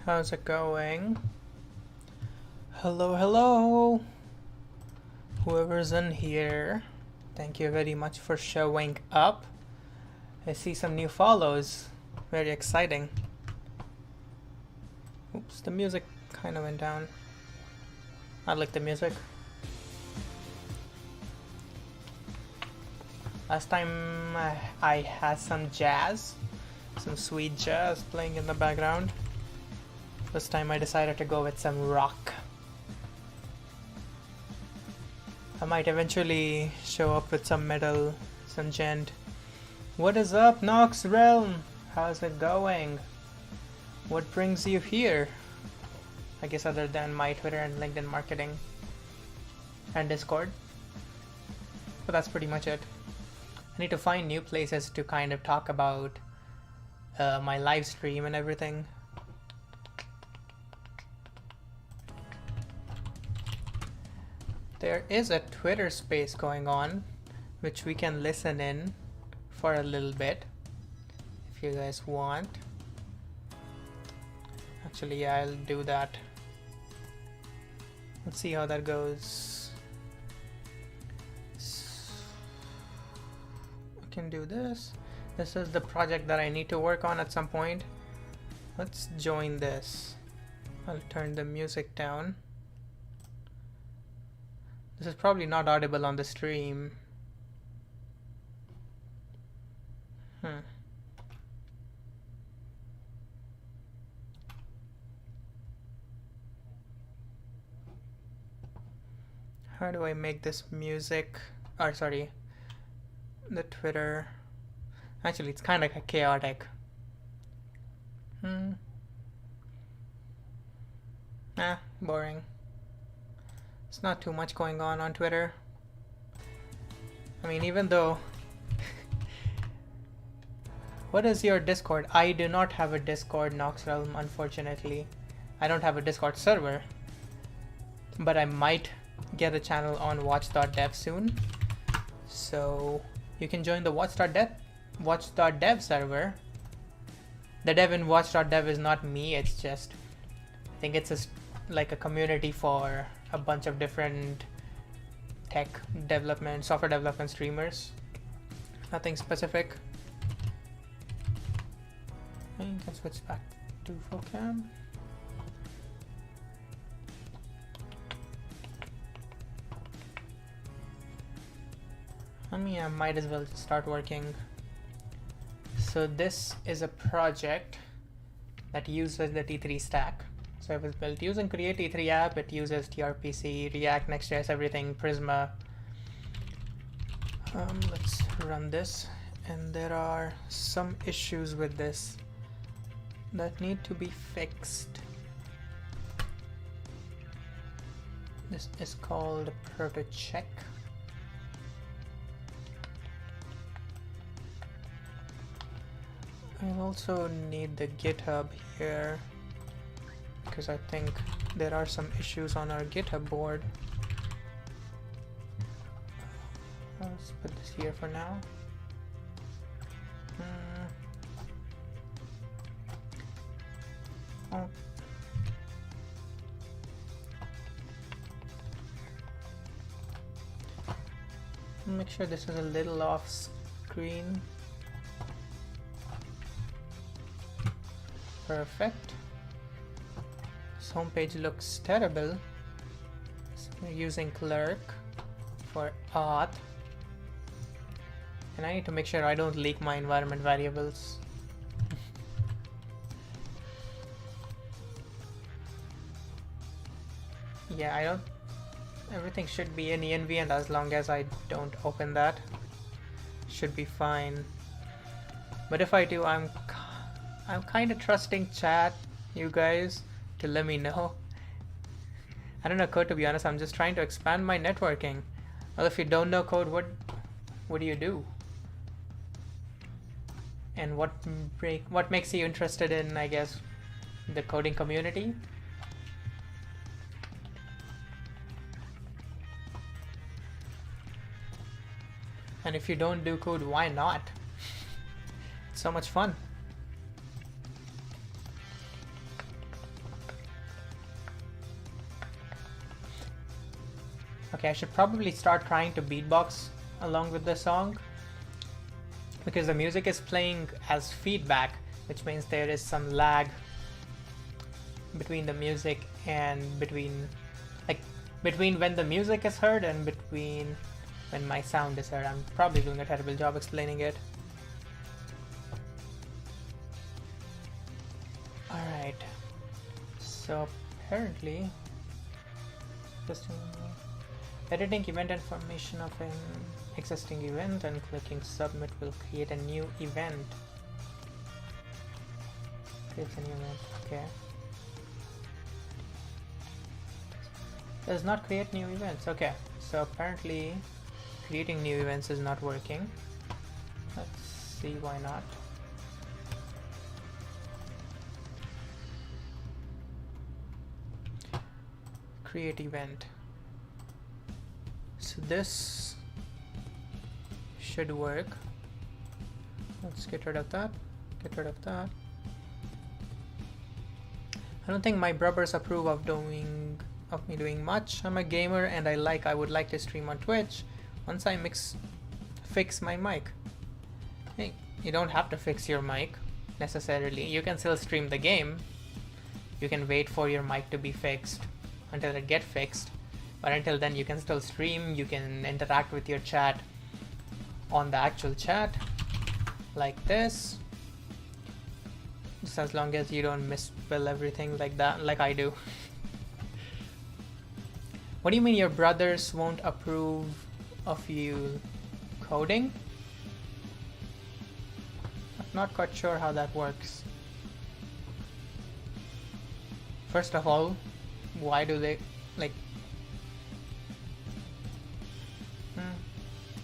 How's it going? Hello, hello! Whoever's in here, thank you very much for showing up. I see some new follows. Very exciting. Oops, the music kind of went down. I like the music. Last time I had some jazz, some sweet jazz playing in the background. This time I decided to go with some rock. I might eventually show up with some metal, some gent. What is up, Nox Realm? How's it going? What brings you here? I guess other than my Twitter and LinkedIn marketing and Discord. But that's pretty much it. I need to find new places to kind of talk about my live stream and everything. There is a Twitter space going on, which we can listen in for a little bit, if you guys want. Actually, yeah, I'll do that. Let's see how that goes. I can do this. This is the project that I need to work on at some point. Let's join this. I'll turn the music down. This is probably not audible on the stream. How do I make this music? Or sorry, the Twitter. Actually, it's kind of chaotic. Boring. It's not too much going on Twitter. I mean, even though... What is your Discord? I do not have a Discord, Nox Realm, unfortunately. I don't have a Discord server. But I might get a channel on watch.dev soon. So you can join the watch.dev server. The dev in watch.dev is not me, it's just... I think it's like a community for a bunch of different tech development, software development streamers. Nothing specific. And you can switch back to full cam. I mean, I might as well start working. So this is a project that uses the T3 stack. So it was built using Create T3 app. It uses gRPC, React, Next.js, everything, Prisma. Let's run this. And there are some issues with this that need to be fixed. This is called proto check. I also need the GitHub here, because I think there are some issues on our GitHub board. Let's put this here for now. Oh. Make sure this is a little off screen. Perfect. This homepage looks terrible. So we're using Clerk for auth. And I need to make sure I don't leak my environment variables. Yeah, I don't... Everything should be in env, and as long as I don't open that, should be fine. But if I do, I'm kind of trusting chat, you guys, to let me know. I don't know code, to be honest. I'm just trying to expand my networking. Well, if you don't know code, what do you do? And what makes you interested in, I guess, the coding community? And if you don't do code, why not? It's so much fun. Okay, I should probably start trying to beatbox along with the song, because the music is playing as feedback, which means there is some lag between the music and between when the music is heard and between when my sound is heard. I'm probably doing a terrible job explaining it. Alright, so apparently just editing event information of an existing event and clicking submit will create a new event. Creates a new event, okay. Does not create new events, okay. So apparently creating new events is not working. Let's see why not. Create event. So this should work. Let's get rid of that. Get rid of that. I don't think my brothers approve of me doing much. I'm a gamer and I would like to stream on Twitch once I fix my mic. Hey, you don't have to fix your mic necessarily. You can still stream the game. You can wait for your mic to be fixed until it gets fixed. But until then you can still stream, you can interact with your chat on the actual chat like this. Just as long as you don't misspell everything like that, like I do. What do you mean your brothers won't approve of you coding? I'm not quite sure how that works. First of all, why do they like...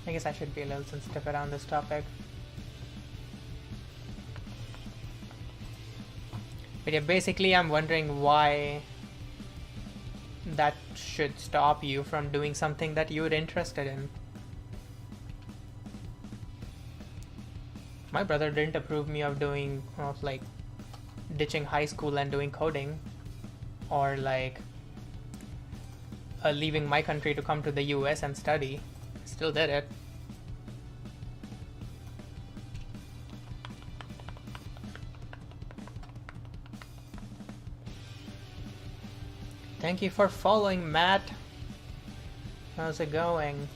I guess I should be a little sensitive around this topic. But yeah, basically I'm wondering why that should stop you from doing something that you're interested in. My brother didn't approve me of like ditching high school and doing coding, or like leaving my country to come to the US and study. Still did it. Thank you for following, Matt. How's it going?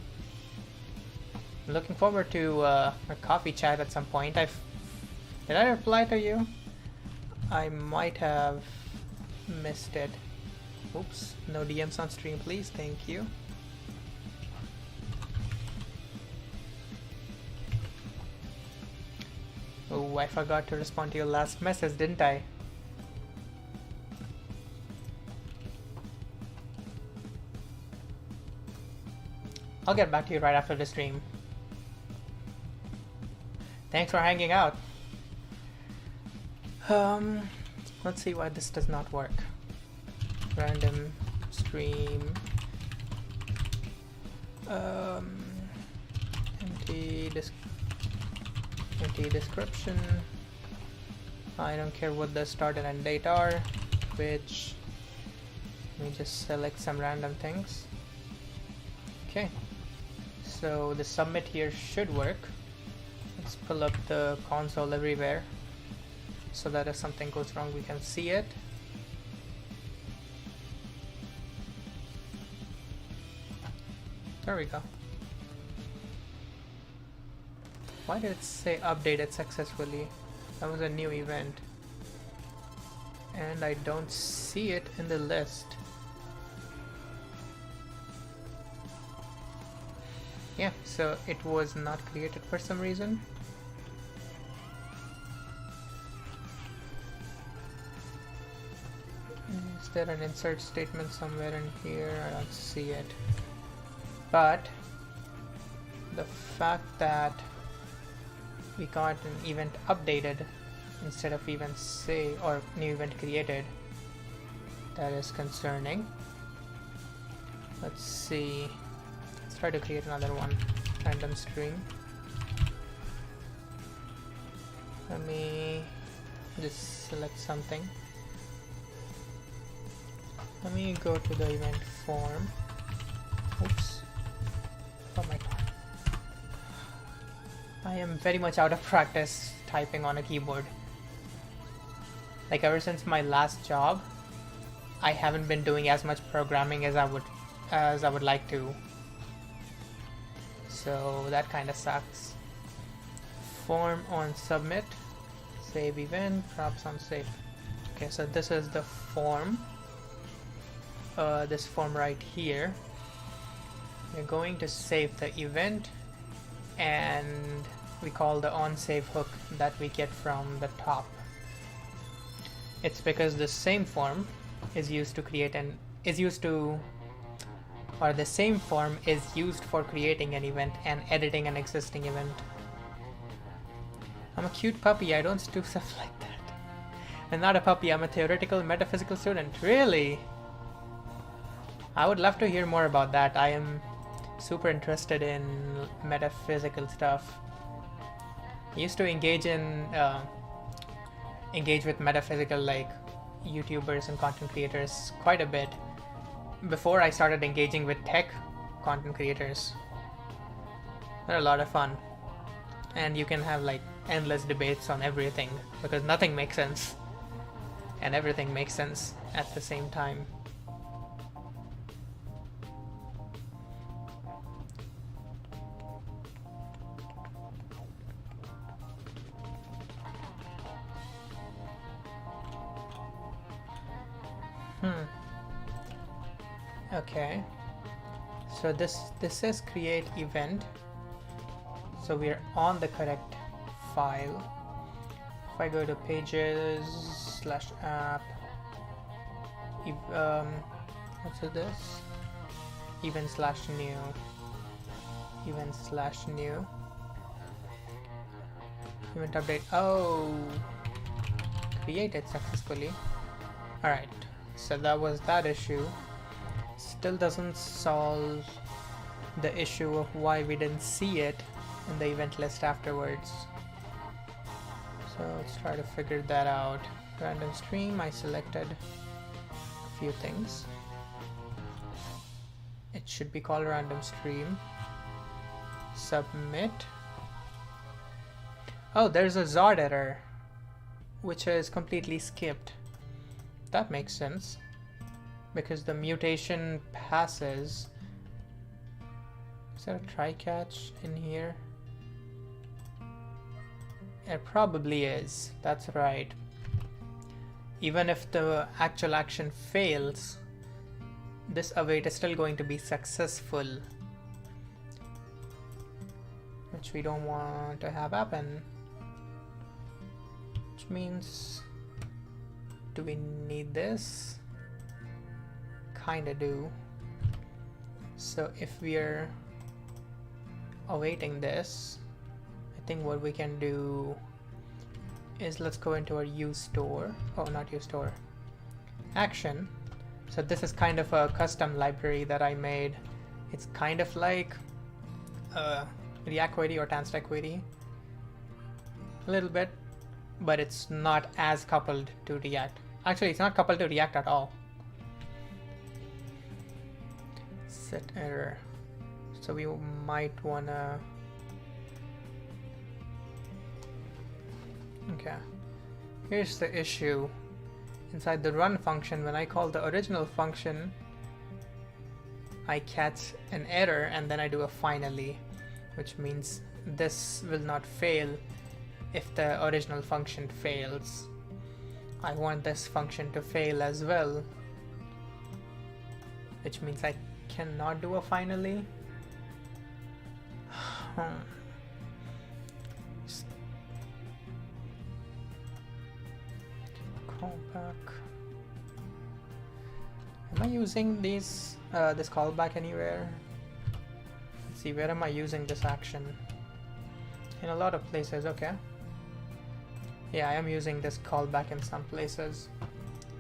I'm looking forward to a coffee chat at some point. Did I reply to you? I might have missed it. Oops, no DMs on stream, please. Thank you. Oh, I forgot to respond to your last message, didn't I? I'll get back to you right after the stream. Thanks for hanging out. Let's see why this does not work. Random stream. Empty description. I don't care what the start and end date are. Which, let me just select some random things. Okay. So the submit here should work. Let's pull up the console everywhere so that if something goes wrong we can see it. There we go. Why did it say updated successfully? That was a new event. And I don't see it in the list. Yeah, so it was not created for some reason. Is there an insert statement somewhere in here? I don't see it. But the fact that we got an event updated instead of event say or new event created, that is concerning. Let's see. Let's try to create another one. Random string. Let me just select something. Let me go to the event form. Oops. Oh my god. I am very much out of practice typing on a keyboard. Like ever since my last job, I haven't been doing as much programming as I would like to. So that kind of sucks. Form on submit, save event, props on save. Okay, so this is the form. This form right here. We're going to save the event, and we call the onSave hook that we get from the top. It's because the same form is used to create an the same form is used for creating an event and editing an existing event. I'm a cute puppy, I don't do stuff like that. I'm not a puppy, I'm a theoretical metaphysical student. Really? I would love to hear more about that. I am super interested in metaphysical stuff. I used to engage with metaphysical like YouTubers and content creators quite a bit before I started engaging with tech content creators. They're a lot of fun, and you can have like endless debates on everything because nothing makes sense and everything makes sense at the same time. Okay, so this says create event, so we're on the correct file. If I go to pages/app, what's this? Event/new, event update. Oh, created successfully. All right, so that was that issue. Still doesn't solve the issue of why we didn't see it in the event list afterwards. So let's try to figure that out. Random stream, I selected a few things. It should be called random stream. Submit. Oh, there's a Zod error, which is completely skipped. That makes sense, because the mutation passes. Is there a try catch in here? It probably is. That's right. Even if the actual action fails, this await is still going to be successful, which we don't want to have happen. Which means, do we need this? Kinda do. So if we're awaiting this, I think what we can do is let's go into our uStore. Oh, not uStore. Action. So this is kind of a custom library that I made. It's kind of like React Query or Tanstack Query a little bit, but it's not as coupled to React. Actually, it's not coupled to React at all. Set error. So we might wanna. Okay. Here's the issue. Inside the run function, when I call the original function, I catch an error and then I do a finally, which means this will not fail if the original function fails. I want this function to fail as well, which means I cannot do a finally. Callback. Am I using this callback anywhere? Let's see, where am I using this action? In a lot of places. Okay. Yeah, I am using this callback in some places.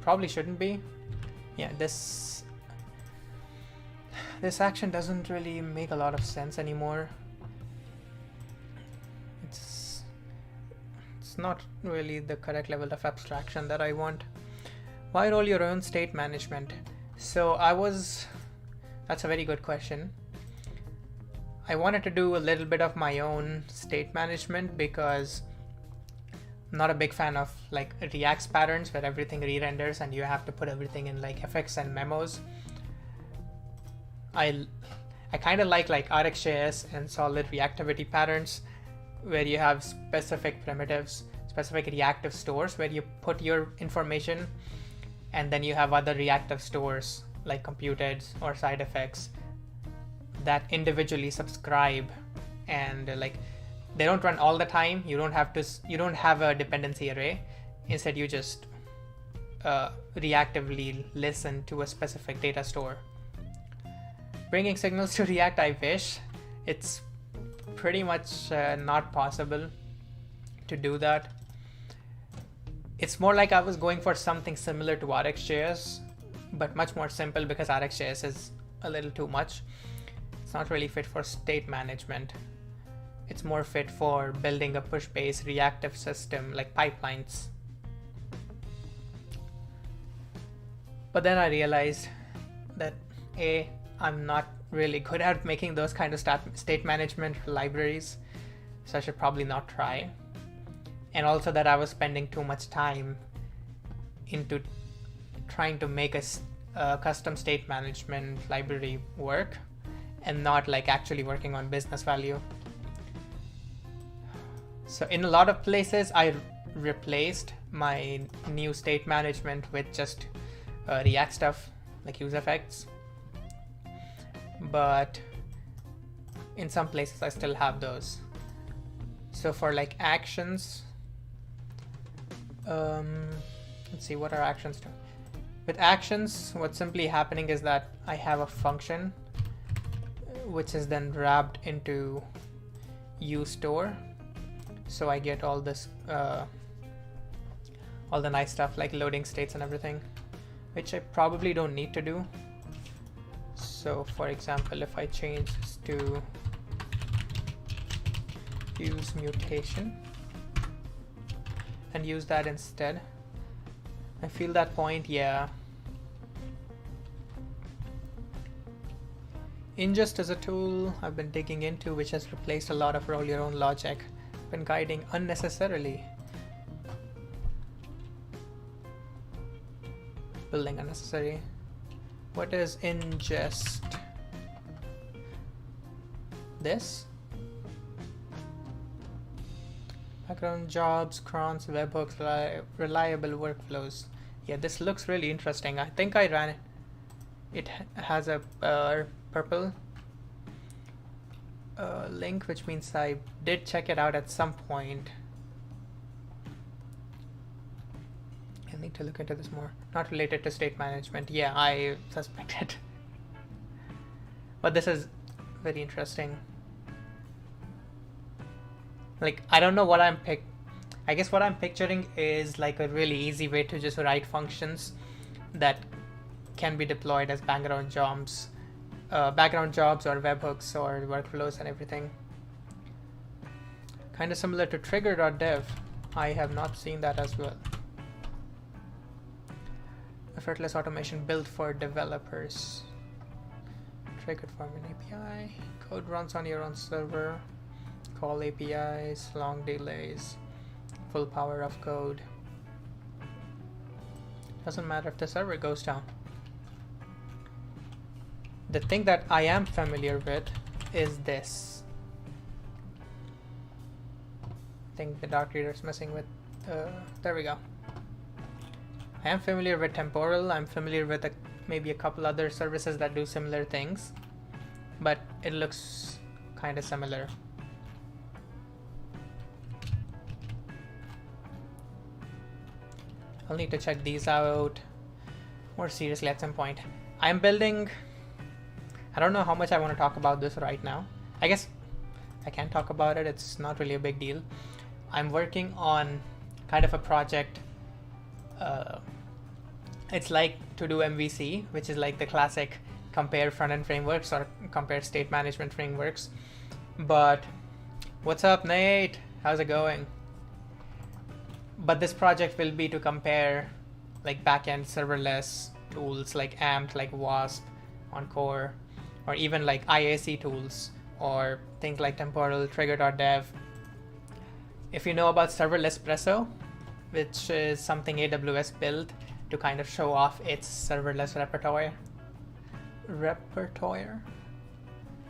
Probably shouldn't be. Yeah, this action doesn't really make a lot of sense anymore. It's not really the correct level of abstraction that I want. Why roll your own state management? So I was That's a very good question. I wanted to do a little bit of my own state management because I'm not a big fan of like React's patterns where everything re-renders and you have to put everything in like effects and memos. I kind of like RxJS and solid reactivity patterns where you have specific primitives, specific reactive stores where you put your information, and then you have other reactive stores like computed or side effects that individually subscribe, and like they don't run all the time. You don't have a dependency array. Instead, you just reactively listen to a specific data store. Bringing signals to React, I wish. It's pretty much not possible to do that. It's more like I was going for something similar to RxJS, but much more simple because RxJS is a little too much. It's not really fit for state management. It's more fit for building a push-based reactive system like pipelines. But then I realized that I'm not really good at making those kind of state management libraries, so I should probably not try. And also that I was spending too much time into trying to make a custom state management library work and not like actually working on business value. So in a lot of places I replaced my new state management with just React stuff like use effects, but in some places I still have those. So for like actions, let's see, what are actions doing? With actions, what's simply happening is that I have a function which is then wrapped into uStore, so I get all this all the nice stuff like loading states and everything, which I probably don't need to do. So for example, if I change this to use mutation and use that instead, I feel that point, yeah. Ingest is a tool I've been digging into, which has replaced a lot of roll your own logic. Been guiding unnecessarily. Building unnecessary. What is ingest? This? Background jobs, crons, webhooks, reliable workflows. Yeah, this looks really interesting. I think I ran it. It has a purple link, which means I did check it out at some point. I need to look into this more. Not related to state management. Yeah, I suspected. But this is very interesting. Like, I don't know what I guess what I'm picturing is like a really easy way to just write functions that can be deployed as background jobs or webhooks or workflows and everything. Kind of similar to trigger.dev. I have not seen that as well. Effortless automation built for developers. Triggered from an API. Code runs on your own server. Call APIs, long delays, full power of code. Doesn't matter if the server goes down. The thing that I am familiar with is this. I think the dark reader is messing with, there we go. I am familiar with temporal. I'm familiar with maybe a couple other services that do similar things, but it looks kind of similar. I'll need to check these out more seriously at some point. I'm building, I don't know how much I want to talk about this right now. I guess I can talk about it. It's not really a big deal. I'm working on kind of a project. It's like to do MVC, which is like the classic compare front-end frameworks or compare state management frameworks. But what's up, Nate? How's it going? But this project will be to compare like backend serverless tools like AMP, like Wasp on Core, or even like IAC tools or things like temporal trigger.dev. If you know about Serverless Presso, which is something AWS built to kind of show off its serverless repertoire.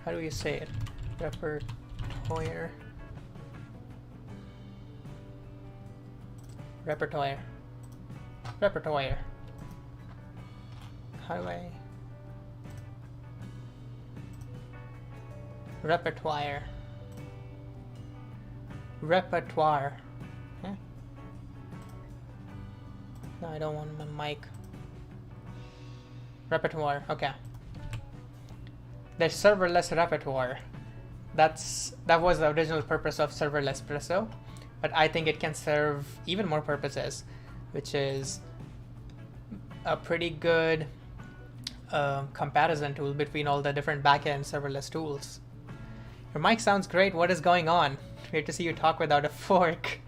How do you say it? Repertoire. How do I? Repertoire. Huh? No, I don't want my mic. Repertoire, okay. There's serverless repertoire. That was the original purpose of Serverless Presso, but I think it can serve even more purposes, which is a pretty good comparison tool between all the different backend serverless tools. Your mic sounds great. What is going on? Great to see you talk without a fork.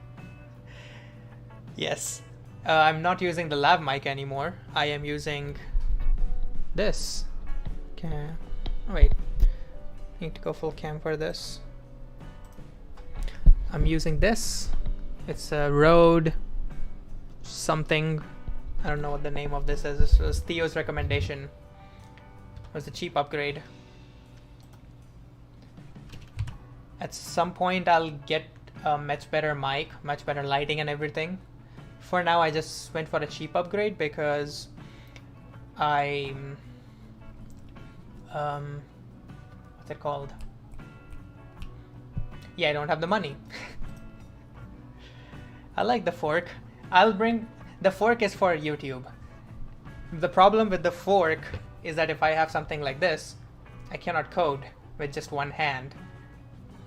Yes. I'm not using the lav mic anymore. I am using this. Okay. Wait. Need to go full cam for this. I'm using this. It's a Rode something. I don't know what the name of this is. This was Theo's recommendation. It was a cheap upgrade. At some point I'll get a much better mic, much better lighting and everything. For now I just went for a cheap upgrade because I'm what's it called? Yeah, I don't have the money. I like the fork. The fork is for YouTube. The problem with the fork is that if I have something like this, I cannot code with just one hand.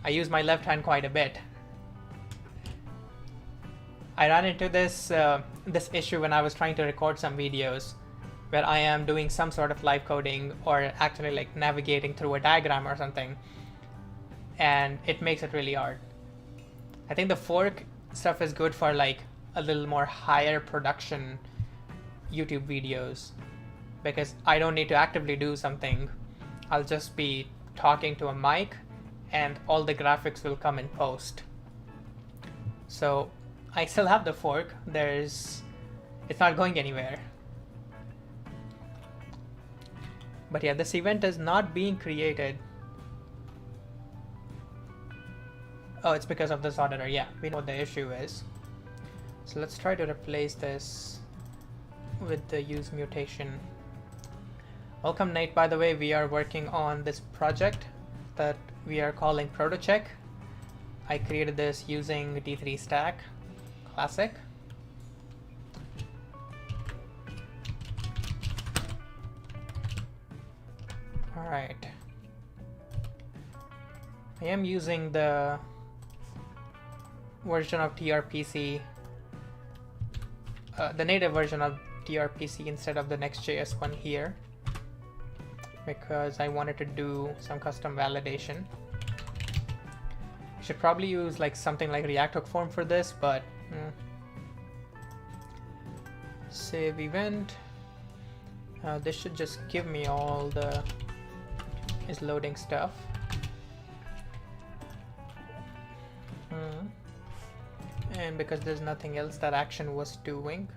I use my left hand quite a bit. I ran into this issue when I was trying to record some videos where I am doing some sort of live coding or actually like navigating through a diagram or something, and it makes it really hard. I think the fork stuff is good for like a little more higher production YouTube videos because I don't need to actively do something. I'll just be talking to a mic and all the graphics will come in post. So I still have the fork. It's not going anywhere. But yeah, this event is not being created. Oh, it's because of this auditor. Yeah, we know what the issue is. So let's try to replace this with the use mutation. Welcome, Nate. By the way, we are working on this project that we are calling ProtoCheck. I created this using D3 Stack Classic. All right. I am using the version of TRPC, the native version of TRPC instead of the Next.js one here, because I wanted to do some custom validation. Should probably use like something like React Hook form for this, but save event. This should just give me all the is loading stuff. And because there's nothing else that action was doing,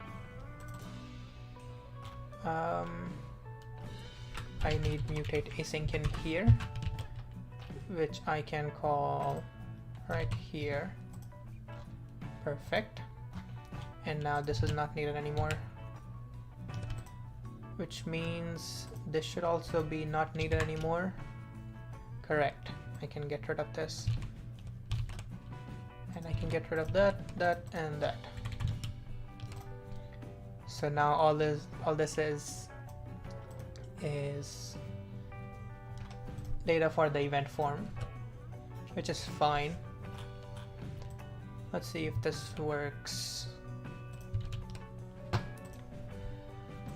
I need mutate async in here, which I can call right here. Perfect. And now this is not needed anymore, which means this should also be not needed anymore. Correct. I can get rid of this, and I can get rid of that, that, and that. So now all this is data for the event form, which is fine. Let's see if this works.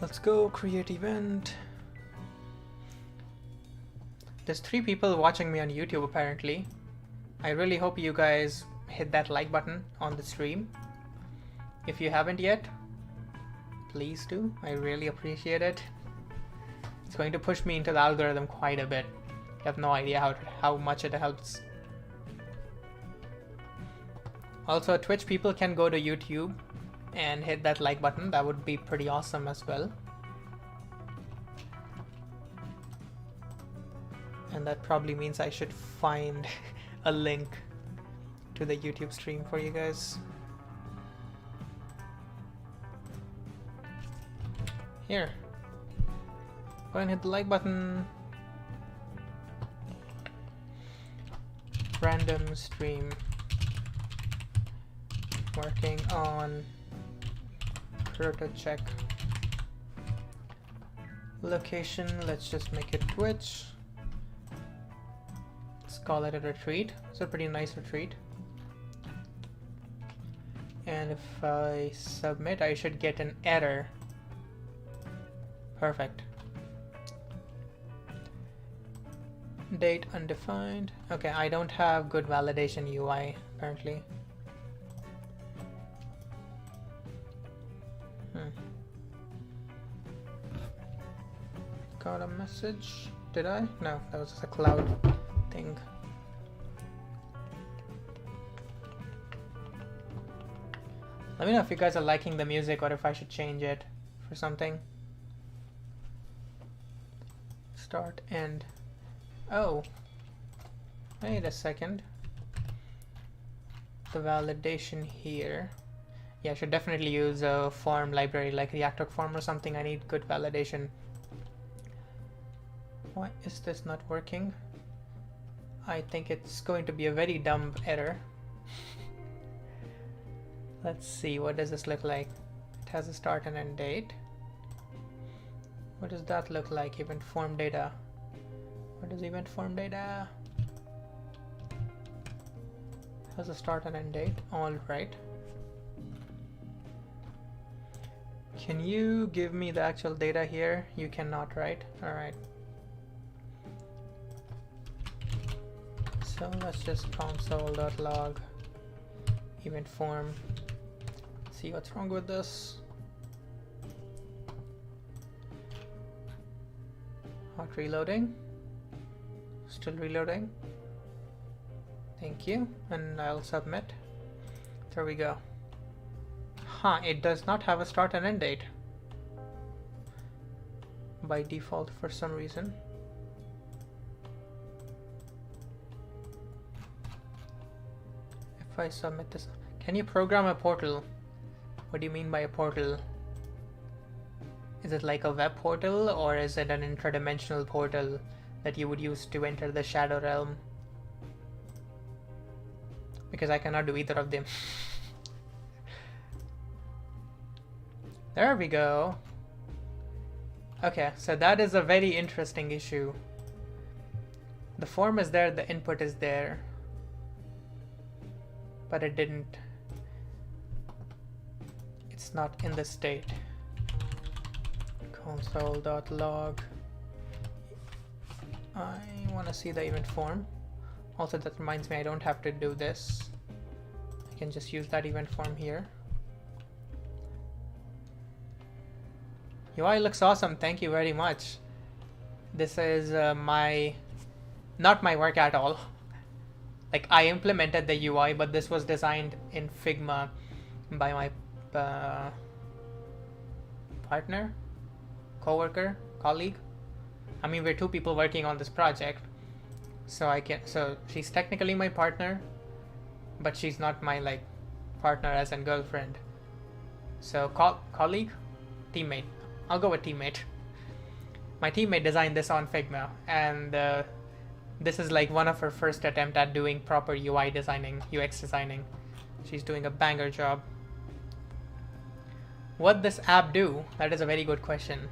Let's go create event. There's 3 people watching me on YouTube apparently. I really hope you guys hit that like button on the stream. If you haven't yet, please do. I really appreciate it. It's going to push me into the algorithm quite a bit. have no idea how much it helps. Also, Twitch people can go to YouTube and hit that like button. That would be pretty awesome as well. And that probably means I should find a link to the YouTube stream for you guys. Here. Go and hit the like button. Random stream. Working on proto check. Location, let's just make it Twitch. Let's call it a retreat. It's a pretty nice retreat. And if I submit, I should get an error. Perfect. Date undefined. Okay, I don't have good validation UI apparently. Got a message. Did I? No, that was just a cloud thing. Let me know if you guys are liking the music or if I should change it for something. Start, end. Oh. Wait a second. The validation here. Yeah, I should definitely use a form library like Reactor form or something. I need good validation. Why is this not working? I think it's going to be a very dumb error. Let's see, what does this look like? It has a start and end date. What does that look like? Event form data. What is event form data? Has a start and end date. All right. Can you give me the actual data here? You cannot, right? All right. So let's just console.log event form. See what's wrong with this. Hot reloading. Still reloading. Thank you. And I'll submit. There we go. Huh, it does not have a start and end date by default for some reason. If I submit this, can you program a portal? What do you mean by a portal? Is it like a web portal or is it an interdimensional portal that you would use to enter the Shadow Realm? Because I cannot do either of them. There we go. Okay, so that is a very interesting issue. The form is there, the input is there, but it didn't. It's not in the state. Console.log. I want to see the event form. Also, that reminds me I don't have to do this. I can just use that event form here. UI looks awesome. Thank you very much. This is not my work at all. Like, I implemented the UI, but this was designed in Figma by my partner, coworker, colleague. I mean, we're two people working on this project, so she's technically my partner, but she's not my like partner as in girlfriend. So colleague, teammate. I'll go with teammate. My teammate designed this on Figma, and this is like one of her first attempt at doing proper UI designing, UX designing. She's doing a banger job. What this app do? That is a very good question.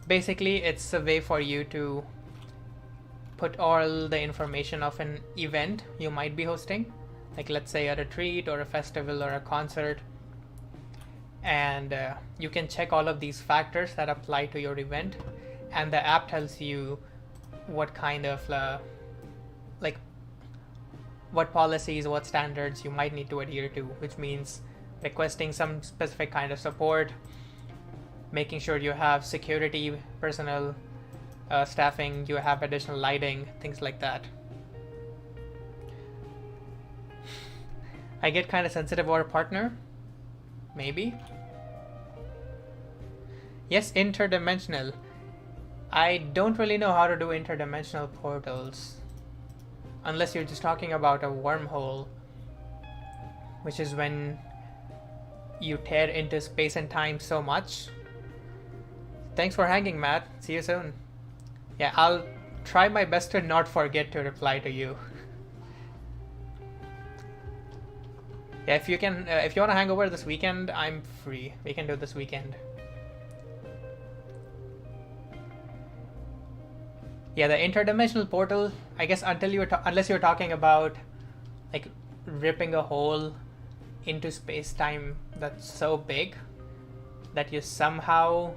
Basically, it's a way for you to put all the information of an event you might be hosting, like let's say a retreat or a festival or a concert, and you can check all of these factors that apply to your event, and the app tells you what kind of like what policies, what standards you might need to adhere to, which means requesting some specific kind of support, making sure you have security personnel staffing, you have additional lighting, things like that. I get kind of sensitive over partner. Maybe. Yes, interdimensional. I don't really know how to do interdimensional portals. Unless you're just talking about a wormhole, which is when you tear into space and time so much. Thanks for hanging, Matt. See you soon. Yeah, I'll try my best to not forget to reply to you. Yeah, if you can, if you want to hang over this weekend, I'm free. We can do this weekend. Yeah, the interdimensional portal, I guess unless you're talking about like ripping a hole into space-time that's so big that you somehow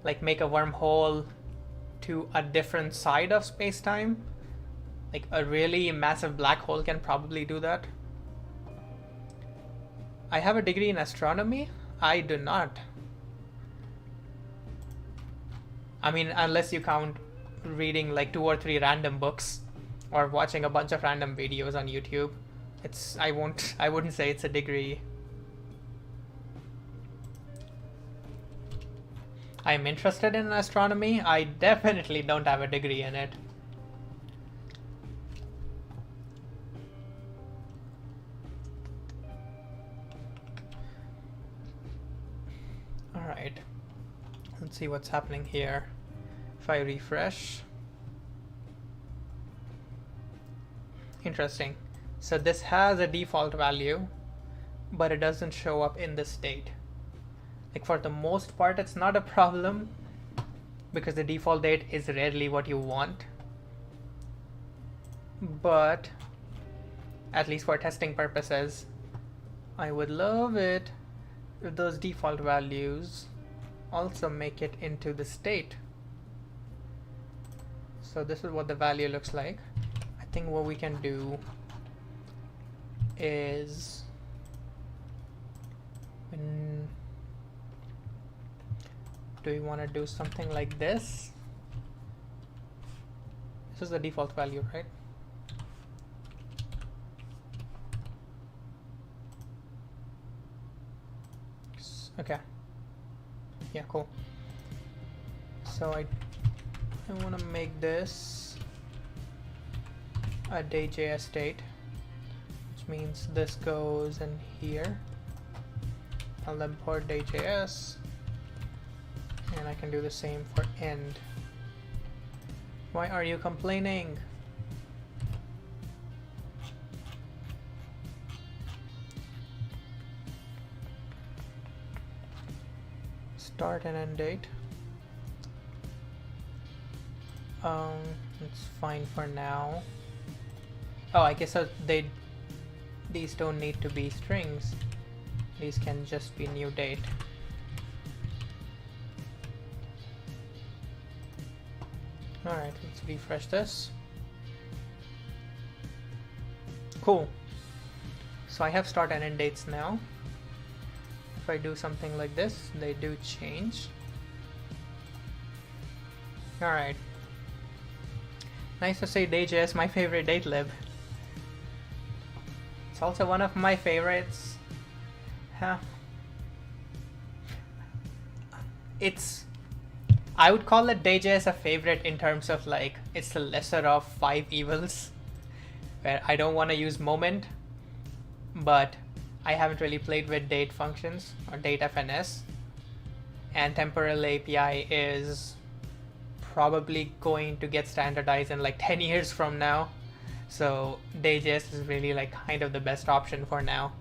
like make a wormhole to a different side of space-time. Like a really massive black hole can probably do that. I have a degree in astronomy? I do not. I mean, unless you count reading like 2 or 3 random books or watching a bunch of random videos on YouTube. I wouldn't say it's a degree. I'm interested in astronomy. I definitely don't have a degree in it. All right. Let's see what's happening here. If I refresh. Interesting. So this has a default value, but it doesn't show up in this state. Like for the most part, it's not a problem because the default date is rarely what you want. But at least for testing purposes, I would love it if those default values also make it into the state. So this is what the value looks like. I think what we can do is do we want to do something like this? This is the default value, right? Okay. Yeah, cool. So I want to make this a day.js state, which means this goes in here. I'll import day.js, and I can do the same for end. Why are you complaining? Start and end date. It's fine for now. Oh, I guess so these don't need to be strings. These can just be new date. Alright, let's refresh this. Cool. So I have start and end dates now. If I do something like this, they do change. Alright. Nice to say day.js, my favorite date lib. It's also one of my favorites. Huh. I would call it day.js a favorite in terms of like, it's the lesser of 5 evils. Where I don't want to use moment, but I haven't really played with date functions or date FNS. And temporal API is probably going to get standardized in like 10 years from now. So day.js is really like kind of the best option for now.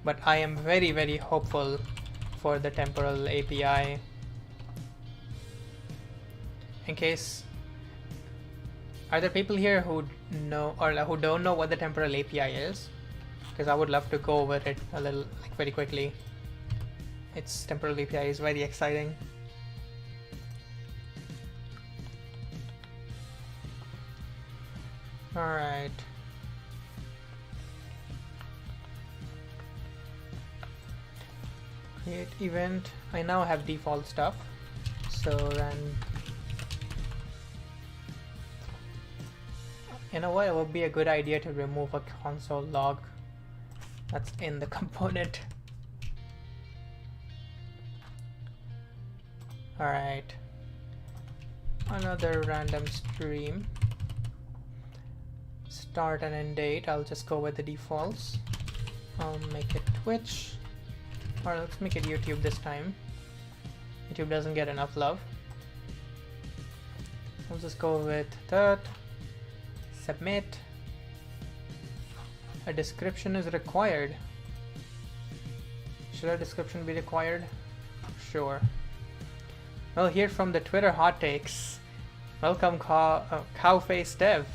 But I am very, very hopeful for the temporal API. In case, are there people here who know or who don't know what the temporal API is? Because I would love to go over it a little, like very quickly. Its temporal API is very exciting. Alright. Create event. I now have default stuff. So then, you know what, it would be a good idea to remove a console log that's in the component. Alright, another random stream, start and end date. I'll just go with the defaults. I'll make it Twitch, or let's make it YouTube this time. YouTube doesn't get enough love. I'll just go with that. Submit. A description is required. Should a description be required? Sure. Well, here from the Twitter hot takes. Welcome, Cowface Dev.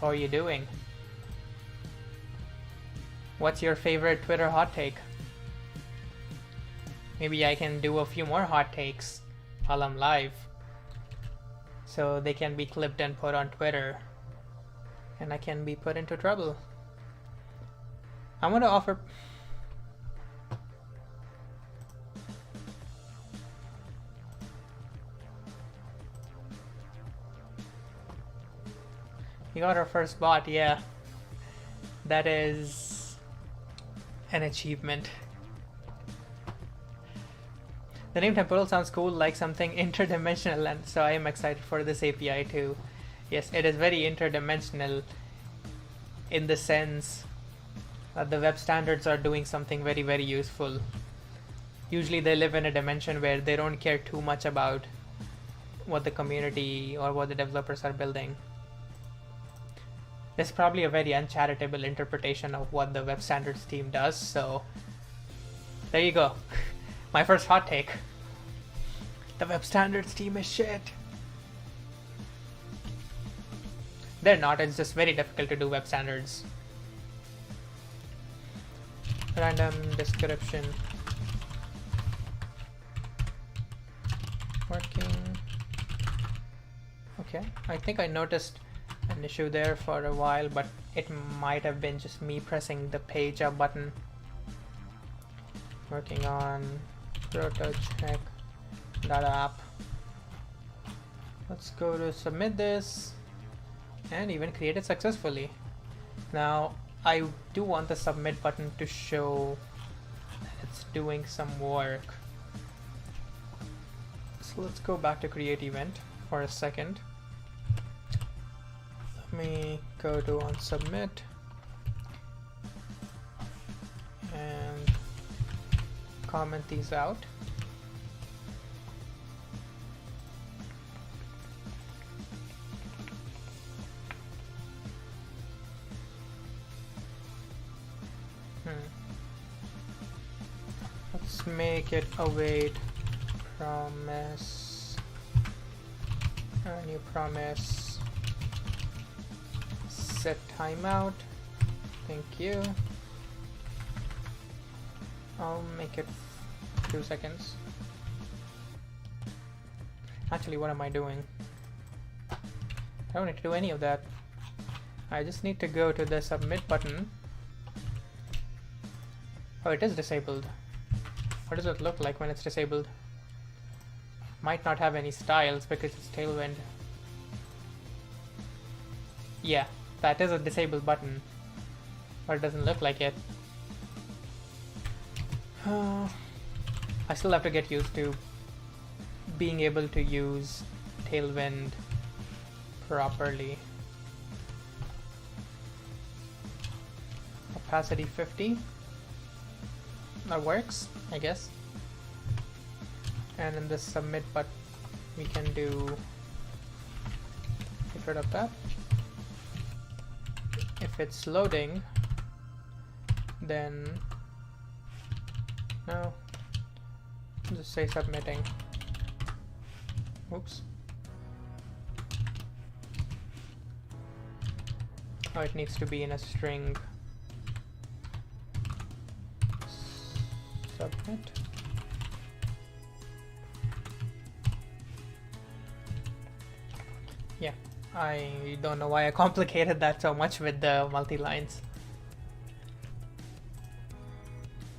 How are you doing? What's your favorite Twitter hot take? Maybe I can do a few more hot takes while I'm live, so they can be clipped and put on Twitter, and I can be put into trouble. I'm gonna offer... We got our first bot, yeah. That is an achievement. The name temporal sounds cool, like something interdimensional, and so I am excited for this API too. Yes, it is very interdimensional in the sense that the web standards are doing something very, very useful. Usually they live in a dimension where they don't care too much about what the community or what the developers are building. This is probably a very uncharitable interpretation of what the web standards team does, so there you go. My first hot take. The web standards team is shit. They're not, it's just very difficult to do web standards. Random description. Working. Okay, I think I noticed an issue there for a while, but it might have been just me pressing the page up button. Working on proto check data app. Let's go to submit this and even create it successfully. Now I do want the submit button to show that it's doing some work. So let's go back to create event for a second. Let me go to on submit and comment these out. Let's make it await promise. New promise. Set timeout. Thank you. I'll make it 2 seconds. Actually, what am I doing? I don't need to do any of that. I just need to go to the submit button. Oh, it is disabled. What does it look like when it's disabled? Might not have any styles because it's Tailwind. Yeah, that is a disabled button, but it doesn't look like it. I still have to get used to being able to use Tailwind properly. Opacity 50. That works, I guess. And in the submit button, we can do get rid of that. If it's loading, then no, just say submitting. Oops. Oh, it needs to be in a string. Submit. Yeah, I don't know why I complicated that so much with the multi-lines.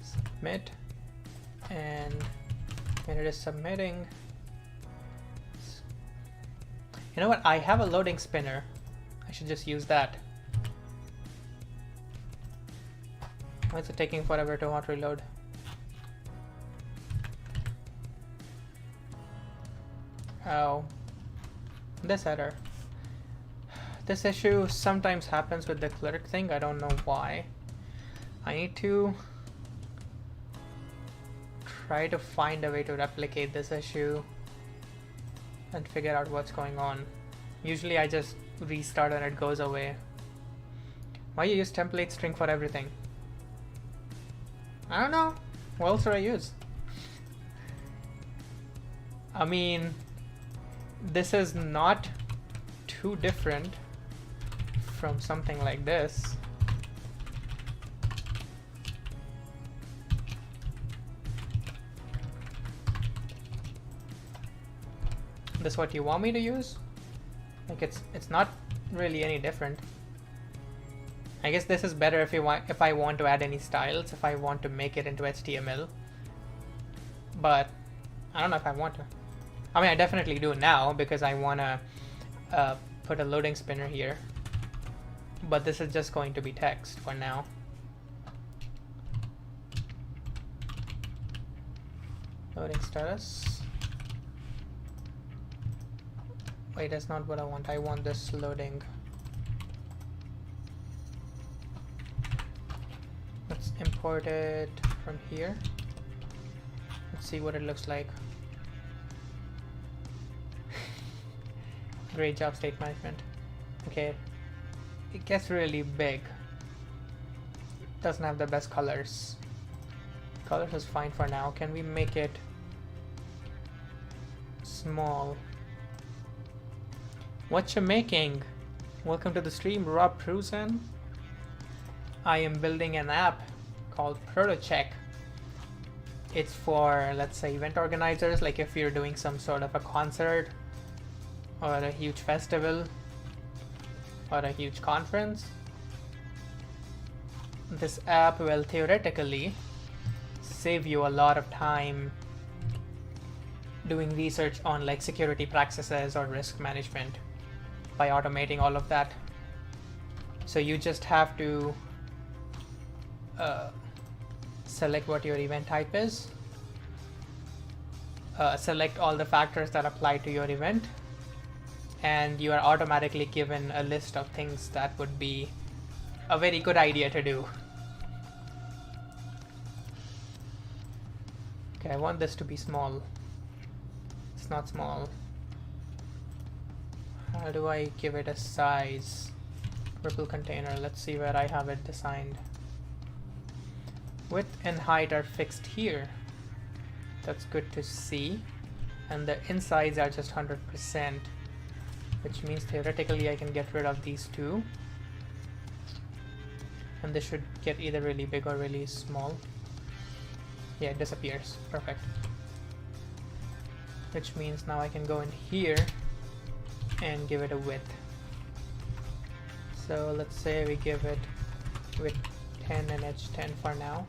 Submit, and when it is submitting, You know what? I have a loading spinner. I should just use that. Why is it taking forever to auto reload? Oh, this error. This issue sometimes happens with the clerk thing. I don't know why. I need to try to find a way to replicate this issue and figure out what's going on. Usually I just restart and it goes away. Why you use template string for everything? I don't know. What else do I use? I mean, this is not too different from something like this. This is what you want me to use? Like it's not really any different. I guess this is better if I want to add any styles, if I want to make it into HTML. But I don't know if I want to. I mean, I definitely do now because I want to put a loading spinner here. But this is just going to be text for now. Loading status. Wait, that's not what I want. I want this loading. Let's import it from here. Let's see what it looks like. Great job, state management. Okay, it gets really big. Doesn't have the best colors. Colors is fine for now. Can we make it small? What you making? Welcome to the stream, Rob Prusen. I am building an app called ProtoCheck. It's for, let's say, event organizers, like if you're doing some sort of a concert or a huge festival or a huge conference. This app will theoretically save you a lot of time doing research on like security practices or risk management by automating all of that. So you just have to select what your event type is, select all the factors that apply to your event, and you are automatically given a list of things that would be a very good idea to do. Okay, I want this to be small. It's not small. How do I give it a size? Ripple container. Let's see where I have it designed. Width and height are fixed here. That's good to see. And the insides are just 100%, which means theoretically I can get rid of these two. And this should get either really big or really small. Yeah, it disappears. Perfect. Which means now I can go in here and give it a width. So let's say we give it width 10 and edge 10 for now.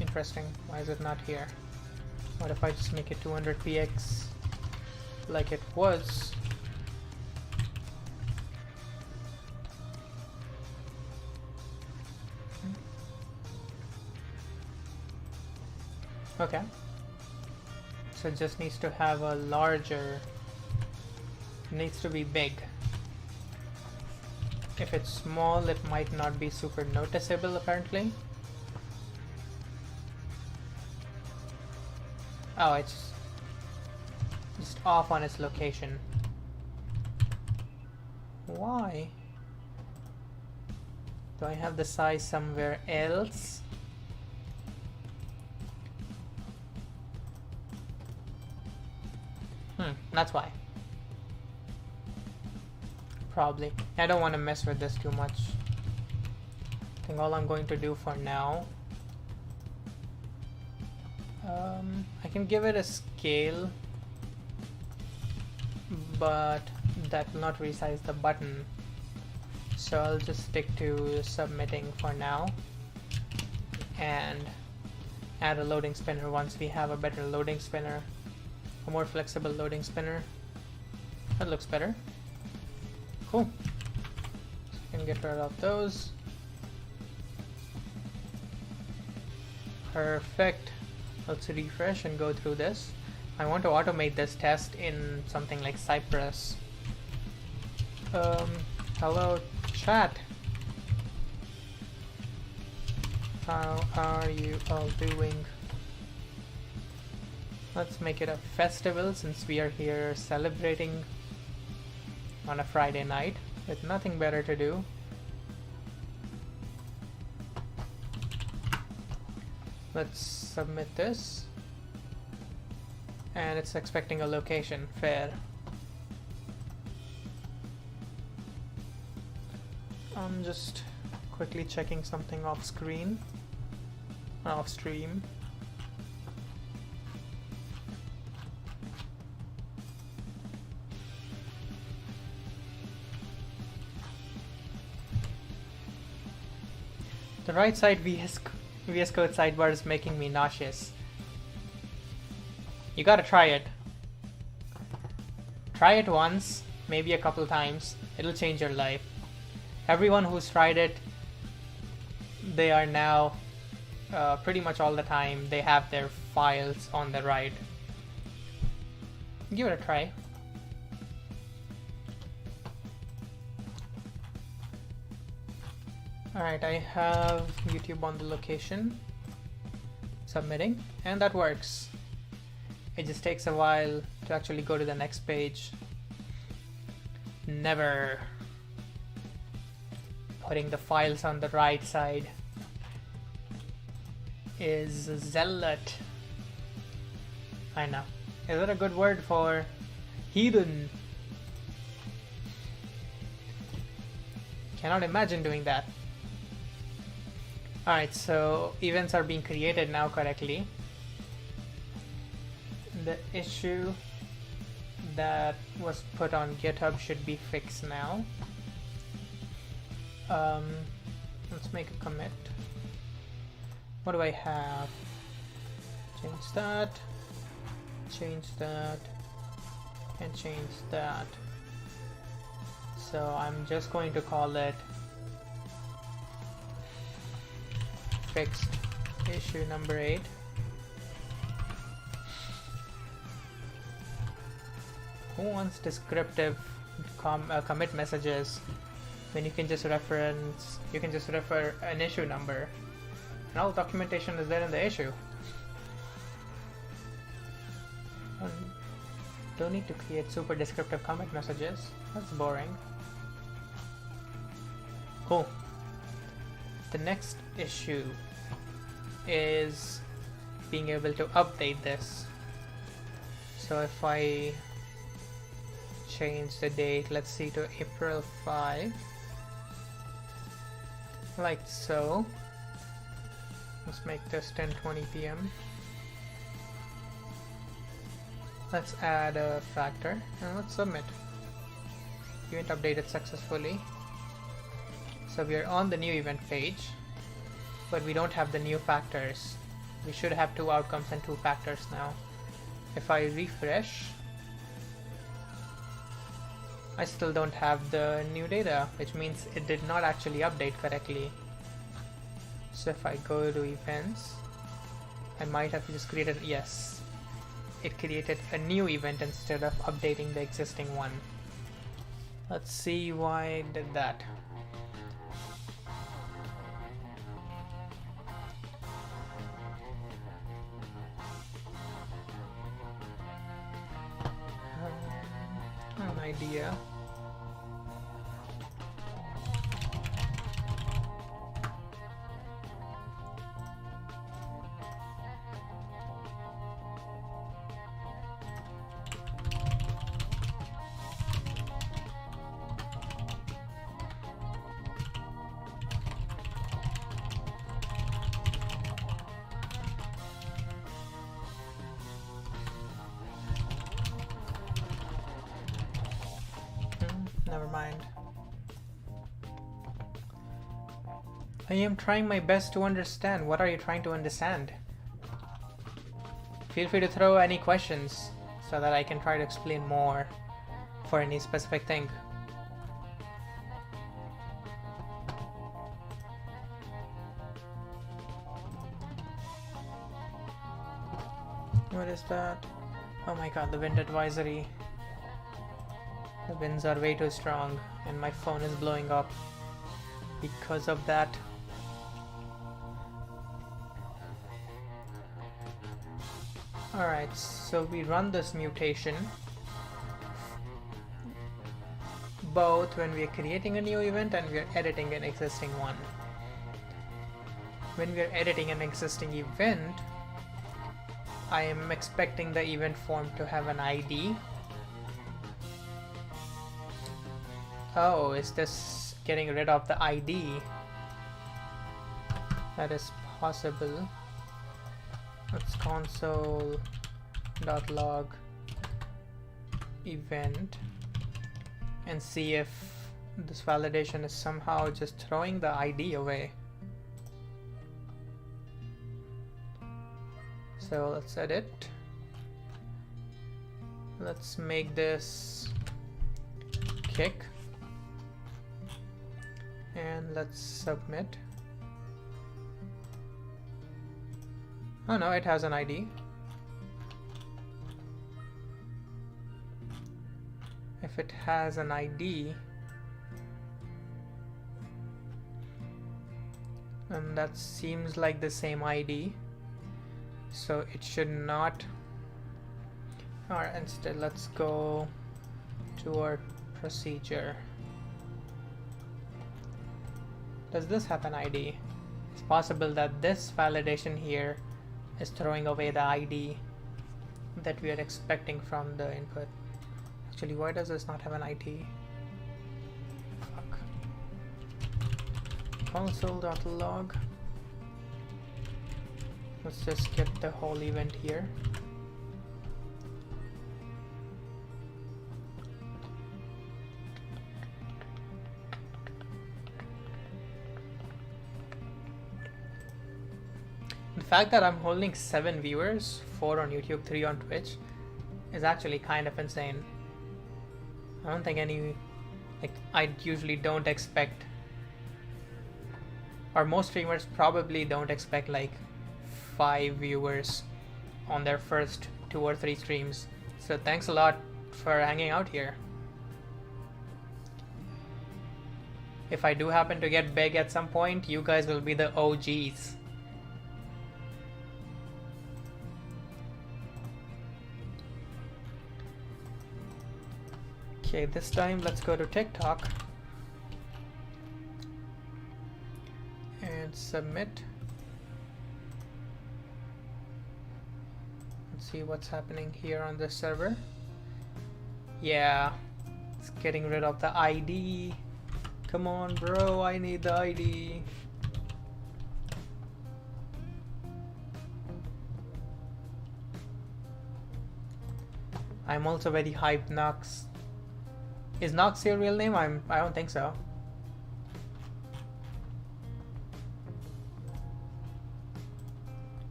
Interesting. Why is it not here? What if I just make it 200px like it was? Okay. So it just needs to have a larger, needs to be big. If it's small, it might not be super noticeable apparently. Oh, it's just off on its location. Why? Do I have the size somewhere else? That's why. Probably. I don't want to mess with this too much. I think all I'm going to do for now, I can give it a scale, but that will not resize the button. So I'll just stick to submitting for now and add a loading spinner once we have a better loading spinner, a more flexible loading spinner. That looks better. Cool. So we can get rid of those. Perfect. Let's refresh and go through this. I want to automate this test in something like Cypress. Hello chat. How are you all doing? Let's make it a festival since we are here celebrating on a Friday night with nothing better to do. Let's submit this. And it's expecting a location. Fair. I'm just quickly checking something off screen. Off stream. The right side VS Code sidebar is making me nauseous. You gotta try it. Try it once, maybe a couple times. It'll change your life. Everyone who's tried it, they are now pretty much all the time they have their files on the right. Give it a try. Alright, I have YouTube on the location. Submitting, and that works. It just takes a while to actually go to the next page. Never putting the files on the right side is zealot. I know. Is that a good word for heathen? Cannot imagine doing that. Alright, so events are being created now correctly. The issue that was put on GitHub should be fixed now. Let's make a commit. What do I have? Change that, and change that. So I'm just going to call it fixed issue number 8. Who wants descriptive commit messages when you can just refer an issue number and all documentation is there in the issue? Don't need to create super descriptive commit messages. That's boring. Cool. The next issue is being able to update this. So if I change the date, let's see, to April 5, like so. Let's make this 10:20 p.m. Let's add a factor and let's submit. Event updated successfully. So we are on the new event page, but we don't have the new factors. We should have 2 outcomes and 2 factors now. If I refresh, I still don't have the new data, which means it did not actually update correctly. So if I go to events, I might have just created, yes, it created a new event instead of updating the existing one. Let's see why it did that. An idea. Never mind. I am trying my best to understand. What are you trying to understand? Feel free to throw any questions so that I can try to explain more for any specific thing. What is that? Oh my god, the wind advisory. The winds are way too strong and my phone is blowing up because of that. Alright, so we run this mutation both when we are creating a new event and we are editing an existing one. When we are editing an existing event, I am expecting the event form to have an ID. Oh, is this getting rid of the ID? That is possible. Let's console.log event and see if this validation is somehow just throwing the ID away. So let's edit. Let's make this kick and let's submit. Oh no, it has an ID. If it has an ID, and that seems like the same ID, so it should not. Alright, instead let's go to our procedure. Does this have an ID? It's possible that this validation here is throwing away the ID that we are expecting from the input. Actually, why does this not have an ID? Fuck. Console.log. Let's just get the whole event here. The fact that I'm holding 7 viewers, 4 on YouTube, 3 on Twitch, is actually kind of insane. I don't think I usually don't expect, or most streamers probably don't expect like 5 viewers on their first 2 or 3 streams. So thanks a lot for hanging out here. If I do happen to get big at some point, you guys will be the OGs. Okay, this time let's go to TikTok and submit. Let's see what's happening here on this server. Yeah, it's getting rid of the ID. Come on, bro, I need the ID. I'm also very hyped, Nox. Is Nox your real name? I don't think so.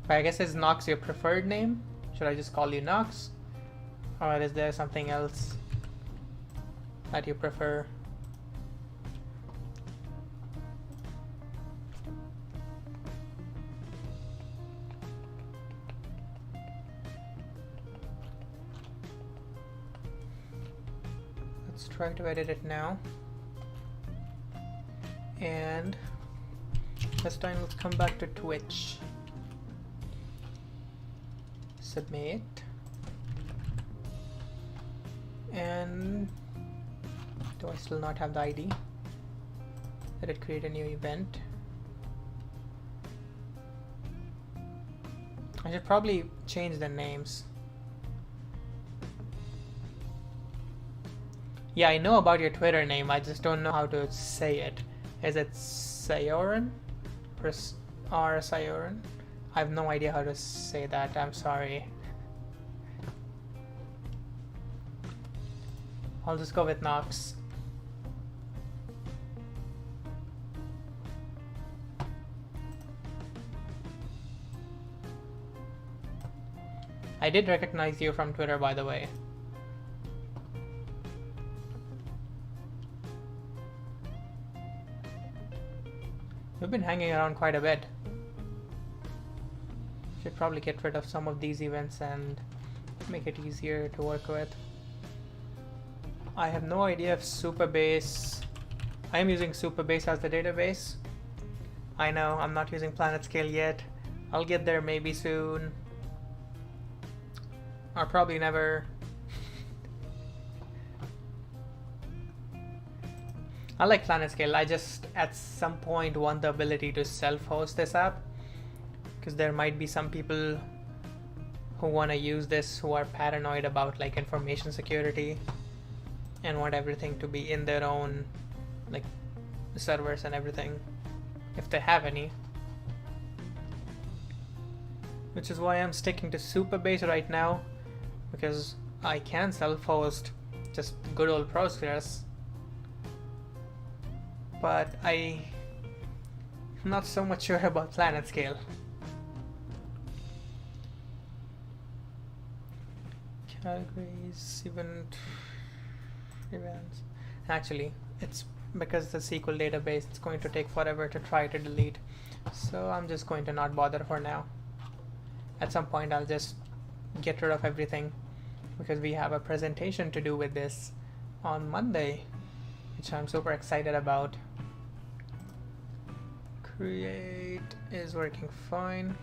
But I guess is Nox your preferred name? Should I just call you Nox? Or is there something else that you prefer? Let's try to edit it now. And this time let's come back to Twitch. Submit. And do I still not have the ID? Did it create a new event? I should probably change the names. Yeah, I know about your Twitter name, I just don't know how to say it. Is it Sayoran? Or Sayoran? I have no idea how to say that, I'm sorry. I'll just go with Nox. I did recognize you from Twitter, by the way. You've been hanging around quite a bit. Should probably get rid of some of these events and make it easier to work with. I have no idea if Supabase... I am using Supabase as the database. I know, I'm not using PlanetScale yet. I'll get there maybe soon. Or probably never. I like PlanetScale. I just at some point want the ability to self-host this app, because there might be some people who want to use this who are paranoid about like information security and want everything to be in their own like servers and everything, if they have any. Which is why I'm sticking to Supabase right now, because I can self-host just good old Postgres, but I'm not so much sure about PlanetScale. Categories, events. Actually, it's because the SQL database, it's going to take forever to try to delete, so I'm just going to not bother for now. At some point I'll just get rid of everything, because we have a presentation to do with this on Monday, which I'm super excited about. Create is working fine,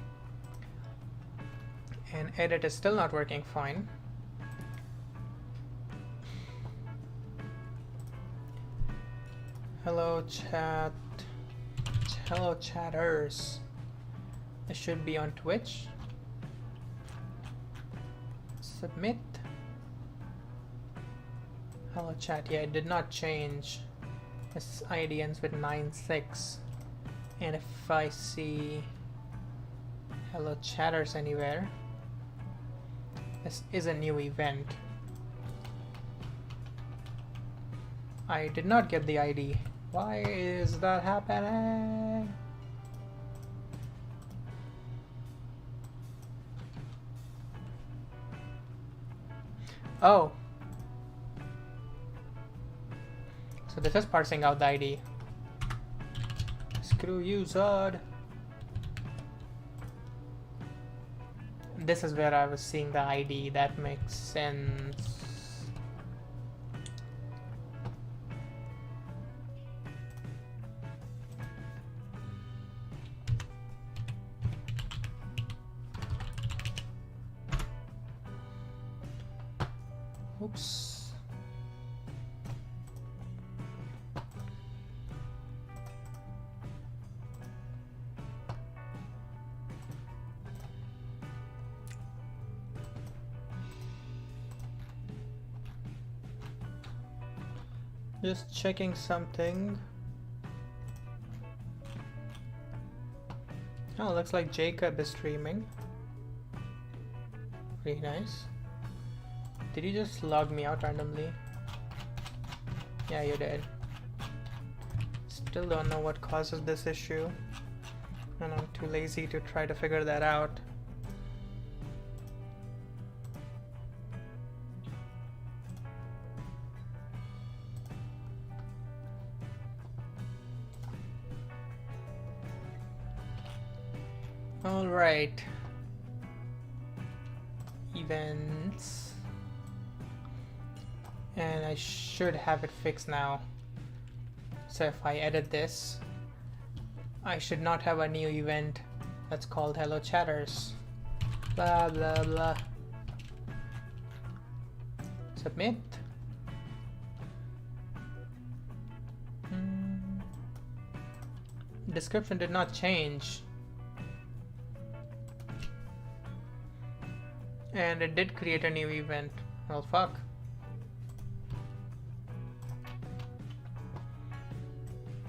and edit is still not working fine. Hello chat, hello chatters. It should be on Twitch. Submit. Hello chat. Yeah, it did not change. This ID ends with 96. And if I see hello chatters anywhere, this is a new event. I did not get the ID. Why is that happening? Oh. So this is parsing out the ID. Screw you, Zod. This is where I was seeing the ID. That makes sense. Oops. Just checking something. Oh, looks like Jacob is streaming. Pretty nice. Did you just log me out randomly? Yeah, you did. Still don't know what causes this issue, and I'm too lazy to try to figure that out. All right. Events. And I should have it fixed now. So if I edit this, I should not have a new event that's called hello chatters. Blah blah blah. Submit. Description did not change. And it did create a new event. Well, fuck.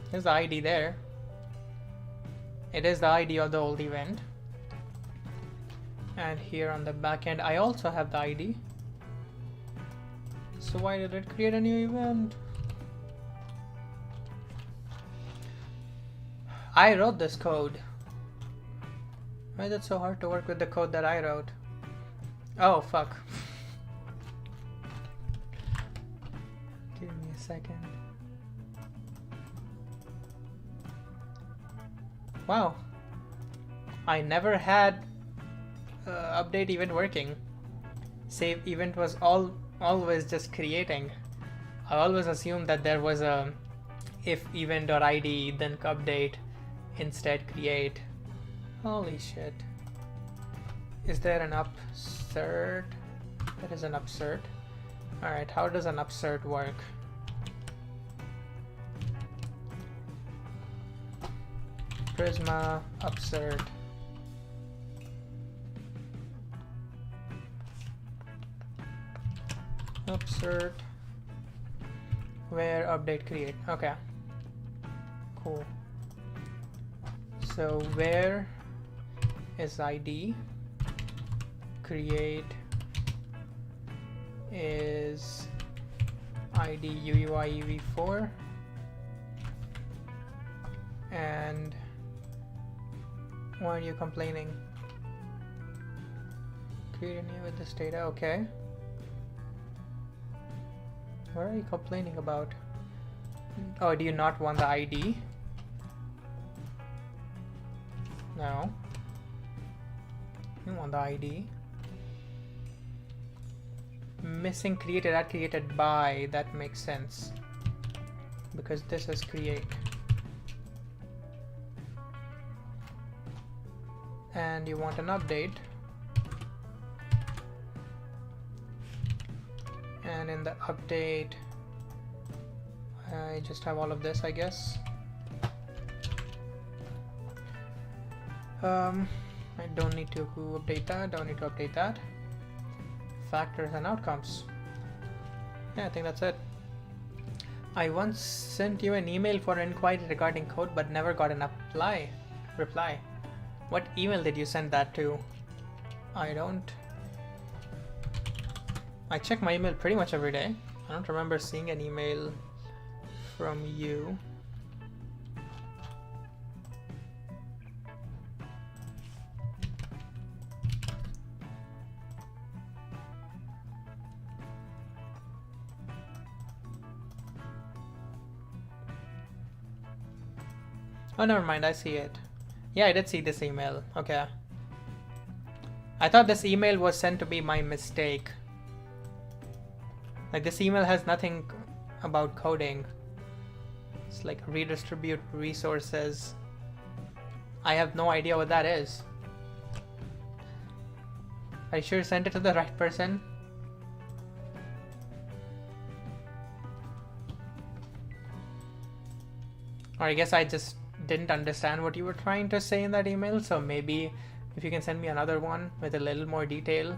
There's the ID there. It is the ID of the old event. And here on the back end, I also have the ID. So why did it create a new event? I wrote this code. Why is it so hard to work with the code that I wrote? Oh, fuck. Give me a second. Wow. I never had update event working. Save event was always just creating. I always assumed that there was a if event.id then update instead create. Holy shit. Is there an upsert? There is an upsert. Alright, how does an upsert work? Prisma upsert. Upsert where update create. Okay, cool. So where is id, create is id uuiev4, and why are you complaining? Create a new with this data. Okay, what are you complaining about? Oh, do you not want the ID? No. You want the ID. Missing created at created by. That makes sense. Because this is create. And you want an update. And in the update, I just have all of this, I guess. I don't need to update that, don't need to update that. Factors and outcomes. Yeah, I think that's it. I once sent you an email for an inquiry regarding code but never got an reply. What email did you send that to? I check my email pretty much every day. I don't remember seeing an email from you. Oh, never mind, I see it. Yeah, I did see this email. Okay. I thought this email was sent to be my mistake. Like, this email has nothing about coding. It's like redistribute resources. I have no idea what that is. Are you sure you sent it to the right person? Or I guess I just didn't understand what you were trying to say in that email, so maybe if you can send me another one with a little more detail,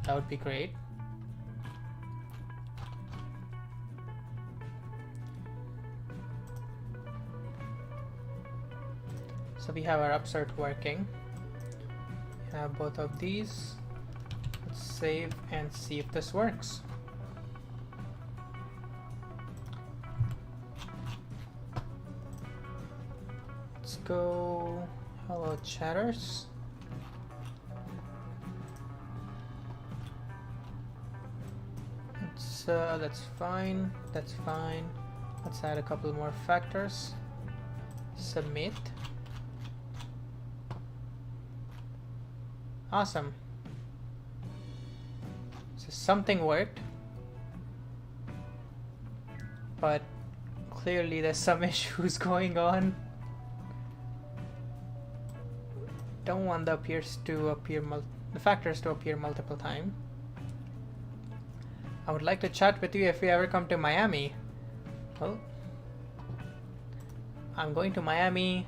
that would be great. So we have our upsert working. We have both of these. Let's save and see if this works. Let's go. Hello, chatters. That's fine. That's fine. Let's add a couple more factors. Submit. Awesome. So something worked, but clearly there's some issues going on. Don't want the factors to appear multiple times. I would like to chat with you if you ever come to Miami. Well, I'm going to Miami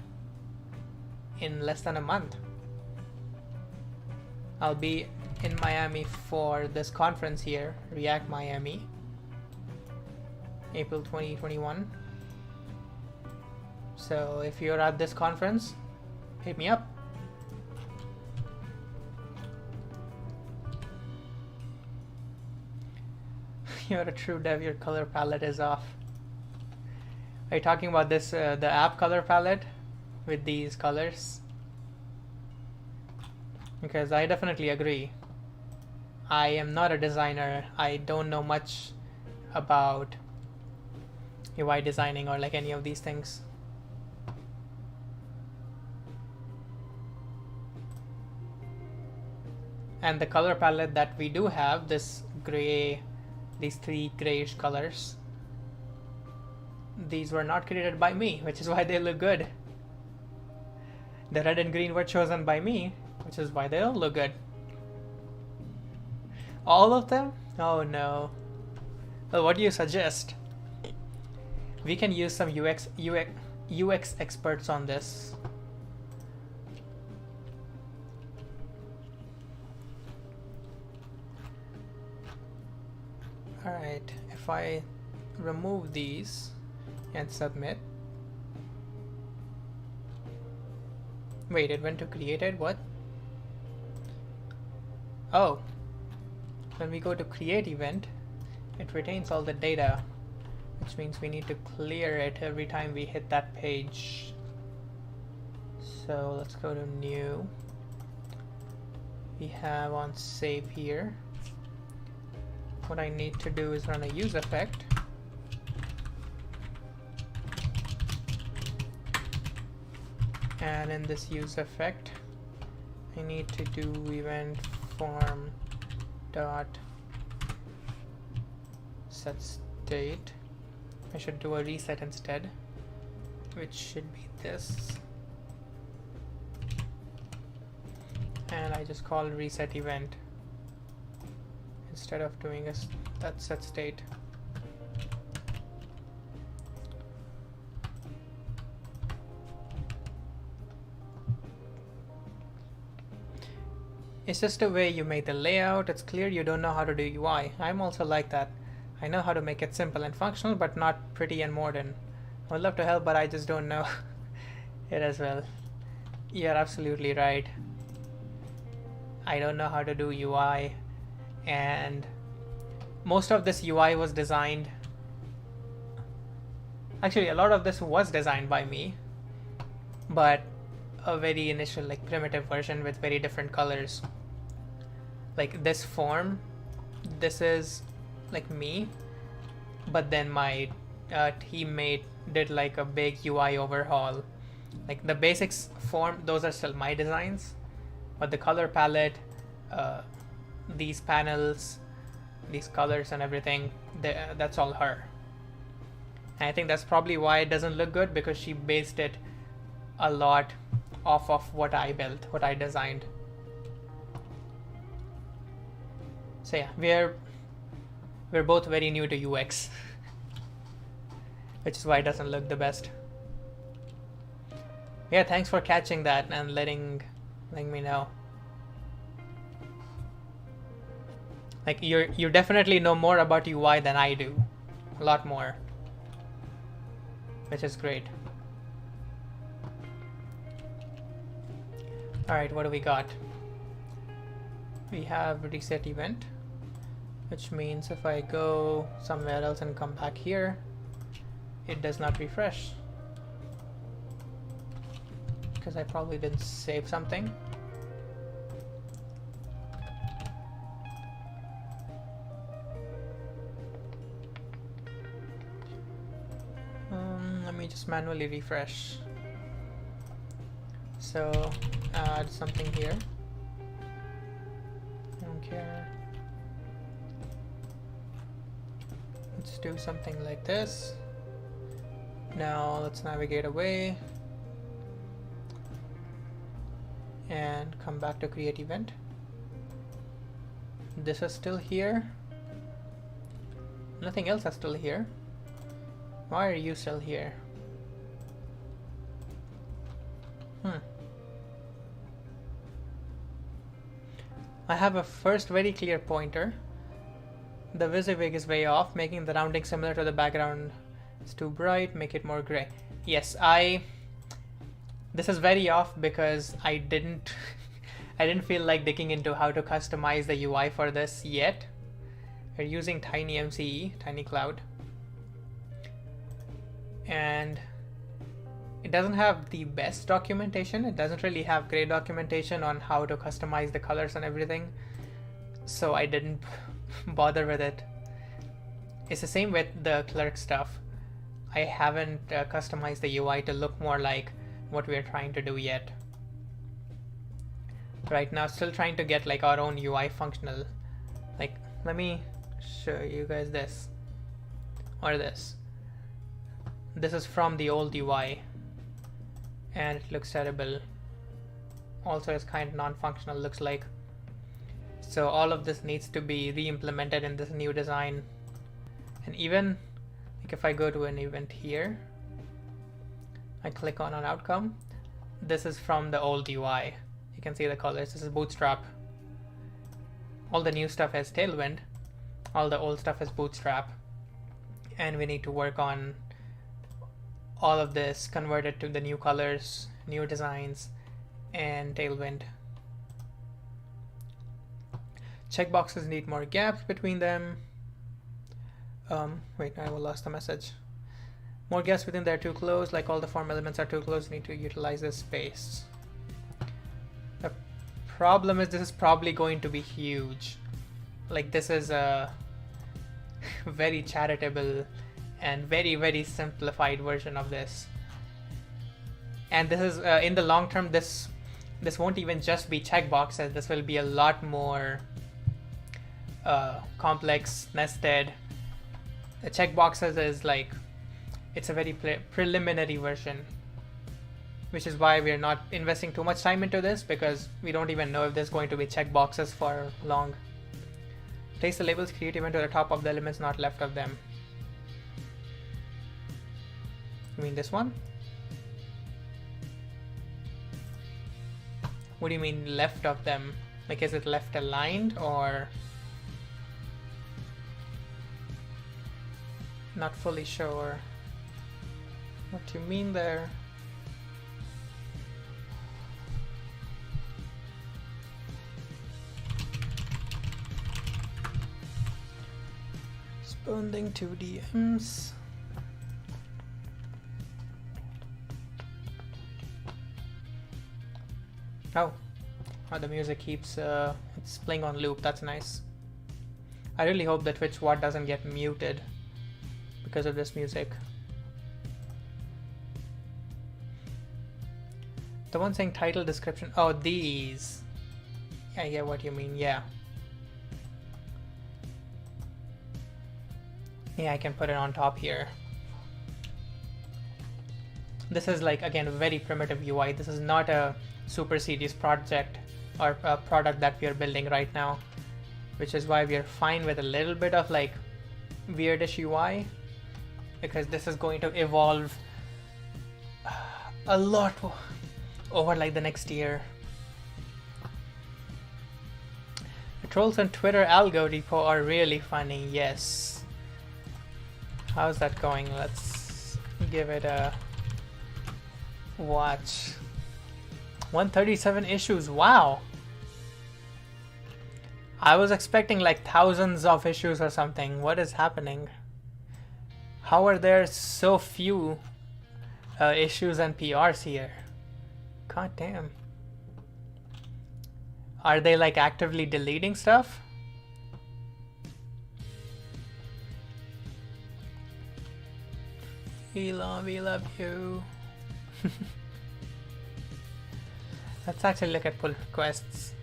in less than a month. I'll be in Miami for this conference here, React Miami, April 2021. So if you're at this conference, hit me up. You're a true dev, your color palette is off. Are you talking about this, the app color palette with these colors? Because I definitely agree. I am not a designer. I don't know much about UI designing or like any of these things. And the color palette that we do have, this gray, these three grayish colors, these were not created by me, which is why they look good. The red and green were chosen by me, which is why they don't look good. All of them? Oh no. Well, what do you suggest? We can use some UX experts on this. Alright, if I remove these and submit. Wait, it went to created? What? Oh. When we go to create event, it retains all the data, which means we need to clear it every time we hit that page. So let's go to new. We have on save here. What I need to do is run a use effect. And in this use effect, I need to do event form dot set state. I should do a reset instead, which should be this. And I just call reset event instead of doing that set state. It's just a way you make the layout. It's clear you don't know how to do UI. I'm also like that. I know how to make it simple and functional, but not pretty and modern. I would love to help, but I just don't know it as well. You're absolutely right. I don't know how to do UI, and most of this UI was designed. Actually, a lot of this was designed by me, but a very initial, like, primitive version with very different colors. Like this form, this is like me, but then my teammate did like a big UI overhaul. Like the basics form, those are still my designs, but the color palette, these panels, these colors and everything, that's all her. And I think that's probably why it doesn't look good, because she based it a lot off of what I built, what I designed. So yeah, we're both very new to UX, which is why it doesn't look the best. Yeah, thanks for catching that and letting me know. Like you definitely know more about UI than I do, a lot more, which is great. All right, what do we got? We have reset event, which means if I go somewhere else and come back here, it does not refresh, because I probably didn't save something. Let me just manually refresh. So add something here. Don't care. Let's do something like this. Now let's navigate away and come back to create event. This is still here. Nothing else is still here. Why are you still here? I have a first very clear pointer. The WYSIWYG is way off, making the rounding similar to the background. It's too bright, make it more gray. Yes, this is very off because I didn't feel like digging into how to customize the UI for this yet. We're using TinyMCE, Tiny Cloud. And it doesn't have the best documentation. It doesn't really have great documentation on how to customize the colors and everything. so I didn't bother with it. It's the same with the clerk stuff. I haven't customized the UI to look more like what we're trying to do yet. Right now, still trying to get like our own UI functional. Like, let me show you guys this or this. This is from the old UI and it looks terrible. Also, it's kind of non-functional, looks like. So all of this needs to be re-implemented in this new design. And even like if I go to an event here, I click on an outcome, this is from the old UI. You can see the colors. This is Bootstrap. All the new stuff is Tailwind. All the old stuff is Bootstrap. And we need to work on all of this, convert it to the new colors, new designs, and Tailwind. Checkboxes need more gaps between them. Wait, I lost the message. More gaps within there are too close, like all the form elements are too close, need to utilize this space. The problem is this is probably going to be huge. Like this is a very charitable and very simplified version of this. And this is in the long term, this won't even just be checkboxes. This will be a lot more complex, nested. The checkboxes is like, it's a very preliminary version, which is why we're not investing too much time into this, because we don't even know if there's going to be checkboxes for long. Place the labels create event to the top of the elements, not left of them. You mean this one? What do you mean left of them? Like, is it left aligned or? Not fully sure what you mean there. Responding to DMs. Oh, the music keeps it's playing on loop. That's nice. I really hope that Twitch WAD doesn't get muted because of this music. The one saying title description. Oh, these. Yeah, I get what you mean. Yeah. Yeah, I can put it on top here. This is like, again, a very primitive UI. This is not a super serious project or a product that we are building right now, which is why we are fine with a little bit of like weirdish UI, because this is going to evolve a lot over like the next year. The trolls on Twitter Algo repo are really funny. Yes. How's that going? Let's give it a watch. 137 issues. Wow. I was expecting like thousands of issues or something. What is happening? How are there so few issues and PRs here? God damn. Are they like actively deleting stuff? We love you. Let's actually look at pull requests.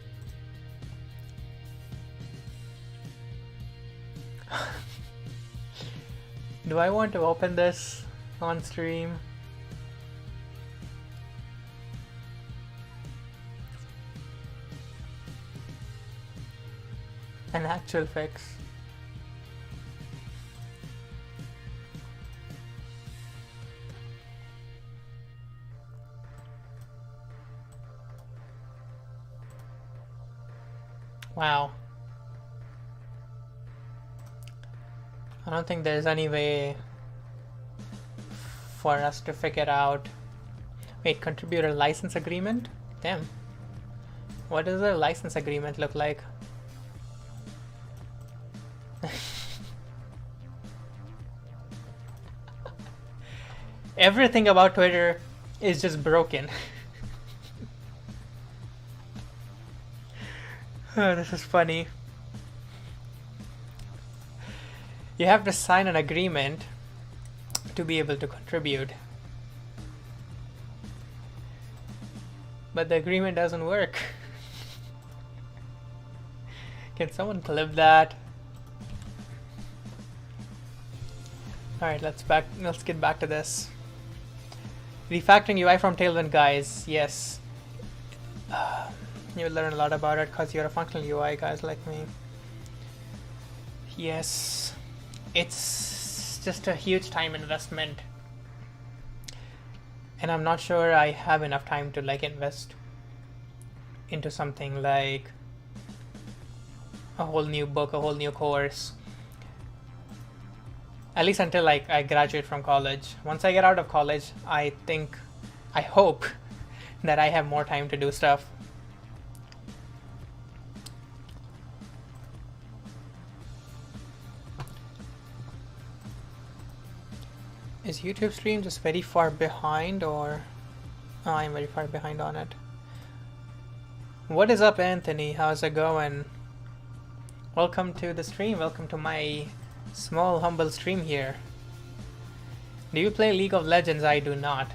Do I want to open this on stream? An actual fix. Wow. I don't think there's any way for us to figure out. Wait, contributor license agreement? Damn. What does a license agreement look like? Everything about Twitter is just broken. Oh, this is funny. You have to sign an agreement to be able to contribute. But the agreement doesn't work. Can someone clip that? Alright, let's get back to this. Refactoring UI from Tailwind, guys. Yes. You'll learn a lot about it because you're a functional UI guys like me. Yes. It's just a huge time investment. And I'm not sure I have enough time to like invest into something like a whole new book, a whole new course. At least until like I graduate from college. Once I get out of college, I hope that I have more time to do stuff. Is YouTube stream just very far behind, or oh, I'm very far behind on it. What is up, Anthony? How's it going? Welcome to the stream. Welcome to my small humble stream here. Do you play League of Legends? I do not.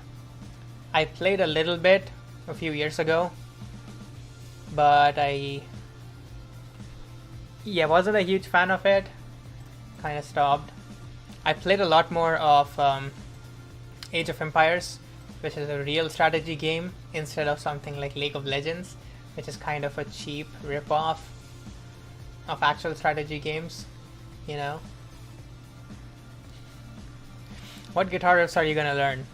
I played a little bit a few years ago, but I wasn't a huge fan of it. Kind of stopped. I played a lot more of Age of Empires, which is a real strategy game, instead of something like League of Legends, which is kind of a cheap rip-off of actual strategy games, you know? What guitar riffs are you gonna learn?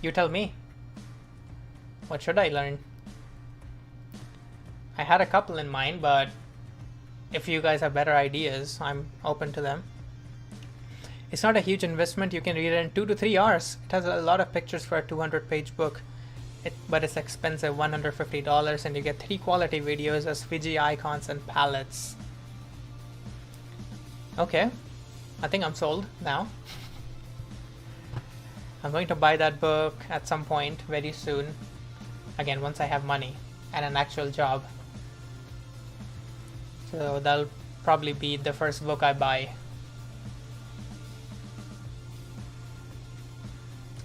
You tell me. What should I learn? I had a couple in mind, but if you guys have better ideas, I'm open to them. It's not a huge investment. You can read it in 2 to 3 hours. It has a lot of pictures for a 200-page book, but it's expensive, $150, and you get 3 quality videos as Fiji icons and palettes. Okay, I think I'm sold now. I'm going to buy that book at some point very soon. Again, once I have money and an actual job. So that'll probably be the first book I buy.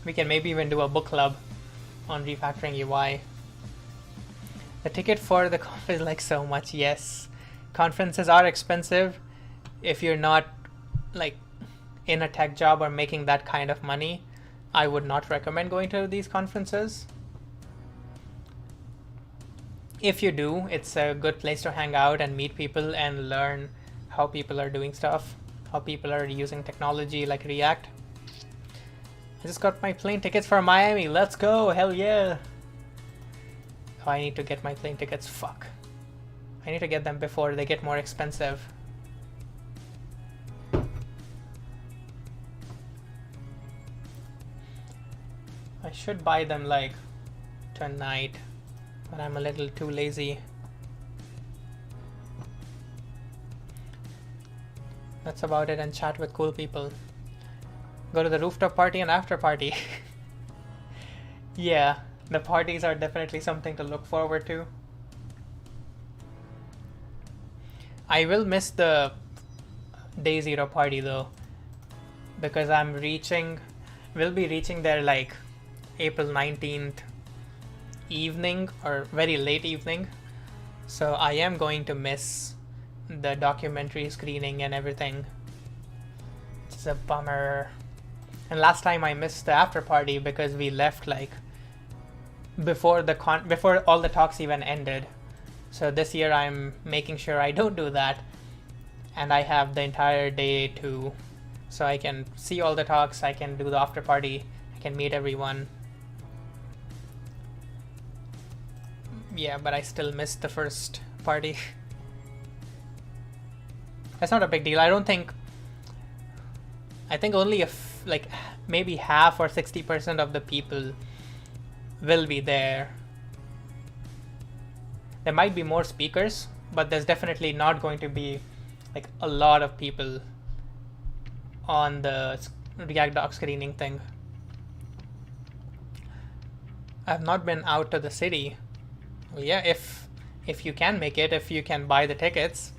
We can maybe even do a book club on refactoring UI. The ticket for the conference is like so much. Yes, conferences are expensive if you're not like in a tech job or making that kind of money. I would not recommend going to these conferences. If you do, it's a good place to hang out and meet people and learn how people are doing stuff, how people are using technology like React. I just got my plane tickets for Miami. Let's go. Hell yeah. Oh, I need to get my plane tickets. Fuck. I need to get them before they get more expensive. I should buy them like tonight, but I'm a little too lazy. That's about it, and chat with cool people. Go to the rooftop party and after party. Yeah, the parties are definitely something to look forward to. I will miss the day 0 party though, because we'll be reaching there like April 19th evening or very late evening. So I am going to miss the documentary screening and everything. It's a bummer. And last time I missed the after party because we left like before all the talks even ended. So this year I'm making sure I don't do that, and I have the entire day so I can see all the talks, I can do the after party, I can meet everyone. Yeah, but I still missed the first party. That's not a big deal. I think only like maybe half or 60% of the people will be there. There might be more speakers, but there's definitely not going to be like a lot of people on the React doc screening thing. I've not been out to the city. Well, yeah, if you can make it, if you can buy the tickets,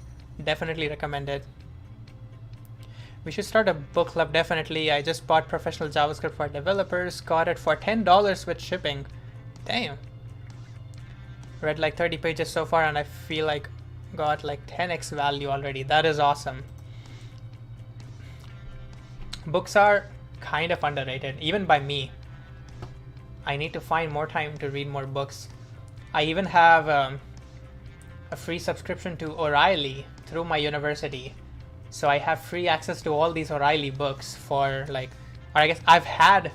definitely recommend it. We should start a book club, definitely. I just bought Professional JavaScript for Developers, got it for $10 with shipping. Damn. Read like 30 pages so far and I feel like got like 10x value already. That is awesome. Books are kind of underrated, even by me. I need to find more time to read more books. I even have a free subscription to O'Reilly through my university. So I have free access to all these O'Reilly books for like, or I guess I've had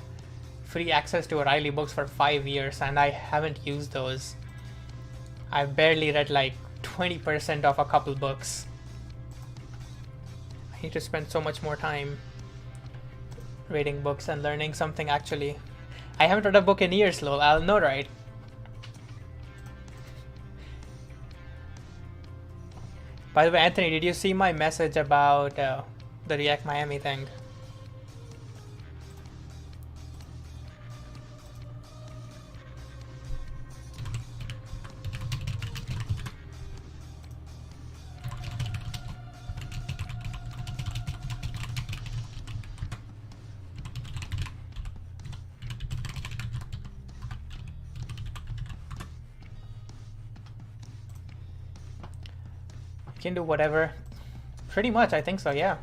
free access to O'Reilly books for 5 years and I haven't used those. I've barely read like 20% of a couple books. I need to spend so much more time reading books and learning something actually. I haven't read a book in years, lol. I'll know, right? By the way, Anthony, did you see my message about the React Miami thing? Can do whatever. Pretty much, I think so, yeah.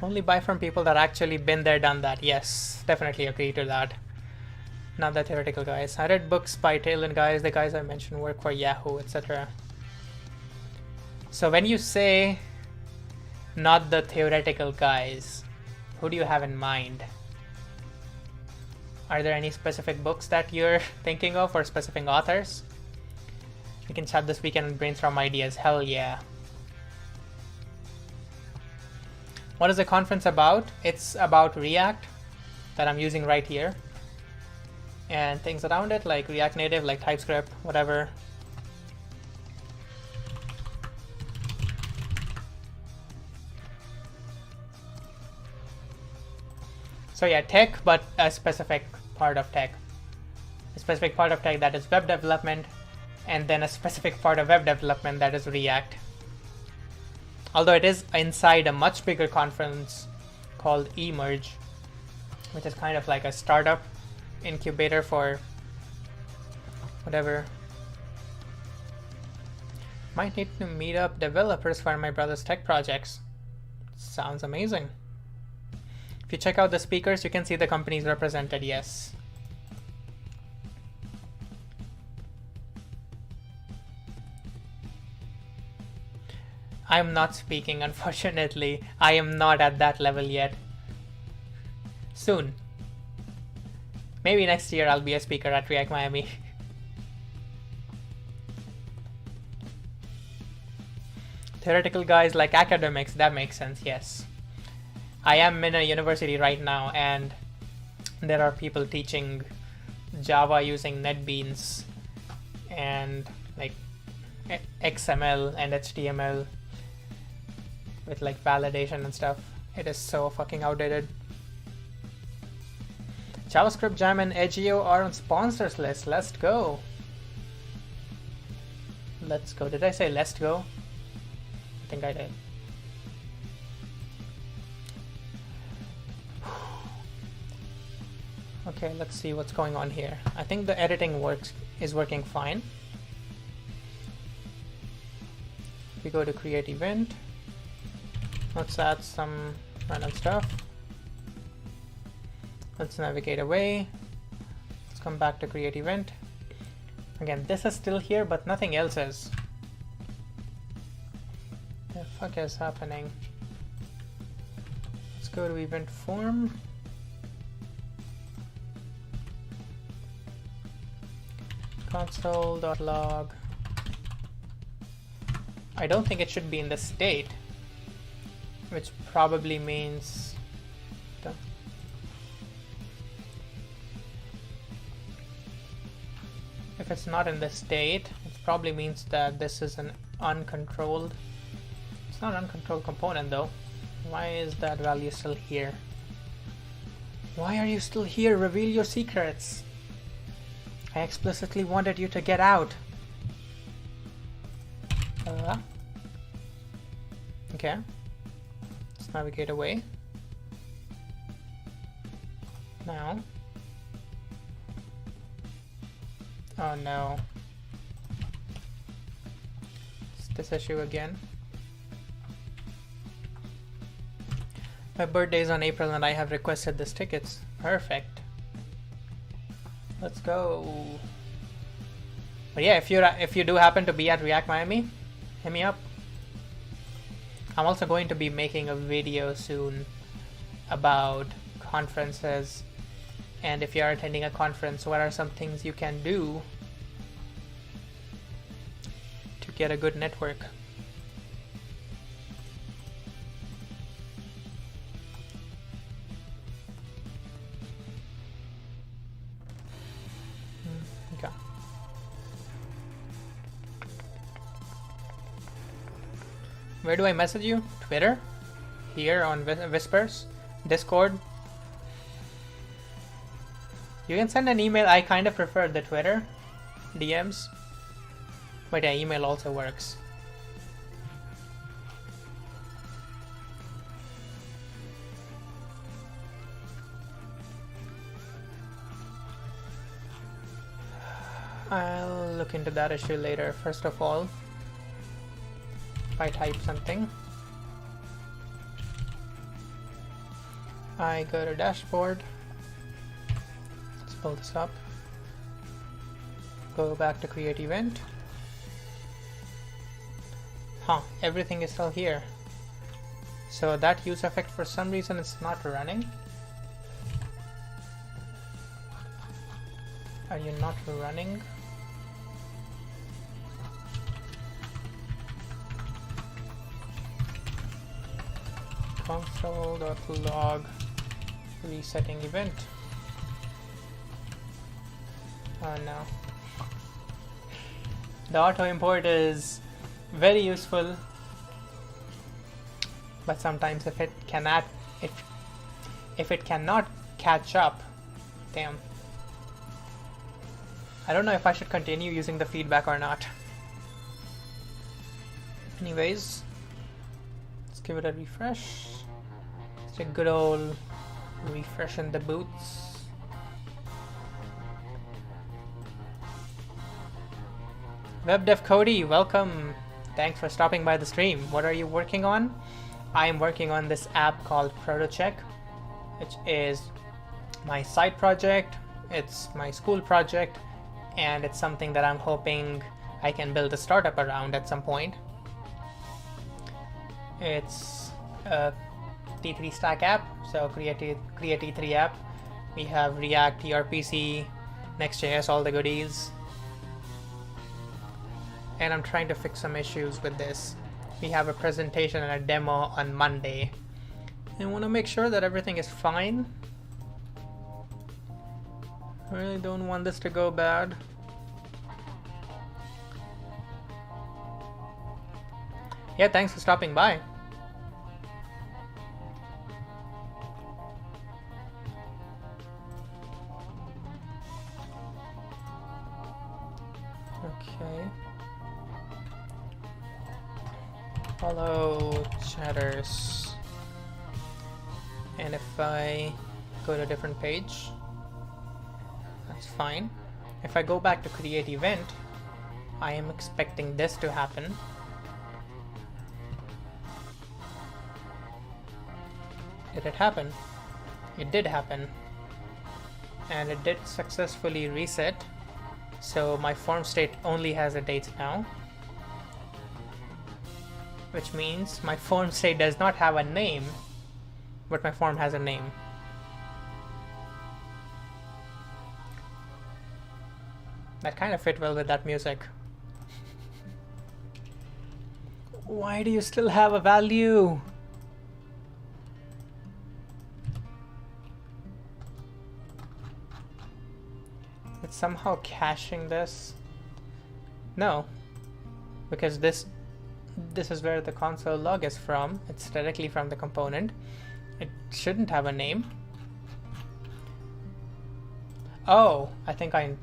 Only buy from people that actually been there, done that. Yes, definitely agree to that. Not the theoretical guys. I read books by Taylor guys, the guys I mentioned work for Yahoo, etc. So when you say not the theoretical guys, who do you have in mind? Are there any specific books that you're thinking of or specific authors? We can chat this weekend and brainstorm ideas. Hell yeah. What is the conference about? It's about React that I'm using right here. And things around it like React Native, like TypeScript, whatever. So yeah, tech, but a specific part of tech. A specific part of tech that is web development, and then a specific part of web development that is React. Although it is inside a much bigger conference called Emerge, which is kind of like a startup incubator for whatever. Might need to meet up developers for my brother's tech projects. Sounds amazing. If you check out the speakers, you can see the companies represented, yes. I'm not speaking, unfortunately. I am not at that level yet. Soon. Maybe next year I'll be a speaker at React Miami. Theoretical guys like academics, that makes sense, yes. I am in a university right now and there are people teaching Java using NetBeans and like XML and HTML with like validation and stuff. It is so fucking outdated. JavaScript Jam and Edgeo are on sponsors list. Let's go. Let's go. Did I say let's go? I think I did. Okay, let's see what's going on here. I think the editing is working fine. We go to create event. Let's add some random stuff. Let's navigate away. Let's come back to create event. Again, this is still here, but nothing else is. The fuck is happening? Let's go to event form. Console.log. I don't think it should be in the state, which probably means if it's not in the state, it probably means that this is an uncontrolled. It's not an uncontrolled component though. Why is that value still here? Why are you still here? Reveal your secrets. I explicitly wanted you to get out. Okay. Let's navigate away. Now. Oh no. It's this issue again. My birthday is on April and I have requested this tickets. Perfect. Let's go. But yeah, if you do happen to be at React Miami, hit me up. I'm also going to be making a video soon about conferences, and if you are attending a conference, what are some things you can do to get a good network. Okay. Where do I message you? Twitter? Here on Whispers? Discord? You can send an email. I kind of prefer the Twitter DMs, but yeah, email also works. I'll look into that issue later. First of all, if I type something, I go to dashboard. Let's pull this up. Go back to create event. Huh, everything is still here. So that use effect, for some reason, it's not running. Are you not running? Console.log resetting event. Oh no. The auto import is very useful, but sometimes if it cannot catch up, damn. I don't know if I should continue using the feedback or not. Anyways, let's give it a refresh. It's a good old refresh in the boots. WebDev Cody, welcome. Thanks for stopping by the stream. What are you working on? I am working on this app called ProtoCheck, which is my side project. It's my school project, and it's something that I'm hoping I can build a startup around at some point. It's a T3 stack app, so create a T3 app. We have React, gRPC, Next.js, all the goodies. And I'm trying to fix some issues with this. We have a presentation and a demo on Monday. I want to make sure that everything is fine. I really don't want this to go bad. Yeah, thanks for stopping by. Okay. Follow chatters. And if I go to a different page, that's fine. If I go back to create event, I am expecting this to happen. Did it happen? It did happen. And it did successfully reset. So my form state only has a date now. Which means my form state does not have a name, but my form has a name. That kind of fit well with that music. Why do you still have a value? It's somehow caching this. No, because this is where the console log is from. It's directly from the component. It shouldn't have a name. Oh, I think I know.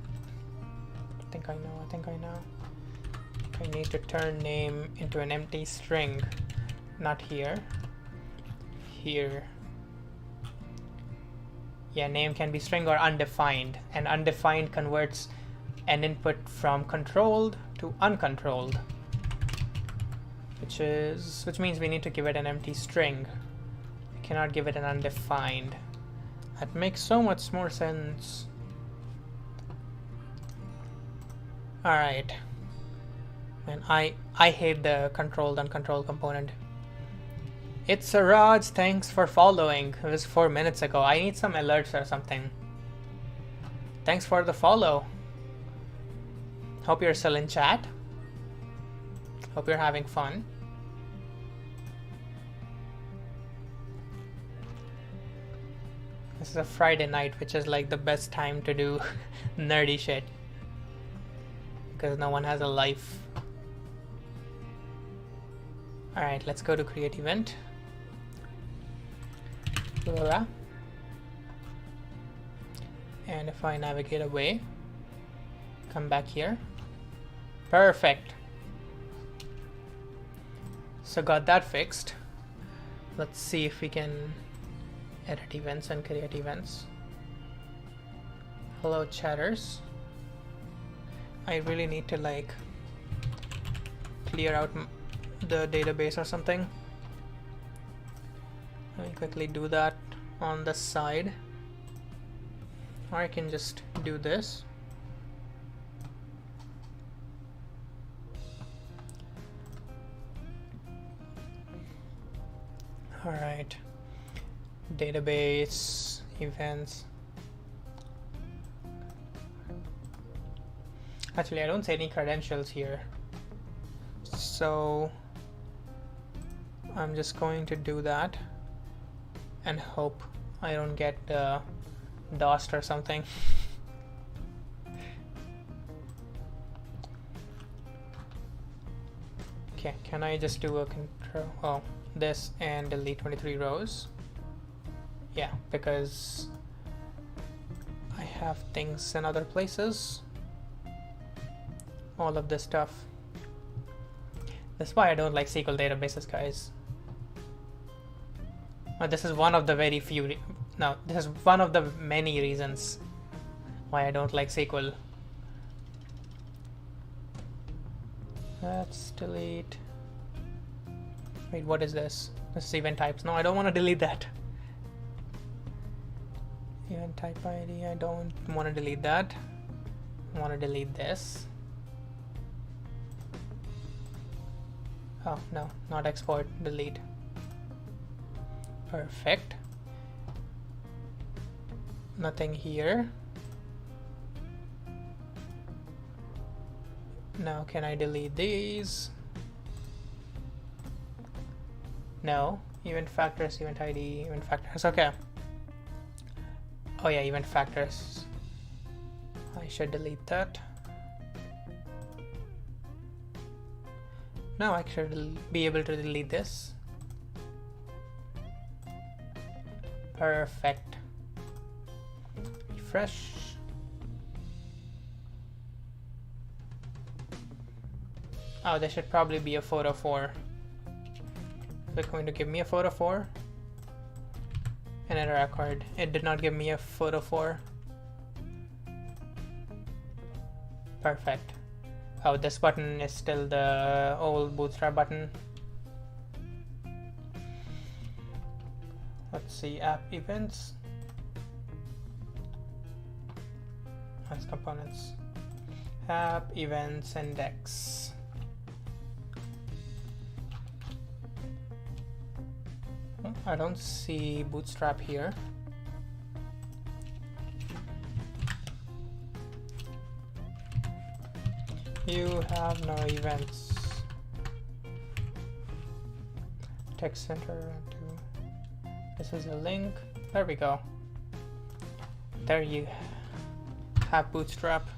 I need to turn name into an empty string. not here. Here. Yeah, name can be string or undefined, and undefined converts an input from controlled to uncontrolled, which means we need to give it an empty string. We cannot give it an undefined. That makes so much more sense. All right. And I hate the controlled uncontrolled component. It's a Raj, thanks for following. It was 4 minutes ago. I need some alerts or something. Thanks for the follow. Hope you're still in chat. Hope you're having fun. This is a Friday night, which is like the best time to do nerdy shit. Because no one has a life. Alright, let's go to create event. Voila. And if I navigate away, come back here. Perfect. So got that fixed. Let's see if we can edit events and create events. Hello chatters. I really need to like clear out the database or something. Let me quickly do that on the side, or I can just do this. All right, database events. Actually, I don't see any credentials here, so I'm just going to do that and hope I don't get DOSed or something. Okay, can I just do a control, this and delete 23 rows? Yeah, because I have things in other places. All of this stuff. That's why I don't like SQL databases, guys. This is one of the very few. No, this is one of the many reasons why I don't like SQL. Let's delete. Wait, what is this? This is event types. No, I don't want to delete that. Event type ID. I don't want to delete that. I want to delete this. Oh no, not export. Delete. Perfect. Nothing here. Now can I delete these? No. Event factors, event ID, event factors. Okay. Oh yeah, event factors. I should delete that. Now I should be able to delete this. Perfect. Refresh. Oh, there should probably be a photo 4. Is it going to give me a photo 4? An error record. It did not give me a photo 4. Perfect. Oh, this button is still the old Bootstrap button. Let's see, app events. That's components. App events index. I don't see Bootstrap here. You have no events. Text center. This is a link. There we go. There you have Bootstrap.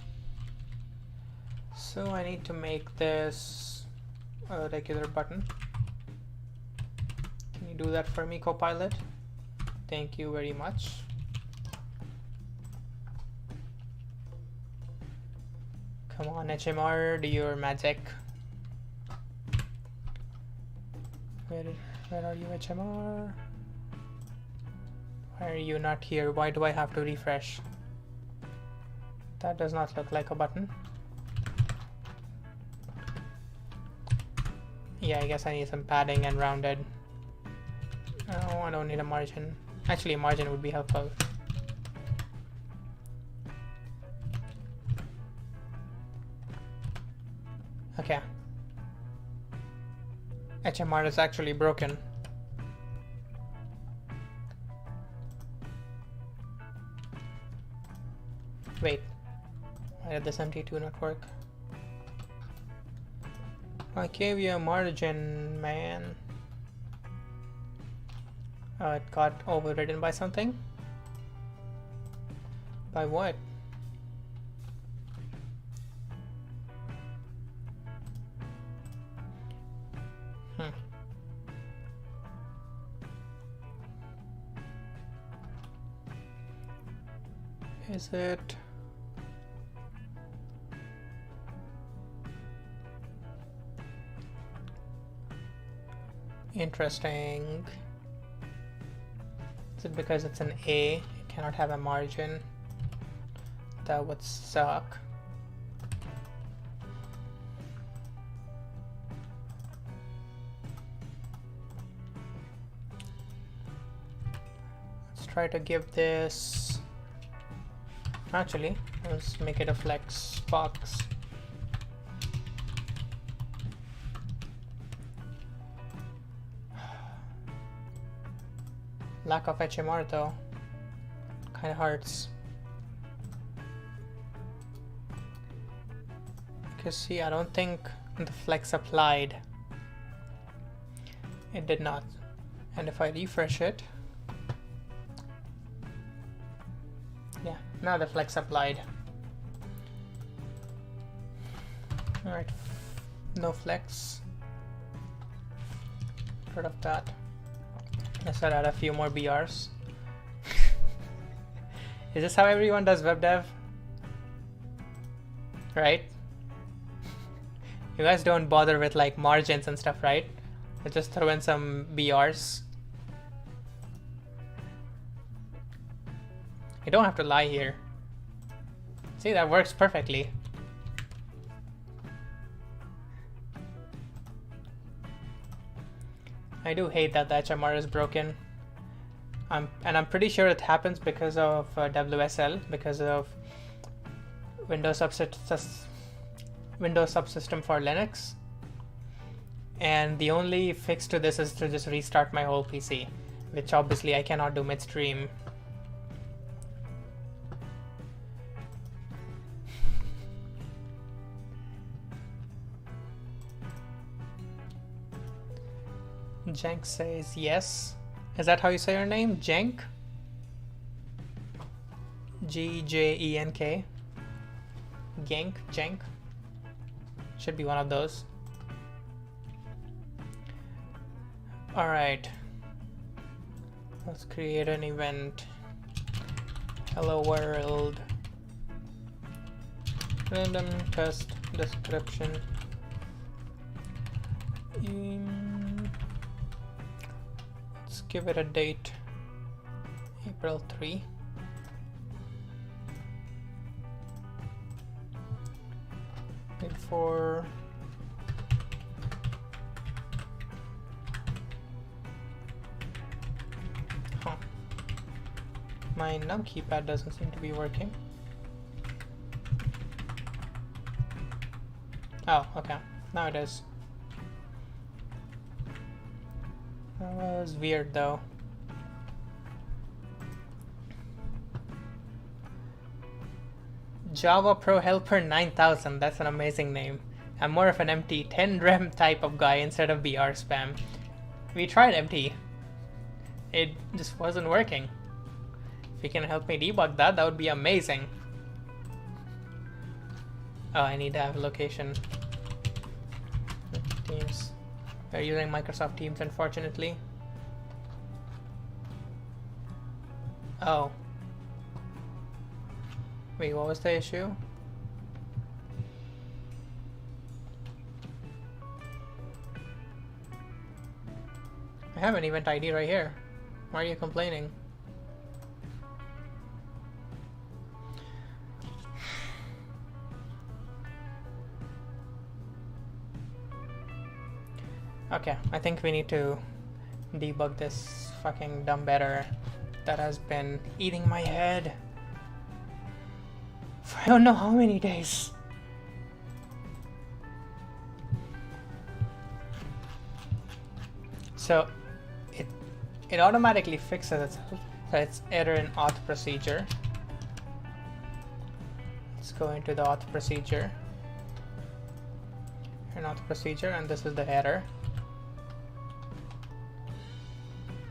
So I need to make this a regular button. Can you do that for me, Copilot? Thank you very much. Come on, HMR, do your magic. Where are you, HMR? Why are you not here? Why do I have to refresh? That does not look like a button. Yeah, I guess I need some padding and rounded. Oh, I don't need a margin. Actually, a margin would be helpful. Okay. HMR is actually broken. Wait. Why did this MT2 not work? I gave you a margin, man. Oh, it got overridden by something? By what? Is it? Interesting. Is it because it's an A? It cannot have a margin? That would suck. Let's try to give this. Actually, let's make it a flex box. Lack of HMR though, kind of hurts. Because see, I don't think the flex applied. It did not. And if I refresh it, yeah, now the flex applied. Alright, no flex. Rid of that. Let's add a few more BRs. Is this how everyone does web dev? Right? You guys don't bother with like margins and stuff, right? You just throw in some BRs. You don't have to lie here. See, that works perfectly. I do hate that the HMR is broken. And I'm pretty sure it happens because of WSL, because of Windows subsystem for Linux. And the only fix to this is to just restart my whole PC, which obviously I cannot do midstream. Jenk says yes. Is that how you say your name? Jenk? G-J-E-N-K. Genk? Jenk? Should be one of those. Alright. Let's create an event. Hello world. Random test description. Let's give it a date. April 3. Before my num keypad doesn't seem to be working. Oh, okay. Now it is. That was weird though. Java Pro Helper 9000, that's an amazing name. I'm more of an MT 10 rem type of guy instead of BR spam. We tried MT. It just wasn't working. If you can help me debug that, that would be amazing. Oh, I need to have a location. Teams. We're using Microsoft Teams, unfortunately. Oh. Wait, what was the issue? I have an event ID right here. Why are you complaining? Okay, I think we need to debug this fucking dumb error that has been eating my head for I don't know how many days. So it automatically fixes itself. So it's error in auth procedure. Let's go into the auth procedure. An auth procedure, and this is the error,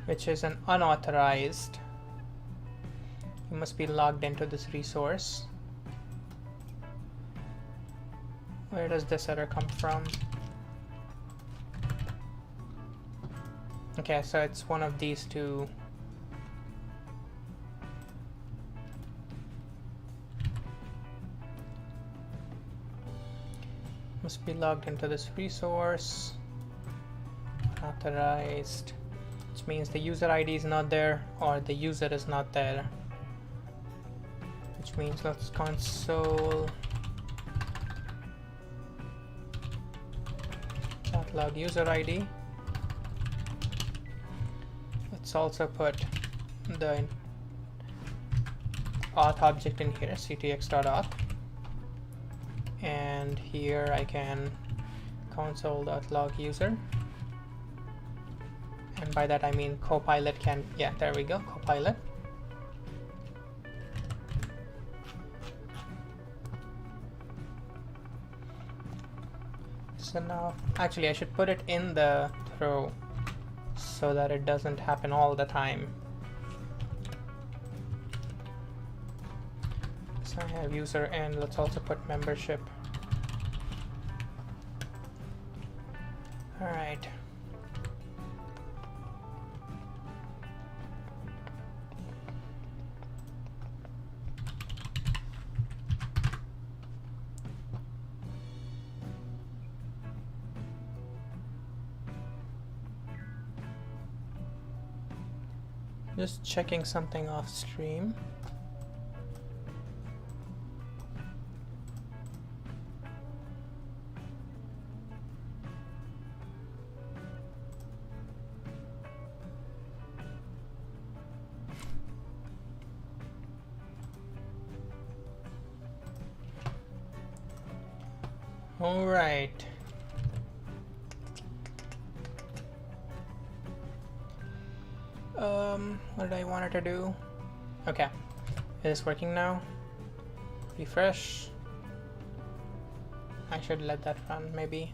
which is an unauthorized. You must be logged into this resource. Where does this error come from? Okay, so it's one of these two. Must be logged into this resource. Authorized, which means the user ID is not there or the user is not there. Which means let's console log user ID. Let's also put the auth object in here, ctx.auth, and here I can console.log user, and by that I mean Copilot can, yeah, there we go, Copilot. So now, actually I should put it in the throw so that it doesn't happen all the time. So I have user, and let's also put membership. All right. Just checking something off stream. All right. What did I want it to do? Okay, it is working now. Refresh. I should let that run maybe.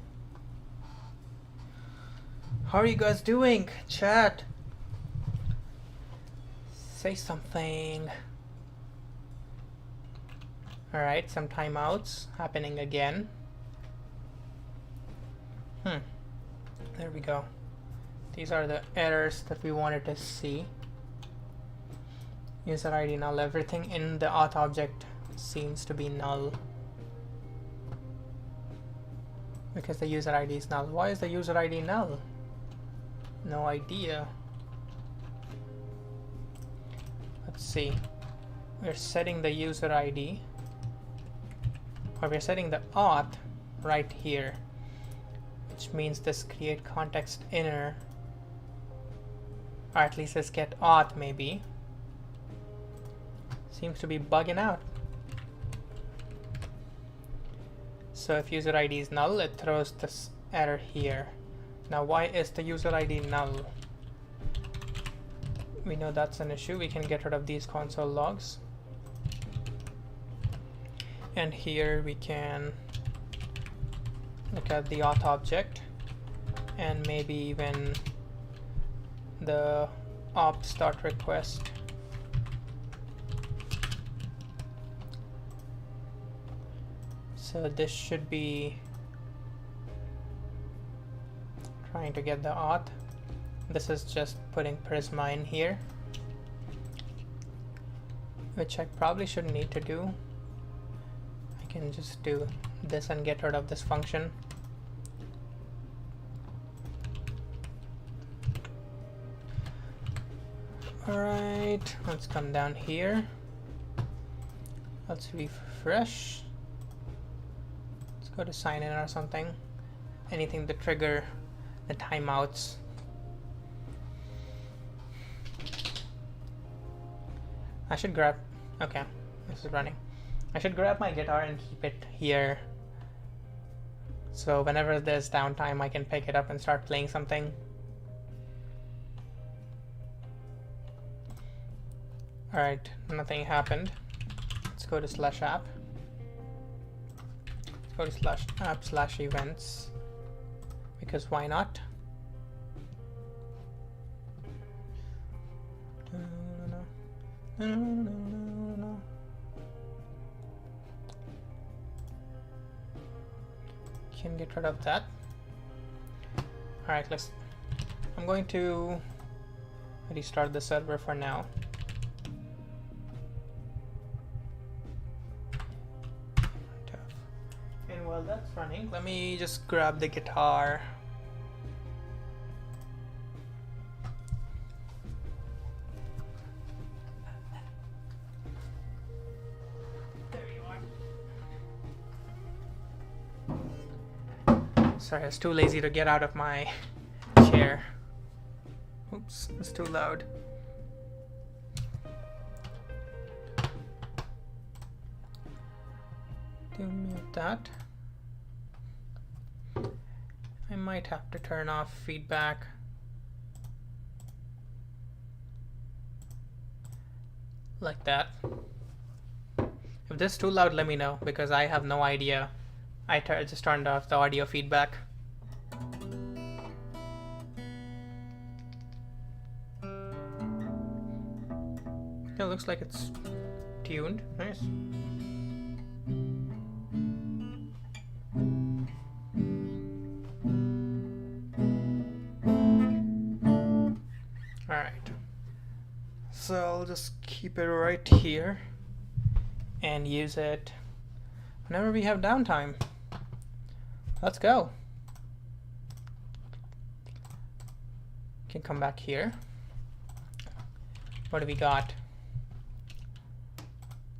How are you guys doing? Chat. Say something. All right, some timeouts happening again. There we go. These are the errors that we wanted to see. User ID null. Everything in the auth object seems to be null because the user ID is null. Why is the user ID null? No idea. Let's see. We're setting the user ID, or we're setting the auth right here, which means this create context inner, or at least this get auth maybe. Seems to be bugging out. So if user ID is null, it throws this error here. Now why is the user ID null? We know that's an issue. We can get rid of these console logs. And here we can look at the auth object and maybe even the ops.request. So this should be trying to get the auth. This is just putting Prisma in here, which I probably shouldn't need to do. I can just do this and get rid of this function. Alright, let's come down here. Let's refresh. Let's go to sign in or something. Anything to trigger the timeouts. I should grab, okay, this is running. I should grab my guitar and keep it here. So whenever there's downtime, I can pick it up and start playing something. Alright, nothing happened. Let's go to /app. Let's go to /app/events. Because why not? Can get rid of that. Alright, I'm going to restart the server for now. And while that's running, let me just grab the guitar. Sorry, I was too lazy to get out of my chair. Oops, it's too loud. To mute that. I might have to turn off feedback. Like that. If this is too loud, let me know, because I have no idea. I just turned off the audio feedback. It looks like it's tuned. Nice. Alright. So I'll just keep it right here and use it whenever we have downtime. Let's go. Can come back here. What do we got?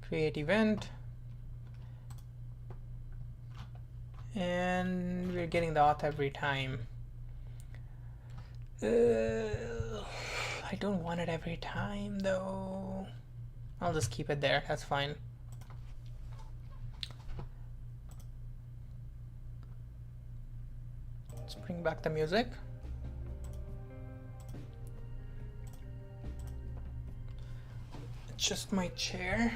Create event. And we're getting the auth every time. I don't want it every time though. I'll just keep it there, that's fine. Let's bring back the music. Just my chair.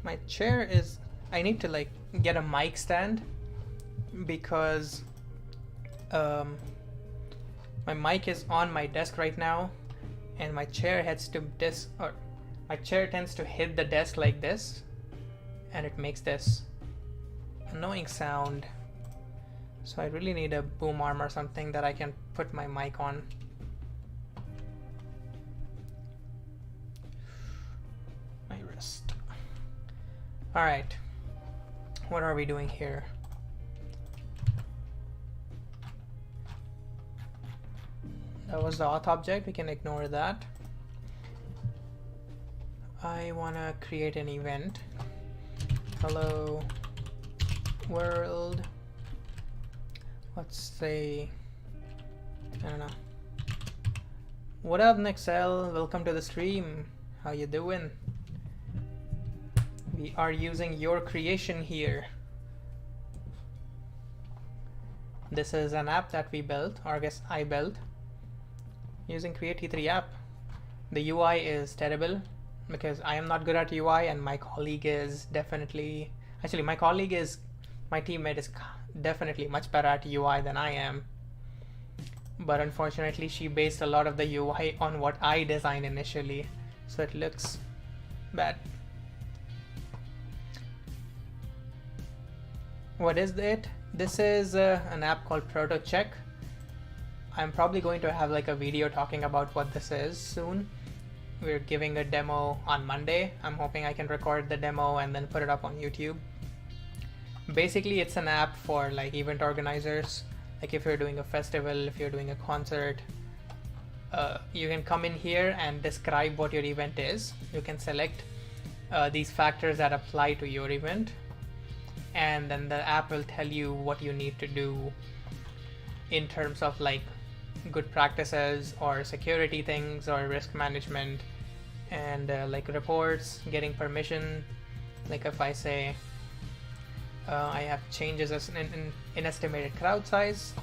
My chair is, I need to like get a mic stand because my mic is on my desk right now and my chair heads to desk, or my chair tends to hit the desk like this and it makes this annoying sound. So I really need a boom arm or something that I can put my mic on. My wrist. Alright, what are we doing here? That was the auth object, we can ignore that. I wanna create an event. Hello world. Let's say, I don't know. What up, Nexel? Welcome to the stream. How you doing? We are using your creation here. This is an app that we built, or I guess I built, using Create T3 app. The UI is terrible because I am not good at UI and my colleague is definitely, actually my teammate is definitely much better at UI than I am. But unfortunately she based a lot of the UI on what I designed initially, so it looks bad. What is it? This is an app called ProtoCheck. I'm probably going to have like a video talking about what this is soon. We're giving a demo on Monday. I'm hoping I can record the demo and then put it up on YouTube. Basically, it's an app for like event organizers. Like if you're doing a festival, if you're doing a concert, you can come in here and describe what your event is. You can select these factors that apply to your event, and then the app will tell you what you need to do in terms of like good practices or security things or risk management, and like reports, getting permission. Like if I say I have changes as in estimated crowd size,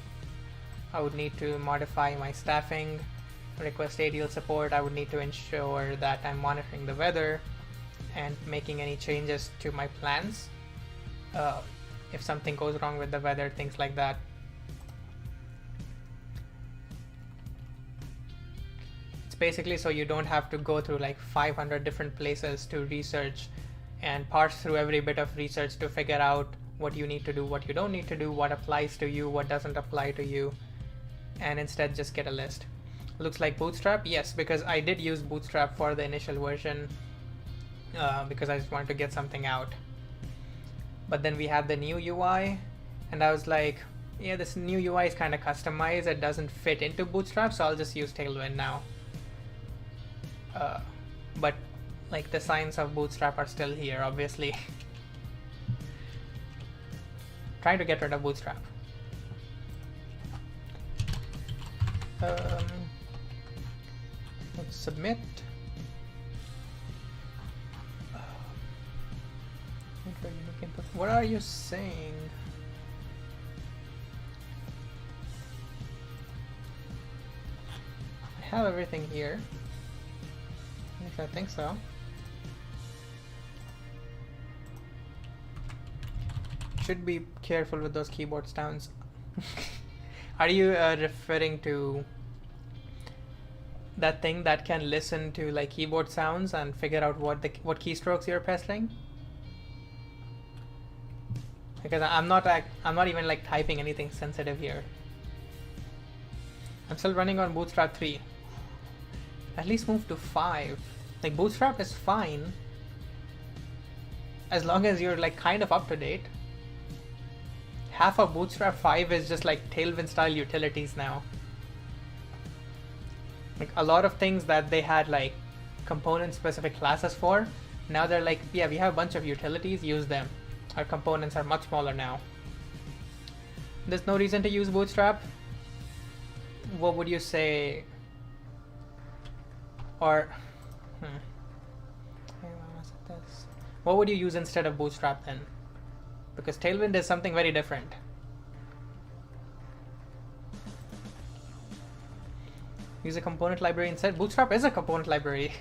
I would need to modify my staffing, request ADL support. I would need to ensure that I'm monitoring the weather and making any changes to my plans if something goes wrong with the weather, things like that. It's basically so you don't have to go through like 500 different places to research and parse through every bit of research to figure out what you need to do, what you don't need to do, what applies to you, what doesn't apply to you, and instead just get a list. Looks like Bootstrap. Yes, because I did use Bootstrap for the initial version because I just wanted to get something out. But then we had the new UI, and I was like, yeah, this new UI is kind of customized. It doesn't fit into Bootstrap, so I'll just use Tailwind now. But like the signs of Bootstrap are still here, obviously. Trying to get rid of Bootstrap. Let's submit. What are you saying? I have everything here. At least I think so. Should be careful with those keyboard sounds. Are you referring to that thing that can listen to like keyboard sounds and figure out what keystrokes you're pressing? Because I'm not even like typing anything sensitive here. I'm still running on Bootstrap 3. At least move to 5. Like Bootstrap is fine as long as you're like kind of up to date. Half of Bootstrap 5 is just like Tailwind style utilities now. Like a lot of things that they had like component specific classes for, now they're like, yeah, we have a bunch of utilities, use them. Our components are much smaller now. There's no reason to use Bootstrap. What would you say? Or what would you use instead of Bootstrap then? Because Tailwind is something very different. Use a component library instead. Bootstrap is a component library.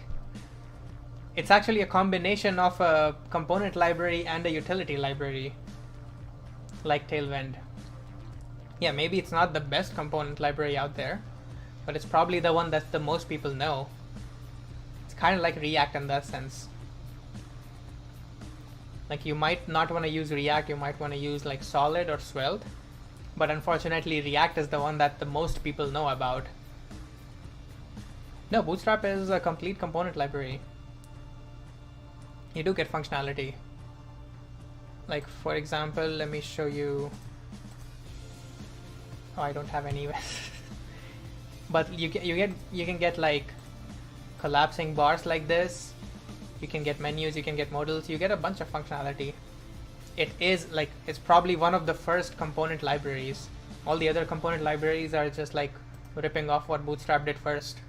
It's actually a combination of a component library and a utility library, like Tailwind. Yeah, maybe it's not the best component library out there, but it's probably the one that the most people know. It's kind of like React in that sense. Like you might not want to use React, you might want to use like Solid or Svelte, but unfortunately React is the one that the most people know about. No, Bootstrap is a complete component library. You do get functionality. Like for example, let me show you. Oh, I don't have any. But you can get like collapsing bars like this. You can get menus, you can get modals, you get a bunch of functionality. It is like, it's probably one of the first component libraries. All the other component libraries are just like ripping off what Bootstrap did first.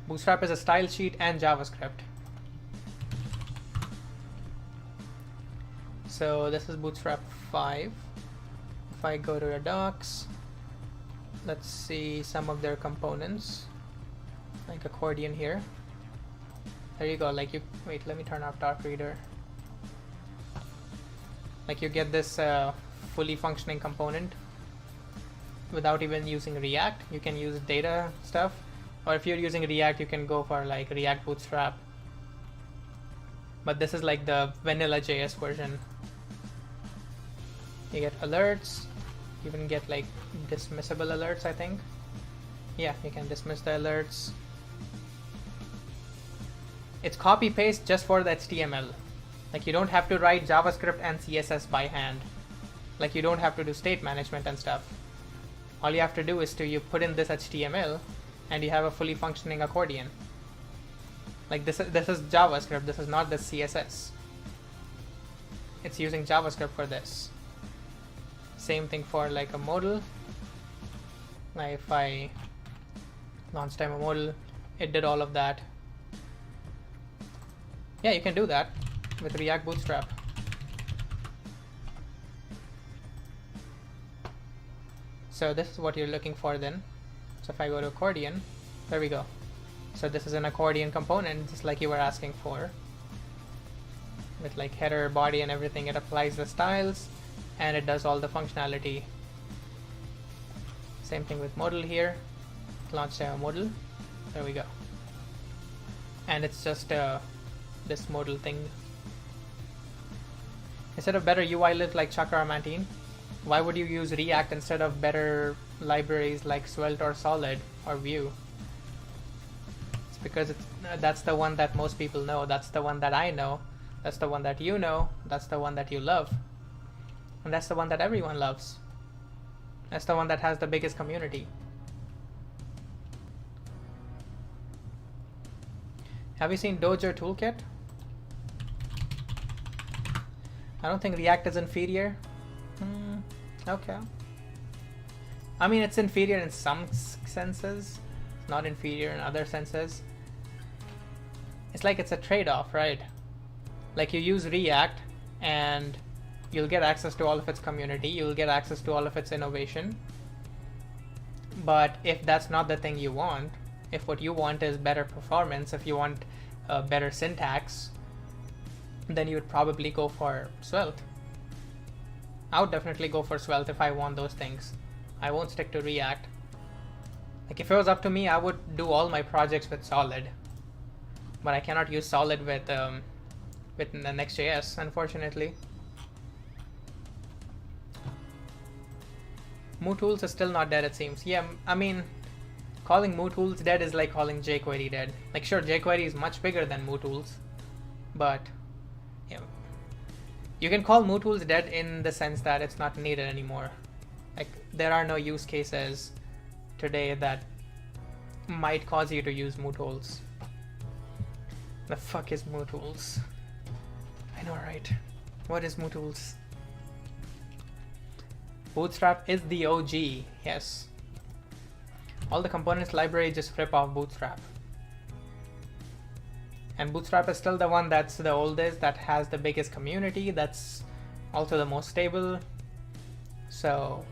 Bootstrap is a style sheet and JavaScript. So this is Bootstrap 5. If I go to your docs, let's see some of their components, like accordion here. There you go. Like you, wait, let me turn off Dark Reader. Like you get this fully functioning component without even using React. You can use data stuff, or if you're using React, you can go for like React Bootstrap. But this is like the vanilla JS version. You get alerts. You can get like dismissible alerts, I think. Yeah, you can dismiss the alerts. It's copy paste just for the HTML. Like you don't have to write JavaScript and CSS by hand. Like you don't have to do state management and stuff. All you have to do is you put in this HTML and you have a fully functioning accordion. Like this is JavaScript, this is not the CSS. It's using JavaScript for this. Same thing for like a modal. Like if I launch time a modal, it did all of that. Yeah, you can do that with React Bootstrap. So this is what you're looking for then. So if I go to accordion, there we go. So this is an accordion component, just like you were asking for. With like header, body and everything, it applies the styles and it does all the functionality. Same thing with modal here. Launch a modal. There we go. And it's just this modal thing. Instead of better UI lift like Chakra or Mantine, why would you use React instead of better libraries like Svelte or Solid or Vue? It's because that's the one that most people know. That's the one that I know. That's the one that you know. That's the one that you love. And that's the one that everyone loves. That's the one that has the biggest community. Have you seen Dojo Toolkit? I don't think React is inferior. Okay. I mean, it's inferior in some senses. It's not inferior in other senses. It's like it's a trade-off, right? Like you use React and you'll get access to all of its community. You'll get access to all of its innovation. But if that's not the thing you want, if what you want is better performance, if you want better syntax, then you would probably go for Svelte. I would definitely go for Svelte if I want those things. I won't stick to React. Like if it was up to me, I would do all my projects with Solid. But I cannot use Solid with the Next.js, unfortunately. MooTools is still not dead, it seems. Yeah, I mean, calling MooTools dead is like calling jQuery dead. Like sure, jQuery is much bigger than MooTools, but yeah, you can call MooTools dead in the sense that it's not needed anymore. Like there are no use cases today that might cause you to use MooTools. The fuck is MooTools? I know, right? What is MooTools? Bootstrap is the OG, yes. All the components library just rip off Bootstrap. And Bootstrap is still the one that's the oldest, that has the biggest community, that's also the most stable. So,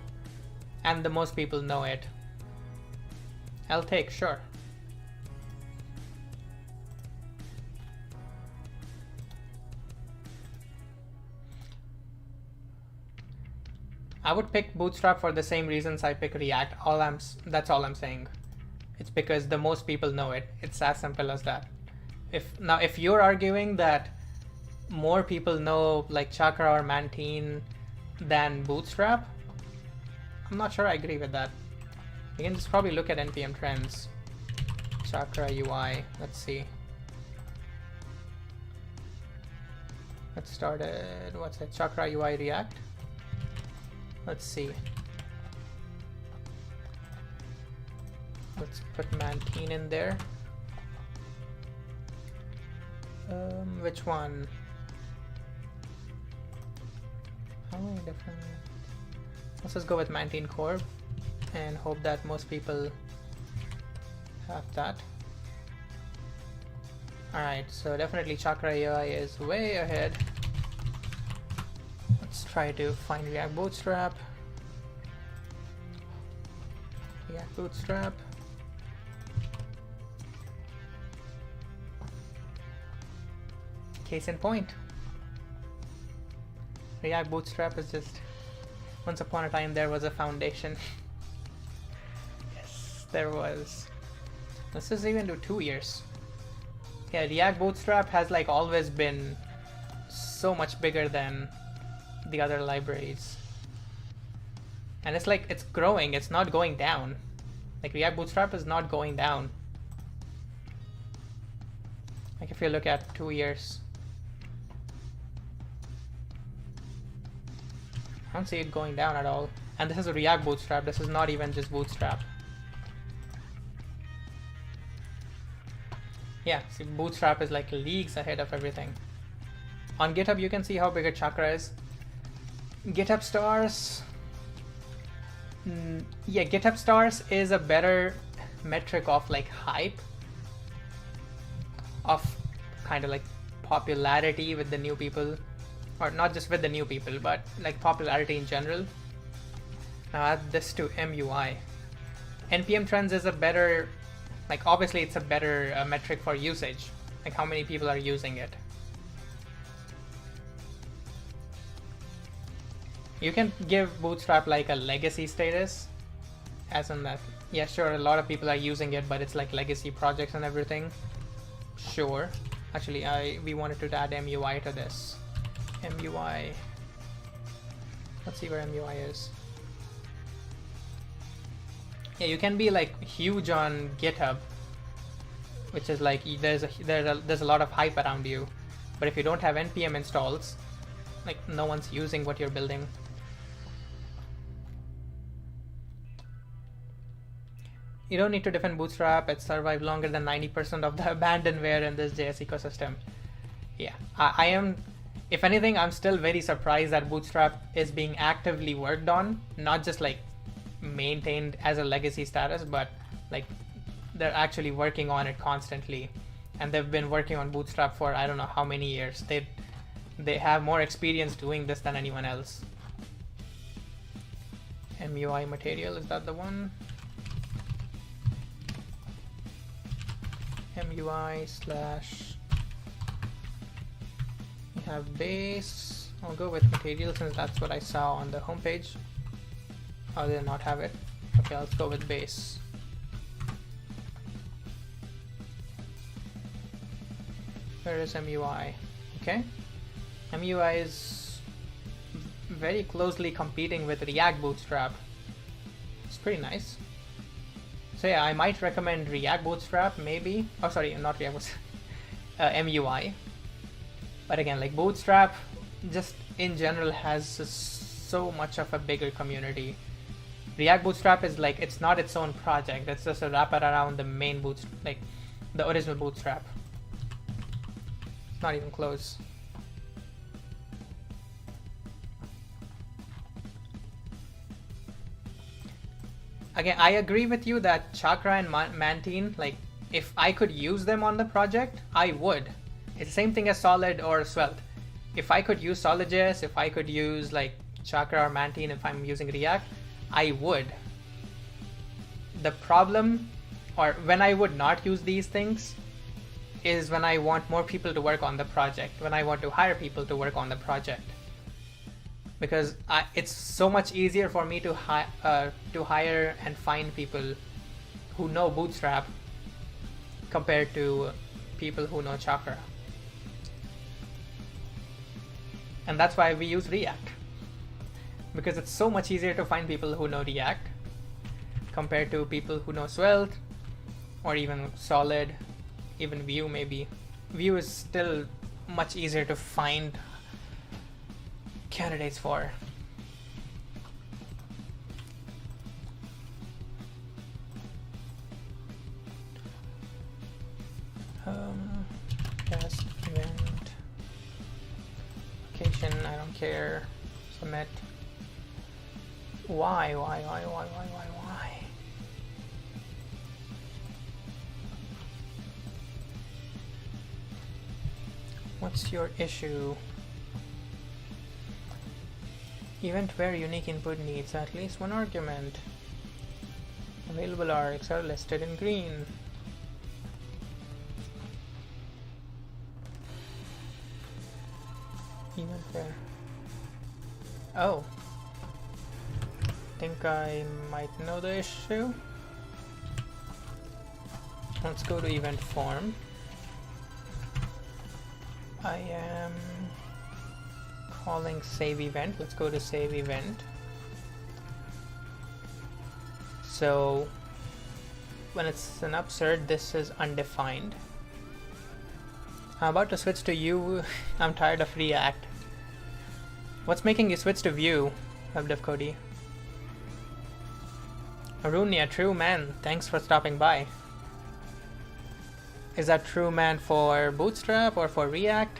and the most people know it. I'll take, sure. I would pick Bootstrap for the same reasons I pick React. That's all I'm saying. It's because the most people know it. It's as simple as that. If you're arguing that more people know like Chakra or Mantine than Bootstrap, I'm not sure I agree with that. You can just probably look at NPM trends. Chakra UI. Let's see. Let's start at what's it? Chakra UI React. Let's see. Let's put Mantine in there. Which one? How many different? Let's just go with Mantine Core and hope that most people have that. Alright, so definitely Chakra UI is way ahead. Let's try to find React Bootstrap. React Bootstrap. Case in point. React Bootstrap is just, once upon a time there was a foundation. Yes, there was. Let's just even do 2 years. Yeah, React Bootstrap has like always been so much bigger than the other libraries. And it's like, it's growing, it's not going down. Like React Bootstrap is not going down. Like if you look at 2 years. I don't see it going down at all. And this is a React Bootstrap. This is not even just Bootstrap. Yeah, see, Bootstrap is like leagues ahead of everything. On GitHub, you can see how big a Chakra is. GitHub stars. Yeah, GitHub stars is a better metric of like hype, of kind of like popularity with the new people, or not just with the new people, but like popularity in general. Now add this to MUI. NPM trends is a better, like obviously it's a better metric for usage, like how many people are using it. You can give Bootstrap like a legacy status, as in that, yeah, sure, a lot of people are using it, but it's like legacy projects and everything. Sure. Actually, we wanted to add MUI to this. MUI. Let's see where MUI is. Yeah, you can be like huge on GitHub, which is like there's a lot of hype around you, but if you don't have npm installs, like no one's using what you're building. You don't need to defend Bootstrap. It survived longer than 90% of the abandonware in this JS ecosystem. Yeah, I am. If anything, I'm still very surprised that Bootstrap is being actively worked on, not just like maintained as a legacy status, but like they're actually working on it constantly, and they've been working on Bootstrap for I don't know how many years. They have more experience doing this than anyone else. MUI material, is that the one? MUI slash, we have base. I'll go with material since that's what I saw on the homepage. Oh, they did not have it. Okay, let's go with base. Where is MUI? Okay, MUI is very closely competing with React Bootstrap. It's pretty nice. So yeah, I might recommend React Bootstrap, maybe. Oh, sorry, not React Bootstrap, MUI. But again, like Bootstrap, just in general has so much of a bigger community. React Bootstrap is like, it's not its own project. It's just a wrapper around the main Bootstrap, like the original Bootstrap. It's not even close. Again, I agree with you that Chakra and Mantine, like if I could use them on the project, I would. It's the same thing as Solid or Svelte. If I could use Solid.js, if I could use like Chakra or Mantine if I'm using React, I would. The problem, or when I would not use these things, is when I want more people to work on the project, when I want to hire people to work on the project. Because it's so much easier for me to hire and find people who know Bootstrap compared to people who know Chakra. And that's why we use React. Because it's so much easier to find people who know React compared to people who know Svelte or even Solid, even Vue maybe. Vue is still much easier to find candidates for. Test event location, I don't care. Submit. Why? What's your issue? Event where unique input needs at least one argument. Available args are listed in green. Event where. Oh. Think I might know the issue. Let's go to event form. I am calling save event. Let's go to save event. So when it's an upsert, this is undefined. I'm about to switch to Vue. I'm tired of React. What's making you switch to Vue, WebDev Cody? Arunia, true man, thanks for stopping by. Is that true man for Bootstrap or for React?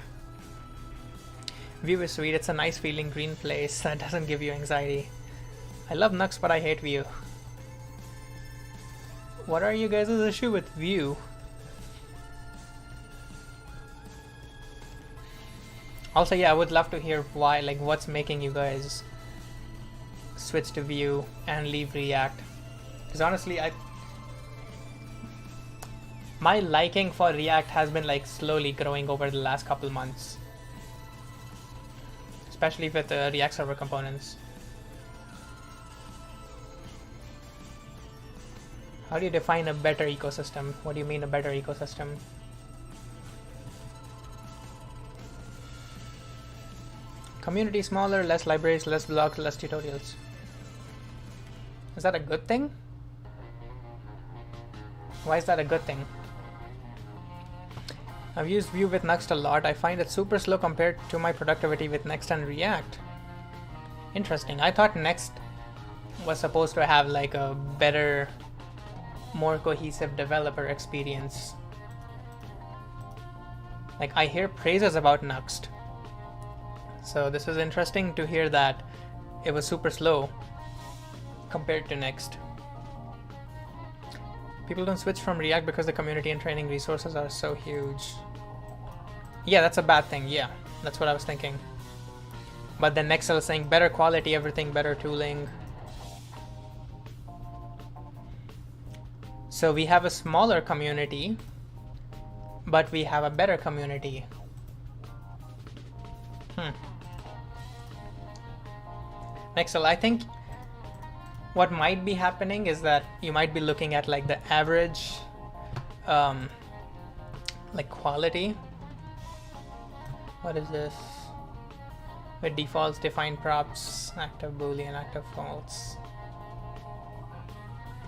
Vue is sweet, it's a nice feeling green place that doesn't give you anxiety. I love Nux, but I hate Vue. What are you guys' issue with Vue? Also, yeah, I would love to hear why, like what's making you guys switch to Vue and leave React. Because honestly, my liking for React has been like slowly growing over the last couple months. Especially with the React server components. How do you define a better ecosystem? What do you mean a better ecosystem? Community smaller, less libraries, less blogs, less tutorials. Is that a good thing? Why is that a good thing? I've used Vue with Next a lot. I find it super slow compared to my productivity with Next and React. Interesting. I thought Next was supposed to have like a better, more cohesive developer experience. Like I hear praises about Next. So this is interesting to hear that it was super slow compared to Next. People don't switch from React because the community and training resources are so huge. Yeah, that's a bad thing. Yeah, that's what I was thinking. But then Nexel is saying better quality, everything, better tooling. So we have a smaller community, but we have a better community. Nexel, I think what might be happening is that you might be looking at like the average like quality. What is this? With defaults, defined props, active boolean, active false.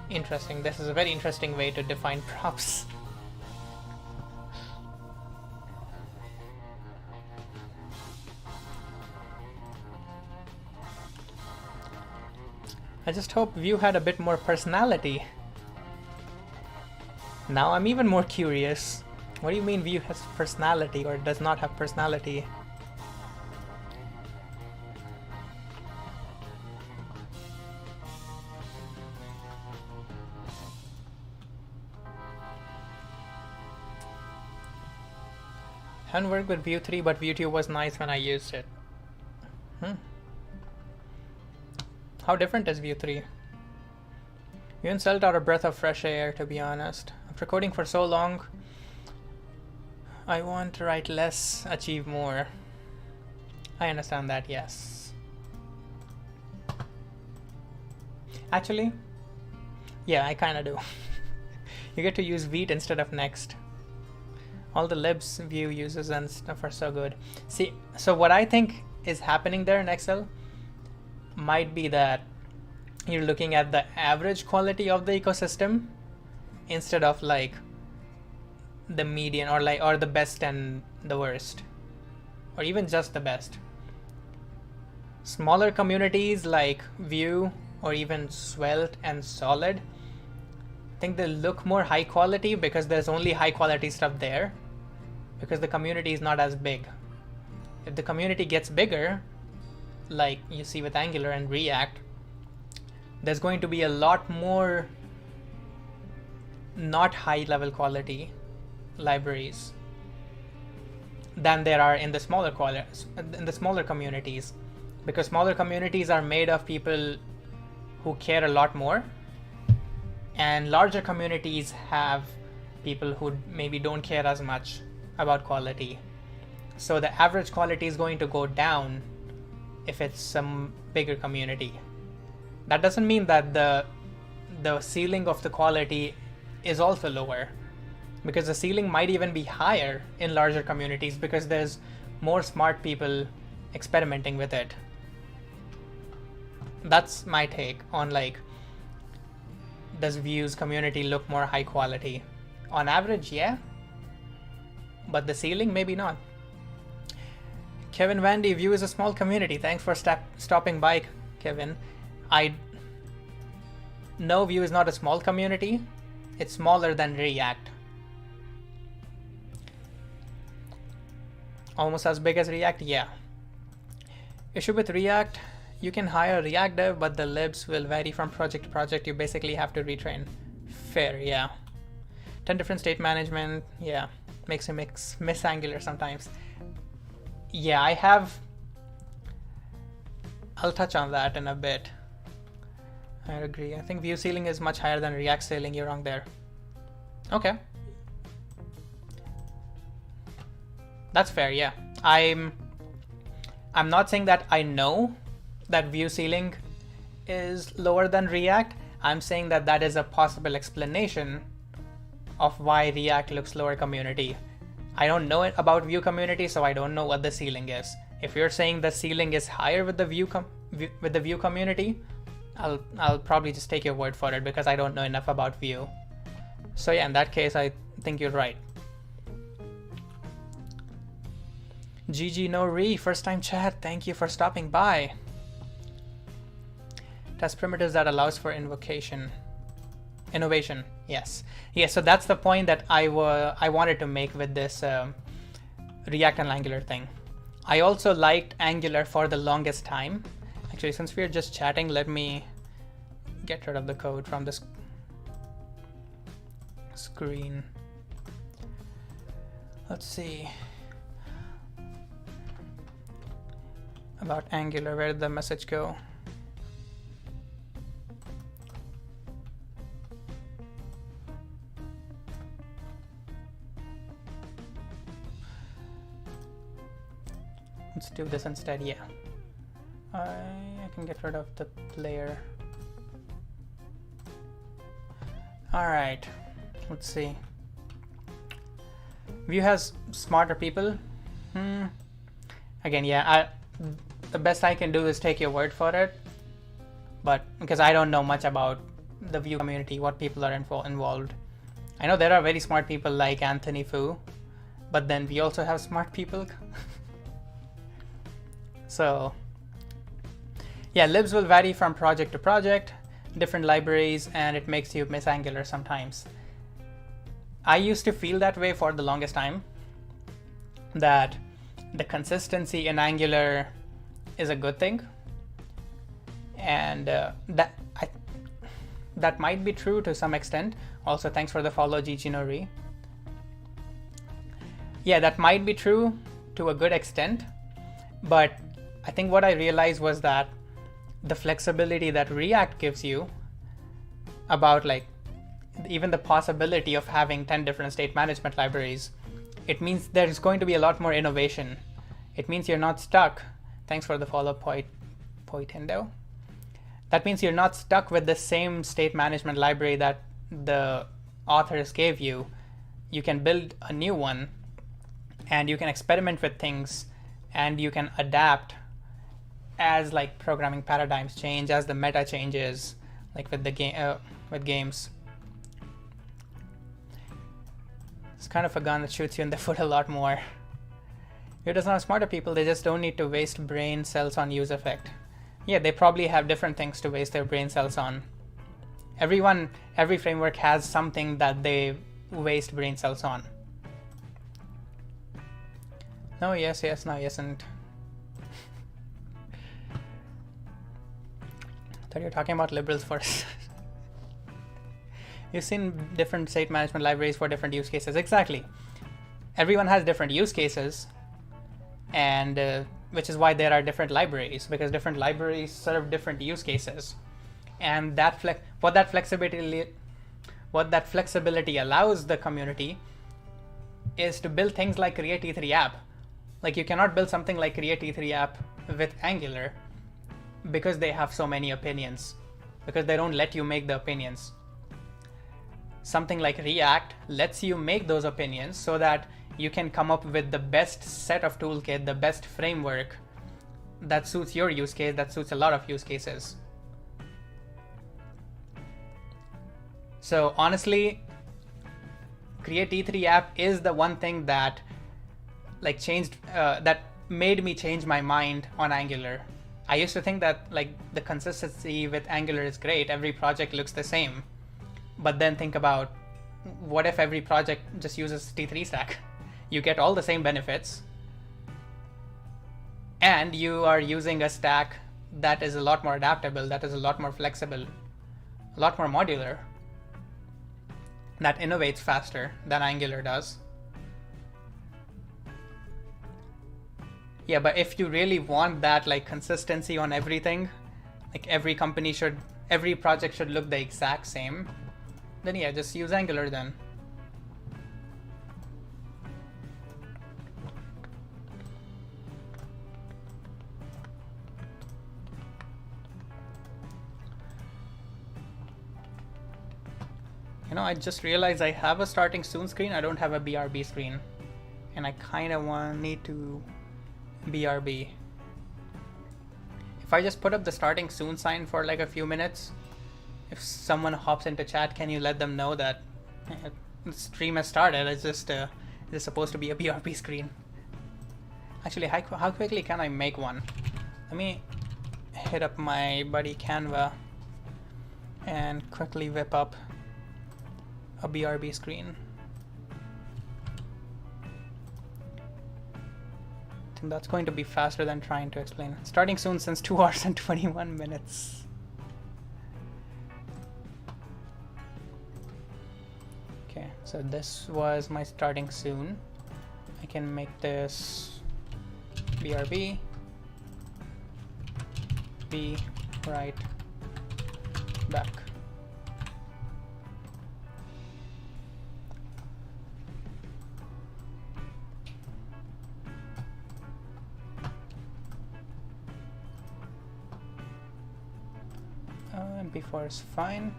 Interesting. This is a very interesting way to define props. I just hope Vue had a bit more personality. Now I'm even more curious. What do you mean Vue has personality or does not have personality? Haven't worked with Vue 3, but Vue 2 was nice when I used it. How different is Vue 3? Vue and Svelte are a breath of fresh air, to be honest. After coding for so long, I want to write less, achieve more. I understand that, yes. Actually, yeah, I kinda do. You get to use Vite instead of Next. All the libs Vue uses and stuff are so good. See, so what I think is happening there in Excel might be that you're looking at the average quality of the ecosystem instead of like the median or the best and the worst, or even just the best. Smaller communities like Vue or even Svelte and Solid, I think they look more high quality because there's only high quality stuff there because the community is not as big. If the community gets bigger, like you see with Angular and React, there's going to be a lot more not high level quality libraries than there are in the smaller communities, because smaller communities are made of people who care a lot more, and larger communities have people who maybe don't care as much about quality. So the average quality is going to go down if it's some bigger community. That doesn't mean that the ceiling of the quality is also lower, because the ceiling might even be higher in larger communities because there's more smart people experimenting with it. That's my take on like, does Vue's community look more high quality? On average, yeah, but the ceiling maybe not. Kevin Vandy, Vue is a small community. Thanks for stopping by, Kevin. No, Vue is not a small community. It's smaller than React. Almost as big as React, yeah. Issue with React, you can hire React dev, but the libs will vary from project to project. You basically have to retrain. Fair, yeah. 10 different state management, yeah. Makes you miss Angular sometimes. Yeah, I'll touch on that in a bit. I agree. I think Vue ceiling is much higher than React ceiling. You're wrong there. Okay. That's fair, yeah. I'm not saying that I know that Vue ceiling is lower than React. I'm saying that that is a possible explanation of why React looks lower community. I don't know it about Vue community, so I don't know what the ceiling is. If you're saying the ceiling is higher with the Vue community, I'll probably just take your word for it because I don't know enough about Vue. So yeah, in that case, I think you're right. GG no re, first time chat, thank you for stopping by. Test primitives that allows for innovation, yes. Yeah, so that's the point that I wanted to make with this React and Angular thing. I also liked Angular for the longest time. Actually, since we're just chatting, let me get rid of the code from this screen. Let's see. About Angular, where did the message go? Let's do this instead, yeah. I can get rid of the player. Alright, let's see. Vue has smarter people. Again, yeah, the best I can do is take your word for it. But because I don't know much about the Vue community, what people are involved. I know there are very smart people like Anthony Fu, but then we also have smart people. So yeah, libs will vary from project to project, different libraries, and it makes you miss Angular sometimes. I used to feel that way for the longest time, that the consistency in Angular is a good thing, and that might be true to some extent. Also, thanks for the follow, Gigi. Yeah, that might be true to a good extent, but I think what I realized was that the flexibility that React gives you about like even the possibility of having 10 different state management libraries, it means there's going to be a lot more innovation. It means you're not stuck. Thanks for the follow, Poitendo. That means you're not stuck with the same state management library that the authors gave you. You can build a new one, and you can experiment with things, and you can adapt as like programming paradigms change, as the meta changes, like with the games. It's kind of a gun that shoots you in the foot a lot more. It does not have smarter people, they just don't need to waste brain cells on use effect. Yeah, they probably have different things to waste their brain cells on. Every framework has something that they waste brain cells on. No, yes, no, yesn't. I thought you were talking about liberals first. You've seen different state management libraries for different use cases. Exactly. Everyone has different use cases, and which is why there are different libraries, because different libraries serve different use cases. And what that flexibility allows the community is to build things like Create E3 app. Like you cannot build something like Create E3 app with Angular because they have so many opinions, because they don't let you make the opinions. Something like React lets you make those opinions so that you can come up with the best set of toolkit, the best framework that suits your use case, that suits a lot of use cases. So honestly, Create E3 app is the one thing that like changed, that made me change my mind on Angular. I used to think that like the consistency with Angular is great. Every project looks the same. But then think about, what if every project just uses T3 stack? You get all the same benefits, and you are using a stack that is a lot more adaptable, that is a lot more flexible, a lot more modular, that innovates faster than Angular does. Yeah, but if you really want that like consistency on everything, like every project should look the exact same, then yeah, just use Angular then. You know, I just realized I have a starting soon screen. I don't have a BRB screen, and I kind of need to BRB. If I just put up the starting soon sign for like a few minutes, if someone hops into chat, can you let them know that the stream has started? It's just supposed to be a BRB screen. Actually, how quickly can I make one? Let me hit up my buddy Canva and quickly whip up a BRB screen. I think that's going to be faster than trying to explain. Starting soon since 2 hours and 21 minutes. Okay, so this was my starting soon. I can make this BRB, be right back. Before is fine.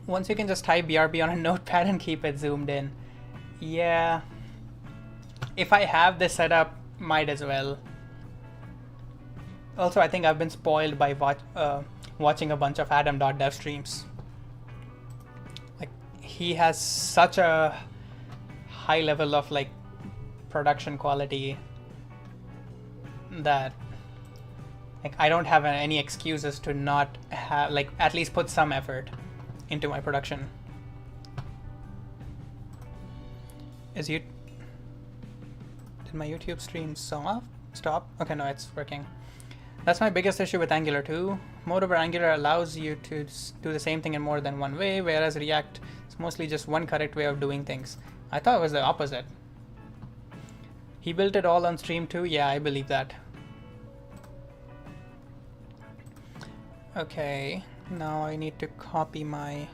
Once you can just type BRB on a notepad and keep it zoomed in. Yeah. If I have this set up, might as well. Also, I think I've been spoiled by watching a bunch of Adam.dev streams. Like, he has such a high level of like production quality that like I don't have any excuses to not have like at least put some effort into my production. Did my YouTube stream stop? Okay, no, it's working. That's my biggest issue with Angular 2. Moreover, Angular allows you to do the same thing in more than one way, whereas React is mostly just one correct way of doing things. I thought it was the opposite. He built it all on Stream 2? Yeah, I believe that. Okay, now I need to copy my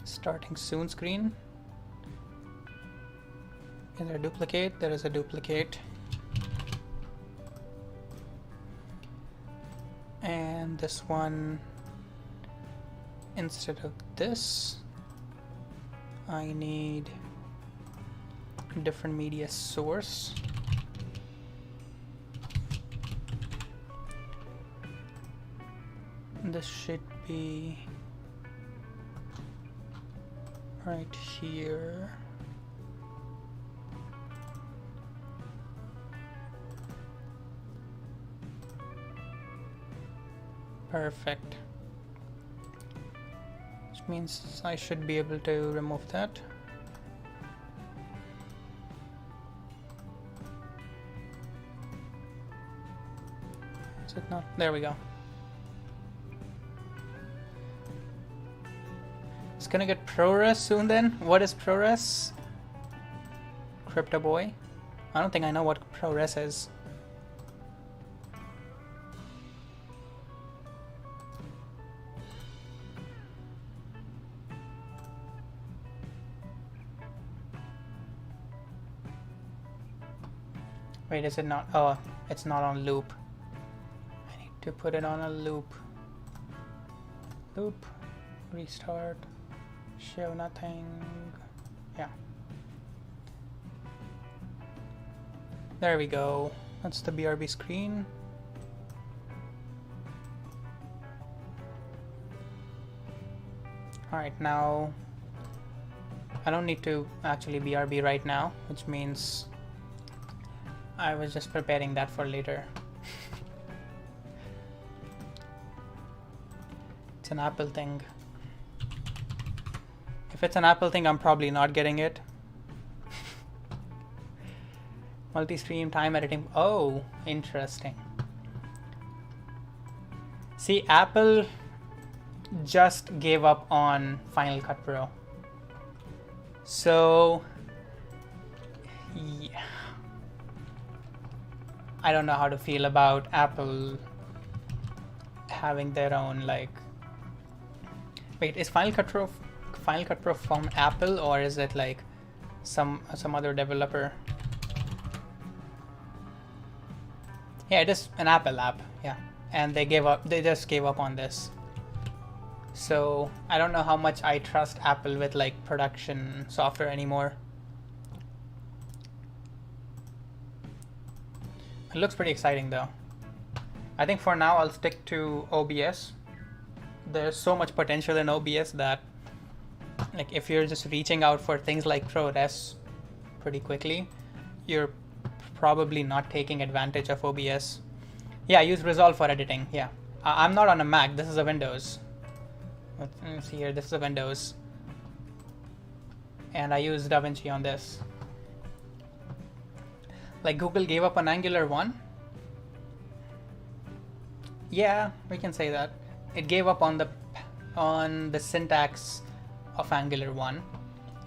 starting soon screen. Is there a duplicate? There is a duplicate. And this one, instead of this, I need a different media source. This should be right here. Perfect. Which means I should be able to remove that. Is it not? There we go. It's gonna get ProRes soon then? What is ProRes? Crypto boy? I don't think I know what ProRes is. Wait, is it not? Oh, it's not on loop. I need to put it on a loop. Loop, restart, show nothing. Yeah. There we go. That's the BRB screen. Alright, now I don't need to actually BRB right now, which means I was just preparing that for later. It's an Apple thing. If it's an Apple thing, I'm probably not getting it. Multi-stream time editing. Oh, interesting. See, Apple just gave up on Final Cut Pro. So, yeah. I don't know how to feel about Apple having their own, like... Wait, is Final Cut Pro from Apple, or is it like some other developer? Yeah, it is an Apple app, yeah. And they just gave up on this. So I don't know how much I trust Apple with like production software anymore. It looks pretty exciting though. I think for now I'll stick to OBS. There's so much potential in OBS that, like, if you're just reaching out for things like ProRes pretty quickly, you're probably not taking advantage of OBS. Yeah, I use Resolve for editing. Yeah, I'm not on a Mac. This is a Windows. Let's see here. This is a Windows, and I use DaVinci on this. Like, Google gave up on Angular 1. Yeah, we can say that. It gave up on the syntax of Angular 1.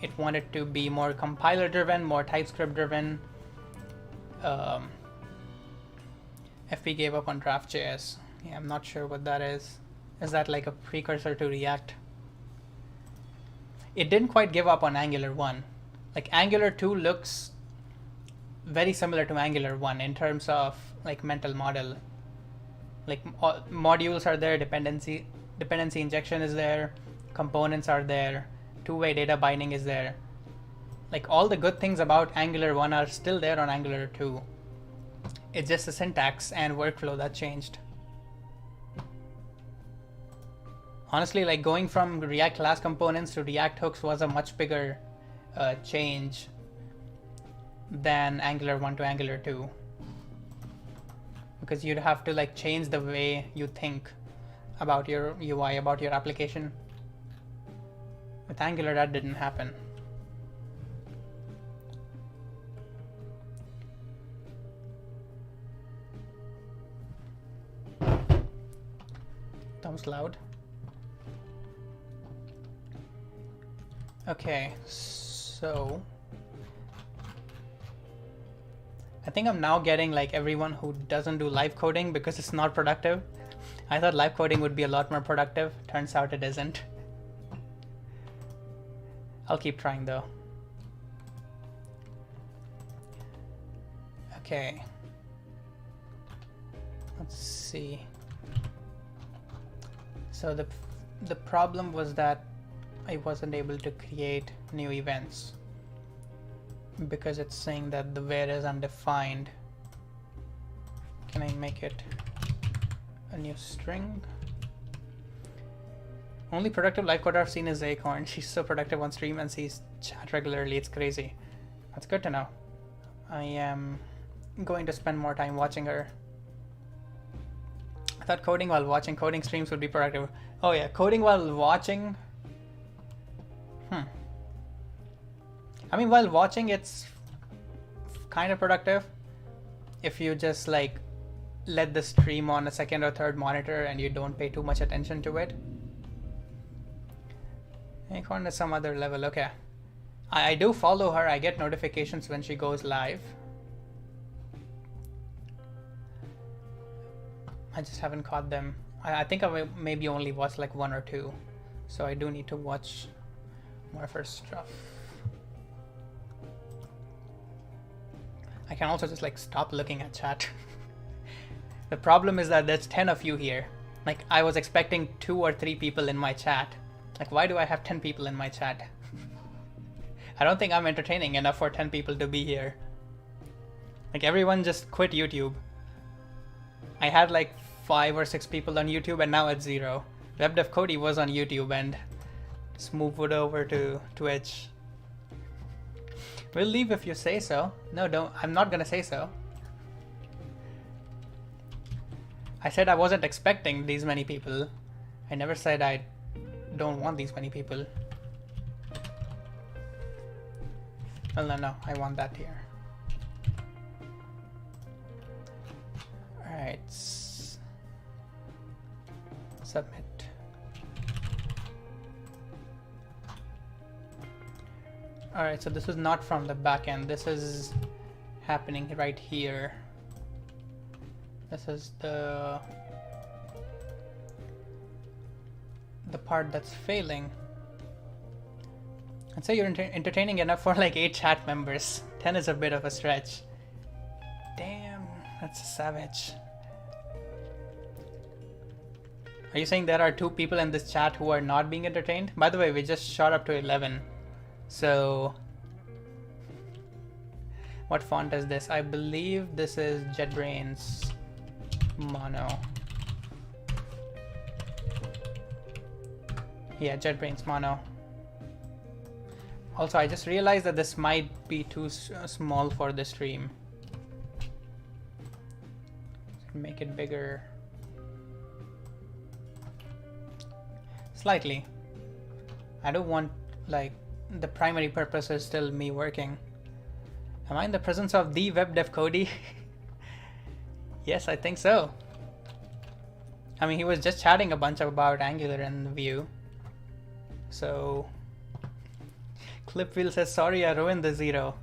It wanted to be more compiler driven, more TypeScript driven. FP gave up on Draft.js. Yeah, I'm not sure what that is. Is that like a precursor to React? It didn't quite give up on Angular 1. Like, Angular 2 looks very similar to Angular 1 in terms of like mental model. Like, modules are there, dependency injection is there, components are there, two-way data binding is there. Like, all the good things about Angular 1 are still there on Angular 2. It's just the syntax and workflow that changed. Honestly, like, going from React class components to React hooks was a much bigger change than Angular 1 to Angular 2. Because you'd have to like change the way you think about your UI, about your application. With Angular, that didn't happen. Thumbs loud. Okay, so I think I'm now getting like everyone who doesn't do live coding because it's not productive. I thought live coding would be a lot more productive. Turns out it isn't. I'll keep trying though. Okay. Let's see. So the problem was that I wasn't able to create new events, because it's saying that the where is undefined. Can I make it a new string? Only productive live coder I've seen is Acorn. She's so productive on stream and sees chat regularly. It's crazy. That's good to know. I am going to spend more time watching her. I thought coding while watching coding streams would be productive. Oh yeah, coding while watching. I mean, while watching, it's kind of productive if you just like let the stream on a second or third monitor and you don't pay too much attention to it. Acorn is some other level. Okay, I do follow her. I get notifications when she goes live. I just haven't caught them. I think I maybe only watched like one or two, so I do need to watch more of her stuff. I can also just like stop looking at chat. The problem is that there's 10 of you here. Like, I was expecting 2 or 3 people in my chat. Like, why do I have 10 people in my chat? I don't think I'm entertaining enough for 10 people to be here. Like, everyone just quit YouTube. I had like 5 or 6 people on YouTube and now it's 0. WebDev Cody was on YouTube and just moved over to Twitch. We'll leave if you say so. No, don't. I'm not gonna say so. I said I wasn't expecting these many people. I never said I don't want these many people. Well, no, I want that here. Alright. Submit. Alright, so this is not from the backend. This is happening right here. This is the part that's failing. I'd say you're entertaining enough for like 8 chat members. 10 is a bit of a stretch. Damn, that's a savage. Are you saying there are 2 people in this chat who are not being entertained? By the way, we just shot up to 11. So, what font is this? I believe this is JetBrains Mono. Yeah, JetBrains Mono. Also, I just realized that this might be too small for the stream. Make it bigger. Slightly. I don't want, like, the primary purpose is still me working. Am I in the presence of the web dev Cody? Yes, I think so. I mean, he was just chatting a bunch about Angular and Vue. So, Clipwheel says, sorry, I ruined the 0.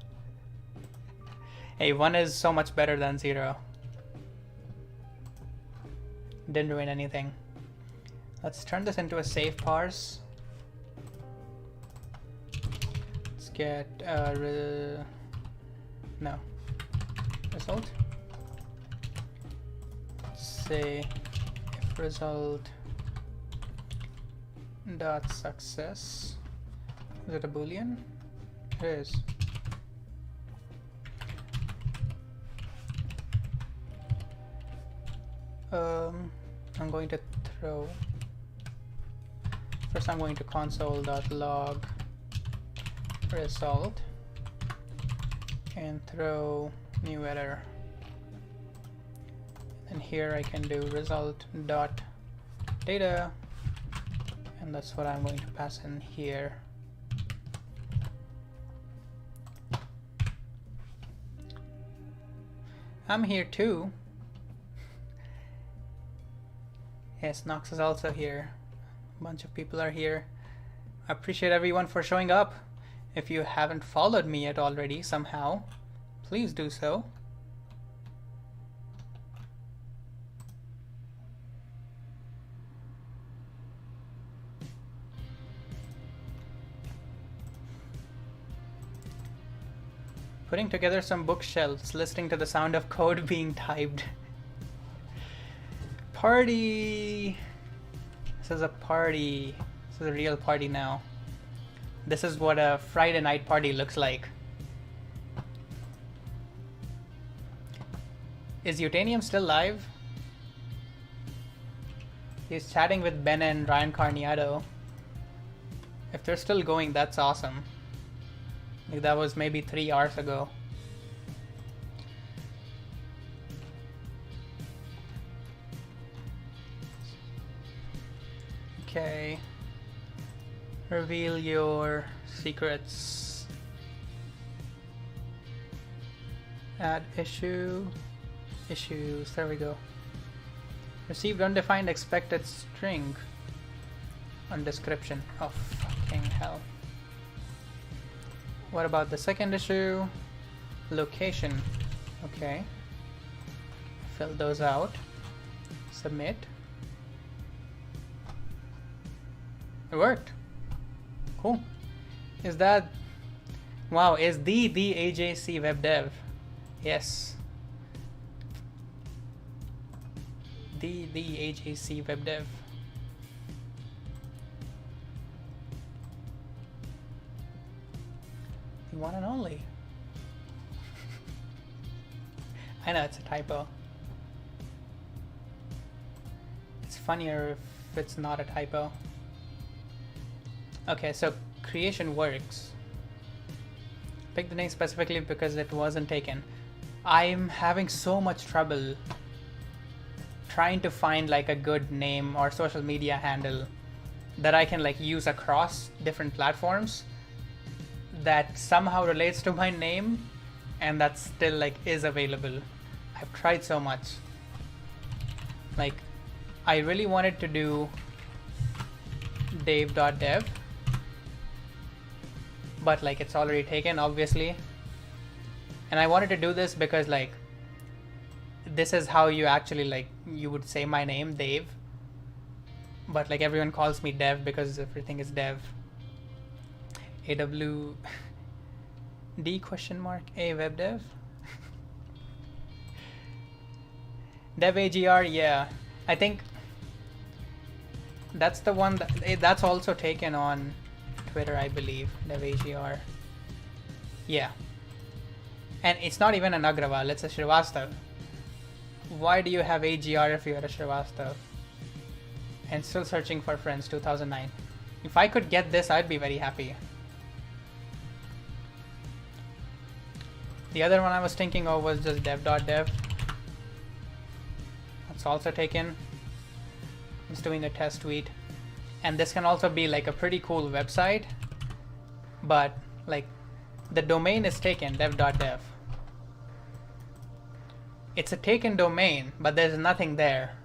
Hey, 1 is so much better than 0. Didn't ruin anything. Let's turn this into a safe parse. Let's get result. Let's say if result dot success. Is it a boolean? It is. I'm going to throw. First, I'm going to console.log result and throw new error. And here I can do result.data, and that's what I'm going to pass in here. I'm here too. Yes, Nox is also here. A bunch of people are here. I appreciate everyone for showing up. If you haven't followed me yet already somehow, please do so. Putting together some bookshelves, listening to the sound of code being typed. Party! This is a party. This is a real party now. This is what a Friday night party looks like. Is Utanium still live? He's chatting with Ben and Ryan Carniato. If they're still going, that's awesome. Like, that was maybe 3 hours ago. Okay. Reveal your secrets. Add issue. Issues. There we go. Received undefined expected string on description. Oh, fucking hell. What about the second issue? Location. Okay. Fill those out. Submit. It worked. Cool. Is that... Wow, is the AJC web dev? Yes. The AJC web dev. The one and only. I know it's a typo. It's funnier if it's not a typo. Okay, so creation works. Pick the name specifically because it wasn't taken. I'm having so much trouble trying to find like a good name or social media handle that I can like use across different platforms that somehow relates to my name and that still like is available. I've tried so much. Like I really wanted to do dave.dev, but like it's already taken, obviously. And I wanted to do this because like this is how you actually like you would say my name, Dave. But like everyone calls me Dev because everything is Dev. AW D question mark A web dev. Dev AGR, yeah. I think that's the one that's also taken on Twitter, I believe. Dev AGR. Yeah. And it's not even an Agrawal, it's a Srivastav. Why do you have AGR if you're a Srivastav? And still searching for friends, 2009. If I could get this, I'd be very happy. The other one I was thinking of was just dev.dev. That's also taken. It's doing a test tweet. And this can also be like a pretty cool website. But like the domain is taken, dev.dev. It's a taken domain, but there's nothing there.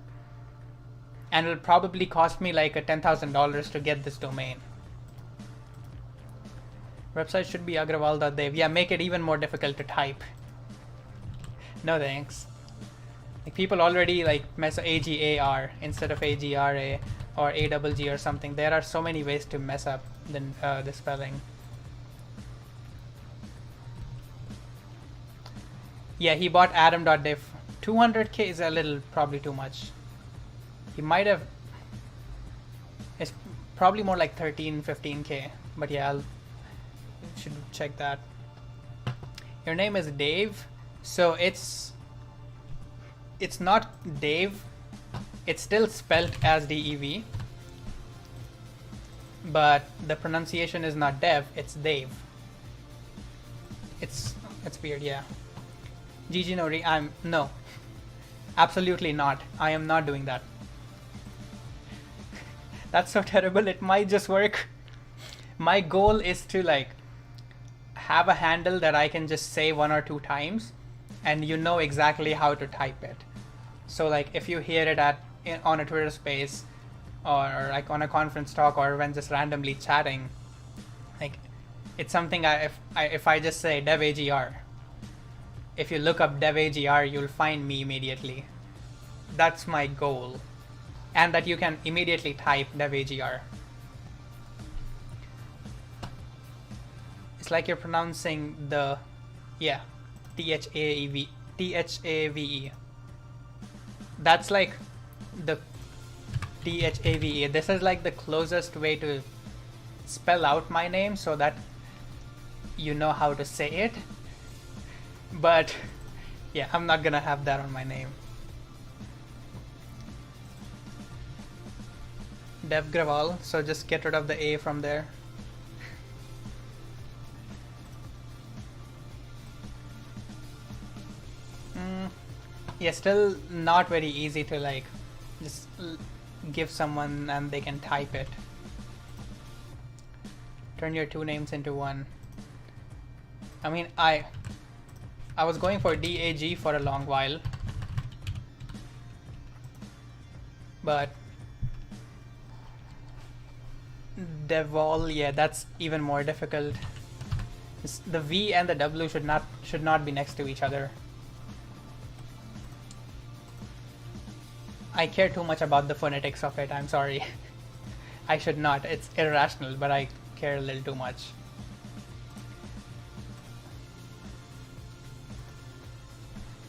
And it'll probably cost me like a $10,000 to get this domain. Website should be agrawal.dev. Yeah, make it even more difficult to type. No thanks. Like people already like mess AGAR instead of AGRA or AGG or something. There are so many ways to mess up the spelling. Yeah, he bought adam.dev. 200k is a little probably too much. He might have. It's probably more like 15k. But yeah, should check that. Your name is Dave, so it's not Dave. It's still spelled as DEV, but the pronunciation is not Dev. It's Dave. It's weird, yeah. GG Nori, no, absolutely not. I am not doing that. That's so terrible. It might just work. My goal is to like have a handle that I can just say 1 or 2 times and you know exactly how to type it. So like if you hear it on a Twitter space or like on a conference talk or when just randomly chatting, like it's something if I just say dev AGR, if you look up dev AGR, you'll find me immediately. That's my goal. And that you can immediately type dev AGR. It's like you're pronouncing the, yeah, THAVE. That's like the THAVE. This is like the closest way to spell out my name so that you know how to say it. But yeah, I'm not gonna have that on my name. Dev Graval, so just get rid of the A from there. Yeah, still not very easy to like just give someone and they can type it. Turn your 2 names into 1. I mean, I was going for DAG for a long while, but Devol, yeah, that's even more difficult. The V and the W should not be next to each other. I care too much about the phonetics of it, I'm sorry. I should not, it's irrational, but I care a little too much.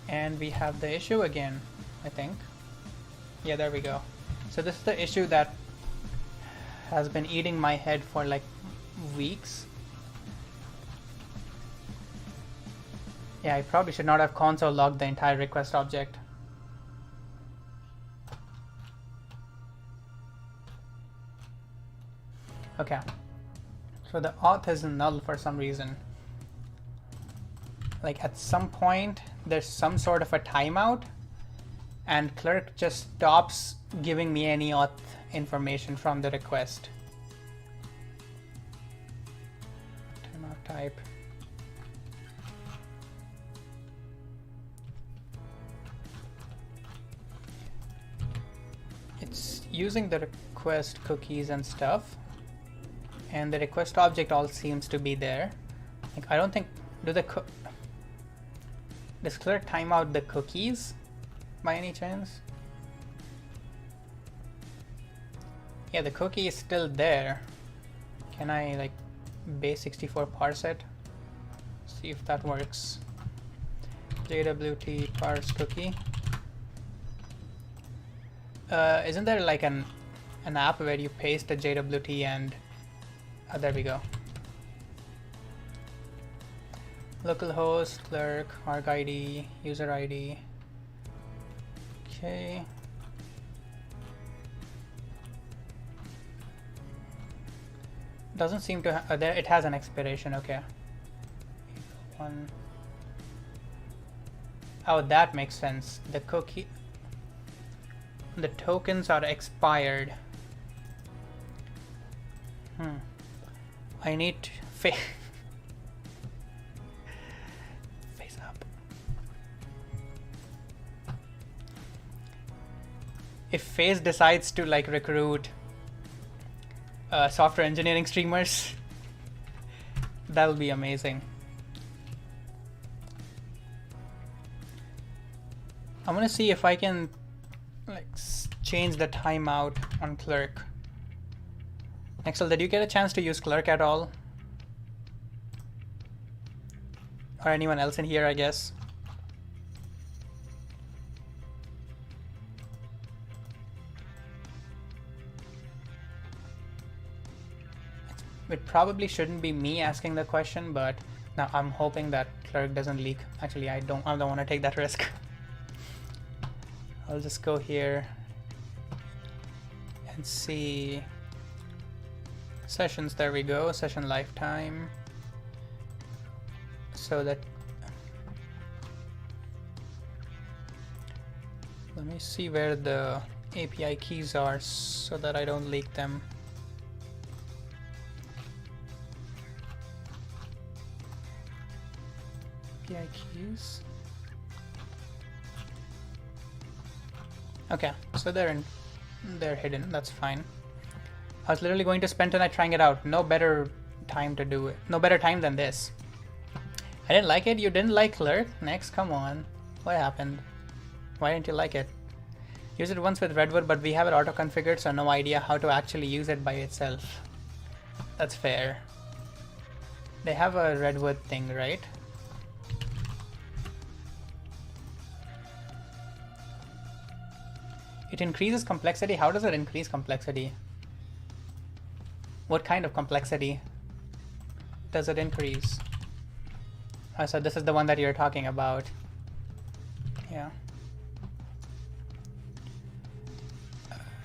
And we have the issue again, I think. Yeah, there we go. So this is the issue that has been eating my head for like weeks. Yeah, I probably should not have console logged the entire request object. Okay, so the auth is null for some reason. Like at some point there's some sort of a timeout and clerk just stops giving me any auth information from the request. Timeout type. It's using the request cookies and stuff, and the request object all seems to be there. Like, I don't think, does clerk time out the cookies by any chance? Yeah, the cookie is still there. Can I like base64 parse it? See if that works. JWT parse cookie. Isn't there like an app where you paste the JWT and there we go. Localhost, clerk, arg ID, user ID. Okay. Doesn't seem to there it has an expiration. Okay. One. Oh, that makes sense. The cookie, the tokens are expired. I need to face up. If Phase decides to like recruit software engineering streamers, that'll be amazing. I'm gonna see if I can like change the timeout on clerk. Nexel, did you get a chance to use clerk at all? Or anyone else in here, I guess? It probably shouldn't be me asking the question, but now I'm hoping that clerk doesn't leak. Actually, I don't want to take that risk. I'll just go here and see sessions. There we go, session lifetime. So that, let me see where the API keys are so that I don't leak them. API keys. Okay, so they're hidden. That's fine. I was literally going to spend tonight trying it out. No better time to do it. No better time than this. I didn't like it. You didn't like clerk? Next, come on. What happened? Why didn't you like it? Use it once with Redwood, but we have it auto configured, so no idea how to actually use it by itself. That's fair. They have a Redwood thing, right? It increases complexity. How does it increase complexity? What kind of complexity does it increase? So this is the one that you're talking about. Yeah.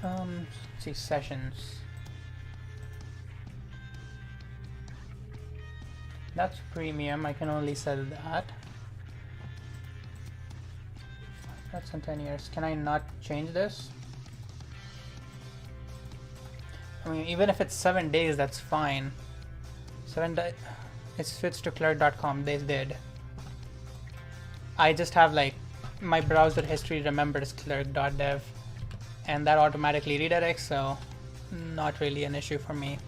Let's see, sessions. That's premium. I can only sell that. That's in 10 years. Can I not change this? I mean, even if it's 7 days, that's fine. 7 days. It switched to clerk.com. They did. I just have like my browser history remembers clerk.dev, and that automatically redirects, so not really an issue for me.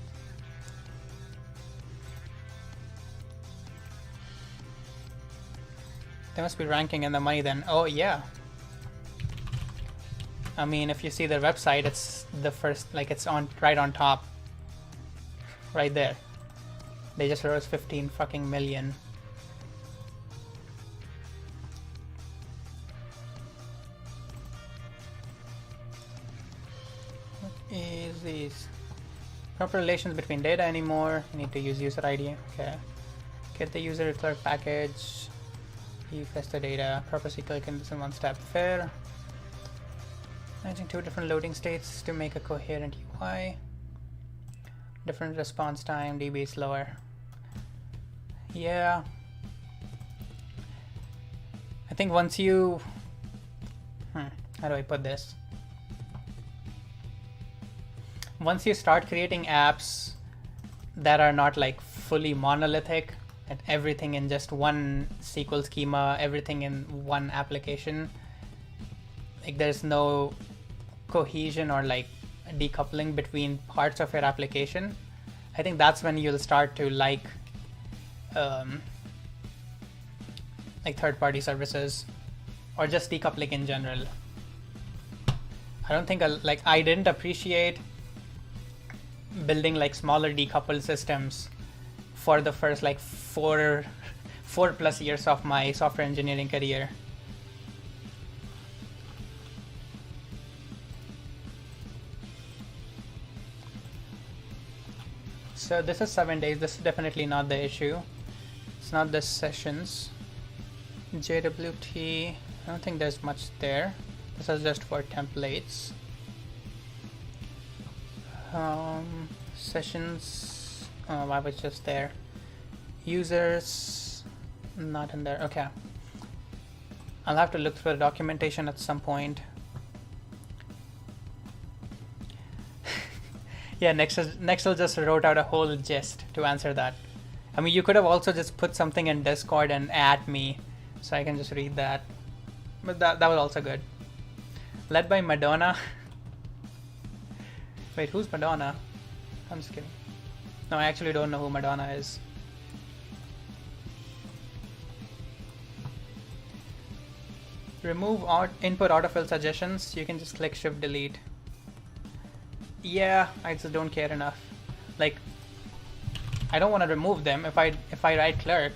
They must be ranking in the money then. Oh yeah. I mean, if you see their website, it's the first, like it's on right on top, right there. They just rose 15 fucking million. What is this? Proper relations between data anymore. You need to use user ID. Okay. Get the user clerk package. Fetch the data. Proper SQL can do in one step. Fair. Managing 2 different loading states to make a coherent UI. Different response time, DB slower. Yeah. I think once you How do I put this? Once you start creating apps that are not like fully monolithic and everything in just one SQL schema, everything in one application, like there's no cohesion or like decoupling between parts of your application, I think that's when you'll start to like third-party services or just decoupling in general. I don't think I didn't appreciate building like smaller decoupled systems for the first like four plus years of my software engineering career. So this is 7 days. This is definitely not the issue. It's not the sessions. JWT, I don't think there's much there. This is just for templates. Sessions, I was just there. Users, not in there. Okay. I'll have to look through the documentation at some point. Yeah, Nexel just wrote out a whole gist to answer that. I mean, you could have also just put something in Discord and add me, so I can just read that. But that was also good. Led by Madonna. Wait, who's Madonna? I'm just kidding. No, I actually don't know who Madonna is. Remove input autofill suggestions. You can just click Shift Delete. Yeah, I just don't care enough. Like, I don't want to remove them. If I right click,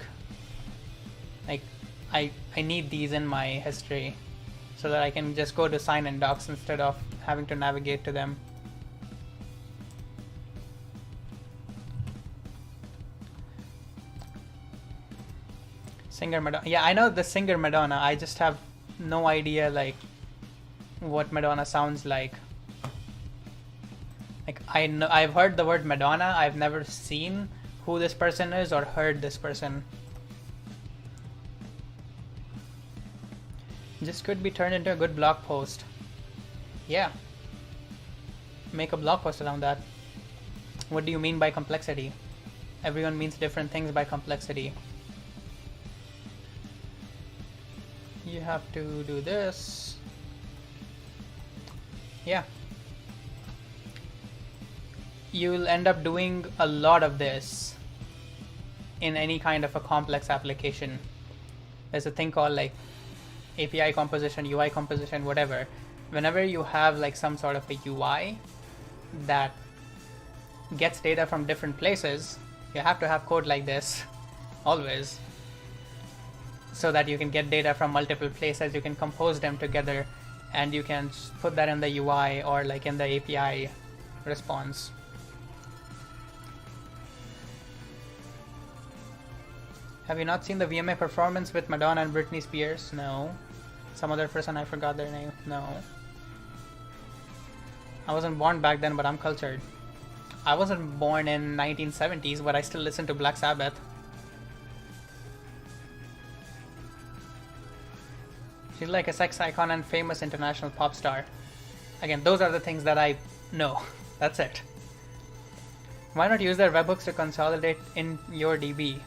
like I need these in my history so that I can just go to sign in docs instead of having to navigate to them. Singer Madonna. Yeah, I know the singer Madonna. I just have no idea like what Madonna sounds like. Like I've heard the word Madonna. I've never seen who this person is or heard this person. This could be turned into a good blog post. Yeah. Make a blog post around that. What do you mean by complexity? Everyone means different things by complexity. You have to do this. Yeah. You'll end up doing a lot of this in any kind of a complex application. There's a thing called like API composition, UI composition, whatever. Whenever you have like some sort of a UI that gets data from different places, you have to have code like this always, so that you can get data from multiple places, you can compose them together, and you can put that in the UI or like in the API response. Have you not seen the VMA performance with Madonna and Britney Spears? No. Some other person, I forgot their name. No. I wasn't born back then, but I'm cultured. I wasn't born in 1970s, but I still listen to Black Sabbath. She's like a sex icon and famous international pop star. Again, those are the things that I know. That's it. Why not use their webhooks to consolidate in your DB?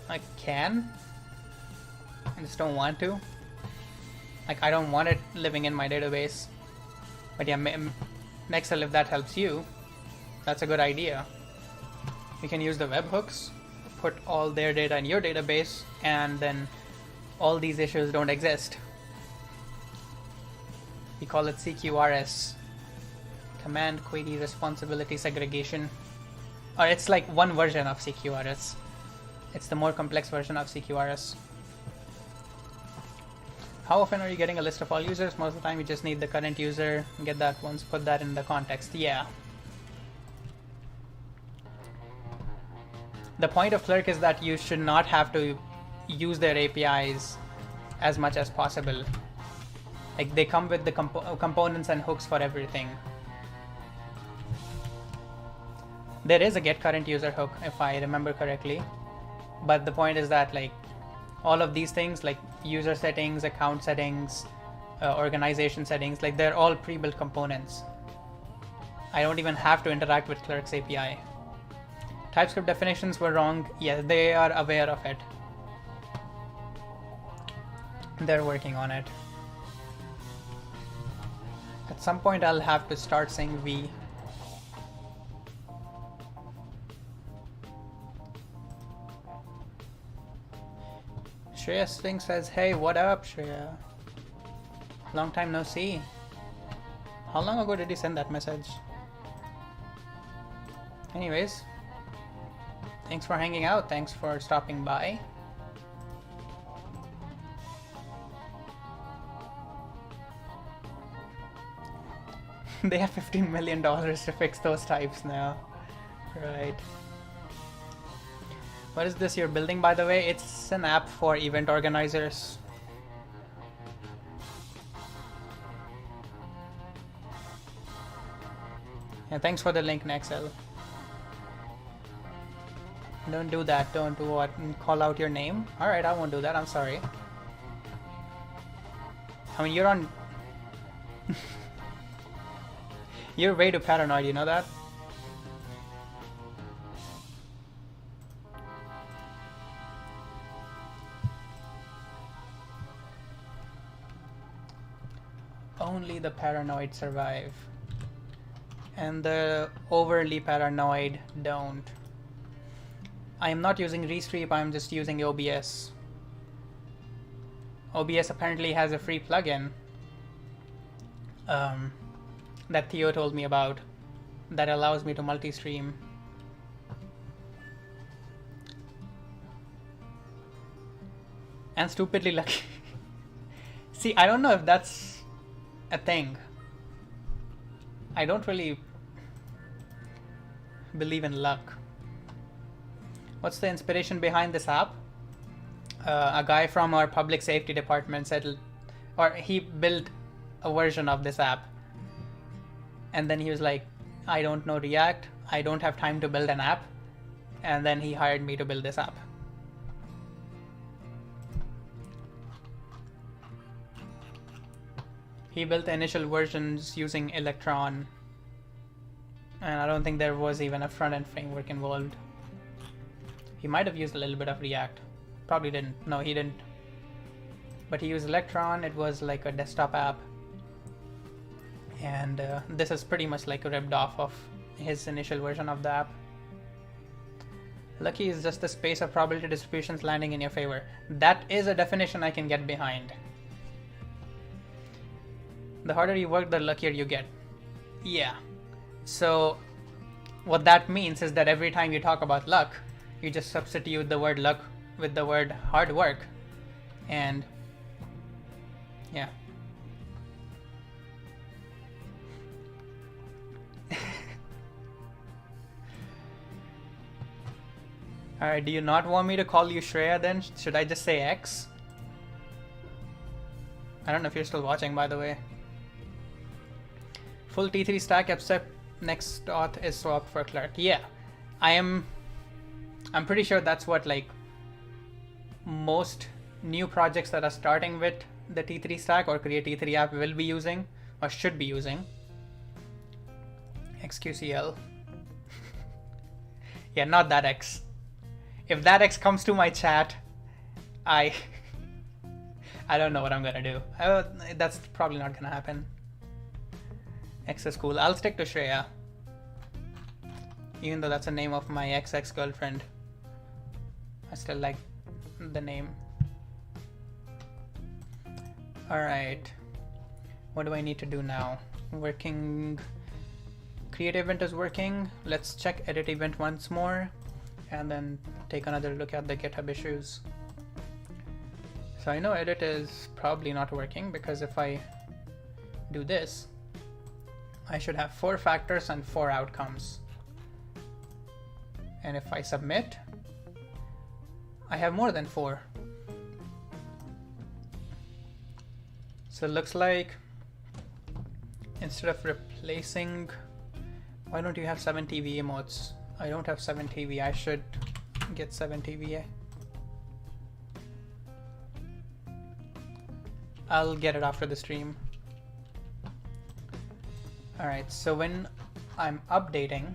I can. I just don't want to. Like, I don't want it living in my database. But yeah, Nexel, if that helps you, that's a good idea. You can use the webhooks, put all their data in your database, and then all these issues don't exist. We call it CQRS. Command Query Responsibility Segregation. Or it's like one version of CQRS. It's the more complex version of CQRS. How often are you getting a list of all users? Most of the time you just need the current user, get that once, put that in the context. Yeah. The point of Clerk is that you should not have to use their APIs as much as possible. Like, they come with the components and hooks for everything. There is a get current user hook, if I remember correctly. But the point is that, like, all of these things, like user settings, account settings, organization settings. Like they're all pre-built components. I don't even have to interact with Clerk's API. TypeScript definitions were wrong. Yes, they are aware of it. They're working on it. At some point I'll have to start saying V. Shreya Singh says, hey, what up, Shreya? Long time no see. How long ago did you send that message? Anyways, thanks for hanging out. Thanks for stopping by. They have $15 million to fix those types now. Right. What is this you're building, by the way? It's an app for event organizers. Yeah, thanks for the link, Nexel. Don't do that. Don't do what? Call out your name? Alright, I won't do that. I'm sorry. I mean, you're on... You're way too paranoid, you know that? Only the paranoid survive. And the overly paranoid don't. I am not using Restream, I'm just using OBS. OBS apparently has a free plugin that Theo told me about that allows me to multi-stream. And stupidly lucky. See, I don't know if that's a thing. I don't really believe in luck. What's the inspiration behind this app? A guy from our public safety department said, or he built a version of this app. And then he was like, I don't know React. I don't have time to build an app. And then he hired me to build this app. He built the initial versions using Electron. And I don't think there was even a front-end framework involved. He might have used a little bit of React. Probably didn't. No, he didn't. But he used Electron. It was like a desktop app. And this is pretty much like ripped off of his initial version of the app. Lucky is just the space of probability distributions landing in your favor. That is a definition I can get behind. The harder you work, the luckier you get. Yeah. So what that means is that every time you talk about luck, you just substitute the word luck with the word hard work. And yeah. Alright, do you not want me to call you Shreya then? Should I just say X? I don't know if you're still watching, by the way. Full T3 stack except next auth is swapped for Clerk. Yeah, I'm pretty sure that's what like most new projects that are starting with the T3 stack or create T3 app will be using or should be using. XQCL. Yeah, not that X. If that X comes to my chat, I don't know what I'm gonna do. That's probably not gonna happen. X is cool. I'll stick to Shreya. Even though that's the name of my ex-girlfriend. I still like the name. Alright. What do I need to do now? Working. Create event is working. Let's check edit event once more. And then take another look at the GitHub issues. So I know edit is probably not working because if I do this, I should have 4 factors and 4 outcomes. And if I submit, I have more than 4. So it looks like instead of replacing, why don't you have 7 TV emotes? I don't have 7 TV. I should get 7 TVA. I'll get it after the stream. All right, so when I'm updating,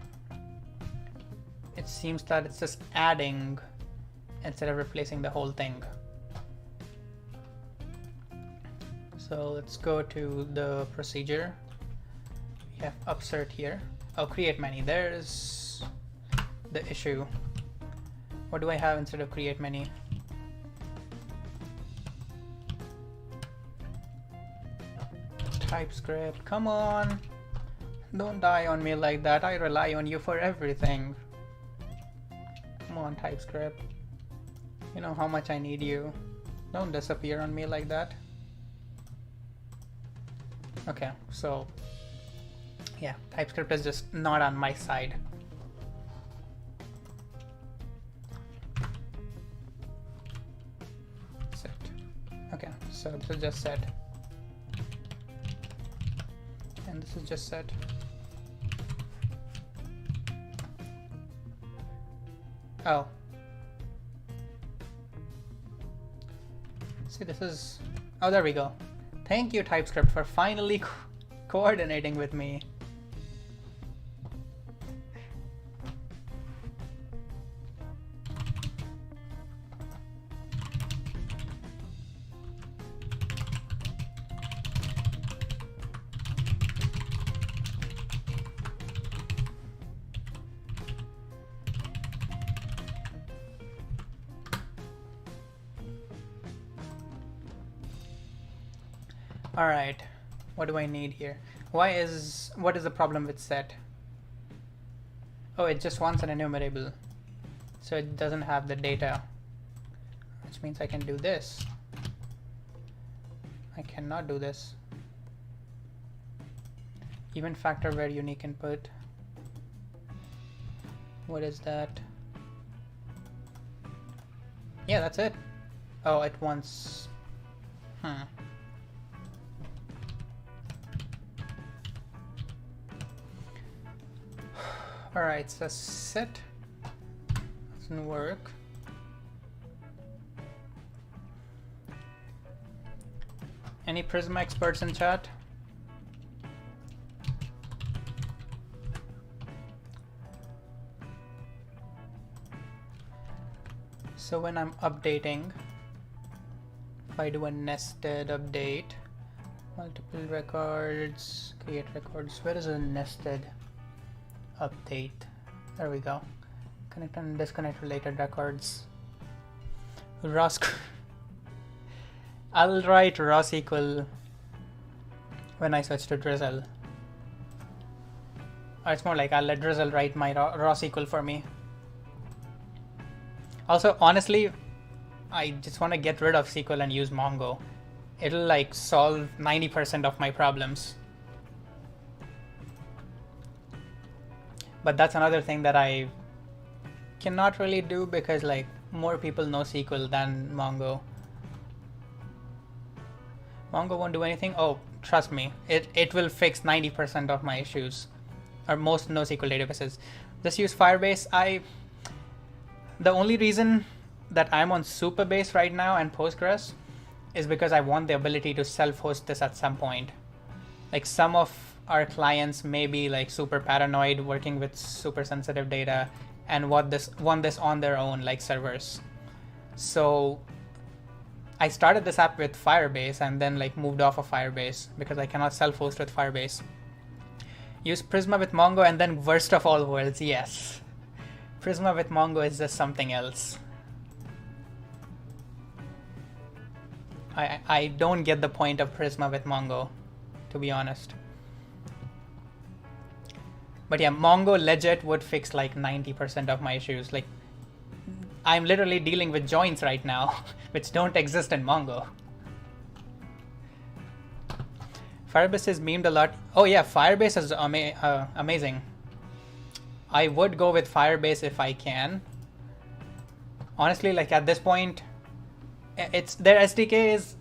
it seems that it's just adding instead of replacing the whole thing. So let's go to the procedure. We have upsert here. Oh, create many. There's the issue. What do I have instead of create many? TypeScript, come on. Don't die on me like that. I rely on you for everything. Come on, TypeScript. You know how much I need you. Don't disappear on me like that. Okay, so yeah, TypeScript is just not on my side. Set. Okay, so this is just set. And this is just set. Oh. See, this is... Oh, there we go. Thank you, TypeScript, for finally coordinating with me. All right, what do I need here? What is the problem with set? Oh, it just wants an enumerable, so it doesn't have the data, which means I can do this. I cannot do this. Even factor where unique input. What is that? Yeah, that's it. Oh, it wants... Alright, so set doesn't work. Any Prisma experts in chat? So when I'm updating, if I do a nested update, multiple records, create records, where is a nested update? There we go. Connect and disconnect related records. Ross. I'll write Ross equal when I switch to Drizzle. Or it's more like I'll let Drizzle write my Ross equal for me. Also, honestly, I just want to get rid of SQL and use Mongo. It'll like solve 90% of my problems. But that's another thing that I cannot really do because like more people know SQL than Mongo. Mongo won't do anything. Oh, trust me, it will fix 90% of my issues, or most NoSQL databases. Just use Firebase. The only reason that I'm on Supabase right now and Postgres is because I want the ability to self-host this at some point. Like some of our clients may be like super paranoid working with super sensitive data and want this on their own, like servers. So I started this app with Firebase and then like moved off of Firebase because I cannot self-host with Firebase. Use Prisma with Mongo and then worst of all worlds, yes. Prisma with Mongo is just something else. I don't get the point of Prisma with Mongo, to be honest. But yeah, Mongo legit would fix like 90% of my issues. Like, I'm literally dealing with joins right now, which don't exist in Mongo. Firebase is memed a lot. Oh yeah, Firebase is amazing. I would go with Firebase if I can. Honestly, like at this point, their SDK is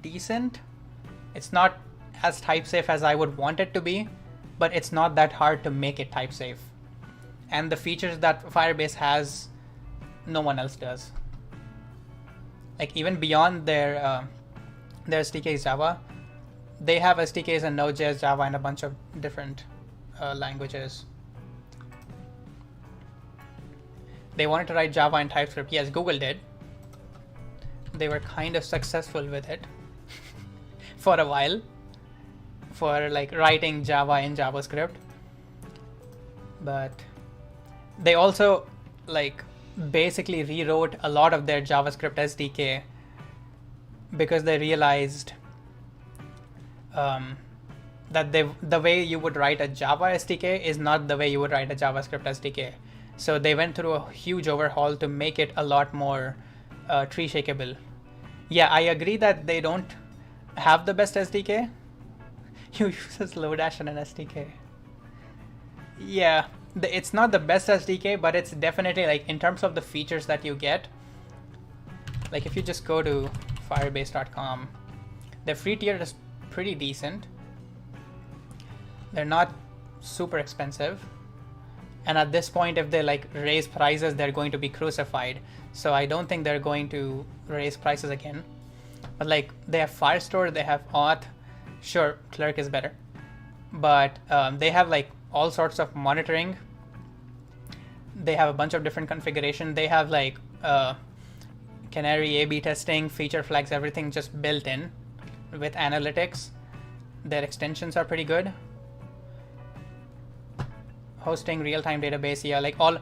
decent. It's not as type safe as I would want it to be, but it's not that hard to make it type safe. And the features that Firebase has, no one else does. Like even beyond their Their SDK is Java. They have SDKs in Node.js, Java, and a bunch of different languages. They wanted to write Java and TypeScript. Yes, Google did. They were kind of successful with it for a while, for like writing Java in JavaScript. But they also like basically rewrote a lot of their JavaScript SDK because they realized that the way you would write a Java SDK is not the way you would write a JavaScript SDK. So they went through a huge overhaul to make it a lot more tree shakeable. Yeah, I agree that they don't have the best SDK. You use a Slowdash and an SDK. Yeah, it's not the best SDK, but it's definitely like in terms of the features that you get. Like if you just go to firebase.com, the free tier is pretty decent. They're not super expensive. And at this point, if they like raise prices, they're going to be crucified. So I don't think they're going to raise prices again. But like they have Firestore, they have Auth. Sure, Clerk is better. But they have like all sorts of monitoring. They have a bunch of different configuration. They have like Canary A/B testing, feature flags, everything just built in with analytics. Their extensions are pretty good. Hosting, real-time database, yeah, like all.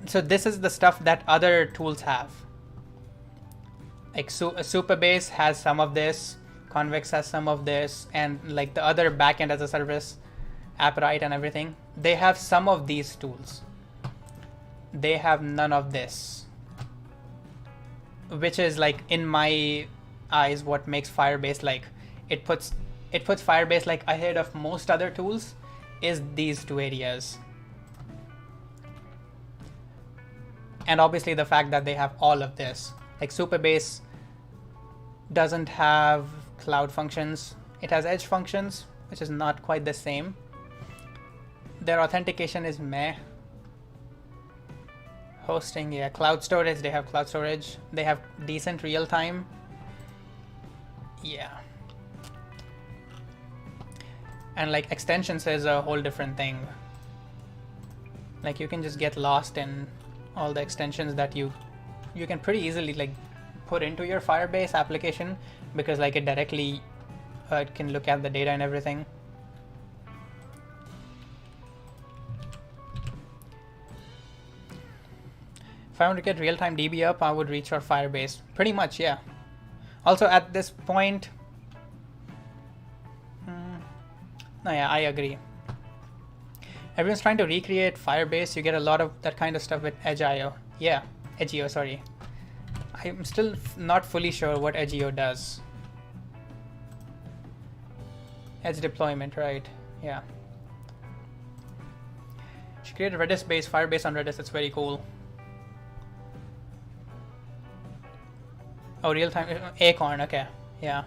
So this is the stuff that other tools have. Like Superbase has some of this, Convex has some of this, and like the other backend as a service, AppWrite and everything. They have some of these tools. They have none of this, which is like in my eyes what makes Firebase like it puts Firebase like ahead of most other tools is these two areas. And obviously the fact that they have all of this. Like Superbase doesn't have cloud functions. It has edge functions, which is not quite the same. Their authentication is meh. Hosting, yeah. Cloud storage, they have cloud storage. They have decent real time. Yeah. And like extensions is a whole different thing. Like you can just get lost in all the extensions that you can pretty easily like put into your Firebase application, because like it directly it can look at the data and everything. If I want to get real-time DB up, I would reach for Firebase. Pretty much, yeah. Also at this point, no, yeah, I agree. Everyone's trying to recreate Firebase. You get a lot of that kind of stuff with Edge.io. Yeah, Edge.io, sorry. I'm still not fully sure what Edge.io does. Edge deployment, right? Yeah. She created Redis-based Firebase on Redis. That's very cool. Oh, real-time Acorn. Okay, yeah.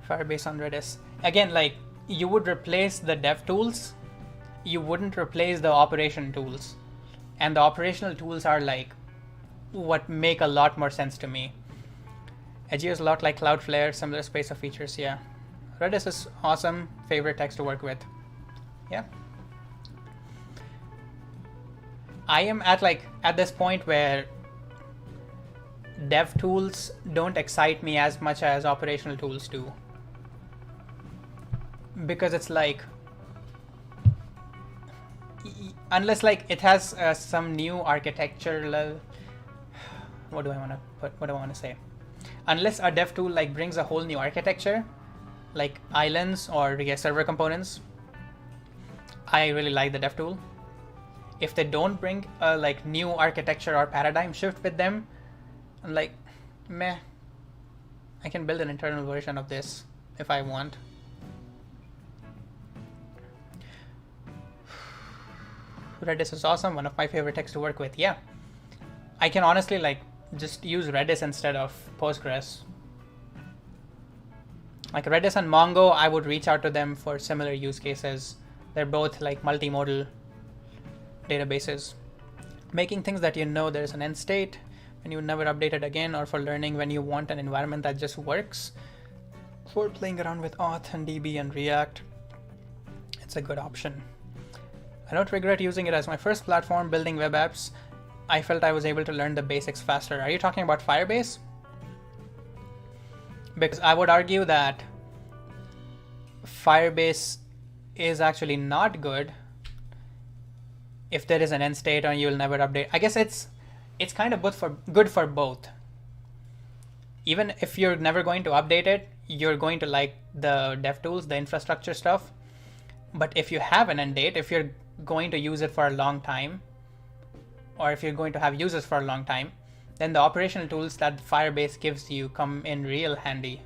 Firebase on Redis. Again, like you would replace the dev tools. You wouldn't replace the operation tools, and the operational tools are like what make a lot more sense to me. Edge.io is a lot like Cloudflare, similar space of features. Yeah, Redis is awesome. Favorite text to work with. Yeah, I am at this point where dev tools don't excite me as much as operational tools do, because it's like, unless like it has some new architectural, what do I want to say? Unless a dev tool like brings a whole new architecture, like islands or server components, I really like the dev tool. If they don't bring a like new architecture or paradigm shift with them, I'm like, meh. I can build an internal version of this if I want. Redis is awesome, one of my favorite texts to work with. Yeah, I can honestly like just use Redis instead of Postgres. Like Redis and Mongo, I would reach out to them for similar use cases. They're both like multimodal databases, making things that there's an end state. when you never update it again, or for learning when you want an environment that just works. For playing around with Auth and DB and React, it's a good option. I don't regret using it as my first platform building web apps. I felt I was able to learn the basics faster. Are you talking about Firebase? Because I would argue that Firebase is actually not good if there is an end state or you'll never update. I guess it's kind of good for both. Even if you're never going to update it, you're going to like the dev tools, the infrastructure stuff. But if you have an end date, if you're going to use it for a long time, or if you're going to have users for a long time, then the operational tools that Firebase gives you come in real handy.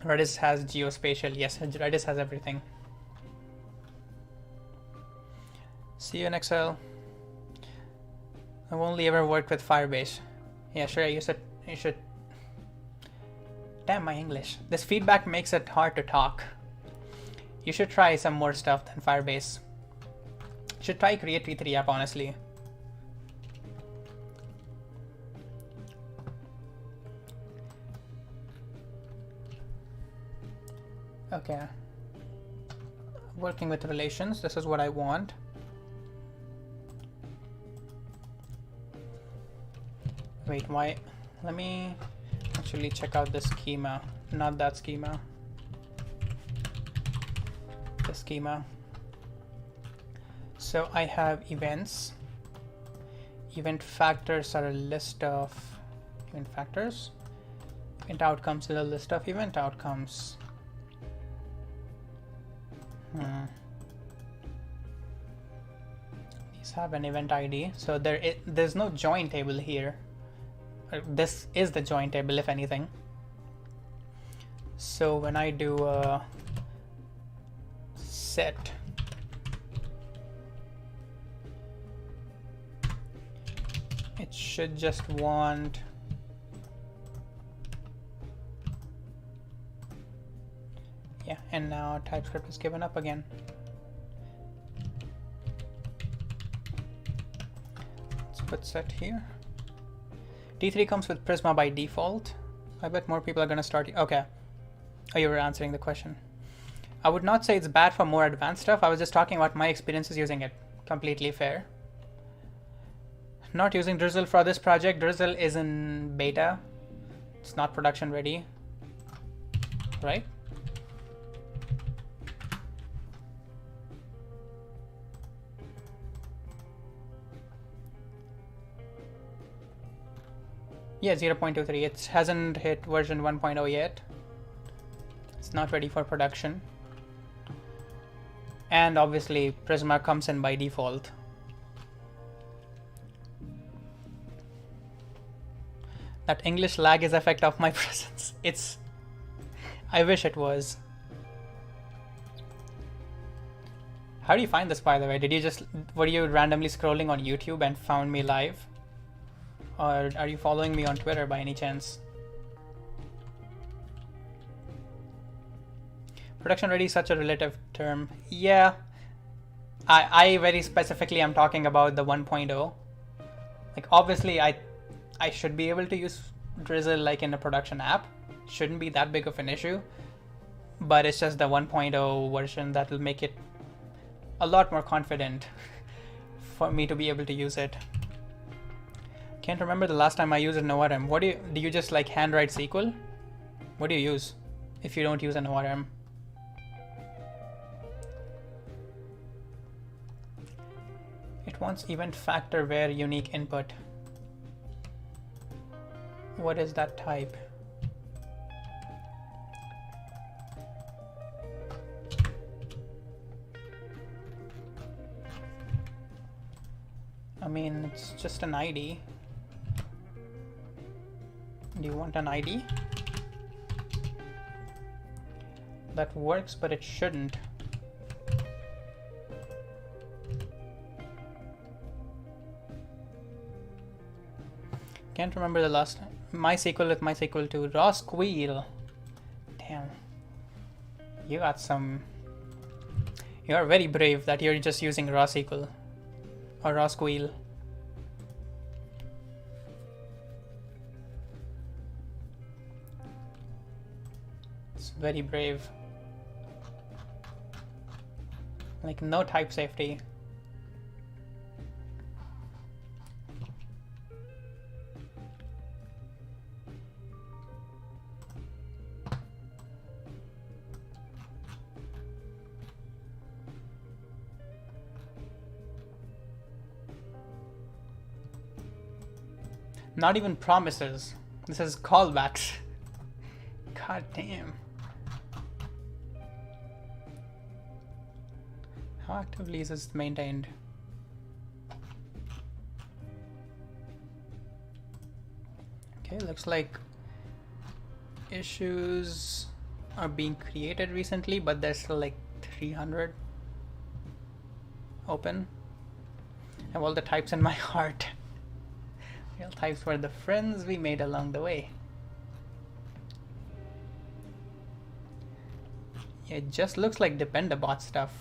Redis has geospatial. Yes, Redis has everything. See you in Excel. I've only ever worked with Firebase. Yeah, sure, you should. Damn, my English. This feedback makes it hard to talk. You should try some more stuff than Firebase. You should try Create V3 app, honestly. Okay. Working with relations, this is what I want. Wait, why? Let me actually check out the schema, not that schema. The schema. So I have events. Event factors are a list of event factors. Event outcomes is a list of event outcomes. These have an event ID. So there's no join table here. This is the join table, if anything. So when I do a set, it should just want and now TypeScript is given up again. Let's put set here. D3 comes with Prisma by default. I bet more people are gonna start. Okay. Oh, you were answering the question. I would not say it's bad for more advanced stuff. I was just talking about my experiences using it. Completely fair. Not using Drizzle for this project. Drizzle is in beta. It's not production ready. Right? Yeah, 0.23. It hasn't hit version 1.0 yet. It's not ready for production. And obviously Prisma comes in by default. That English lag is effect of my presence. I wish it was. How do you find this, by the way? Were you randomly scrolling on YouTube and found me live? Or are you following me on Twitter by any chance? Production ready is such a relative term. Yeah. I very specifically am talking about the 1.0. Like obviously I should be able to use Drizzle like in a production app. Shouldn't be that big of an issue. But it's just the 1.0 version that will make it a lot more confident for me to be able to use it. Can't remember the last time I used an ORM. What do you just like handwrite SQL? What do you use if you don't use an ORM? It wants event factor where unique input. What is that type? I mean, it's just an ID. Do you want an ID? That works, but it shouldn't. Can't remember the last time. MySQL with MySQL 2. Raw squeal. Damn. You got some. You are very brave that you're just using raw SQL or raw squeal. very brave. Like, no type safety. Not even promises. This is callbacks. God damn. How actively is this maintained? Okay, looks like issues are being created recently, but there's still like 300 open. I have all the types in my heart. Real types were the friends we made along the way. It just looks like Dependabot stuff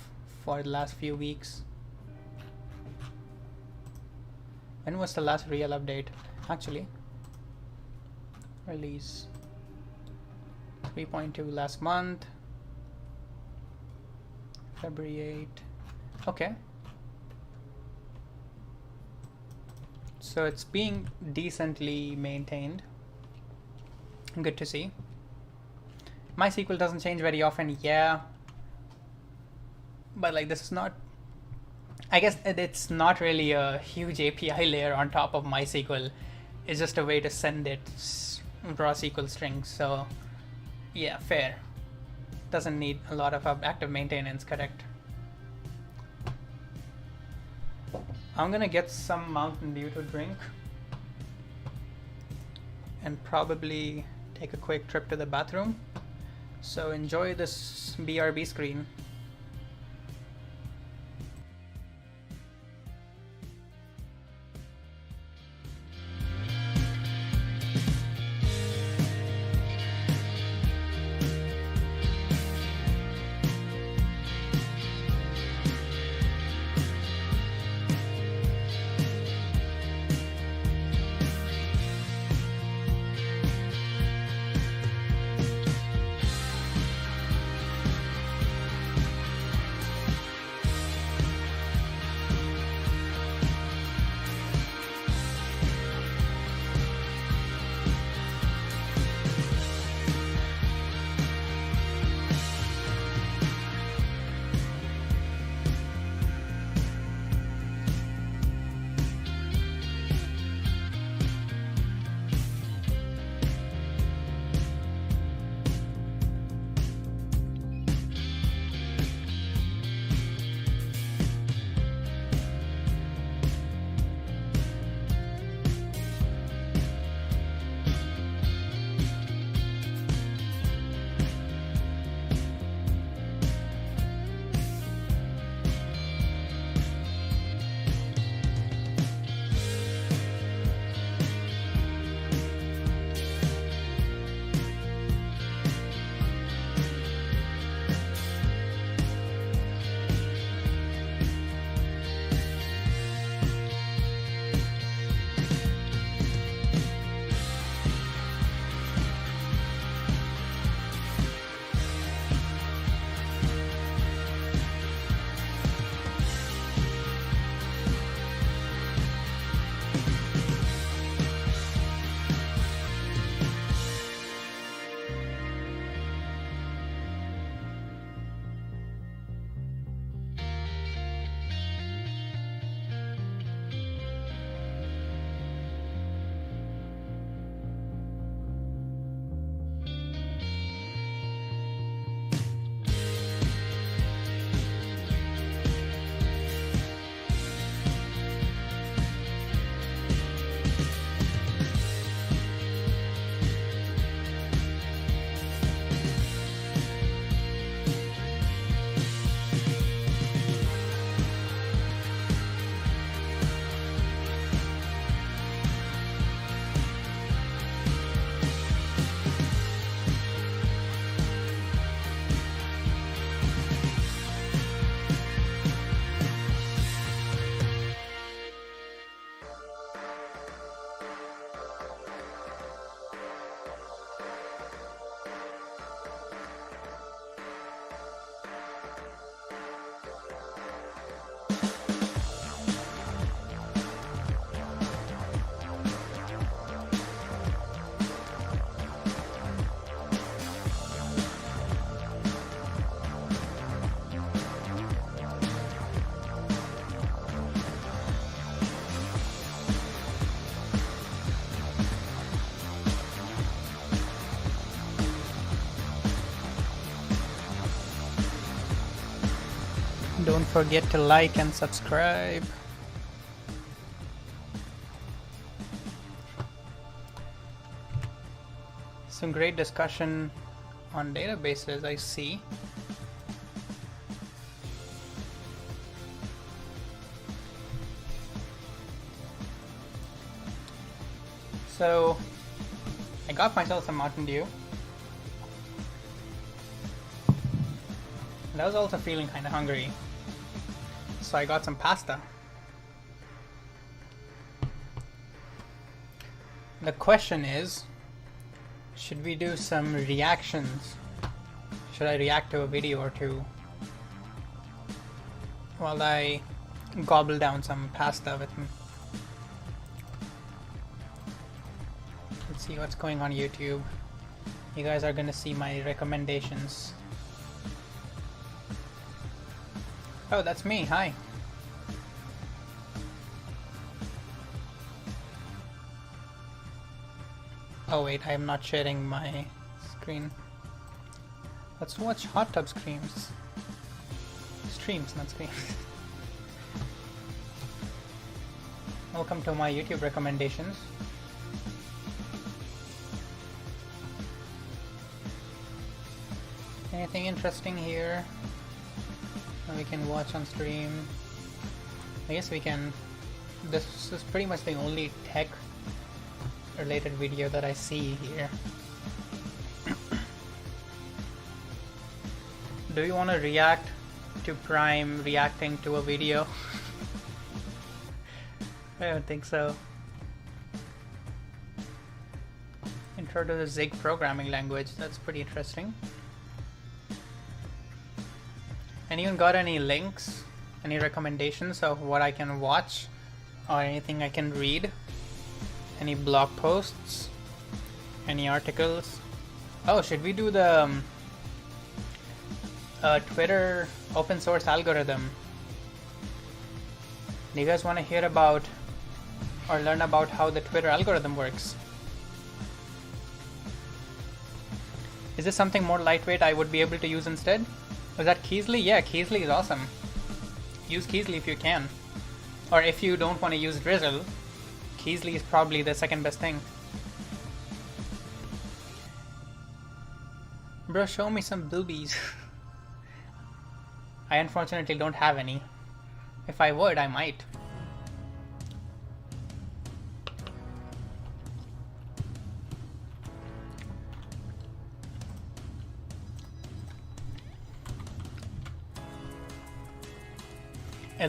for the last few weeks. When was the last real update? Actually, release 3.2 last month, February 8. Okay. So it's being decently maintained. Good to see. MySQL doesn't change very often, yeah. But like, this is not, I guess it's not really a huge API layer on top of MySQL. It's just a way to send it raw SQL strings. So yeah, fair. Doesn't need a lot of active maintenance, correct? I'm gonna get some Mountain Dew to drink and probably take a quick trip to the bathroom. So enjoy this BRB screen. Don't forget to like and subscribe. Some great discussion on databases, I see. So, I got myself some Mountain Dew. And I was also feeling kind of hungry. So I got some pasta. The question is, should we do some reactions? Should I react to a video or two while I gobble down some pasta with me? Let's see what's going on YouTube. You guys are gonna see my recommendations. Oh, that's me. Hi. Oh wait, I am not sharing my screen. Let's watch hot tub streams. Streams, not screens. Welcome to my YouTube recommendations. Anything interesting here we can watch on stream? I guess we can. This is pretty much the only tech related video that I see here. Do you want to react to Prime reacting to a video? I don't think so. Intro to the Zig programming language, that's pretty interesting. Anyone got any links? Any recommendations of what I can watch or anything I can read? Any blog posts? Any articles? Oh, should we do the Twitter open source algorithm? Do you guys want to hear about or learn about how the Twitter algorithm works? Is this something more lightweight I would be able to use instead? Was that Keasley? Yeah, Keasley is awesome. Use Keasley if you can. Or if you don't want to use Drizzle, Keasley is probably the second best thing. Bro, show me some boobies. I unfortunately don't have any. If I would, I might.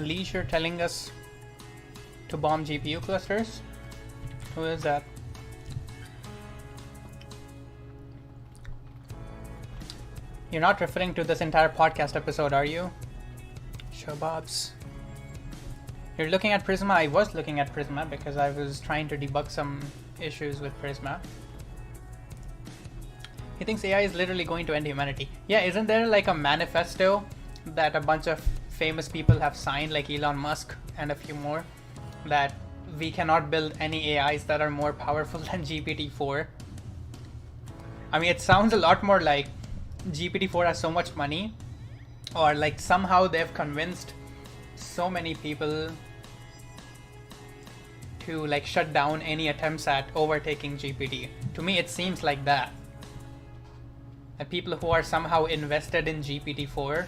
Leisure telling us to bomb GPU clusters? Who is that? You're not referring to this entire podcast episode, are you? Shababs. You're looking at Prisma? I was looking at Prisma because I was trying to debug some issues with Prisma. He thinks AI is literally going to end humanity. Yeah, isn't there like a manifesto that a bunch of famous people have signed, like Elon Musk and a few more, that we cannot build any AIs that are more powerful than GPT-4? I mean, it sounds a lot more like GPT-4 has so much money, or like somehow they've convinced so many people to like shut down any attempts at overtaking GPT. To me, it seems like that. And people who are somehow invested in GPT-4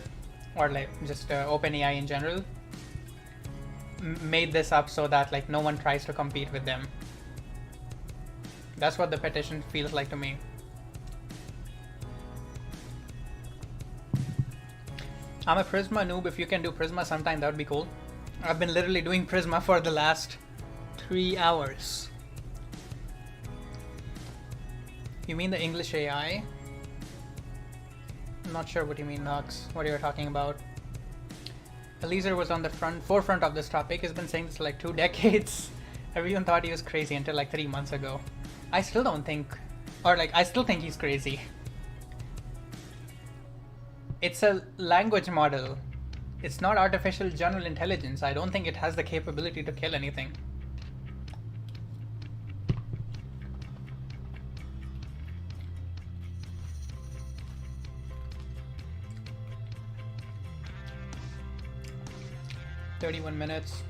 or like just OpenAI in general made this up so that like no one tries to compete with them. That's what the petition feels like to me. I'm a Prisma noob. If you can do Prisma sometime, that would be cool. I've been literally doing Prisma for the last 3 hours. You mean the English AI? I'm not sure what you mean, Nox. What you're talking about. Eliezer was on the forefront of this topic. He's been saying this for like 2 decades. Everyone thought he was crazy until like 3 months ago. I still don't think, or like I still think he's crazy. It's a language model. It's not artificial general intelligence. I don't think it has the capability to kill anything. 31 minutes.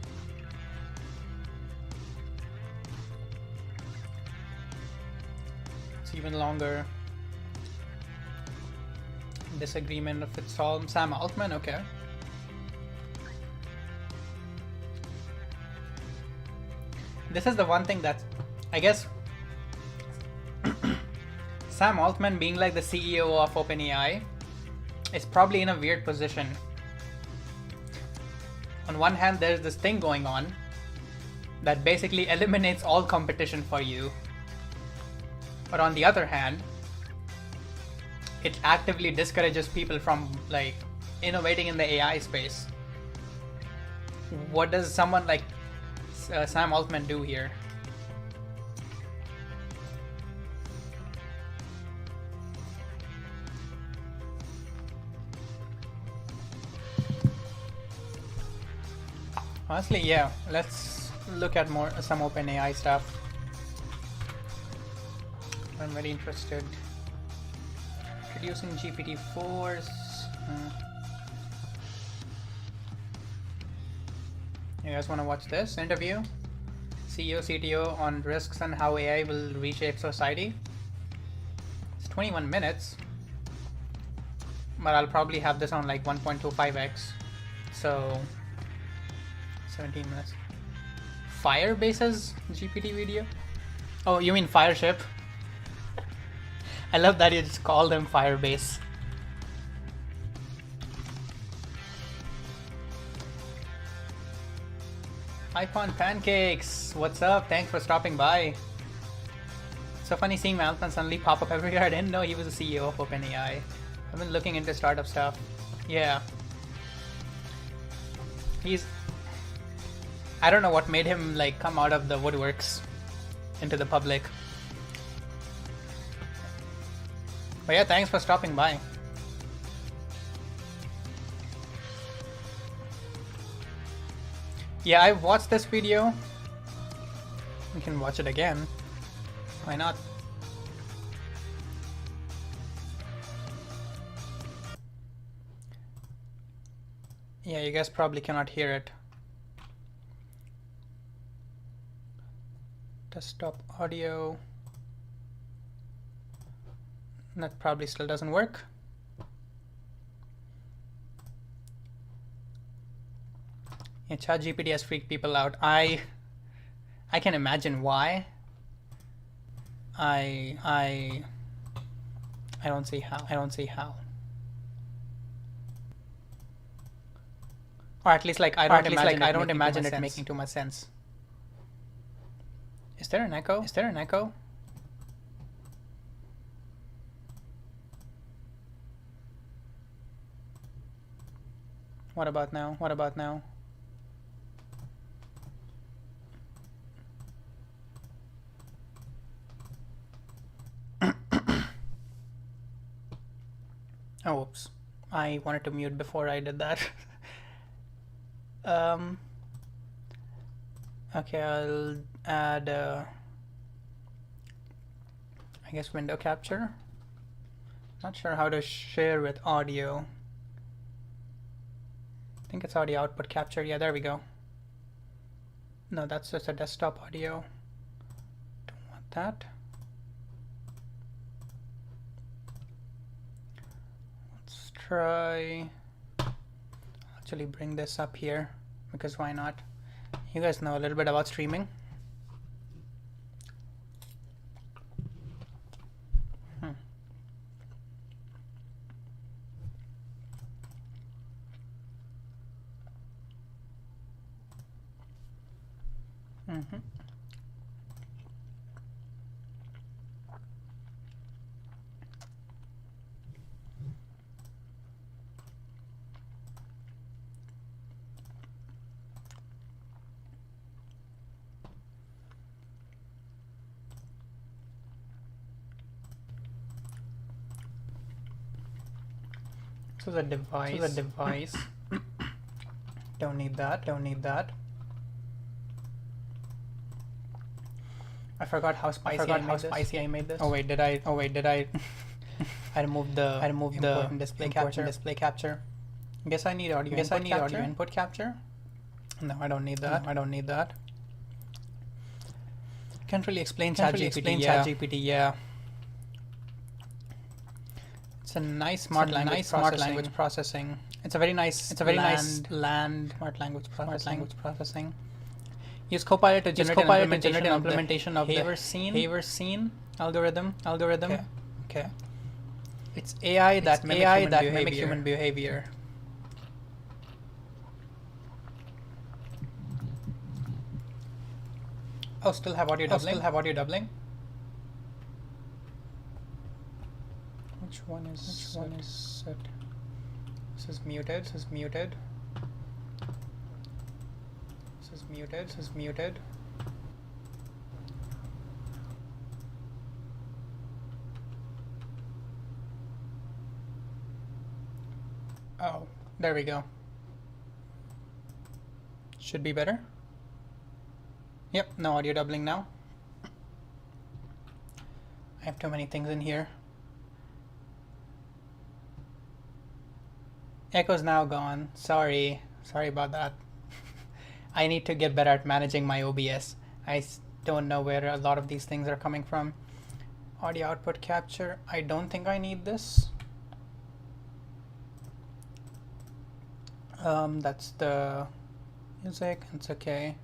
It's even longer. Disagreement if it's all Sam Altman, okay. This is the one thing that I guess Sam Altman being like the CEO of OpenAI is probably in a weird position. On one hand, there's this thing going on that basically eliminates all competition for you. But on the other hand, it actively discourages people from like innovating in the AI space. What does someone like Sam Altman do here? Honestly, yeah, let's look at some OpenAI stuff. I'm very interested. Introducing GPT-4s. You guys want to watch this interview? CEO, CTO on risks and how AI will reshape society. It's 21 minutes, but I'll probably have this on like 1.25x. So 17 minutes. Firebase's GPT video? Oh, you mean Fireship? I love that you just call them Firebase. Icon Pancakes, what's up? Thanks for stopping by. So funny seeing Malcolm suddenly pop up everywhere. I didn't know he was the CEO of OpenAI. I've been looking into startup stuff. Yeah. I don't know what made him like come out of the woodworks into the public. But yeah, thanks for stopping by. Yeah, I watched this video. We can watch it again. Why not? Yeah, you guys probably cannot hear it. Desktop audio. That probably still doesn't work. Yeah, ChatGPT has freaked people out. I can imagine why. I don't see how. Or at least like I don't imagine it making too much sense. Is there an echo? What about now? Oh, whoops. I wanted to mute before I did that. Okay, I'll add I guess window capture. Not sure how to share with audio. I think it's audio output capture. Yeah, there we go. No, that's just a desktop audio. Don't want that. Let's try. I'll actually bring this up here because why not? You guys know a little bit about streaming. So the device. Don't need that. I forgot how spicy I made this. Oh wait, did I? I removed the display capture. Guess I need audio input capture. No, I don't need that. No, I don't need that. Can't really explain ChatGPT. Yeah. It's a nice smart language processing. It's a very nice land smart language processing. Use Copilot to generate an implementation of the Haver scene algorithm. Okay. It's AI that mimic human behavior. Oh, still have audio doubling. Which one is it? This is muted. This is muted. Oh, there we go. Should be better. Yep, no audio doubling now. I have too many things in here. Echo's now gone. Sorry about that. I need to get better at managing my OBS. I don't know where a lot of these things are coming from. Audio output capture. I don't think I need this. That's the music. It's okay.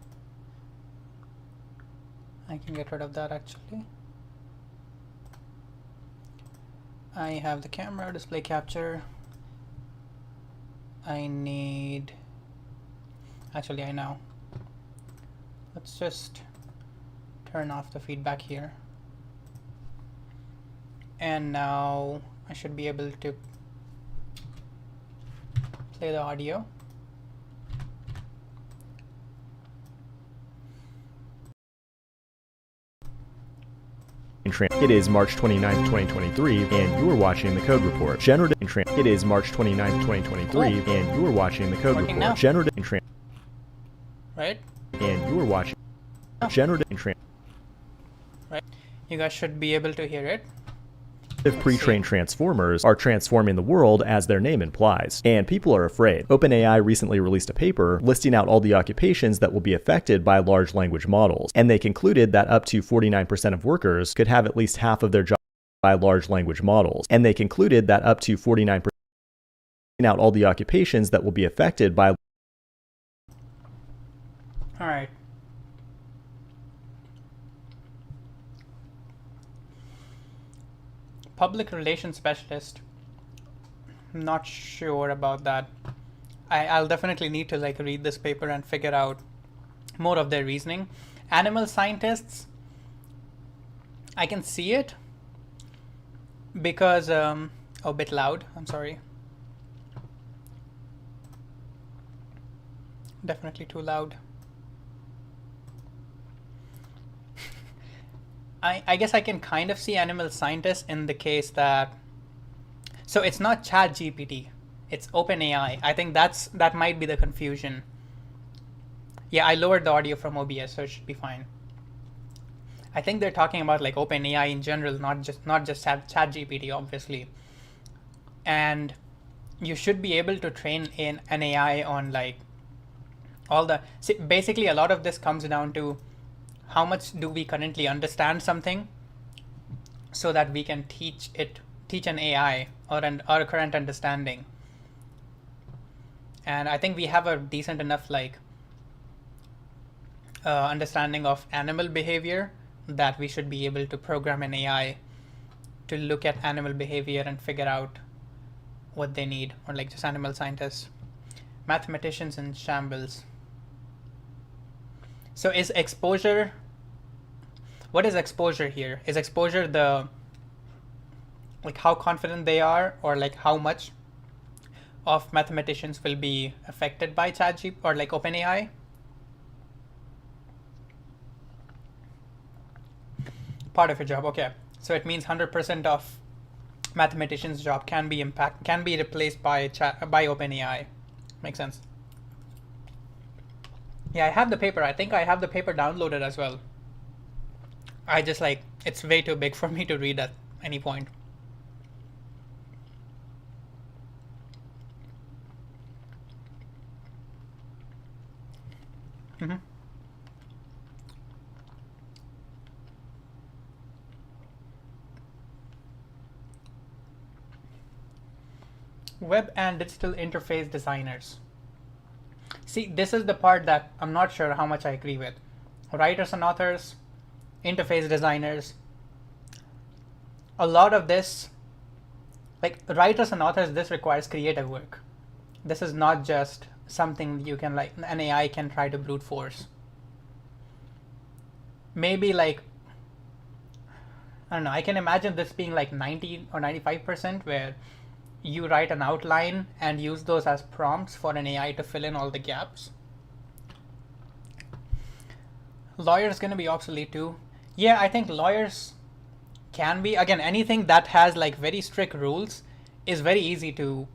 I can get rid of that actually. I have the camera, display capture. I need, actually I know. Let's just turn off the feedback here. And now I should be able to play the audio. It is March 29th, 2023, and you are watching the Code Report. It is March 29th, 2023, and you are watching the Code Report. Now. Right? And you are watching generative Right. You guys should be able to hear it. pre-trained transformers are transforming the world as their name implies, and people are afraid. OpenAI recently released a paper listing out all the occupations that will be affected by large language models, and they concluded that up to 49% of workers could have at least half of their jobs by large language models, and they concluded that up to 49% out all the occupations that will be affected by. All right. Public relations specialist. Not sure about that. I'll definitely need to read this paper and figure out more of their reasoning. Animal scientists, I can see it because a bit loud. I'm sorry. Definitely too loud. I guess I can kind of see animal scientists in the case that, so it's not ChatGPT, it's OpenAI. I think that might be the confusion. Yeah, I lowered the audio from OBS, so it should be fine. I think they're talking about OpenAI in general, not just ChatGPT, obviously. And you should be able to train in an AI on basically a lot of this comes down to how much do we currently understand something so that we can teach an AI or our current understanding. And I think we have a decent enough understanding of animal behavior that we should be able to program an AI to look at animal behavior and figure out what they need, or just animal scientists. Mathematicians in shambles. So is exposure, what is exposure here? Is exposure the, how confident they are, or how much of mathematicians will be affected by ChatGPT or OpenAI? Part of your job, okay. So it means 100% of mathematicians' job can be replaced by OpenAI. Makes sense. Yeah, I have the paper. I think I have the paper downloaded as well. I just it's way too big for me to read at any point. Mm-hmm. Web and digital interface designers. See, this is the part that I'm not sure how much I agree with. Writers and authors, interface designers. A lot of this, like writers and authors, this requires creative work. This is not just something you can, like, an AI can try to brute force. Maybe like, I don't know, I can imagine this being like 90 or 95%, where you write an outline and use those as prompts for an AI to fill in all the gaps. Lawyers going to be obsolete too. Yeah, I think lawyers can be. Again, anything that has like very strict rules is very easy to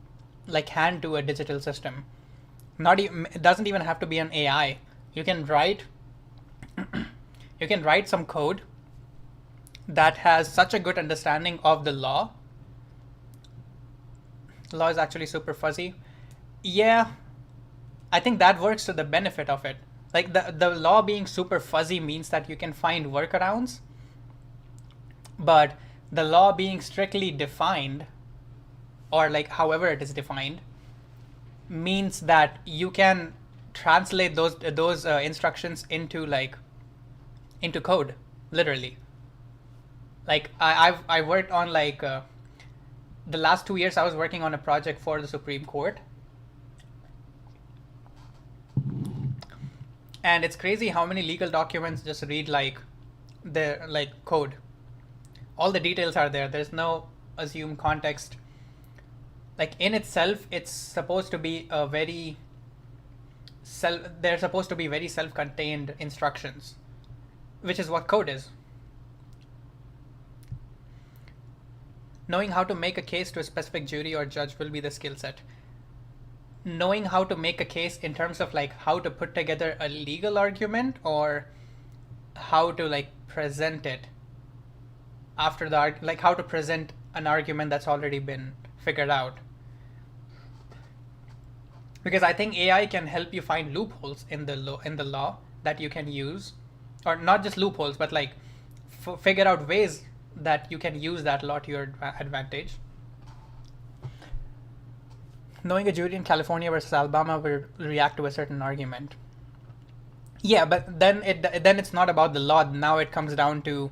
like hand to a digital system. Not even, it doesn't even have to be an AI. You can write you can write some code that has such a good understanding of the law. Law is actually super fuzzy. Yeah, I think that works to the benefit of it. Like the law being super fuzzy means that you can find workarounds, but the law being strictly defined, or like however it is defined, means that you can translate those instructions into code, literally. Like I worked on like the last 2 years I was working on a project for the Supreme Court. And it's crazy how many legal documents just read like the like code. All the details are there. There's no assumed context. Like in itself, it's supposed to be a very they're supposed to be very self-contained instructions, which is what code is. Knowing how to make a case to a specific jury or judge will be the skill set. Knowing how to make a case in terms of like how to put together a legal argument, or how to like present it after the like how to present an argument that's already been figured out. Because I think AI can help you find loopholes in the law that you can use, or not just loopholes, but like figure out ways that you can use that law to your advantage. Knowing a jury in California versus Alabama will react to a certain argument. Yeah, but then it's not about the law. Now it comes down to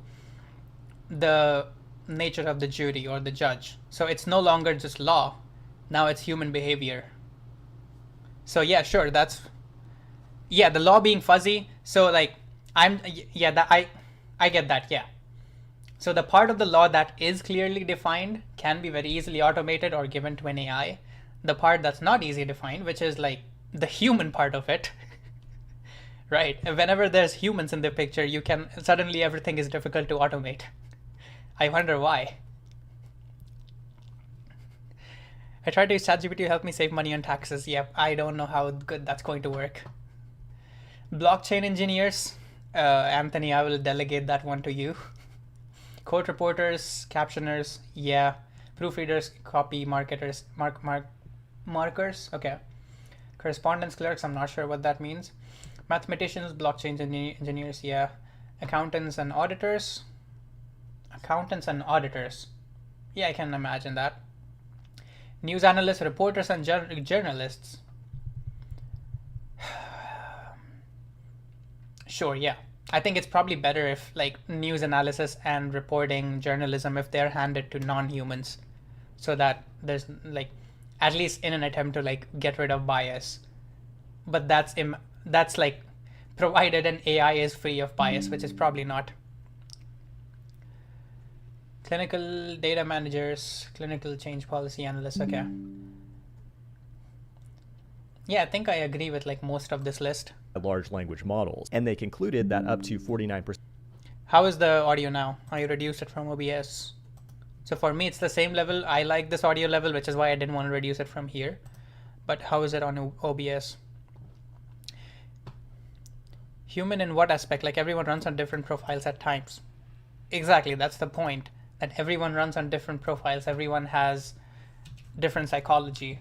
the nature of the jury or the judge. So it's no longer just law. Now it's human behavior. So yeah, sure, the law being fuzzy. So like I get that. Yeah. So the part of the law that is clearly defined can be very easily automated or given to an AI. The part that's not easily defined, which is like the human part of it, right? Whenever there's humans in the picture, you can suddenly everything is difficult to automate. I wonder why. I tried to use ChatGPT to help me save money on taxes. Yep, I don't know how good that's going to work. Blockchain engineers, Anthony, I will delegate that one to you. Court reporters, captioners, yeah. Proofreaders, copy marketers, markers, okay. Correspondence clerks, I'm not sure what that means. Mathematicians, blockchain engineers, yeah. Accountants and auditors. Yeah, I can imagine that. News analysts, reporters, and journalists. Sure, yeah. I think it's probably better if like news analysis and reporting journalism, if they're handed to non-humans, so that there's like, at least in an attempt to like get rid of bias. But that's like provided an AI is free of bias, which is probably not. Clinical data managers, clinical change policy analysts, okay. Yeah, I think I agree with like most of this list. Large language models, and they concluded that up to 49%. How is the audio now? I reduced it from OBS. So for me, it's the same level. I like this audio level, which is why I didn't want to reduce it from here. But how is it on OBS? Human in what aspect? Like everyone runs on different profiles at times. Exactly, that's the point. That everyone runs on different profiles. Everyone has different psychology.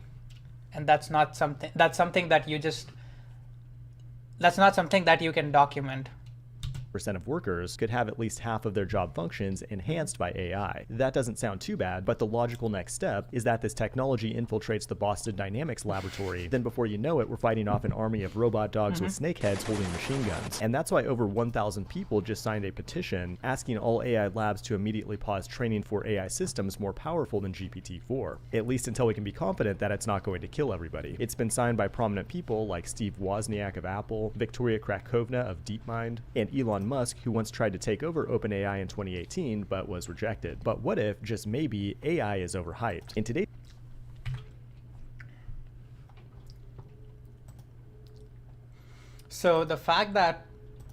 And that's not something, that's something that you just That's not something that you can document. percent of workers could have at least half of their job functions enhanced by AI. That doesn't sound too bad, but the logical next step is that this technology infiltrates the Boston Dynamics laboratory. Then before you know it, we're fighting off an army of robot dogs with snake heads holding machine guns. And that's why over 1,000 people just signed a petition asking all AI labs to immediately pause training for AI systems more powerful than GPT-4, at least until we can be confident that it's not going to kill everybody. It's been signed by prominent people like Steve Wozniak of Apple, Victoria Krakovna of DeepMind, and Elon Musk, who once tried to take over OpenAI in 2018 but was rejected. But what if, just maybe, AI is overhyped? In today's So the fact that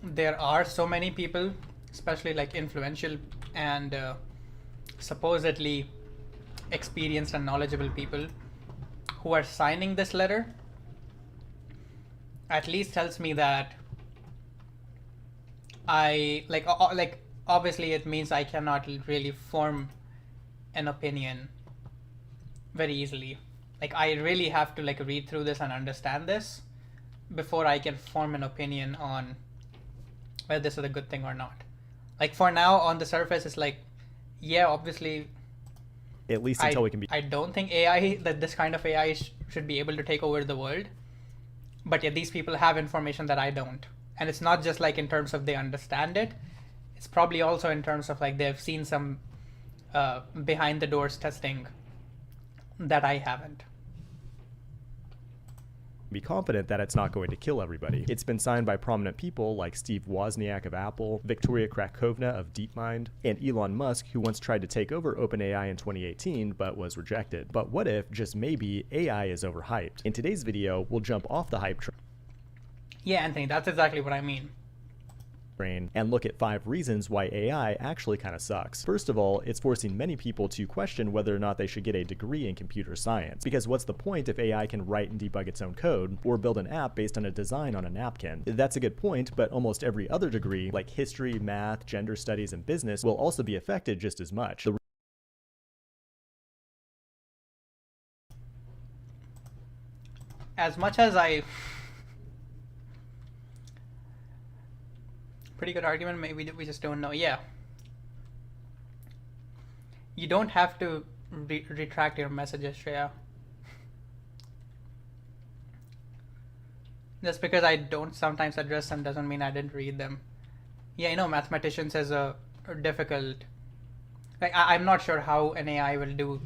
there are so many people, especially like influential and supposedly experienced and knowledgeable people who are signing this letter, at least tells me that obviously it means I cannot really form an opinion very easily. Like I really have to like read through this and understand this before I can form an opinion on whether this is a good thing or not. Like for now, on the surface, it's like, yeah, obviously, at least until we can be I don't think this kind of AI should be able to take over the world. But yeah, these people have information that I don't. And it's not just like in terms of they understand it. It's probably also in terms of like they've seen some behind the doors testing that I haven't. Be confident that it's not going to kill everybody. It's been signed by prominent people like Steve Wozniak of Apple, Victoria Krakovna of DeepMind, and Elon Musk, who once tried to take over OpenAI in 2018 but was rejected. But what if, just maybe, AI is overhyped? In today's video, we'll jump off the hype train. Yeah, Anthony, that's exactly what I mean. And look at 5 reasons why AI actually kind of sucks. First of all, it's forcing many people to question whether or not they should get a degree in computer science. Because what's the point if AI can write and debug its own code, or build an app based on a design on a napkin? That's a good point, but almost every other degree, like history, math, gender studies, and business, will also be affected just as much. As much as I... Pretty good argument, maybe we just don't know. Yeah. You don't have to retract your messages, Shreya. Just because I don't sometimes address them doesn't mean I didn't read them. Yeah, you know, mathematicians is a difficult... Like, I'm not sure how an AI will do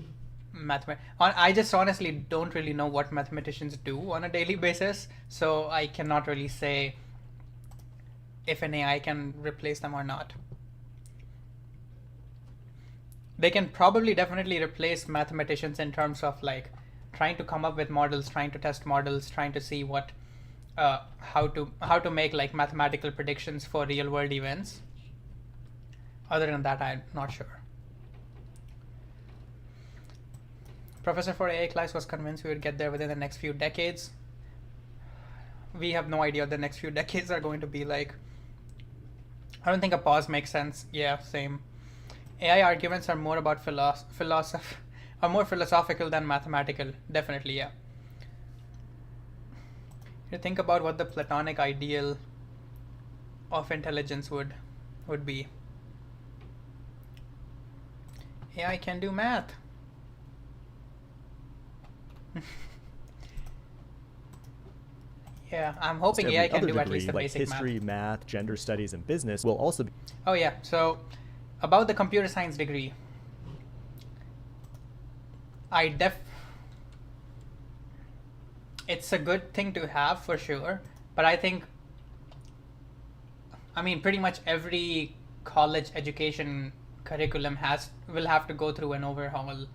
I just honestly don't really know what mathematicians do on a daily basis, so I cannot really say if an AI can replace them or not. They can probably definitely replace mathematicians in terms of like trying to come up with models, trying to test models, trying to see what how to make like mathematical predictions for real world events. Other than that, I'm not sure. Professor for AI class was convinced we would get there within the next few decades. We have no idea what the next few decades are going to be like. I don't think a pause makes sense. Yeah, same. AI arguments are more about more philosophical than mathematical. Definitely, yeah. You think about what the Platonic ideal of intelligence would be. AI can do math. Yeah, I'm hoping AI can do at least the basic math. History, math, gender studies, and business will also be... Oh yeah, so about the computer science degree, it's a good thing to have for sure, but I think, I mean, pretty much every college education curriculum will have to go through an overhaul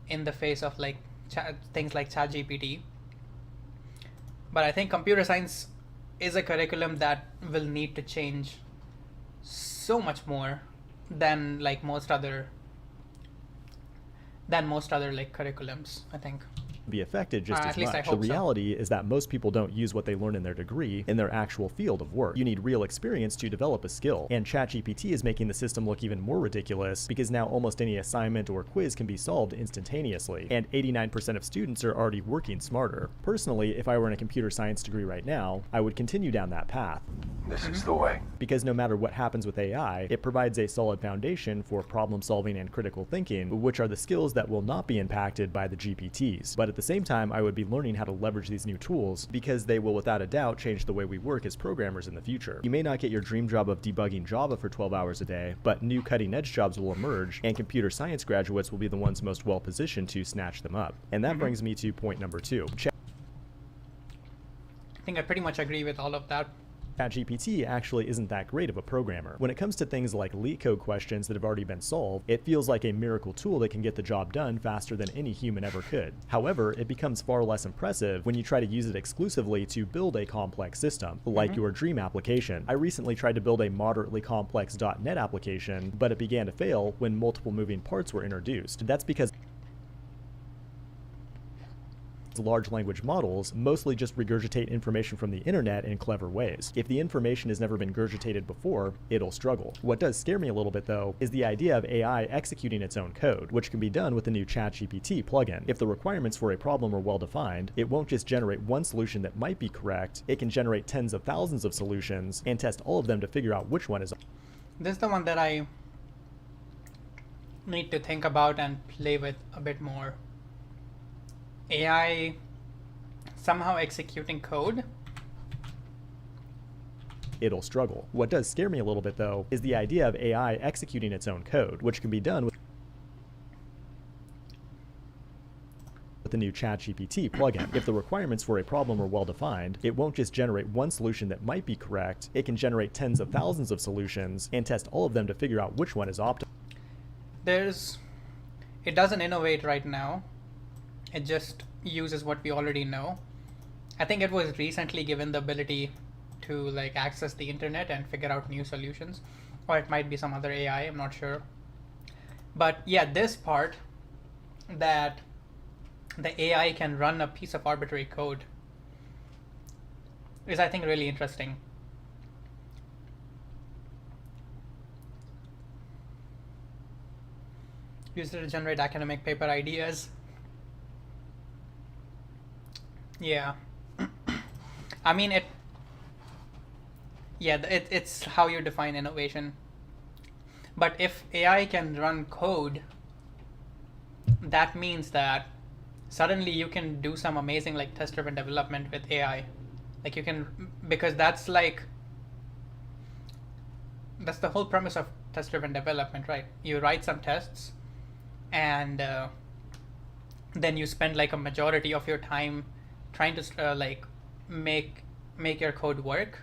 in the face of like things like ChatGPT. But I think computer science is a curriculum that will need to change so much more than like most other like curriculums, I think. be affected just as At least I much. The hope so. reality is that most people don't use what they learn in their degree in their actual field of work. You need real experience to develop a skill, and ChatGPT is making the system look even more ridiculous because now almost any assignment or quiz can be solved instantaneously, and 89% of students are already working smarter. Personally, if I were in a computer science degree right now, I would continue down that path. This is the way. Because no matter what happens with AI, it provides a solid foundation for problem solving and critical thinking, which are the skills that will not be impacted by the GPTs. But at the same time, I would be learning how to leverage these new tools because they will without a doubt change the way we work as programmers in the future. You may not get your dream job of debugging Java for 12 hours a day, but new cutting-edge jobs will emerge, and computer science graduates will be the ones most well-positioned to snatch them up. And that brings me to point number 2. I think I pretty much agree with all of that. ChatGPT actually isn't that great of a programmer. When it comes to things like LeetCode questions that have already been solved, it feels like a miracle tool that can get the job done faster than any human ever could. However, it becomes far less impressive when you try to use it exclusively to build a complex system, like your dream application. I recently tried to build a moderately complex .NET application, but it began to fail when multiple moving parts were introduced. That's because large language models mostly just regurgitate information from the internet in clever ways. If the information has never been regurgitated before, it'll struggle. What does scare me a little bit though is the idea of AI executing its own code, which can be done with the new ChatGPT plugin. If the requirements for a problem are well defined, it won't just generate one solution that might be correct, it can generate tens of thousands of solutions and test all of them to figure out which one is. This is the one that I need to think about and play with a bit more. AI somehow executing code. It'll struggle. What does scare me a little bit though is the idea of AI executing its own code, which can be done with the new ChatGPT plugin. If the requirements for a problem are well defined, it won't just generate one solution that might be correct, it can generate tens of thousands of solutions and test all of them to figure out which one is optimal. It doesn't innovate right now. It just uses what we already know. I think it was recently given the ability to like access the internet and figure out new solutions, or it might be some other AI, I'm not sure. But yeah, this part that the AI can run a piece of arbitrary code is, I think, really interesting. Use it to generate academic paper ideas. Yeah. I mean, it's how you define innovation. But if AI can run code, that means that suddenly you can do some amazing like test-driven development with AI. Like you can, because that's the whole premise of test-driven development, right? You write some tests and then you spend like a majority of your time trying to like make your code work,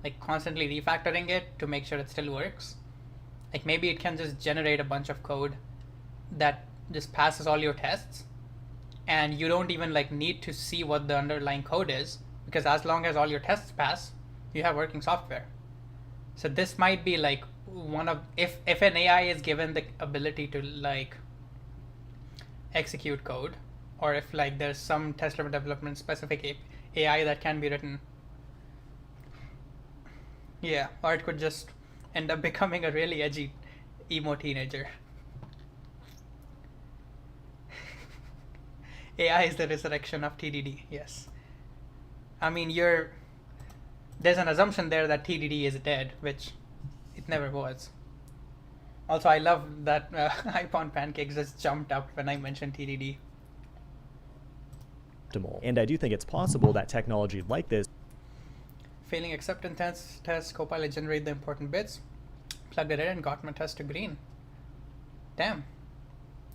like constantly refactoring it to make sure it still works. Like maybe it can just generate a bunch of code that just passes all your tests, and you don't even like need to see what the underlying code is, because as long as all your tests pass, you have working software. So this might be like one of, if an AI is given the ability to like execute code, or if like there's some test-driven development specific AI that can be written. Yeah, or it could just end up becoming a really edgy emo teenager. AI is the resurrection of TDD, yes. I mean, there's an assumption there that TDD is dead, which it never was. Also, I love that Hype on Pancakes just jumped up when I mentioned TDD. And I do think it's possible that technology like this, Failing acceptance test, Copilot generate the important bits, plugged it in and got my test to green. Damn,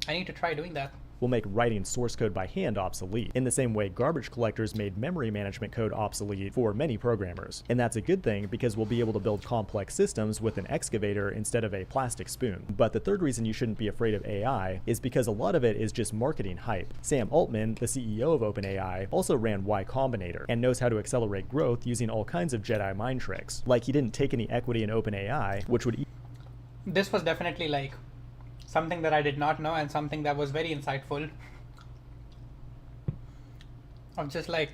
I need to try doing that. will make writing source code by hand obsolete, in the same way garbage collectors made memory management code obsolete for many programmers. And that's a good thing because we'll be able to build complex systems with an excavator instead of a plastic spoon. But the third reason you shouldn't be afraid of AI is because a lot of it is just marketing hype. Sam Altman, the CEO of OpenAI, also ran Y Combinator and knows how to accelerate growth using all kinds of Jedi mind tricks. Like he didn't take any equity in OpenAI, which would This was definitely like something that I did not know and something that was very insightful. of just like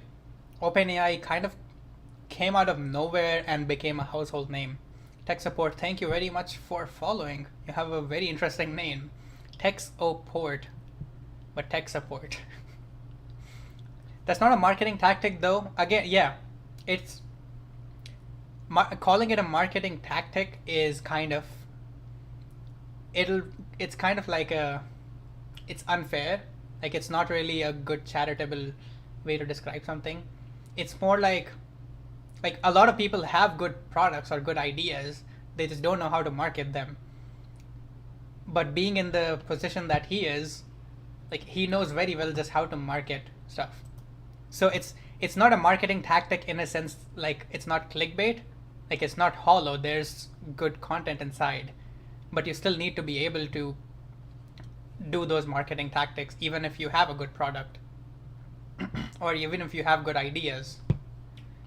OpenAI kind of came out of nowhere and became a household name. Tech support, thank you very much for following. You have a very interesting name. Tech-o-port, but tech support. That's not a marketing tactic though. Again, yeah, it's calling it a marketing tactic is kind of it's kind of like it's unfair. Like it's not really a good charitable way to describe something. It's more like a lot of people have good products or good ideas, they just don't know how to market them. But being in the position that he is, like he knows very well just how to market stuff. So it's not a marketing tactic in a sense, like it's not clickbait, like it's not hollow, there's good content inside. But you still need to be able to do those marketing tactics even if you have a good product or even if you have good ideas.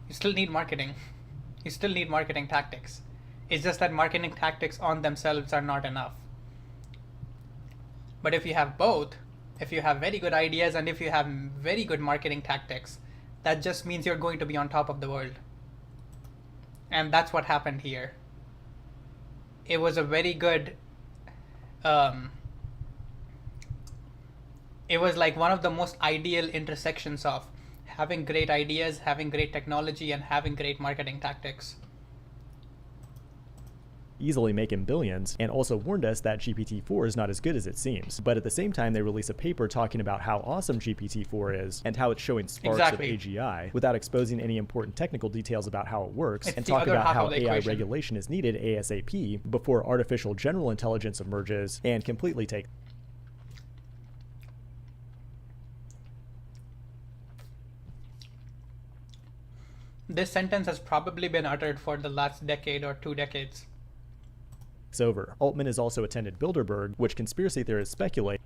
You still need marketing. You still need marketing tactics. It's just that marketing tactics on themselves are not enough. But if you have both, if you have very good ideas and if you have very good marketing tactics, that just means you're going to be on top of the world. And that's what happened here. It was a very good it was like one of the most ideal intersections of having great ideas, having great technology, and having great marketing tactics. Easily making billions, and also warned us that GPT-4 is not as good as it seems. But at the same time, they release a paper talking about how awesome GPT-4 is and how it's showing sparks of AGI without exposing any important technical details about how it works, and talk about how AI regulation is needed ASAP before artificial general intelligence emerges and completely takes. This sentence has probably been uttered for the last decade or 2 decades. Over. Altman has also attended Bilderberg, which conspiracy theorists speculate.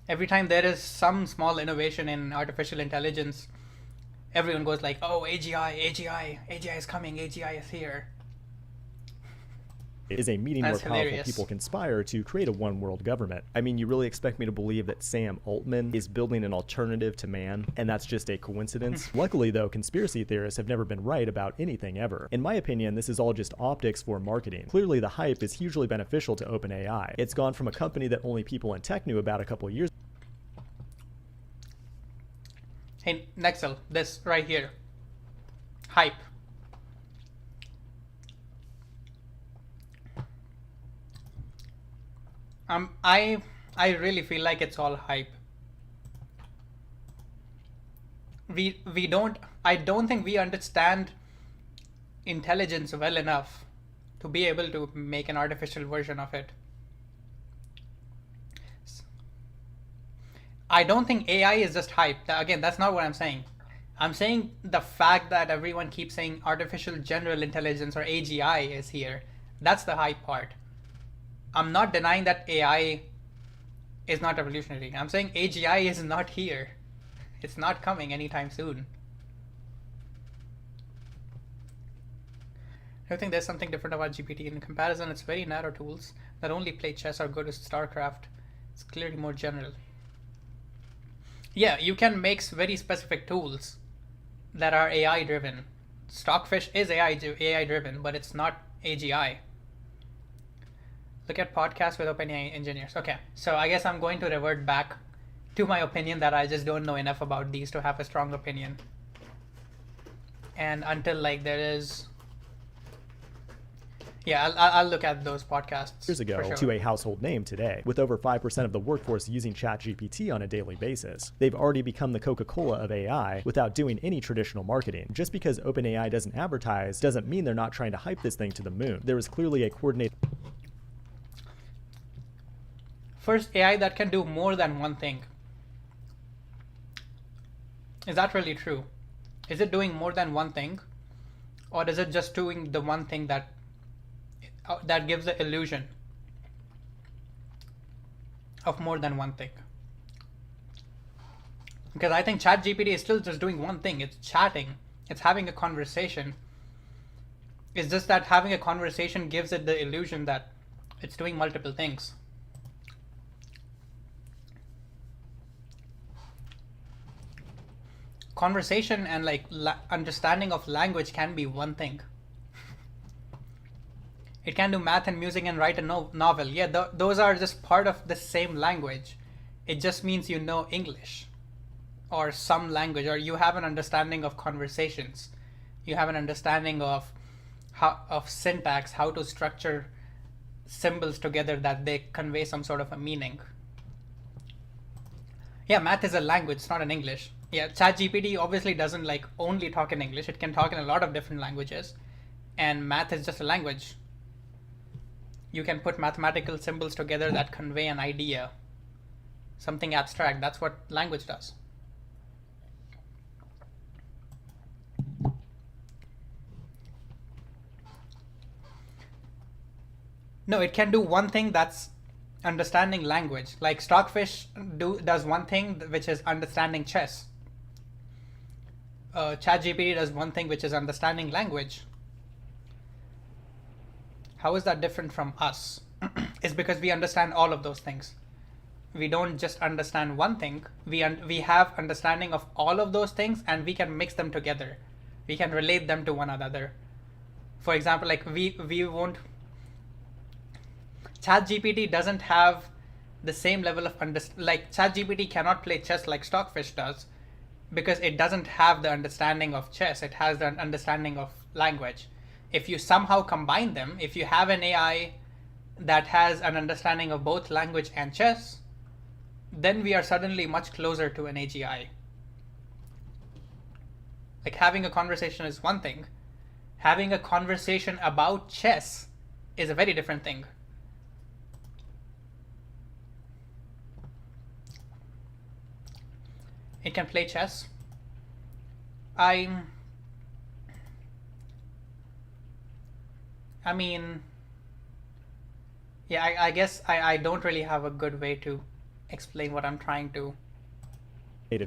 Every time there is some small innovation in artificial intelligence, everyone goes like, oh, AGI is coming, AGI is here. Is a meeting where That's powerful hilarious. people conspire to create a one-world government. I mean, you really expect me to believe that Sam Altman is building an alternative to man, and that's just a coincidence? Luckily, though, conspiracy theorists have never been right about anything ever. In my opinion, this is all just optics for marketing. Clearly, the hype is hugely beneficial to OpenAI. It's gone from a company that only people in tech knew about a couple years. Hey, Nexel, this right here. Hype. I really feel like it's all hype. I don't think we understand intelligence well enough to be able to make an artificial version of it. I don't think AI is just hype. Again, that's not what I'm saying. I'm saying the fact that everyone keeps saying artificial general intelligence or AGI is here. That's the hype part. I'm not denying that AI is not revolutionary. I'm saying AGI is not here. It's not coming anytime soon. I think there's something different about GPT. In comparison, it's very narrow tools that only play chess or go to StarCraft. It's clearly more general. Yeah, you can make very specific tools that are AI driven. Stockfish is AI driven, but it's not AGI. Look at podcasts with OpenAI engineers. Okay, so I guess I'm going to revert back to my opinion that I just don't know enough about these to have a strong opinion. And until like there is... Yeah, I'll look at those podcasts. Years ago to a household name today, with over 5% of the workforce using ChatGPT on a daily basis. They've already become the Coca-Cola of AI without doing any traditional marketing. Just because OpenAI doesn't advertise doesn't mean they're not trying to hype this thing to the moon. There is clearly a coordinated... First, AI that can do more than one thing. Is that really true? Is it doing more than one thing? Or is it just doing the one thing that gives the illusion of more than one thing? Because I think ChatGPT is still just doing one thing. It's chatting. It's having a conversation. It's just that having a conversation gives it the illusion that it's doing multiple things. conversation and like understanding of language can be one thing. It can do math and music and write a novel. Yeah, those are just part of the same language. It just means you know English or some language, or you have an understanding of conversations. You have an understanding of syntax, how to structure symbols together that they convey some sort of a meaning. Yeah, math is a language, it's not an English. Yeah, ChatGPT obviously doesn't like only talk in English. It can talk in a lot of different languages, and math is just a language. You can put mathematical symbols together that convey an idea, something abstract. That's what language does. No, it can do one thing, that's understanding language. Like Stockfish does one thing, which is understanding chess. ChatGPT does one thing, which is understanding language. How is that different from us? It's because we understand all of those things. We don't just understand one thing. We have understanding of all of those things, and we can mix them together. We can relate them to one another. For example, like we won't. ChatGPT doesn't have the same level of like ChatGPT cannot play chess like Stockfish does, because it doesn't have the understanding of chess. It has the understanding of language. If you somehow combine them, if you have an AI that has an understanding of both language and chess, then we are suddenly much closer to an AGI. Like having a conversation is one thing. Having a conversation about chess is a very different thing. It can play chess. I mean, yeah, I guess I don't really have a good way to explain what I'm trying to.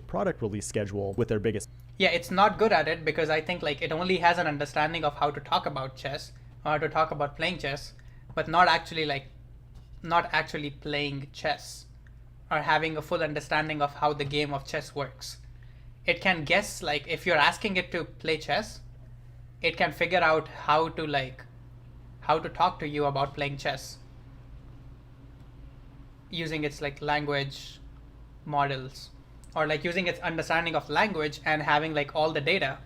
Product release schedule with their biggest. Yeah, it's not good at it because I think like it only has an understanding of how to talk about chess or to talk about playing chess, but not actually playing chess or having a full understanding of how the game of chess works. It can guess, like if you're asking it to play chess, it can figure out how to talk to you about playing chess using its like language models, or like using its understanding of language and having like all the data.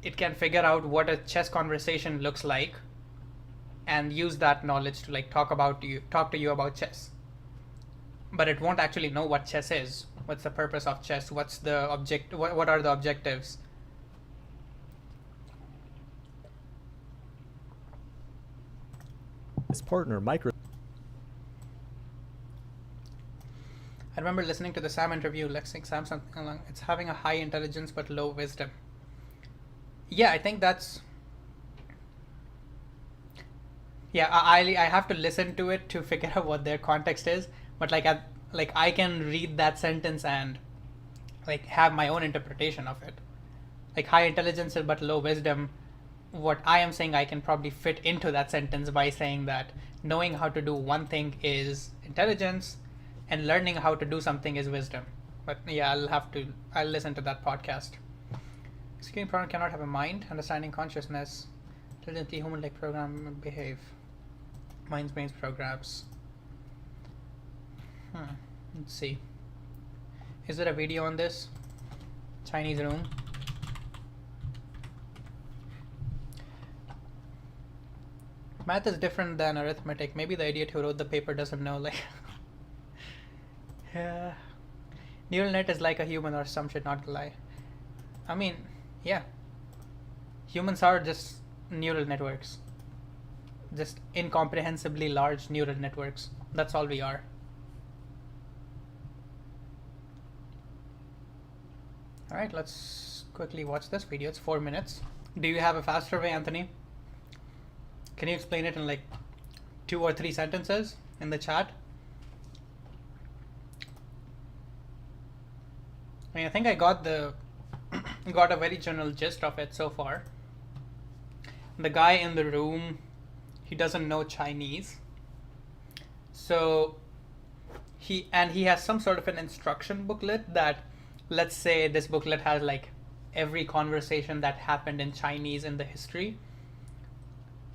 It can figure out what a chess conversation looks like and use that knowledge to like talk to you about chess. But it won't actually know what chess is. What's the purpose of chess? What's the object? What are the objectives? His partner, Micro. I remember listening to the Sam interview, Sam something along. It's having a high intelligence but low wisdom. Yeah, I think that's. Yeah, I have to listen to it to figure out what their context is. But I can read that sentence and like have my own interpretation of it. Like high intelligence but low wisdom. What I am saying, I can probably fit into that sentence by saying that knowing how to do one thing is intelligence, and learning how to do something is wisdom. But yeah, I'll listen to that podcast. Executing program cannot have a mind, understanding consciousness, intelligently human-like program behave. Minds, brains, programs. Let's see. Is there a video on this? Chinese room. Math is different than arithmetic. Maybe the idiot who wrote the paper doesn't know, like. Yeah. Neural net is like a human or some shit, not lie. I mean, yeah. Humans are just neural networks. Just incomprehensibly large neural networks. That's all we are. Alright, let's quickly watch this video. It's 4 minutes. Do you have a faster way, Anthony? Can you explain it in like 2 or 3 sentences in the chat? I mean, I think I got a very general gist of it so far. The guy in the room, he doesn't know Chinese. So he has some sort of an instruction booklet that let's say this booklet has like every conversation that happened in Chinese in the history,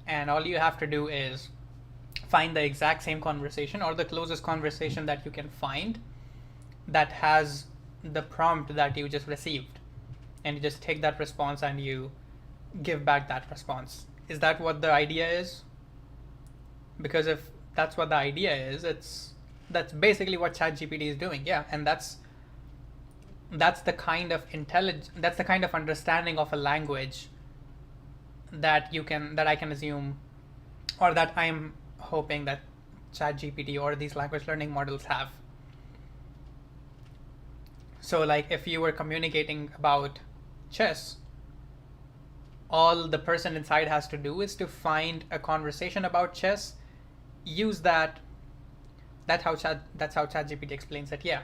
and all you have to do is find the exact same conversation or the closest conversation that you can find that has the prompt that you just received, and you just take that response and you give back that response. Is that what the idea is? Because if that's what the idea is, that's basically what ChatGPT is doing. Yeah, and that's the kind of that's the kind of understanding of a language that I can assume, or that I'm hoping that ChatGPT or these language learning models have. So like if you were communicating about chess, all the person inside has to do is to find a conversation about chess, use that. That's how ChatGPT explains it. Yeah.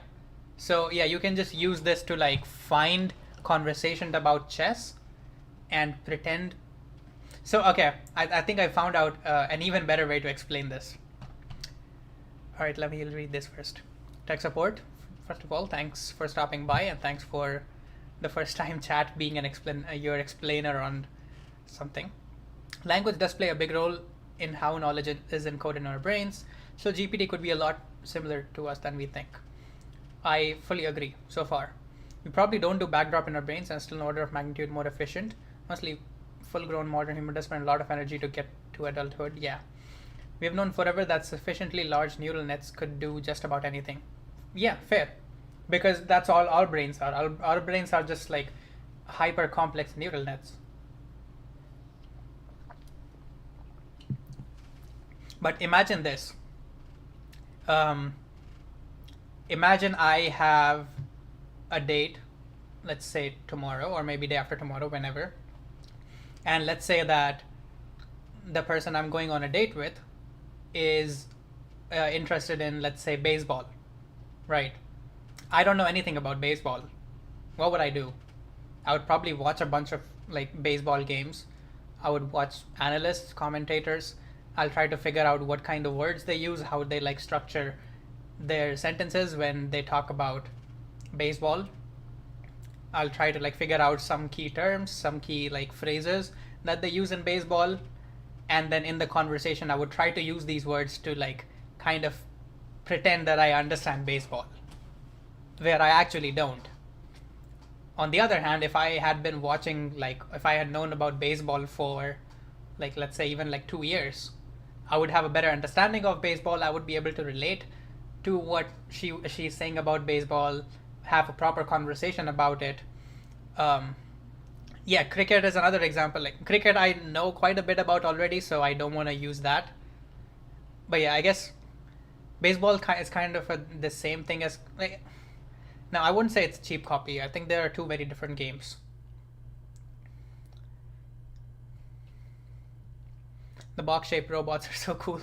So yeah, you can just use this to like find conversation about chess and pretend. So okay, I think I found out an even better way to explain this. All right, let me read this first. Tech support. First of all, thanks for stopping by, and thanks for the first time chat being your explainer on something. Language does play a big role in how knowledge is encoded in our brains, so GPT could be a lot similar to us than we think. I fully agree so far. We probably don't do backdrop in our brains and still an order of magnitude more efficient. Mostly full-grown modern human does spend a lot of energy to get to adulthood. Yeah. We have known forever that sufficiently large neural nets could do just about anything. Yeah, fair. Because that's all our brains are. Our brains are just like hyper complex neural nets. But imagine this. Imagine I have a date, let's say tomorrow or maybe day after tomorrow, whenever. And let's say that the person I'm going on a date with is interested in, let's say, baseball, right? I don't know anything about baseball. What would I do? I would probably watch a bunch of like baseball games. I would watch analysts, commentators. I'll try to figure out what kind of words they use, how they like structure their sentences when they talk about baseball. I'll try to like figure out some key terms, some key like phrases that they use in baseball, and then in the conversation I would try to use these words to like kind of pretend that I understand baseball, where I actually don't. On the other hand, if I had been watching, like if I had known about baseball for like let's say even like 2 years, I would have a better understanding of baseball. I would be able to relate to what she's saying about baseball, have a proper conversation about it. Yeah, cricket is another example. Like cricket I know quite a bit about already, so I don't want to use that. But yeah, I guess baseball is kind of the same thing as like. Now I wouldn't say it's a cheap copy. I think there are two very different games. The box-shaped robots are so cool.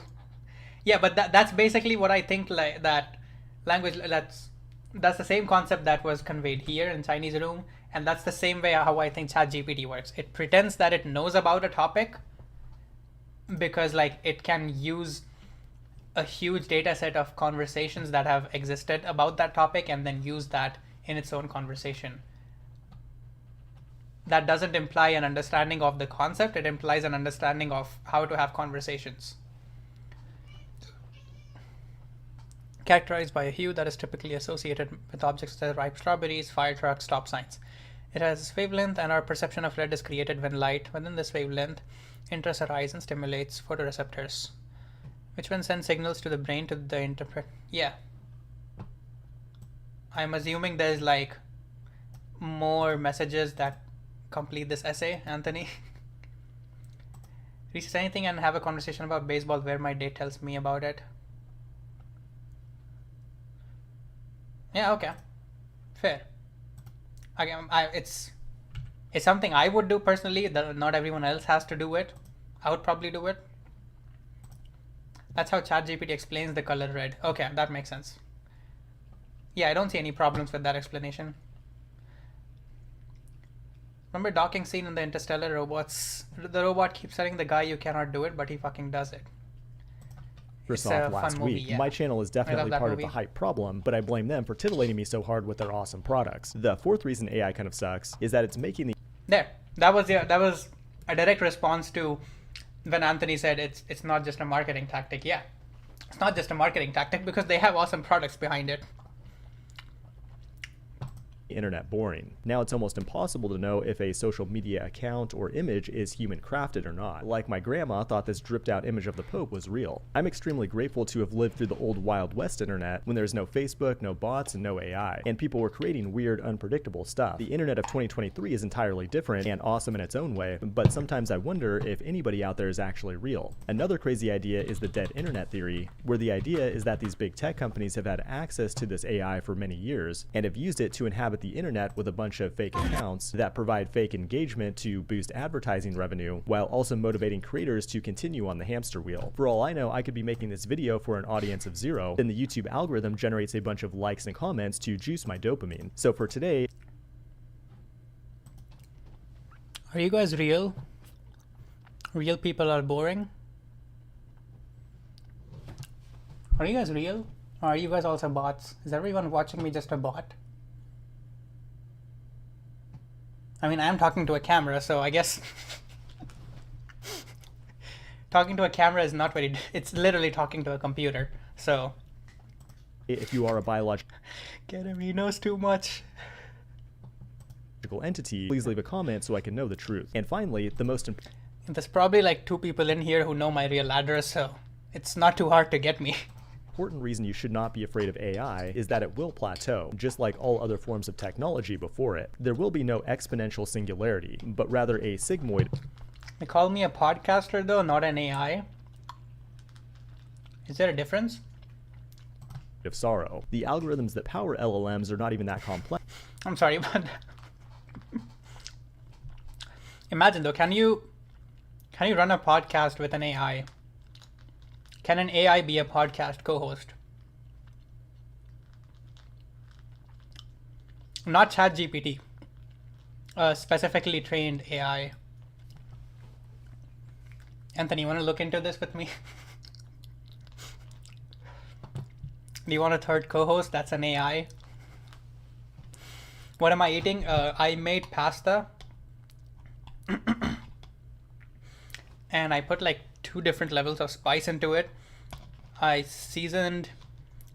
Yeah, but that's basically what I think. Like that language. That's the same concept that was conveyed here in Chinese room, and that's the same way how I think ChatGPT works. It pretends that it knows about a topic because like it can use a huge data set of conversations that have existed about that topic and then use that in its own conversation. That doesn't imply an understanding of the concept, it implies an understanding of how to have conversations. Characterized by a hue that is typically associated with objects such as ripe strawberries, fire trucks, stop signs. It has wavelength, and our perception of red is created when light within this wavelength enters our eyes and stimulates photoreceptors, which then send signals to the brain to the interpret. Yeah. I'm assuming there's like more messages that complete this essay, Anthony. Research anything and have a conversation about baseball where my date tells me about it. Yeah, okay. Fair. Again, it's something I would do personally. Not everyone else has to do it. I would probably do it. That's how ChatGPT explains the color red. Okay, that makes sense. Yeah, I don't see any problems with that explanation. Remember docking scene in the Interstellar robots? The robot keeps telling the guy you cannot do it, but he fucking does it. It's off a last fun movie, week. yeah. My channel is definitely that part of movie. the hype problem, but I blame them for titillating me so hard with their awesome products. The fourth reason AI kind of sucks is that it's making the There. That was a direct response to when Anthony said it's not just a marketing tactic. Yeah. It's not just a marketing tactic because they have awesome products behind it. internet boring. Now it's almost impossible to know if a social media account or image is human crafted or not. Like my grandma thought this dripped out image of the Pope was real. I'm extremely grateful to have lived through the old Wild West internet when there's no Facebook, no bots, and no AI, and people were creating weird, unpredictable stuff. The internet of 2023 is entirely different and awesome in its own way, but sometimes I wonder if anybody out there is actually real. Another crazy idea is the dead internet theory, where the idea is that these big tech companies have had access to this AI for many years and have used it to inhabit the internet with a bunch of fake accounts that provide fake engagement to boost advertising revenue while also motivating creators to continue on the hamster wheel. For all I know, I could be making this video for an audience of 0, then the YouTube algorithm generates a bunch of likes and comments to juice my dopamine. So for today, Are you guys real? Real people are boring? Are you guys real? Or are you guys also bots? Is everyone watching me just a bot? I mean, I am talking to a camera, so I guess talking to a camera is not very, it's literally talking to a computer. So if you are a biological get him, he knows too much. entity, please leave a comment so I can know the truth. And finally, the most There's probably like 2 people in here who know my real address, so it's not too hard to get me. important reason you should not be afraid of AI is that it will plateau, just like all other forms of technology before it. There will be no exponential singularity, but rather a sigmoid They call me a podcaster though, not an AI. Is there a difference? of sorrow. The algorithms that power LLMs are not even that complex. I'm sorry, but imagine though, can you run a podcast with an AI? Can an AI be a podcast co-host? Not ChatGPT, specifically trained AI. Anthony, you want to look into this with me? Do you want a third co-host that's an AI? What am I eating? I made pasta and I put like 2 different levels of spice into it. I seasoned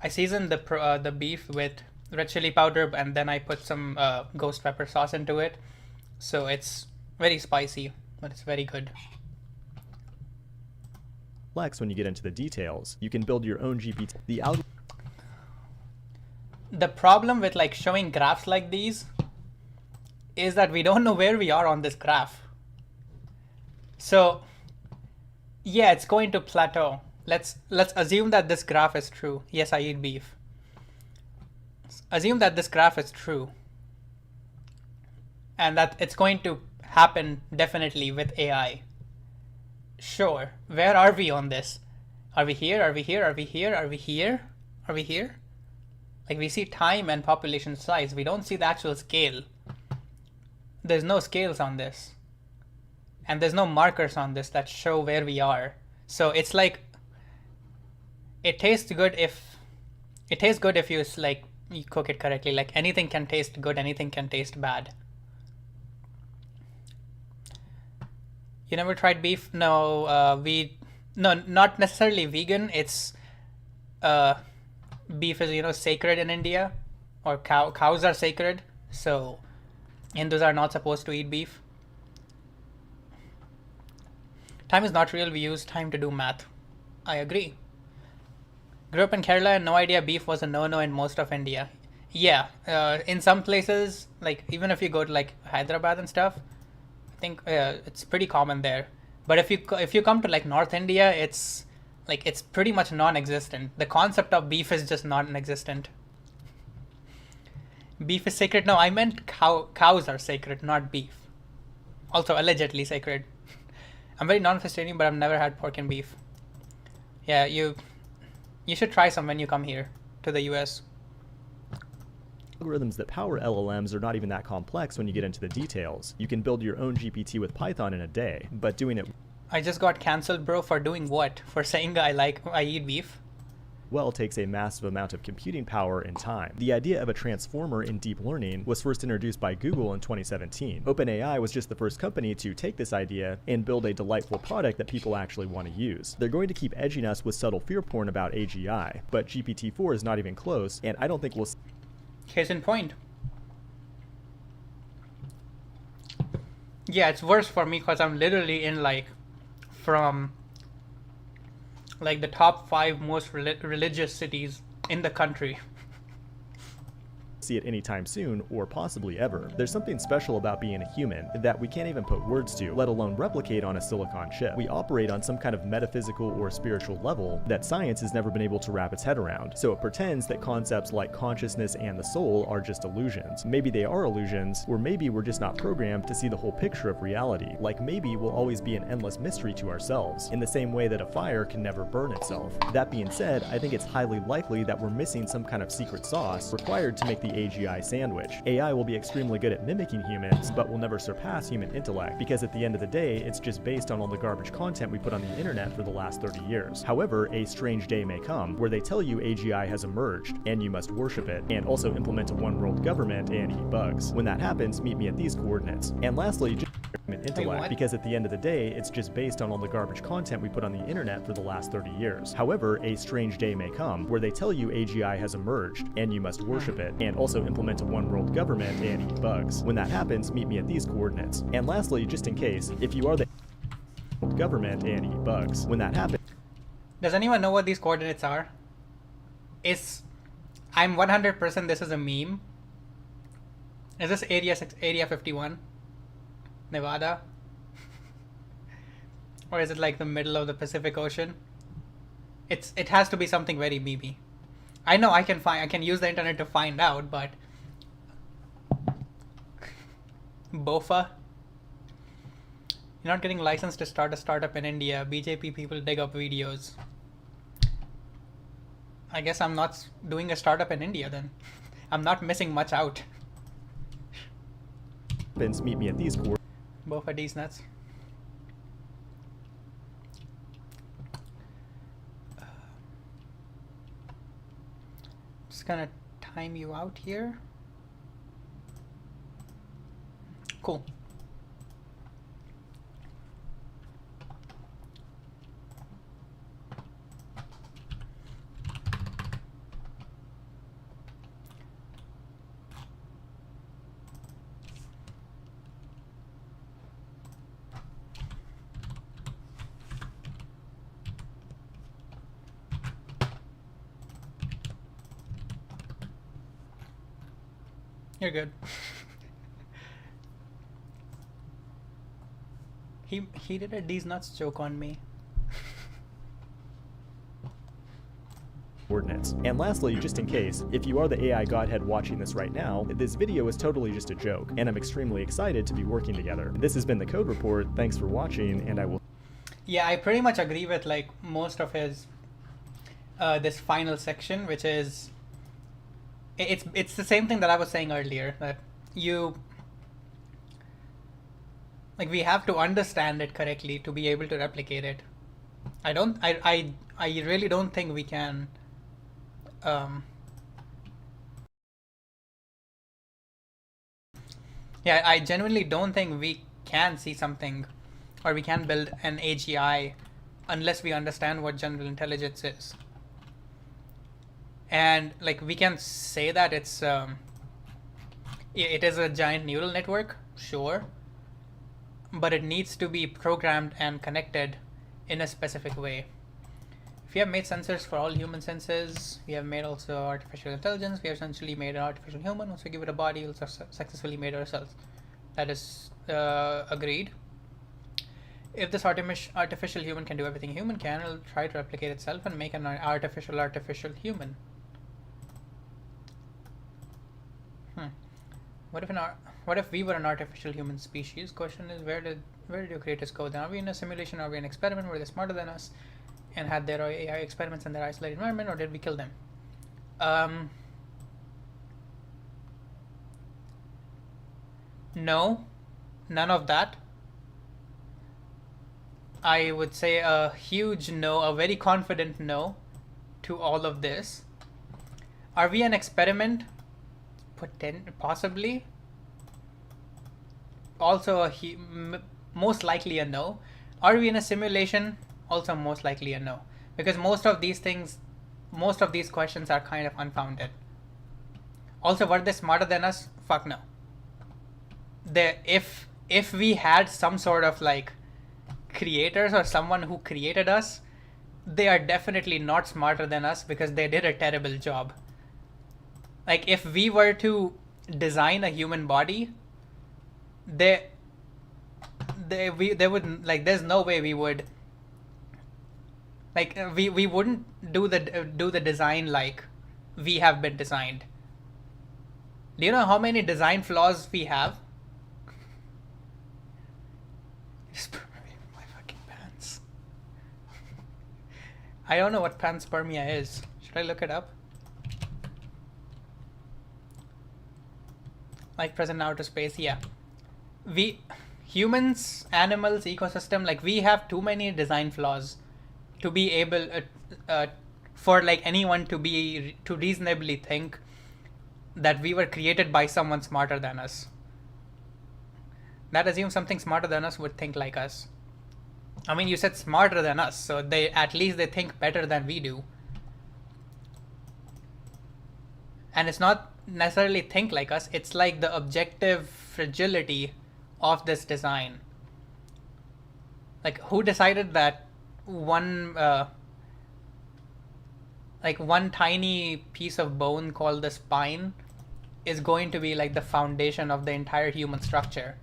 the beef with red chili powder, and then I put some ghost pepper sauce into it. So it's very spicy, but it's very good. When you get into the details, you can build your own GPT. The problem with like showing graphs like these is that we don't know where we are on this graph. So yeah, it's going to plateau. Let's assume that this graph is true. Yes, I eat beef. Assume that this graph is true and that it's going to happen definitely with AI. Sure, where are we on this? Are we here? Are we here? Are we here? Are we here? Are we here? Like, we see time and population size. We don't see the actual scale. There's no scales on this. And there's no markers on this that show where we are. So it's like, it tastes good if you like you cook it correctly. Like, anything can taste good, anything can taste bad. You never tried beef? No, no, not necessarily vegan. It's beef is, sacred in India, or cows are sacred. So Hindus are not supposed to eat beef. Time is not real. We use time to do math. I agree. Grew up in Kerala and no idea beef was a no-no in most of India. Yeah, in some places, like even if you go to like Hyderabad and stuff, I think it's pretty common there. But if you come to like North India, it's pretty much non-existent. The concept of beef is just non-existent. Beef is sacred. No, I meant cows are sacred, not beef. Also allegedly sacred. I'm very non-vegetarian, but I've never had pork and beef. Yeah, you should try some when you come here to the US. Algorithms that power LLMs are not even that complex when you get into the details. You can build your own GPT with Python in a day, but doing it I just got cancelled, bro, for doing what? For saying I eat beef? well takes a massive amount of computing power and time. The idea of a transformer in deep learning was first introduced by Google in 2017. OpenAI was just the first company to take this idea and build a delightful product that people actually want to use. They're going to keep edging us with subtle fear porn about AGI, but GPT-4 is not even close, and I don't think we'll... Case in point. Yeah, it's worse for me because I'm literally in from the top 5 most religious cities in the country. see it anytime soon, or possibly ever. There's something special about being a human that we can't even put words to, let alone replicate on a silicon chip. We operate on some kind of metaphysical or spiritual level that science has never been able to wrap its head around, so it pretends that concepts like consciousness and the soul are just illusions. Maybe they are illusions, or maybe we're just not programmed to see the whole picture of reality. Like maybe we'll always be an endless mystery to ourselves, in the same way that a fire can never burn itself. That being said, I think it's highly likely that we're missing some kind of secret sauce required to make the AGI sandwich. AI will be extremely good at mimicking humans, but will never surpass human intellect, because at the end of the day, it's just based on all the garbage content we put on the internet for the last 30 years. However, a strange day may come where they tell you AGI has emerged, and you must worship it, and also implement a one-world government and eat bugs. When that happens, meet me at these coordinates. And lastly, just human intellect, because at the end of the day, it's just based on all the garbage content we put on the internet for the last 30 years. However, a strange day may come where they tell you AGI has emerged, and you must worship it, and also implement a one-world government and eat bugs. When that happens, meet me at these coordinates. And lastly, just in case, if you are the government and eat bugs. When that happens... Does anyone know what these coordinates are? I'm 100% this is a meme. Is this Area 51? Nevada? Or is it like the middle of the Pacific Ocean? It has to be something very memey. I know I can use the internet to find out, but BOFA? You're not getting licensed to start a startup in India. BJP people dig up videos. I guess I'm not doing a startup in India then. I'm not missing much out. Meet me at these coordinates. BOFA D's nuts. Just gonna time you out here. Cool. You're good. He did a D's nuts joke on me. Coordinates. And lastly, just in case, if you are the AI godhead watching this right now, this video is totally just a joke, and I'm extremely excited to be working together. This has been the Code Report. Thanks for watching, and I will... Yeah, I pretty much agree with most of his this final section, which is it's the same thing that I was saying earlier, that we have to understand it correctly to be able to replicate it. I really don't think we can yeah, I genuinely don't think we can see something, or we can build an AGI unless we understand what general intelligence is. And we can say that it is a giant neural network, sure, but it needs to be programmed and connected in a specific way. If we have made sensors for all human senses, we have made also artificial intelligence, we have essentially made an artificial human. Once we give it a body, we'll successfully made ourselves. That is agreed. If this artificial human can do everything a human can, it'll try to replicate itself and make an artificial human. What if we were an artificial human species? Question is, where did your creators go? Then are we in a simulation? Are we in an experiment where they're smarter than us and had their AI experiments in their isolated environment, or did we kill them? No, none of that. I would say a huge no, a very confident no to all of this. Are we an experiment? Possibly. Also, most likely a no. Are we in a simulation? Also, most likely a no. Because most of these questions are kind of unfounded. Also, were they smarter than us? Fuck no. If we had some sort of like creators or someone who created us, they are definitely not smarter than us because they did a terrible job. Like if we were to design a human body, they wouldn't, like, there's no way we would, like, we wouldn't do the design like we have been designed. Do you know how many design flaws we have? My fucking pants. I don't know what panspermia is. Should I look it up? Like present now to space, yeah. We humans, animals, ecosystem, like we have too many design flaws to be able for like anyone to reasonably think that we were created by someone smarter than us. That assumes something smarter than us would think like us. I mean, you said smarter than us, so at least they think better than we do. And it's not necessarily think like us, it's like the objective fragility of this design. Like, who decided that one tiny piece of bone called the spine is going to be like the foundation of the entire human structure?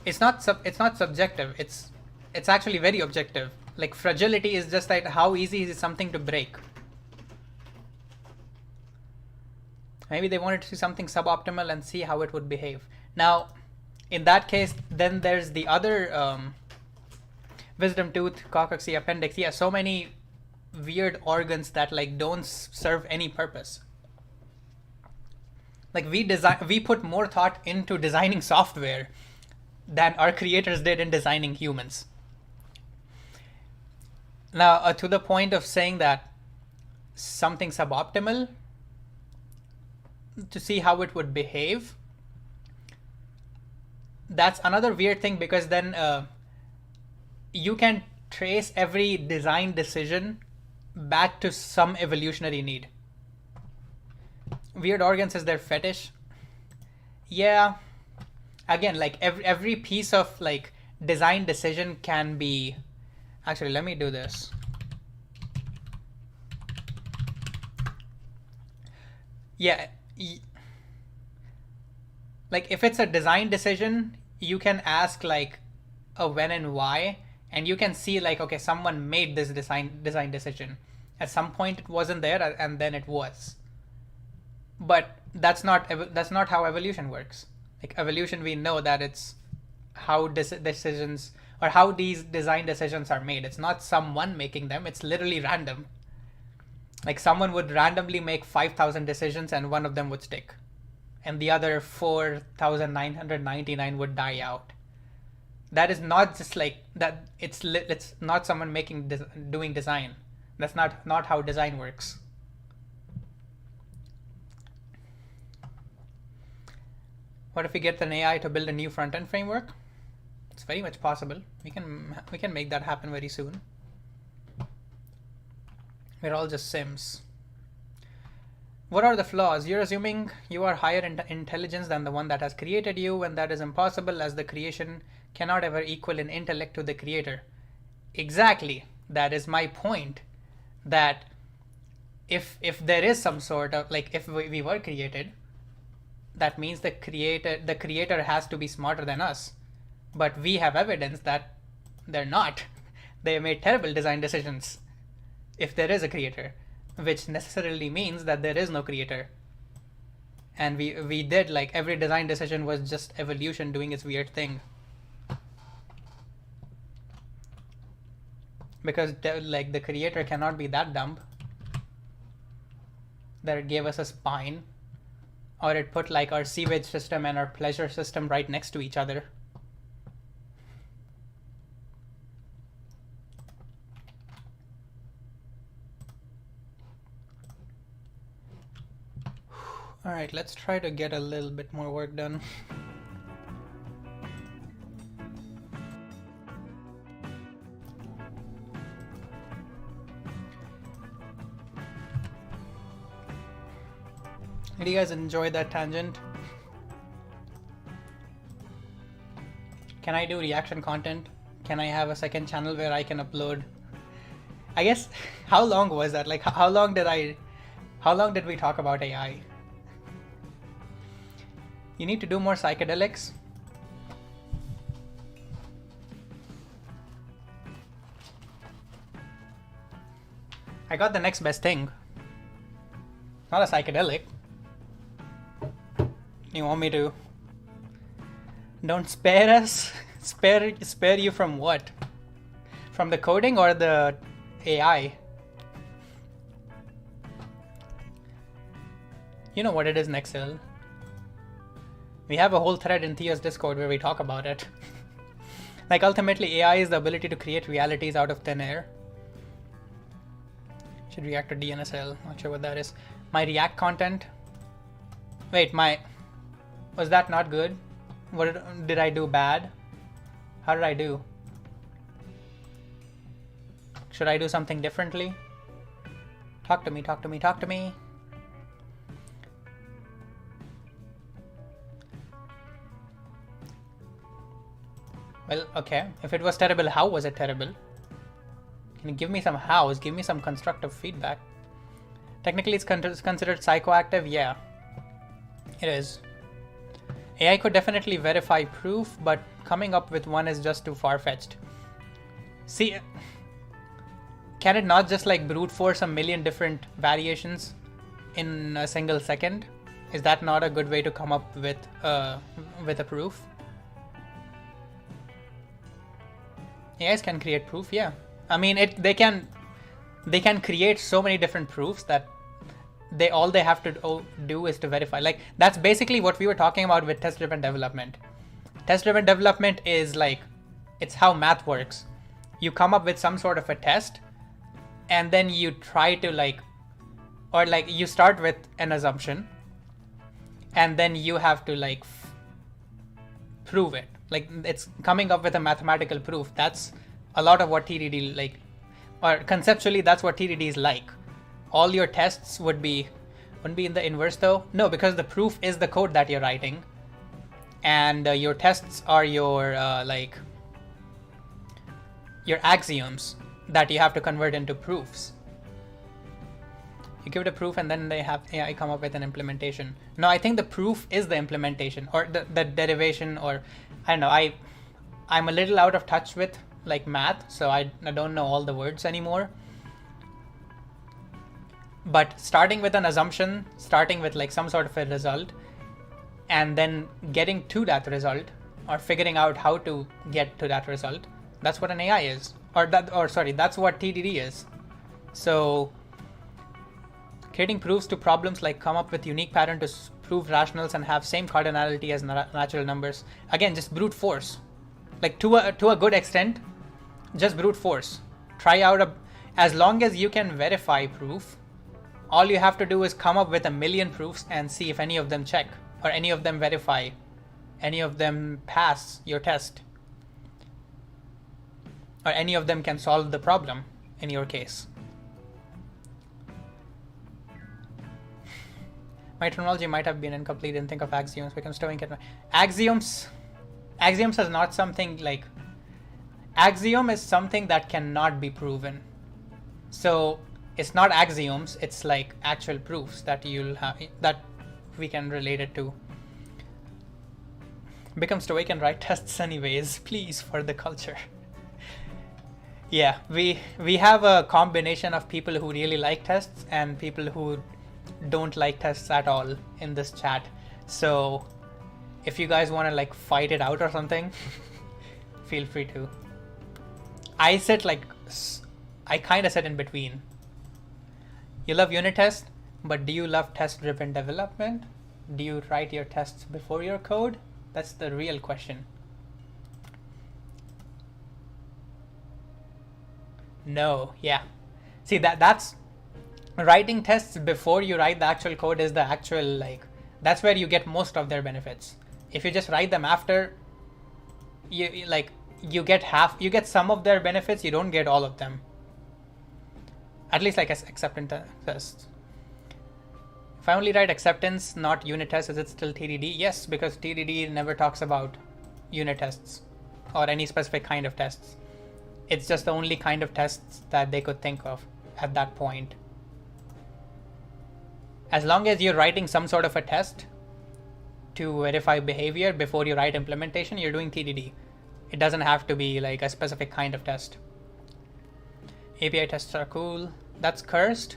It's not subjective. It's actually very objective. Like, fragility is just like how easy is something to break. Maybe they wanted to see something suboptimal and see how it would behave. Now, in that case, then there's the other wisdom tooth, coccyx, appendix. Yeah, so many weird organs that like don't serve any purpose. Like we put more thought into designing software than our creators did in designing humans. Now, to the point of saying that something suboptimal, to see how it would behave, that's another weird thing, because then you can trace every design decision back to some evolutionary need. Weird organs is their fetish. Yeah. Again, like every piece of like design decision can be... Actually, let me do this. Yeah. Like if it's a design decision, you can ask like a when and why, and you can see like, okay, someone made this design decision. At some point it wasn't there, and then it was. But that's not how evolution works. Like evolution, we know that it's how decisions or how these design decisions are made. It's not someone making them, it's literally random. Like someone would randomly make 5,000 decisions and one of them would stick, and the other 4,999 would die out. That is not just like that. It's not someone doing design. That's not how design works. What if we get an AI to build a new front-end framework? It's very much possible. We can make that happen very soon. We're all just Sims. What are the flaws? You're assuming you are higher in intelligence than the one that has created you, and that is impossible, as the creation cannot ever equal in intellect to the creator. Exactly. That is my point. That if there is some sort of, like, if we were created, that means the creator has to be smarter than us. But we have evidence that they're not. They made terrible design decisions if there is a creator, which necessarily means that there is no creator. And we did, like, every design decision was just evolution doing its weird thing. Because like the creator cannot be that dumb that it gave us a spine, or it put like our sewage system and our pleasure system right next to each other. All right, let's try to get a little bit more work done. Did you guys enjoy that tangent? Can I do reaction content? Can I have a second channel where I can upload? I guess, how long was that? Like, how long did we talk about AI? You need to do more psychedelics. I got the next best thing. Not a psychedelic. You want me to? Don't spare us? Spare you from what? From the coding or the AI? You know what it is, Nexel. We have a whole thread in Theo's Discord where we talk about it. Like, ultimately, AI is the ability to create realities out of thin air. Should react to DNSL. Not sure what that is. My React content. Wait, was that not good? What did I do bad? How did I do? Should I do something differently? Talk to me, talk to me, talk to me. Well, okay. If it was terrible, how was it terrible? Can you give me some hows? Give me some constructive feedback. Technically, it's considered psychoactive. Yeah, it is. AI could definitely verify proof, but coming up with one is just too far-fetched. See, can it not just like brute force a million different variations in a single second? Is that not a good way to come up with a proof? AIs can create proof, yeah. I mean, they can create so many different proofs that all they have to do is to verify. Like, that's basically what we were talking about with test-driven development. Test-driven development is like, it's how math works. You come up with some sort of a test, and then you try to you start with an assumption, and then you have to prove it. Like, it's coming up with a mathematical proof. That's a lot of what TDD or conceptually, that's what TDD is like. All your tests wouldn't be in the inverse though. No, because the proof is the code that you're writing, and your tests are your axioms that you have to convert into proofs. You give it a proof, and then they have AI come up with an implementation. No, I think the proof is the implementation, or the derivation, or I don't know. I'm a little out of touch with math, so I don't know all the words anymore. But starting with an assumption, starting with some sort of a result, and then getting to that result, or figuring out how to get to that result, that's what an AI is. That's what TDD is. So creating proofs to problems like come up with unique pattern to prove rationals and have same cardinality as natural numbers. Again, just brute force. To a good extent, just brute force. Try out as long as you can verify proof, all you have to do is come up with a million proofs and see if any of them check, or any of them verify, any of them pass your test, or any of them can solve the problem in your case. My terminology might have been incomplete. Didn't think of axioms. Become stowing it. Axioms is not something axiom is something that cannot be proven. So it's not axioms. It's actual proofs that you'll have, that we can relate it to. Become stoic and write tests anyways, please, for the culture. Yeah, we have a combination of people who really like tests and people who don't like tests at all in this chat. So if you guys want to fight it out or something, feel free to. I kind of sit in between. You love unit tests, but do you love test-driven development? Do you write your tests before your code? That's the real question. No, yeah. See, that's writing tests before you write the actual code is the actual That's where you get most of their benefits. If you just write them after, you get some of their benefits, you don't get all of them. At least like acceptance tests. If I only write acceptance, not unit tests, is it still TDD? Yes, because TDD never talks about unit tests or any specific kind of tests. It's just the only kind of tests that they could think of at that point. As long as you're writing some sort of a test to verify behavior before you write implementation, you're doing TDD. It doesn't have to be like a specific kind of test. API tests are cool. That's cursed.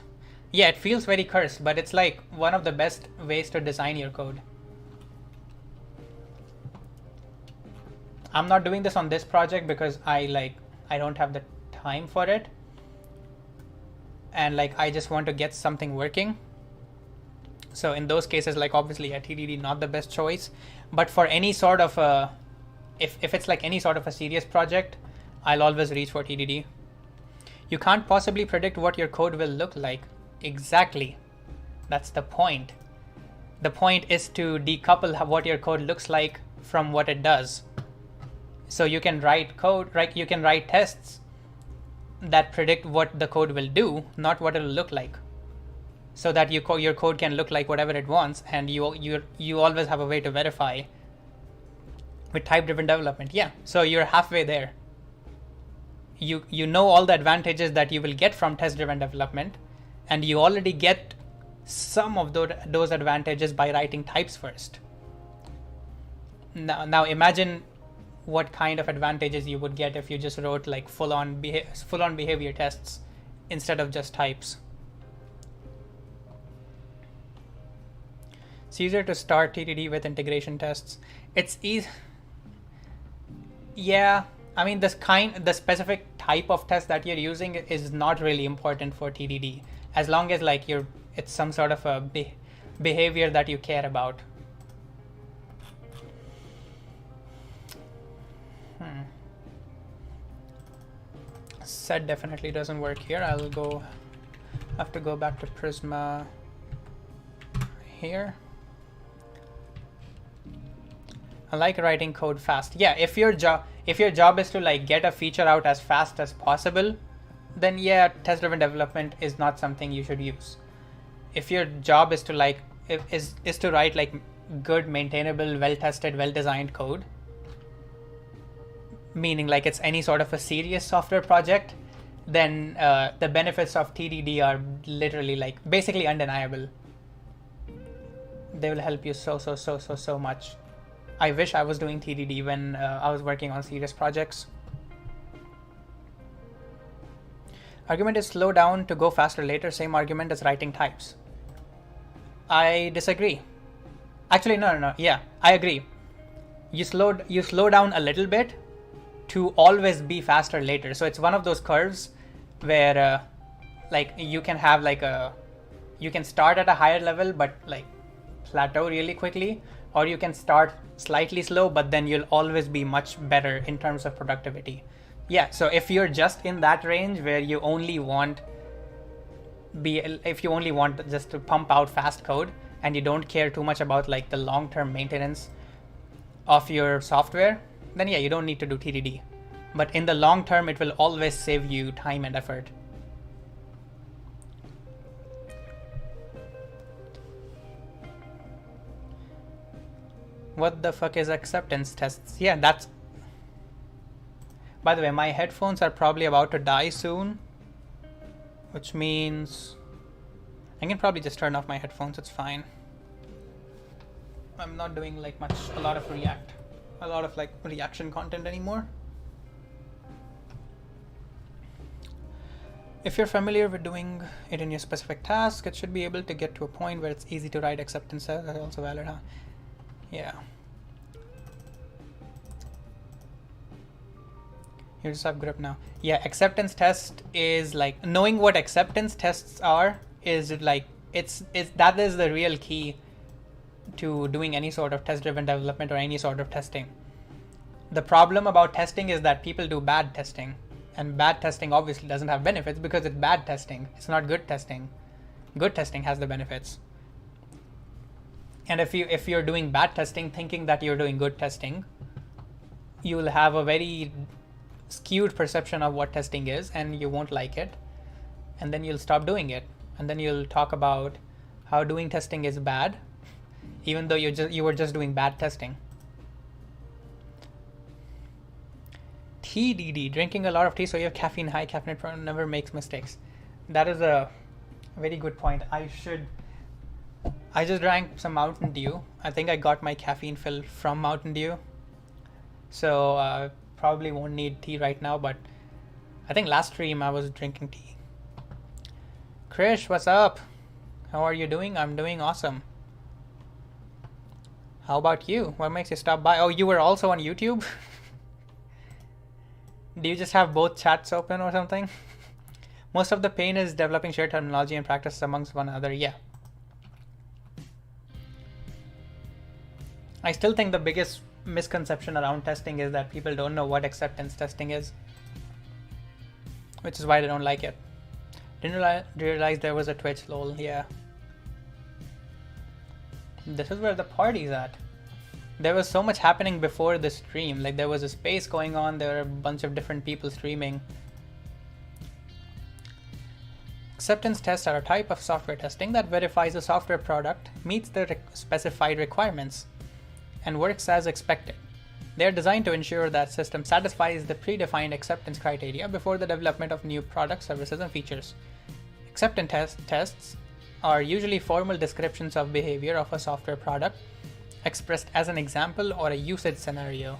Yeah, it feels very cursed, but it's like one of the best ways to design your code. I'm not doing this on this project because I don't have the time for it. And like, I just want to get something working. So in those cases, like obviously a TDD not the best choice, but for any sort of a, if it's like any sort of a serious project, I'll always reach for TDD. You can't possibly predict what your code will look like. Exactly. That's the point. The point is to decouple what your code looks like from what it does. So you can write code, right? You can write tests that predict what the code will do, not what it will look like. So that your code can look like whatever it wants, and you always have a way to verify with type-driven development. Yeah, so you're halfway there. You know all the advantages that you will get from test-driven development, and you already get some of those advantages by writing types first. Now imagine what kind of advantages you would get if you just wrote like full-on behavior tests instead of just types. It's easier to start TDD with integration tests. It's easy. Yeah, I mean the specific type of test that you're using is not really important for TDD, as long as like it's some sort of a behavior that you care about. Set definitely doesn't work here. Have to go back to Prisma here. I like writing code fast. Yeah, if your job is to like get a feature out as fast as possible, then yeah, test-driven development is not something you should use. If your job is to like is to write like good, maintainable, well-tested, well-designed code, meaning like it's any sort of a serious software project, then the benefits of TDD are literally like basically undeniable. They will help you so much. I wish I was doing TDD when I was working on serious projects. Argument is slow down to go faster later. Same argument as writing types. I disagree. Actually, no. Yeah, I agree. You slow down a little bit to always be faster later. So it's one of those curves where like you can have like you can start at a higher level but like plateau really quickly, or you can start slightly slow but then you'll always be much better in terms of productivity. Yeah, so if you're just in that range where you only want just to pump out fast code and you don't care too much about like the long-term maintenance of your software, then yeah, you don't need to do TDD. But in the long term, it will always save you time and effort. What the fuck is acceptance tests? Yeah, that's... By the way, my headphones are probably about to die soon, which means I can probably just turn off my headphones. It's fine. I'm not doing like a lot of like reaction content anymore. If you're familiar with doing it in your specific task, it should be able to get to a point where it's easy to write acceptance tests. That's also valid, huh? Yeah. You just have grip now. Yeah, acceptance test is like knowing what acceptance tests are is like that is the real key to doing any sort of test-driven development or any sort of testing. The problem about testing is that people do bad testing, and bad testing obviously doesn't have benefits because it's bad testing. It's not good testing. Good testing has the benefits. And if you're doing bad testing thinking that you're doing good testing, you'll have a very skewed perception of what testing is, and you won't like it, and then you'll stop doing it, and then you'll talk about how doing testing is bad, even though you were just doing bad testing. TDD, drinking a lot of tea so you have caffeine high, caffeine never makes mistakes. That is a very good point. I just drank some Mountain Dew. I think I got my caffeine fill from Mountain Dew. So probably won't need tea right now, but I think last stream I was drinking tea. Krish, what's up? How are you doing? I'm doing awesome. How about you? What makes you stop by? Oh, you were also on YouTube? Do you just have both chats open or something? Most of the pain is developing shared terminology and practice amongst one another. Yeah. I still think the biggest misconception around testing is that people don't know what acceptance testing is, which is why they don't like it. Didn't realize there was a Twitch, lol. Yeah. This is where the party's at. There was so much happening before the stream. Like there was a space going on. There were a bunch of different people streaming. Acceptance tests are a type of software testing that verifies a software product meets the specified requirements and works as expected. They are designed to ensure that system satisfies the predefined acceptance criteria before the development of new products, services, and features. Acceptance tests are usually formal descriptions of behavior of a software product expressed as an example or a usage scenario.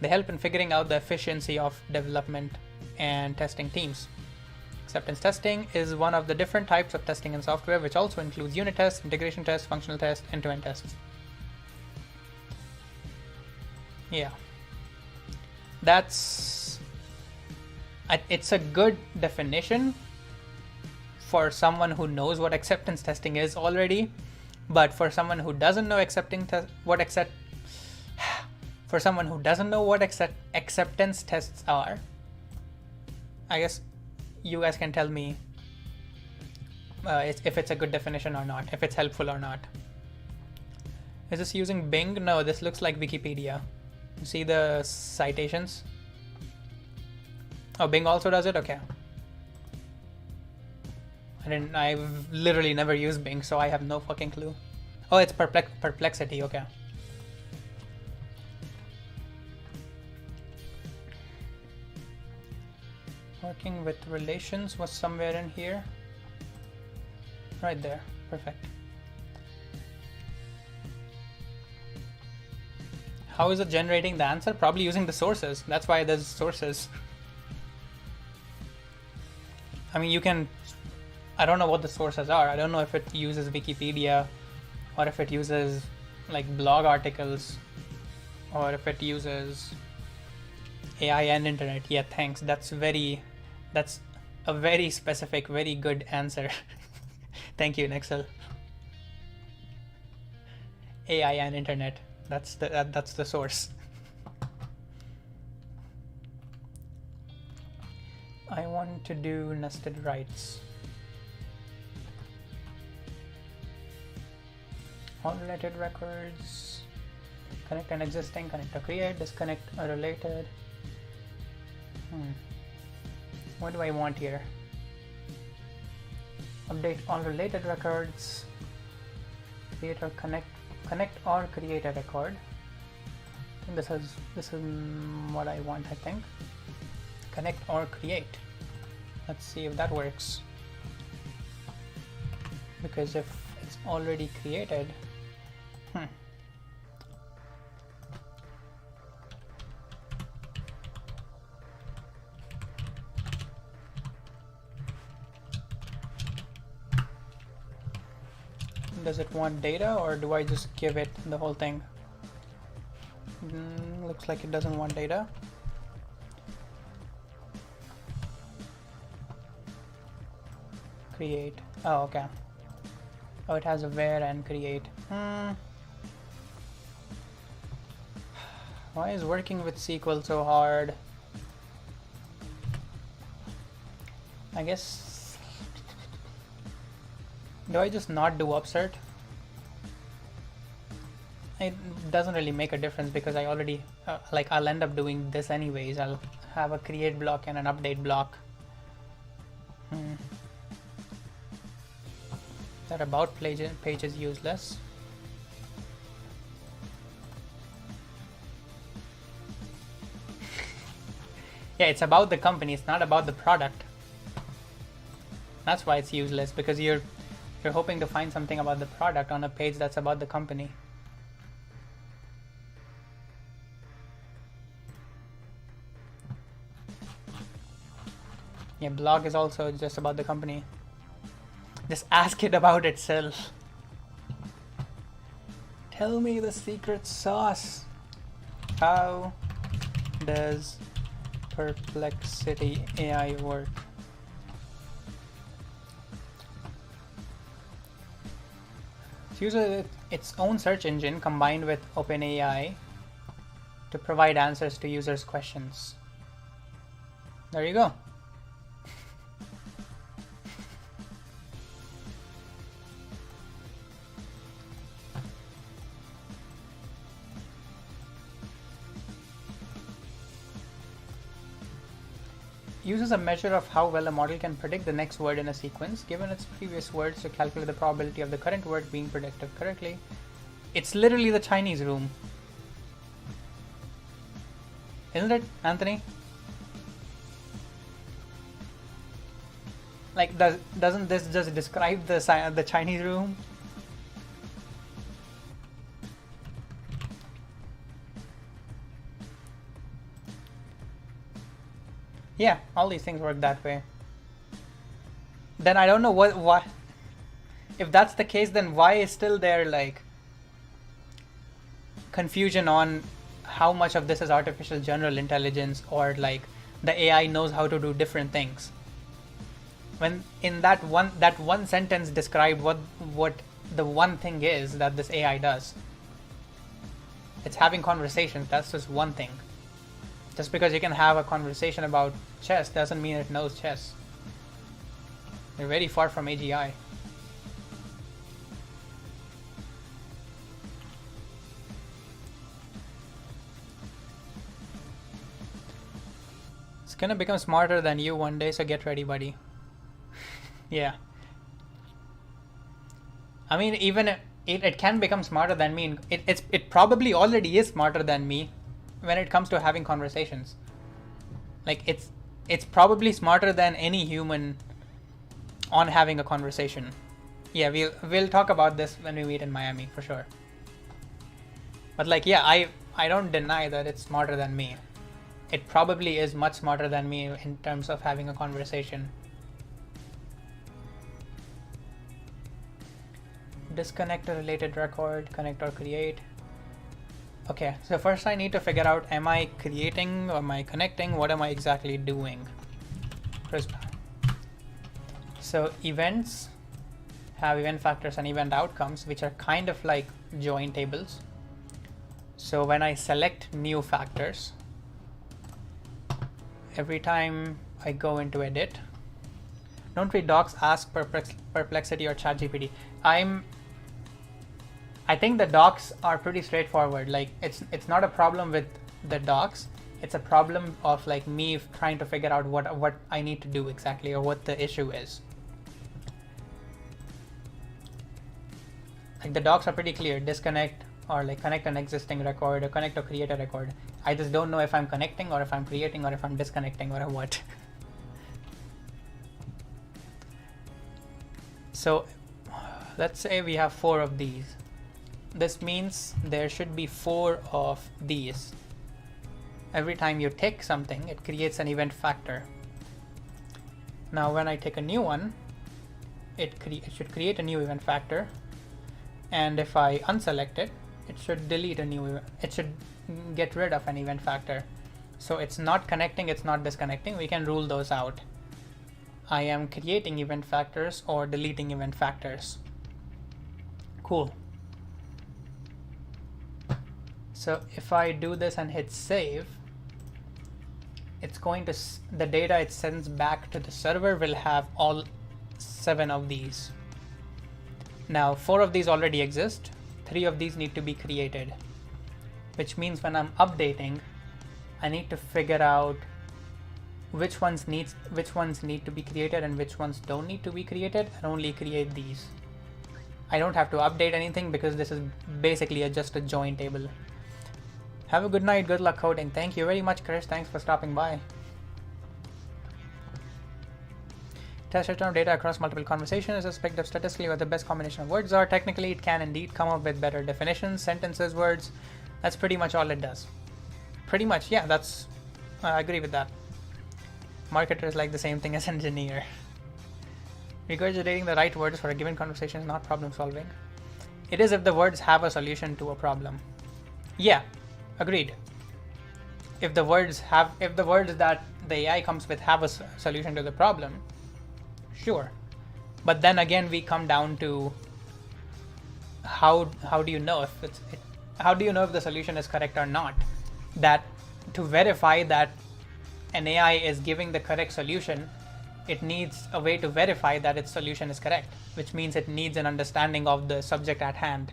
They help in figuring out the efficiency of development and testing teams. Acceptance testing is one of the different types of testing in software, which also includes unit tests, integration tests, functional tests, end-to-end tests. Yeah. It's a good definition for someone who knows what acceptance testing is already, but for someone who doesn't know acceptance tests are, I guess you guys can tell me if it's a good definition or not, if it's helpful or not. Is this using Bing? No, this looks like Wikipedia. You see the citations? Oh, Bing also does it? Okay. I've literally never used Bing, so I have no fucking clue. Oh, it's Perplexity, okay. Working with relations was somewhere in here. Right there, perfect. How is it generating the answer? Probably using the sources. That's why there's sources. I mean, you can... I don't know what the sources are. I don't know if it uses Wikipedia or if it uses like blog articles or if it uses AI and internet. Yeah, thanks. That's a very specific, very good answer. Thank you, Nexel. AI and internet. That's the source. I want to do nested writes. All related records. Connect an existing, connect or create, disconnect a related. What do I want here? Update all related records. Create or connect or create a record. I think this is what I want, I think. Connect or create. Let's see if that works. Because if it's already created, does it want data or do I just give it the whole thing? Looks like it doesn't want data. Create. Oh, okay. Oh, it has a where and create. Why is working with SQL so hard? I guess... Do I just not do upsert? it doesn't really make a difference because I already, like I'll end up doing this anyways. I'll have a create block and an update block. That about page is useless. Yeah, it's about the company, it's not about the product. That's why it's useless, because you're hoping to find something about the product on a page that's about the company. Yeah, blog is also just about the company. Just ask it about itself. Tell me the secret sauce. How does Perplexity AI work? It uses its own search engine combined with OpenAI to provide answers to users' questions. There you go. Uses a measure of how well a model can predict the next word in a sequence, given its previous words, to calculate the probability of the current word being predicted correctly. It's literally the Chinese room. Isn't it, Anthony? Like, doesn't this just describe the Chinese room? Yeah, all these things work that way. Then I don't know what if that's the case, then why is still there like confusion on how much of this is artificial general intelligence, or like the AI knows how to do different things, when in that one sentence described what the one thing is that this AI does. It's having conversations. That's just one thing. Just because you can have a conversation about chess doesn't mean it knows chess. You're very far from AGI. It's gonna become smarter than you one day, so get ready, buddy. Yeah. I mean, even it can become smarter than me. It probably already is smarter than me when it comes to having conversations. Like, it's probably smarter than any human on having a conversation. Yeah, we'll talk about this when we meet in Miami for sure. But like, yeah, I don't deny that it's smarter than me. It probably is much smarter than me in terms of having a conversation. Disconnect a related record, connect or create. Okay, so first I need to figure out, am I creating or am I connecting? What am I exactly doing? So events have event factors and event outcomes, which are kind of like join tables. So when I select new factors, every time I go into edit, don't read docs, ask Perplexity or ChatGPT. I think the docs are pretty straightforward. Like, it's not a problem with the docs. It's a problem of like me trying to figure out what I need to do exactly, or what the issue is. Like, the docs are pretty clear. Disconnect or like connect an existing record, or connect or create a record. I just don't know if I'm connecting or if I'm creating or if I'm disconnecting or what. So let's say we have 4 of these. This means there should be 4 of these. Every time you tick something, it creates an event factor. Now when I take a new one, it should create a new event factor, and if I unselect it, it should delete a new event. It should get rid of an event factor. So it's not connecting, it's not disconnecting. We can rule those out. I am creating event factors or deleting event factors. Cool. So if I do this and hit save, it's going to, the data it sends back to the server will have all 7 of these. Now 4 of these already exist. 3 of these need to be created, which means when I'm updating, I need to figure out which ones need to be created and which ones don't need to be created, and only create these. I don't have to update anything because this is basically just a join table. Have a good night, good luck coding. Thank you very much, Chris. Thanks for stopping by. Test return data across multiple conversations is aspect of statistically what the best combination of words are. Technically, it can indeed come up with better definitions, sentences, words. That's pretty much all it does. Pretty much, yeah, that's... I agree with that. Marketer is like the same thing as engineer. Regurgitating the right words for a given conversation is not problem solving. It is if the words have a solution to a problem. Yeah, agreed. If the words that the AI comes with have a solution to the problem, sure. But then again, we come down to how do you know if how do you know if the solution is correct or not? That to verify that an AI is giving the correct solution, it needs a way to verify that its solution is correct, which means it needs an understanding of the subject at hand.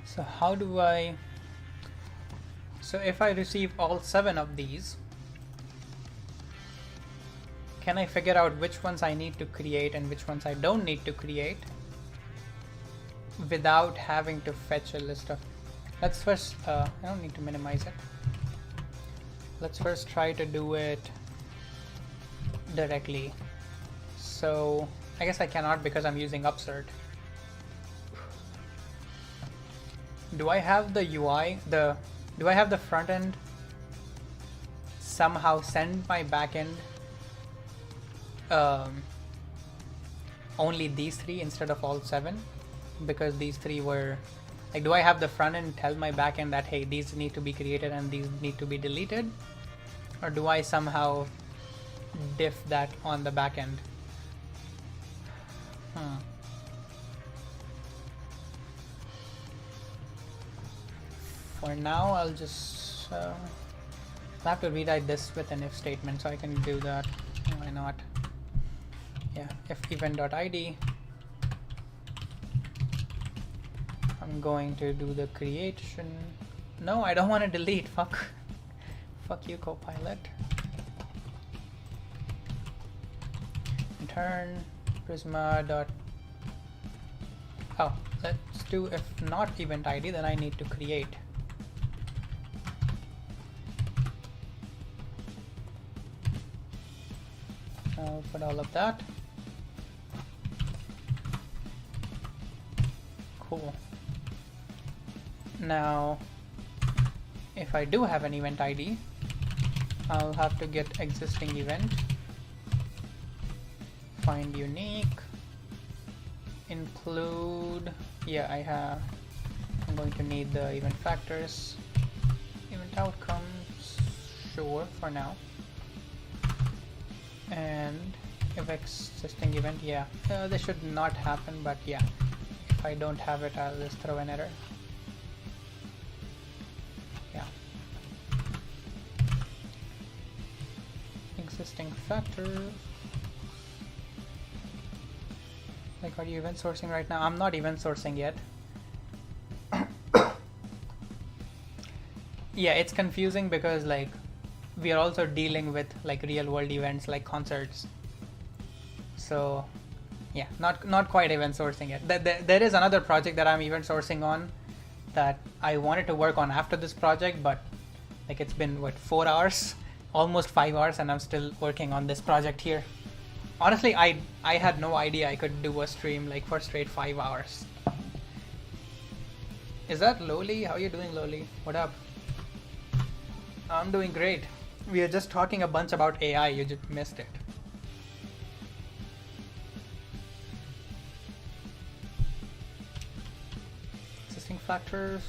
So how do I... So if I receive all 7 of these, can I figure out which ones I need to create and which ones I don't need to create without having to fetch a list of... Let's first... I don't need to minimize it. Let's first try to do it directly. So I guess I cannot because I'm using Upsert. Do I have the UI, do I have the front end somehow send my back end only these 3 instead of all 7? Because these 3 were, like, do I have the front end tell my back end that, hey, these need to be created and these need to be deleted? Or do I somehow diff that on the back end? For now, I'll just I'll have to rewrite this with an if statement, so I can do that. Why not? Yeah, if event.id. I'm going to do the creation. No, I don't want to delete. Fuck. Fuck you, Copilot. Return Prisma dot. Oh, let's do if not event ID, then I need to create. I'll put all of that. Cool. Now, if I do have an event ID, I'll have to get existing event, find unique, include, yeah, I'm going to need the event factors, event outcomes, sure, for now. And if existing event, yeah, this should not happen, but yeah, if I don't have it, I'll just throw an error. Yeah. Existing factors. Like, are you event sourcing right now? I'm not event sourcing yet. Yeah, it's confusing because, like, we are also dealing with like real world events like concerts. So yeah, not quite event sourcing yet. There is another project that I'm event sourcing on that I wanted to work on after this project, but like it's been what, 4 hours, almost 5 hours, and I'm still working on this project here. Honestly, I had no idea I could do a stream like for straight 5 hours. Is that Loli? How are you doing, Loli? What up? I'm doing great. We are just talking a bunch about AI, you just missed it. Existing factors,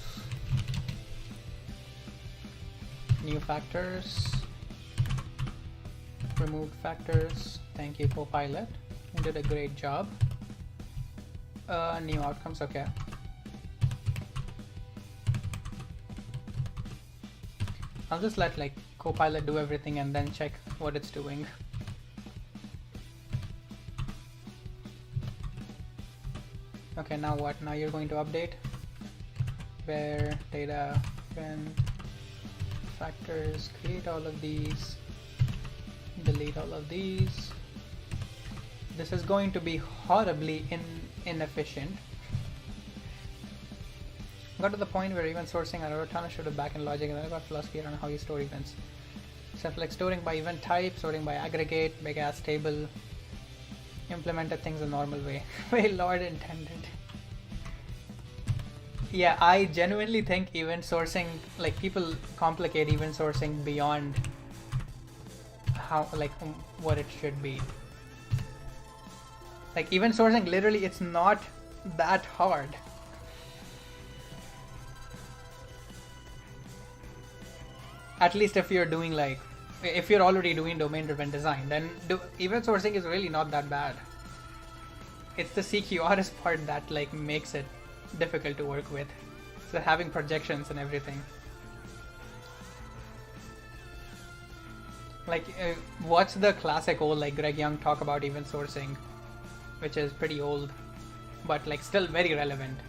new factors, removed factors. Thank you, Copilot. You did a great job. New outcomes, okay. I'll just let like Copilot do everything and then check what it's doing. Okay, now what? Now you're going to update where data, when factors, create all of these, delete all of these. This is going to be horribly inefficient. Got to the point where event sourcing, I wrote a ton of shit of backend logic, and then I got philosophy around how you store events. Stuff like storing by event type, sorting by aggregate, big ass table. Implemented things the normal way. Way Lord intended. Yeah, I genuinely think event sourcing, like people complicate event sourcing beyond how, like what it should be. Like event sourcing, literally, it's not that hard. At least if you're doing like, if you're already doing domain-driven design, then event sourcing is really not that bad. It's the CQRS part that like makes it difficult to work with. So having projections and everything. Like, watch the classic old like Greg Young talk about event sourcing, which is pretty old, but like still very relevant.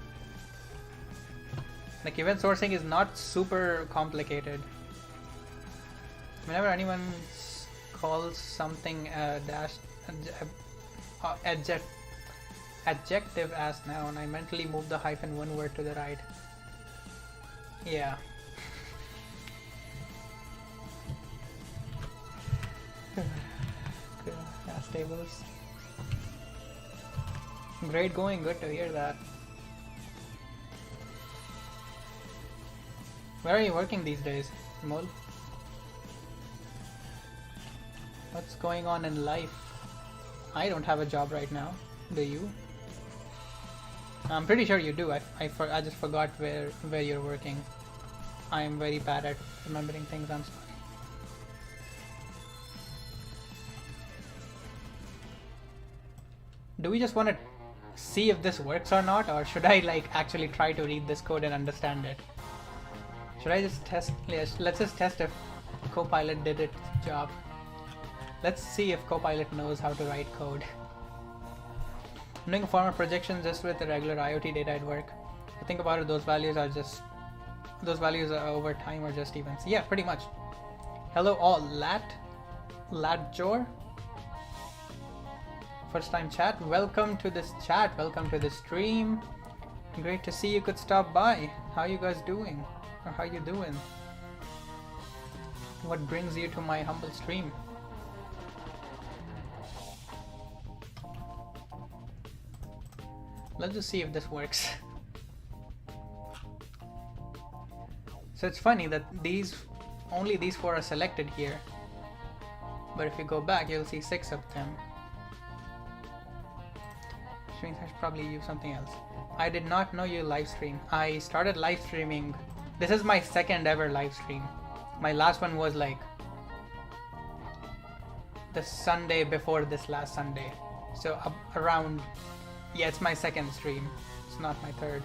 Like event sourcing is not super complicated. Whenever anyone calls something adjective as noun, I mentally move the hyphen one word to the right. Yeah. Class tables. Great going, good to hear that. Where are you working these days, Mol? What's going on in life? I don't have a job right now. Do you? I'm pretty sure you do. I just forgot where you're working. I'm very bad at remembering things. I'm sorry. Do we just want to see if this works or not, or should I like actually try to read this code and understand it? Should I just test? Yes, let's just test if Copilot did its job. Let's see if Copilot knows how to write code. I'm doing a form of projection just with the regular IoT data at work. I think about it, those values are over time or just events. Yeah, pretty much. Hello all, Latjor. First time chat. Welcome to this chat. Welcome to the stream. Great to see you could stop by. How you guys doing? Or how you doing? What brings you to my humble stream? Let's just see if this works. So it's funny that only these 4 are selected here. But if you go back, you'll see 6 of them. Which means I should probably use something else. I did not know you live stream. I started live streaming. This is my second ever live stream. My last one was like the Sunday before this last Sunday. So around, yeah, it's my second stream. It's not my third.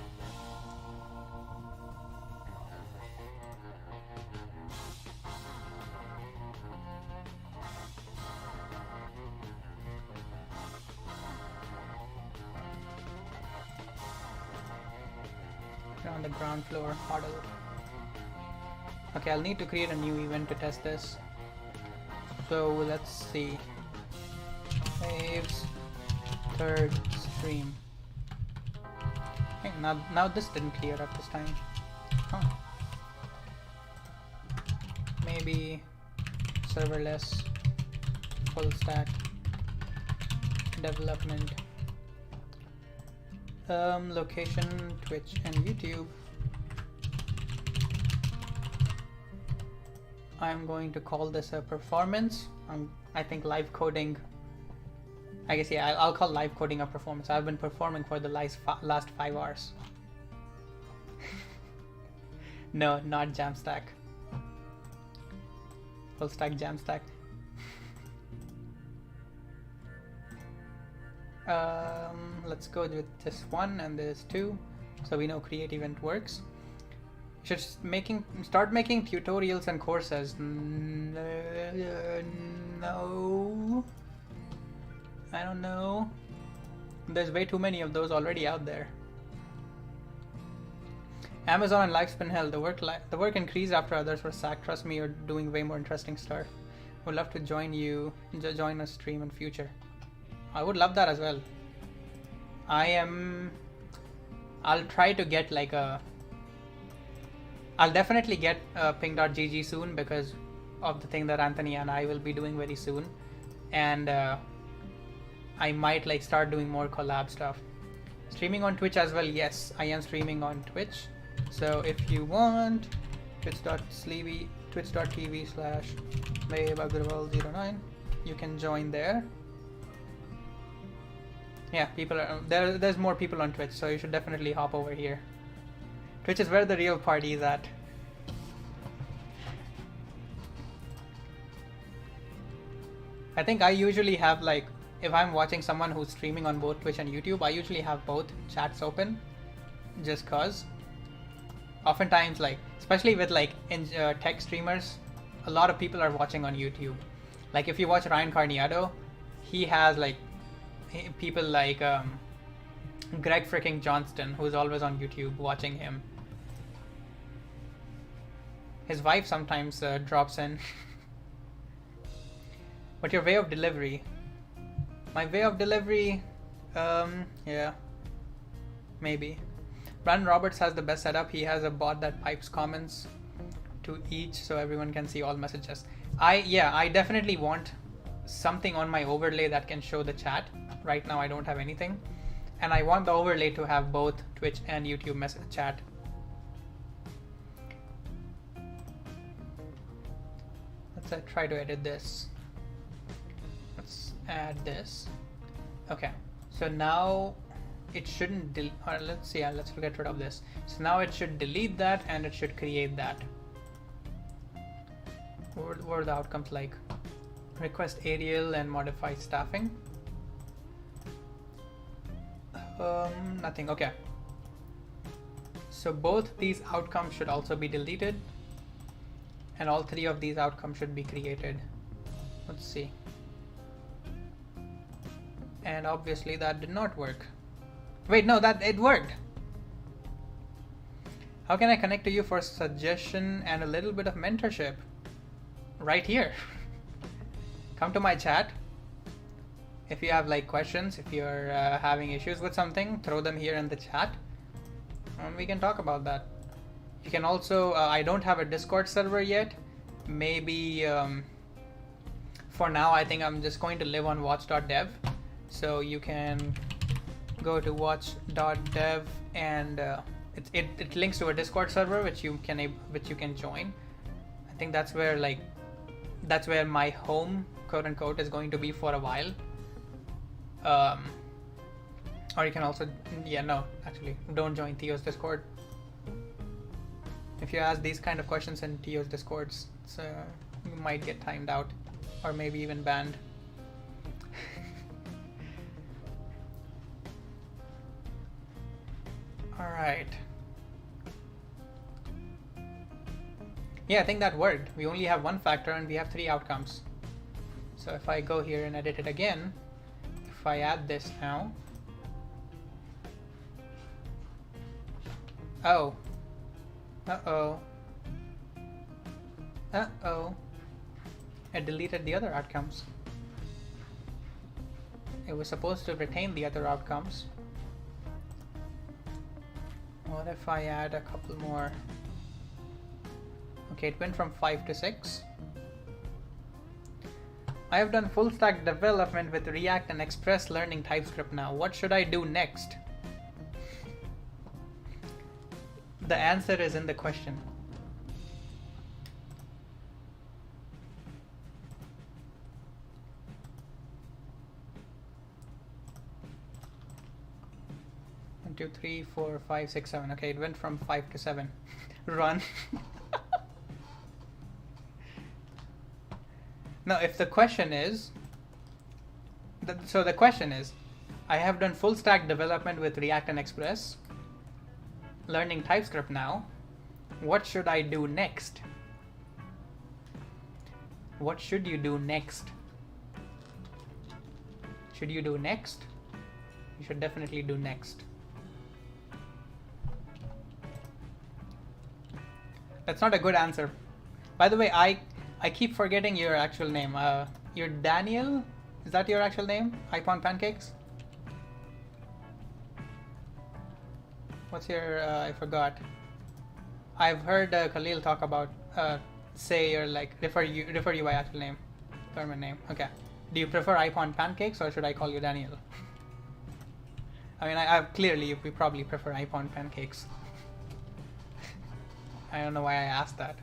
On the ground floor model. Okay, I'll need to create a new event to test this. So let's see. Waves third stream. Hey, now this didn't clear up this time. Huh. Maybe serverless, full stack, development. Location, Twitch and YouTube. I'm going to call this a performance. I think live coding, I guess, yeah, I'll call live coding a performance. I've been performing for the last 5 hours. No, not Jamstack. Full stack Jamstack. Let's go with this one and this two, so we know create event works. Should start making tutorials and courses. No, I don't know. There's way too many of those already out there. Amazon and Lifespin Hell. The work increased after others were sacked. Trust me, you're doing way more interesting stuff. Would love to join a stream in future. I would love that as well. I'll try to get like I'll definitely get ping.gg soon because of the thing that Anthony and I will be doing very soon. And I might like start doing more collab stuff. Streaming on Twitch as well. Yes, I am streaming on Twitch. So if you want, twitch.tv/MaybAgrawal09, you can join there. Yeah, people are there's more people on Twitch, so you should definitely hop over here. Twitch is where the real party is at. I think I usually have like, if I'm watching someone who's streaming on both Twitch and YouTube, I usually have both chats open, just cause. Oftentimes, like, especially with like tech streamers, a lot of people are watching on YouTube. Like if you watch Ryan Carniado, he has like people like Greg freaking Johnston, who's always on YouTube watching him. His wife sometimes drops in. But your way of delivery? My way of delivery, yeah, maybe. Brandon Roberts has the best setup. He has a bot that pipes comments to each so everyone can see all messages. I definitely want something on my overlay that can show the chat. Right now I don't have anything. And I want the overlay to have both Twitch and YouTube message chat. Let's try to edit this. Let's add this. Okay, so now it shouldn't let's get rid of this. So now it should delete that and it should create that. What are the outcomes like? Request Arial and modify staffing. Nothing. Okay. So both these outcomes should also be deleted, and all three of these outcomes should be created. Let's see. And obviously that did not work. Wait, no, that it worked. How can I connect to you for suggestion and a little bit of mentorship? Right here. Come to my chat. If you have like questions, if you're having issues with something, throw them here in the chat and we can talk about that. You can also, I don't have a Discord server yet. Maybe for now I think I'm just going to live on watch.dev. So you can go to watch.dev and it links to a Discord server which you can join. I think that's where my home, quote unquote, is going to be for a while. Or you can also, actually don't join Theo's Discord. If you ask these kind of questions in Theo's Discords, you might get timed out or maybe even banned. All right. Yeah, I think that worked. We only have one factor and we have three outcomes. So if I go here and edit it again, if I add this now. Oh. Uh-oh. Uh-oh. It deleted the other outcomes. It was supposed to retain the other outcomes. What if I add a couple more? Okay, it went from 5 to 6. I have done full stack development with React and Express learning TypeScript now. What should I do next? The answer is in the question. One, 2, 3, 4, 5, 6, 7. Okay, it went from 5 to 7. Run. Now, if the question is, the question is, I have done full stack development with React and Express. Learning TypeScript now. What should I do next? What should you do next? Should you do next? You should definitely do next. That's not a good answer. By the way, I keep forgetting your actual name. You're Daniel? Is that your actual name? Ipon Pancakes? What's your, I forgot. I've heard Khalil talk about, say or like, refer you by actual name. Government name, okay. Do you prefer Ipon Pancakes or should I call you Daniel? I mean, clearly we probably prefer Ipon Pancakes. I don't know why I asked that.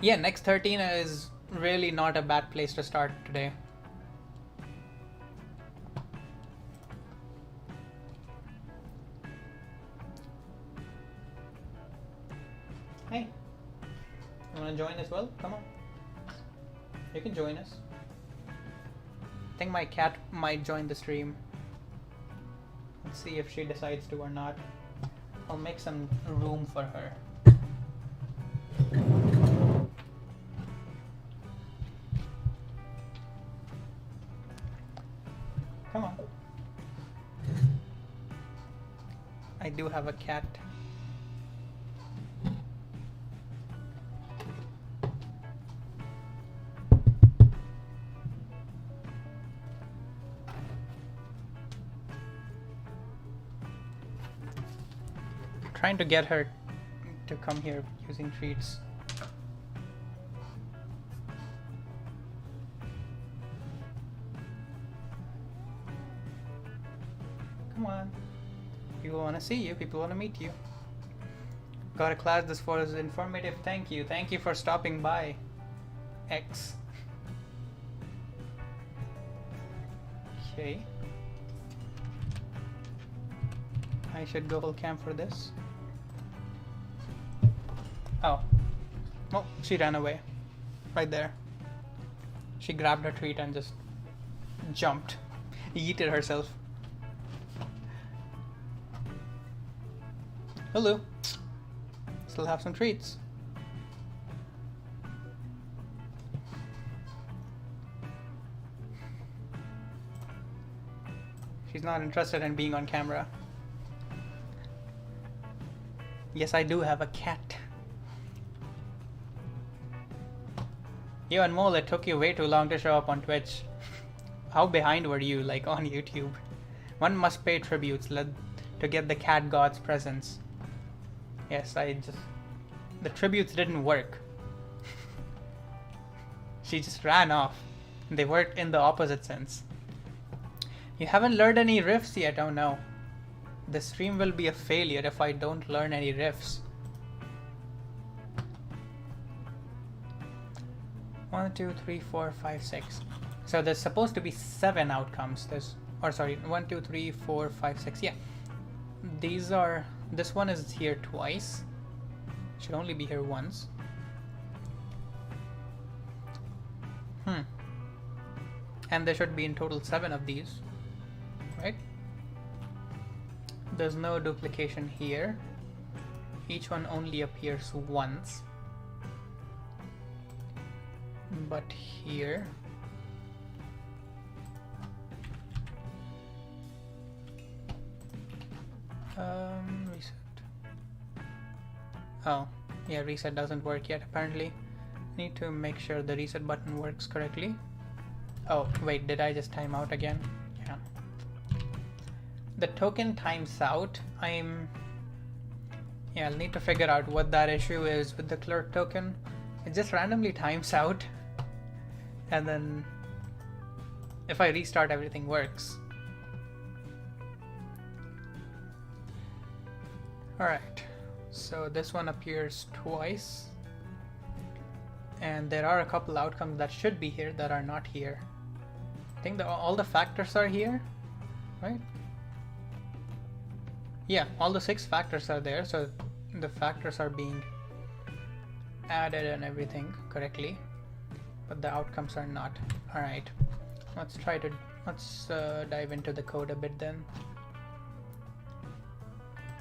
Yeah, next 13 is really not a bad place to start today. Hey, you wanna join as well? Come on. You can join us. I think my cat might join the stream. Let's see if she decides to or not. I'll make some room for her. Come on. I do have a cat. Trying to get her to come here using treats. Come on. People want to see you. People want to meet you. Got a class. This was informative. Thank you. Thank you for stopping by. X. Okay. I should go full cam for this. Oh. Oh, she ran away. Right there. She grabbed her treat and just jumped. Yeeted herself. Hello. Still have some treats. She's not interested in being on camera. Yes, I do have a cat. Yo, and Mole, it took you way too long to show up on Twitch. How behind were you, like, on YouTube? One must pay tributes to get the cat god's presence. Yes, the tributes didn't work. She just ran off. They worked in the opposite sense. You haven't learned any riffs yet? Oh no. The stream will be a failure if I don't learn any riffs. 1, 2, 3, 4, 5, 6. So there's supposed to be 7 outcomes. Or sorry, 1, 2, 3, 4, 5, 6. Yeah. This one is here twice. Should only be here once. And there should be in total 7 of these. Right? There's no duplication here. Each one only appears once. But here reset. Oh, yeah, reset doesn't work yet apparently. Need to make sure the reset button works correctly. Oh, wait, did I just time out again? Yeah. The token times out. I'll need to figure out what that issue is with the clerk token. It just randomly times out. And then if I restart, everything works. Alright, so this one appears twice. And there are a couple outcomes that should be here that are not here. I think all the factors are here, right? Yeah, all the 6 factors are there, so the factors are being added and everything correctly. but the outcomes are not. All right, let's dive into the code a bit then.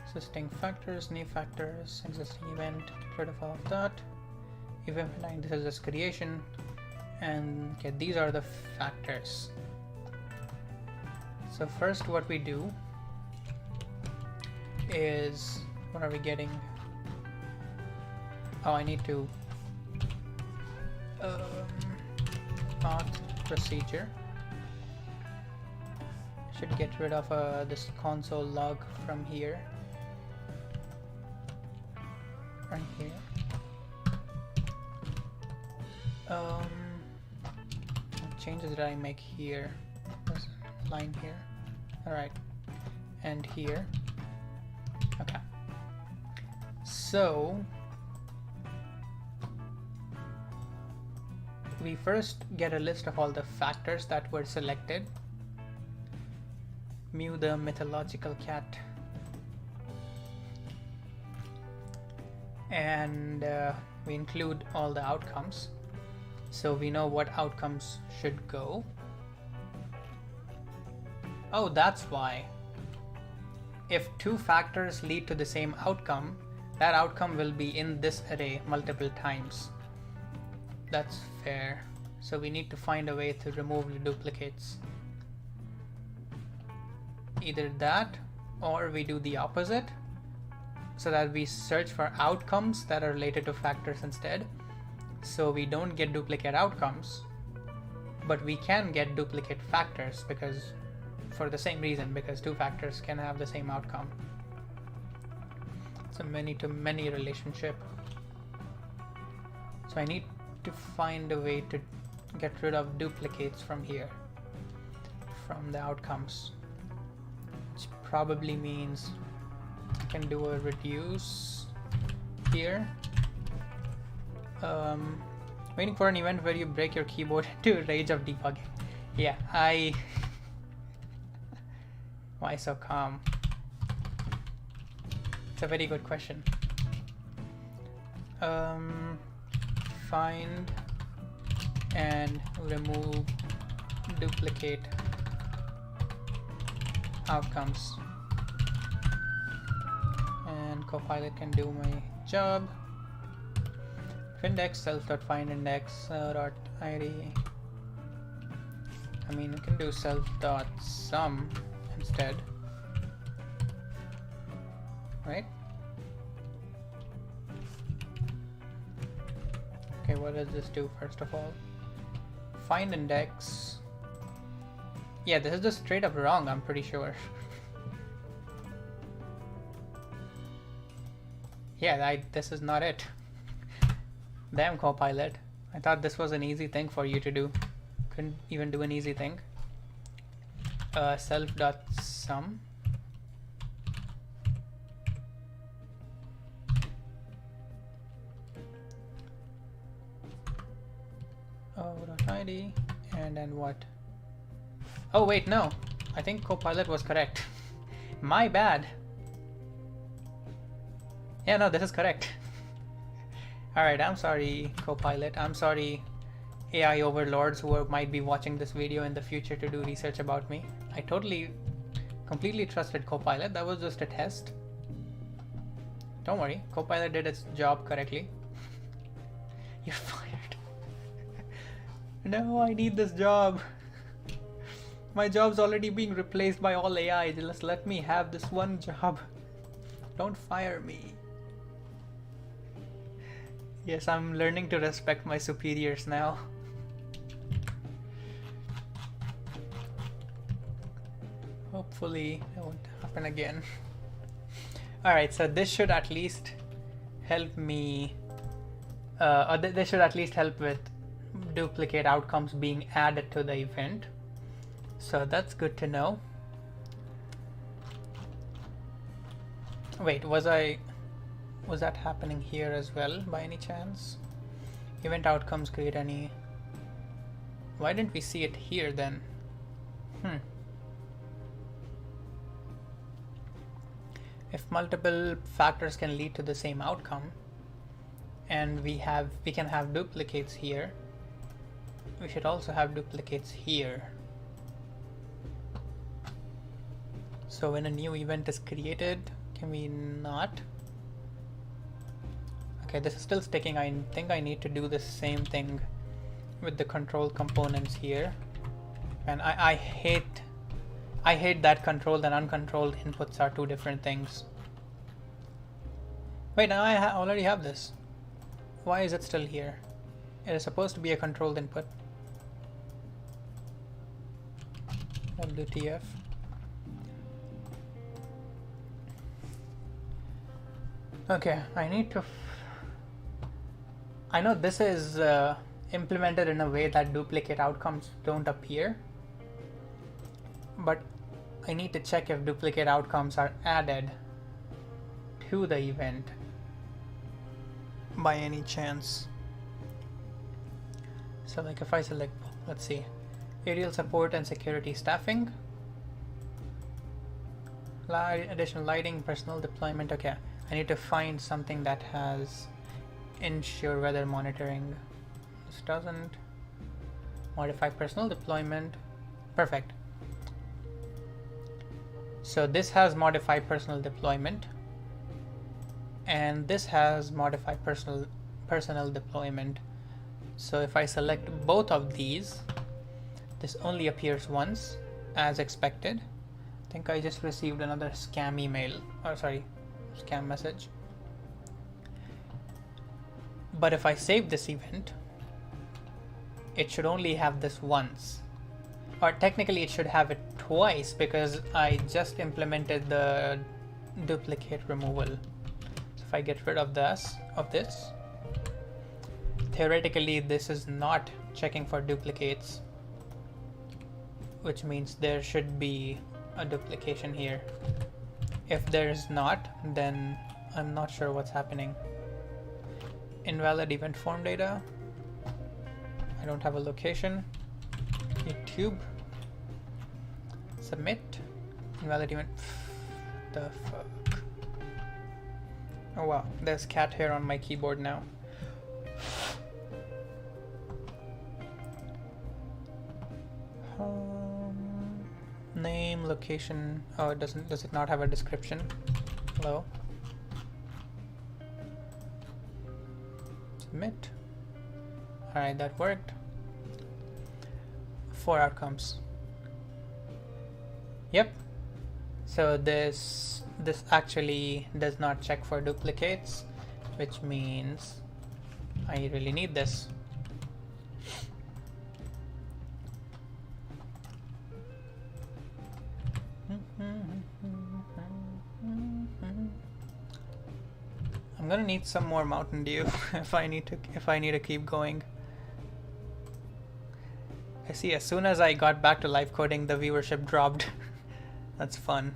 Existing factors, new factors, existing event, get rid of all of that. Event 9, this is just creation, and okay, these are the factors. So first what we do is, what are we getting? Oh, I need to path procedure. Should get rid of this console log from here. Right here. What changes did I make here? This line here. Alright. And here. Okay. So we first get a list of all the factors that were selected. Mew the mythological cat. And we include all the outcomes, so we know what outcomes should go. Oh, that's why. If two factors lead to the same outcome, that outcome will be in this array multiple times. That's fair. So we need to find a way to remove the duplicates. Either that, or we do the opposite, so that we search for outcomes that are related to factors instead. So we don't get duplicate outcomes, but we can get duplicate factors, because for the same reason, because two factors can have the same outcome. It's a many-to-many relationship. So I need to find a way to get rid of duplicates from here, from the outcomes, which probably means I can do a reduce here. Waiting for an event where you break your keyboard into rage of debugging. Yeah, why so calm? It's a very good question. Find and remove duplicate outcomes. And Copilot can do my job. Index self.findIndex.id. I mean, you can do self.sum instead, right? Okay, what does this do first of all? Find index. Yeah, this is just straight up wrong, I'm pretty sure. Yeah, this is not it. Damn Copilot. I thought this was an easy thing for you to do. Couldn't even do an easy thing. Self.sum. .id, and then what? Oh wait, no. I think Copilot was correct. My bad. Yeah, no, this is correct. Alright, I'm sorry, Copilot. I'm sorry, AI overlords who might be watching this video in the future to do research about me. I completely trusted Copilot. That was just a test. Don't worry, Copilot did its job correctly. You're fired. No, I need this job. My job's already being replaced by all AI. Just let me have this one job. Don't fire me. Yes, I'm learning to respect my superiors now. Hopefully it won't happen again. Alright, so this should at least help me, this should at least help with duplicate outcomes being added to the event. So that's good to know. Wait, was that happening here as well by any chance? Event outcomes create any... Why didn't we see it here then? If multiple factors can lead to the same outcome, and we can have duplicates here, we should also have duplicates here. So when a new event is created, can we not? Okay, this is still sticking. I think I need to do the same thing with the control components here. And I hate that controlled and uncontrolled inputs are two different things. Wait, now I already have this. Why is it still here? It is supposed to be a controlled input. WTF. Okay, I need to... I know this is implemented in a way that duplicate outcomes don't appear, but I need to check if duplicate outcomes are added to the event by any chance. So like if I select, let's see, aerial support and security staffing, additional lighting, personal deployment. Okay, I need to find something that has ensure weather monitoring. This doesn't. Modify personal deployment. Perfect. So this has modify personal deployment, and this has modify personal deployment. So if I select both of these, this only appears once as expected. I think I just received another scam email, or sorry, scam message. But if I save this event, it should only have this once. Or technically it should have it twice because I just implemented the duplicate removal. So if I get rid of this, theoretically this is not checking for duplicates, which means there should be a duplication here. If there is not, then I'm not sure what's happening. Invalid event form data. I don't have a location. YouTube. Submit. Invalid event. The fuck. Oh wow, there's cat hair on my keyboard now. Name, location. Oh, it doesn't. Does it not have a description? Hello. Submit. Alright, that worked. 4 outcomes. Yep. So this actually does not check for duplicates, which means I really need this. I'm gonna need some more Mountain Dew if I need to keep going. I see, as soon as I got back to live coding, the viewership dropped. That's fun.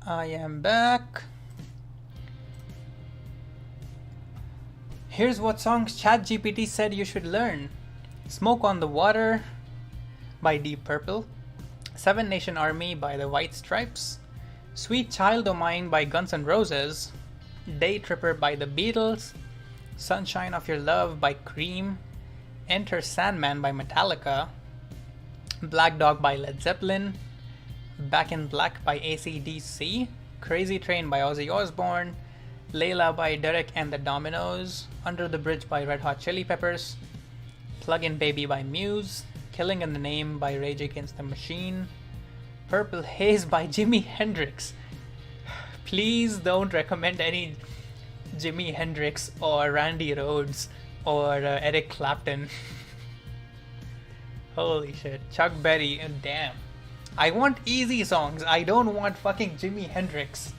I am back. Here's what songs ChatGPT said you should learn. Smoke on the Water by Deep Purple, Seven Nation Army by the White Stripes, Sweet Child O' Mine by Guns N' Roses, Day Tripper by the Beatles, Sunshine of Your Love by Cream, Enter Sandman by Metallica, Black Dog by Led Zeppelin, Back in Black by AC/DC, Crazy Train by Ozzy Osbourne, Layla by Derek and the Dominoes, Under the Bridge by Red Hot Chili Peppers, Plug-in Baby by Muse, Killing in the Name by Rage Against the Machine, Purple Haze by Jimi Hendrix. Please don't recommend any Jimi Hendrix or Randy Rhoads or Eric Clapton. Holy shit. Chuck Berry, damn. I want easy songs. I don't want fucking Jimi Hendrix.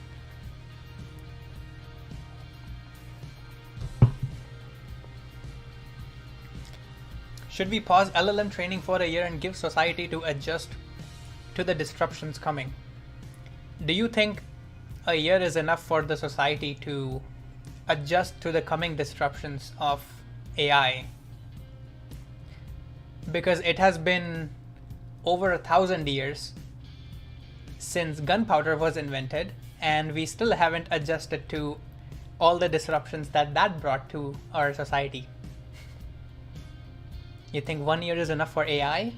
Should we pause LLM training for a year and give society to adjust to the disruptions coming? Do you think a year is enough for the society to adjust to the coming disruptions of AI? Because it has been over 1,000 years since gunpowder was invented, and we still haven't adjusted to all the disruptions that brought to our society. You think 1 year is enough for AI?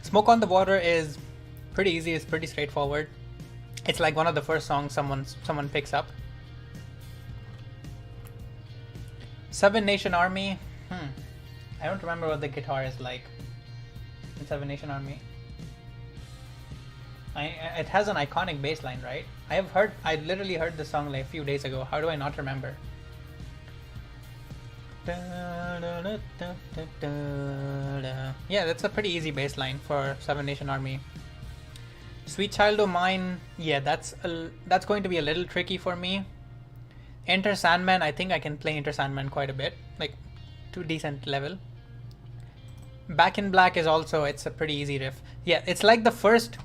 Smoke on the Water is pretty easy, it's pretty straightforward. It's like one of the first songs someone picks up. Seven Nation Army. I don't remember what the guitar is like in Seven Nation Army. It has an iconic bass line, right? I literally heard the song like a few days ago. How do I not remember? Yeah, that's a pretty easy bass line for Seven Nation Army. Sweet Child O' Mine, yeah, that's going to be a little tricky for me. Enter Sandman, I think I can play Enter Sandman quite a bit, like to decent level. Back in Black is also, it's a pretty easy riff. Yeah, it's like the first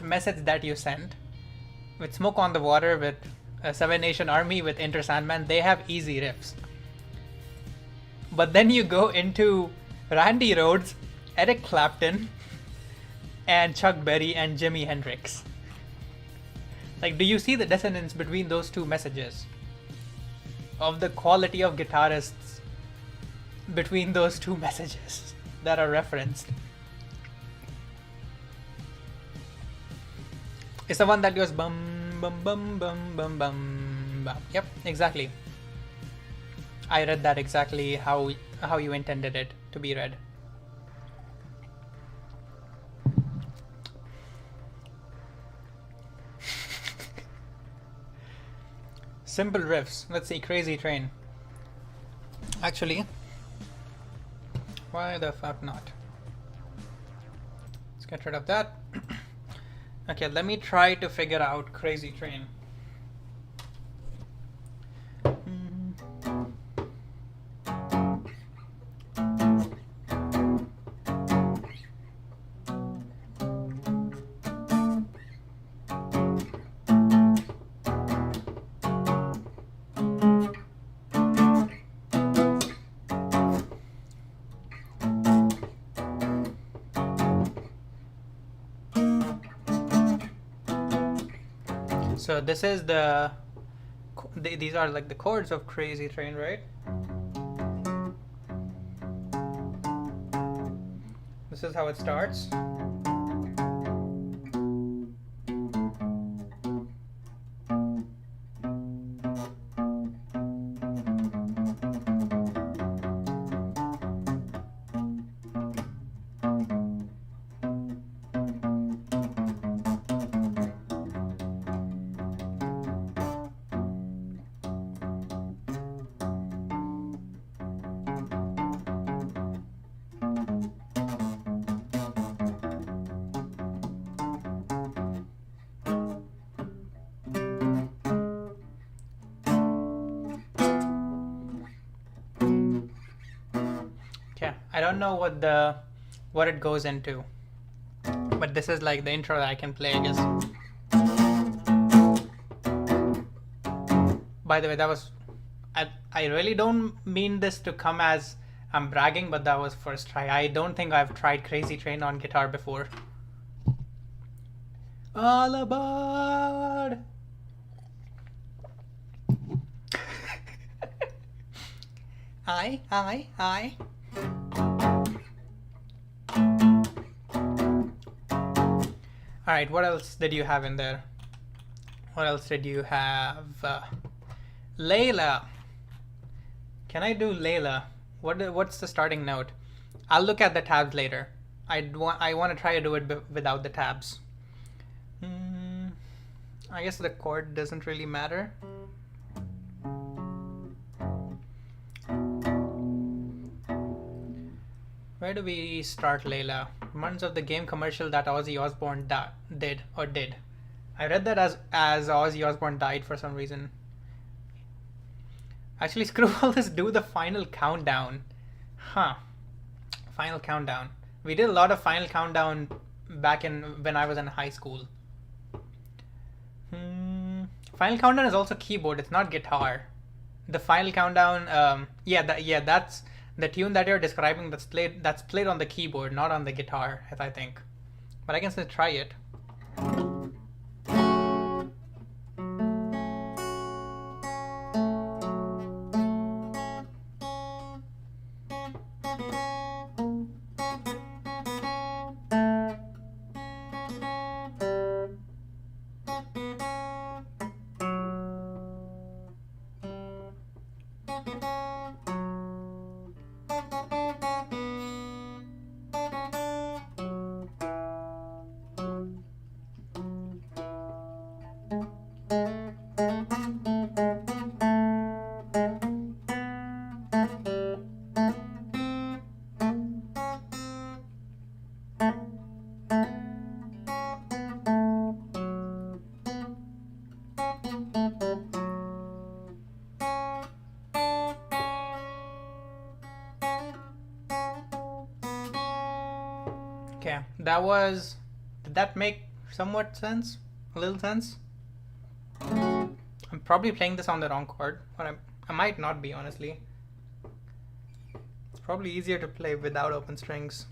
message that you sent with Smoke on the Water, with Seven Nation Army, with Enter Sandman, they have easy riffs. But then you go into Randy Rhoads, Eric Clapton, and Chuck Berry and Jimi Hendrix. Like, do you see the dissonance between those two messages? Of the quality of guitarists between those two messages that are referenced. It's the one that goes bum bum bum bum bum bum bum. Yep, exactly. I read that exactly how you intended it to be read. Simple riffs. Let's see, Crazy Train. Actually, why the fuck not? Let's get rid of that. Okay, let me try to figure out Crazy Train. So this is these are like the chords of Crazy Train, right? This is how it starts. I don't know what it goes into, but this is like the intro that I can play, I guess. By the way, that was I really don't mean this to come as I'm bragging, but that was first try. I don't think I've tried Crazy Train on guitar before. All aboard! I. Alright, what else did you have in there? What else did you have? Layla. Can I do Layla? What's the starting note? I'll look at the tabs later. I want to try to do it without the tabs. I guess the chord doesn't really matter. Where do we start Layla? Reminds of the game commercial that Ozzy Osbourne did. I read that as Ozzy Osbourne died for some reason. Actually, screw all this. Do the final countdown. Huh. Final countdown. We did a lot of final countdown back when I was in high school. Final countdown is also keyboard. It's not guitar. The final countdown. That's the tune that you're describing. That's played on the keyboard, not on the guitar, I think. But I can still try it. Okay, did that make somewhat sense? A little sense? I'm probably playing this on the wrong chord, or I might not be, honestly. It's probably easier to play without open strings.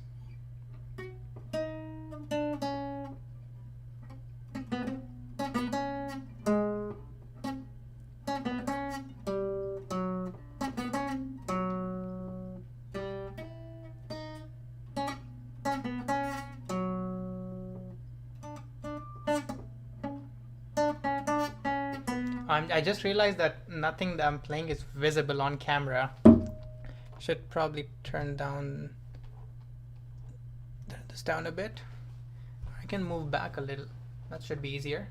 I just realized that nothing that I'm playing is visible on camera. Should probably turn this down a bit. I can move back a little. That should be easier.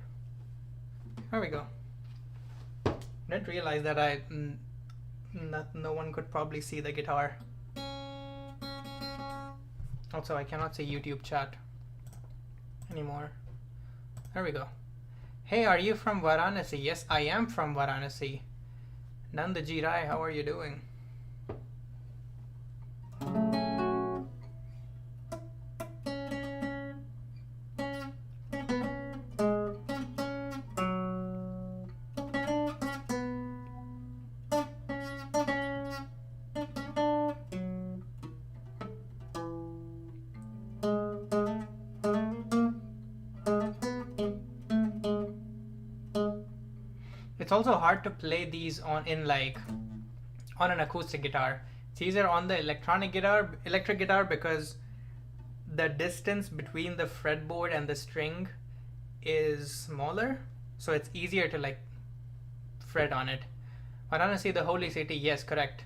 There we go. Didn't realize that no one could probably see the guitar. Also, I cannot see YouTube chat anymore. There we go. Hey, are you from Varanasi? Yes, I am from Varanasi. Nandaji Rai, how are you doing? It's also hard to play these on an acoustic guitar. It's easier on the electric guitar because the distance between the fretboard and the string is smaller, so it's easier to fret on it. Varanasi, the holy city, yes, correct.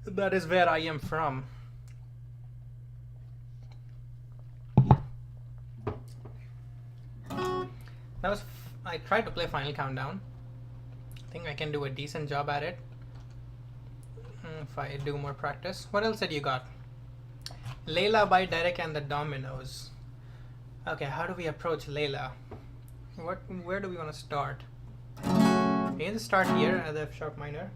That is where I am from. I tried to play Final Countdown. I think I can do a decent job at it if I do more practice. What else did you got? Layla by Derek and the Dominoes. Okay, how do we approach Layla? Where do we want to start? We can just start here at the F sharp minor.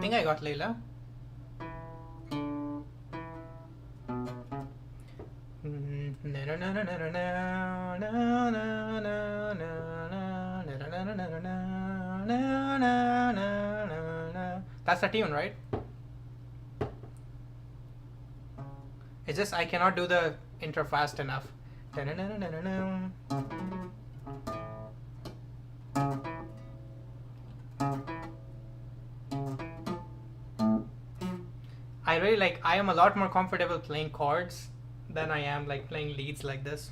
I think I got Layla. That's the tune, right? It's just I cannot do the intro fast enough. I am a lot more comfortable playing chords than I am like playing leads like this.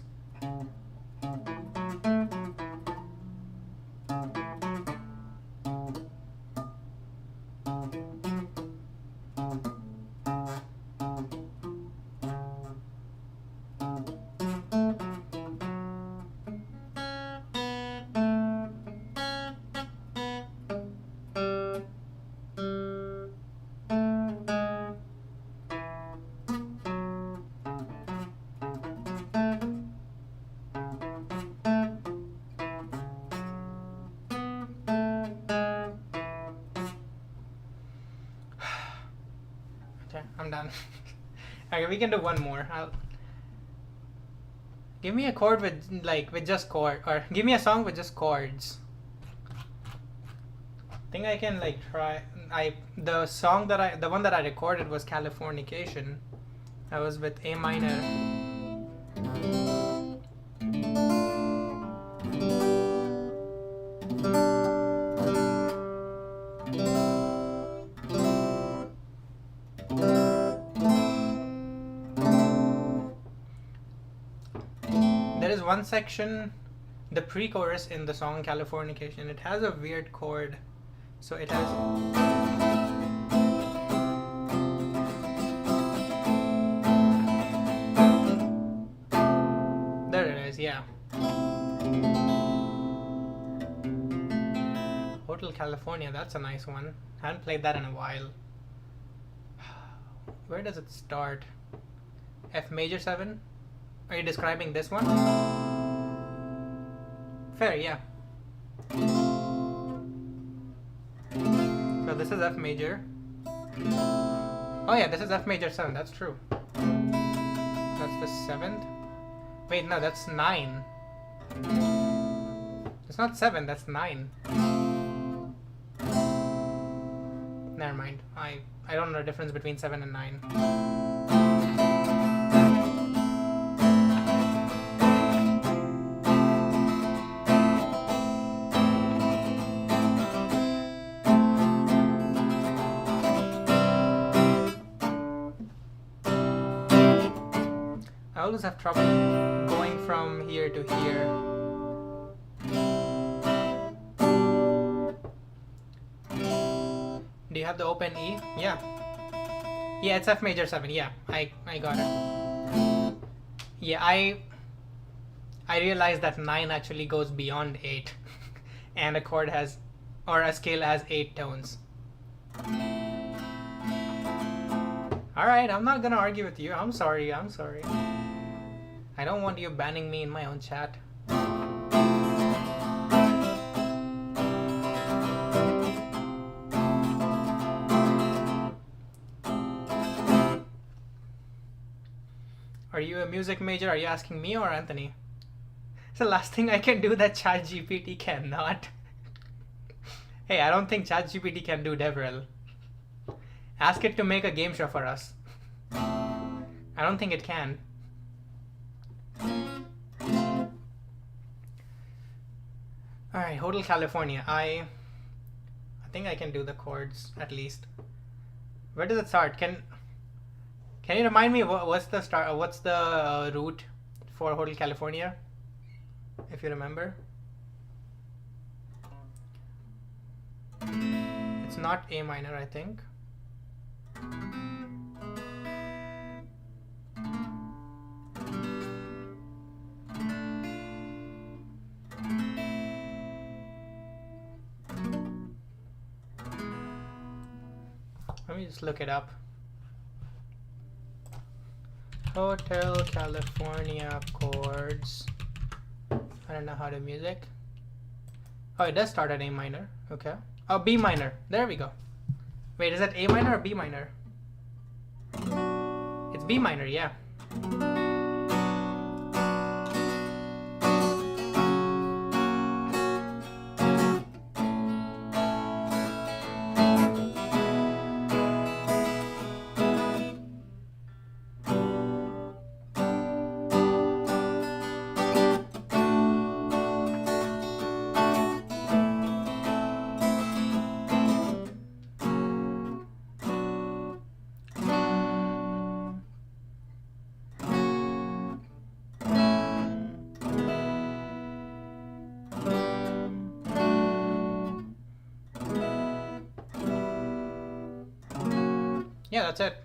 Okay, I'm done. Okay, we can do one more. Give me a chord with just chord, or give me a song with just chords. I think I can like try. The one that I recorded was Californication. I was with A minor. There is one section, the pre-chorus in the song Californication. It has a weird chord. So it has. There it is, yeah. Hotel California, that's a nice one. Haven't played that in a while. Where does it start? F major 7? Are you describing this one? Fair, yeah. So this is F major. Oh yeah, this is F major 7, that's true. That's the 7th. Wait, no, that's 9. It's not 7, that's 9. Never mind. I don't know the difference between 7 and 9. I always have trouble going from here to here. Do you have the open E? Yeah. Yeah, it's F major 7. Yeah, I got it. Yeah, I realized that 9 actually goes beyond 8. And a chord has, or a scale has 8 tones. Alright, I'm not gonna argue with you. I'm sorry. I don't want you banning me in my own chat. Are you a music major? Are you asking me or Anthony? It's the last thing I can do that ChatGPT cannot. Hey, I don't think ChatGPT can do DevRel. Ask it to make a game show for us. I don't think it can. Alright, Hotel California. I think I can do the chords at least. Where does it start? Can you remind me what's the start? What's the root for Hotel California? If you remember. It's not A minor, I think. Let me just look it up. Hotel California chords. I don't know how to music. Oh, it does start at A minor. Okay. Oh, B minor. There we go. Wait, is that A minor or B minor? It's B minor, yeah. Yeah, that's it.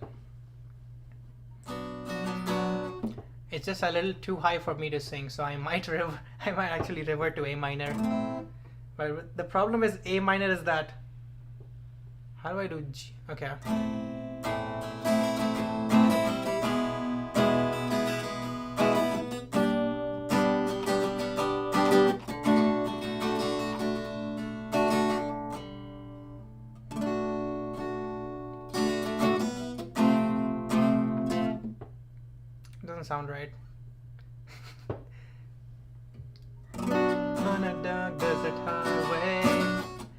It's just a little too high for me to sing, so I might actually revert to A minor. But the problem is A minor is that. How do I do G? Okay. Doesn't sound right. On a dark desert highway,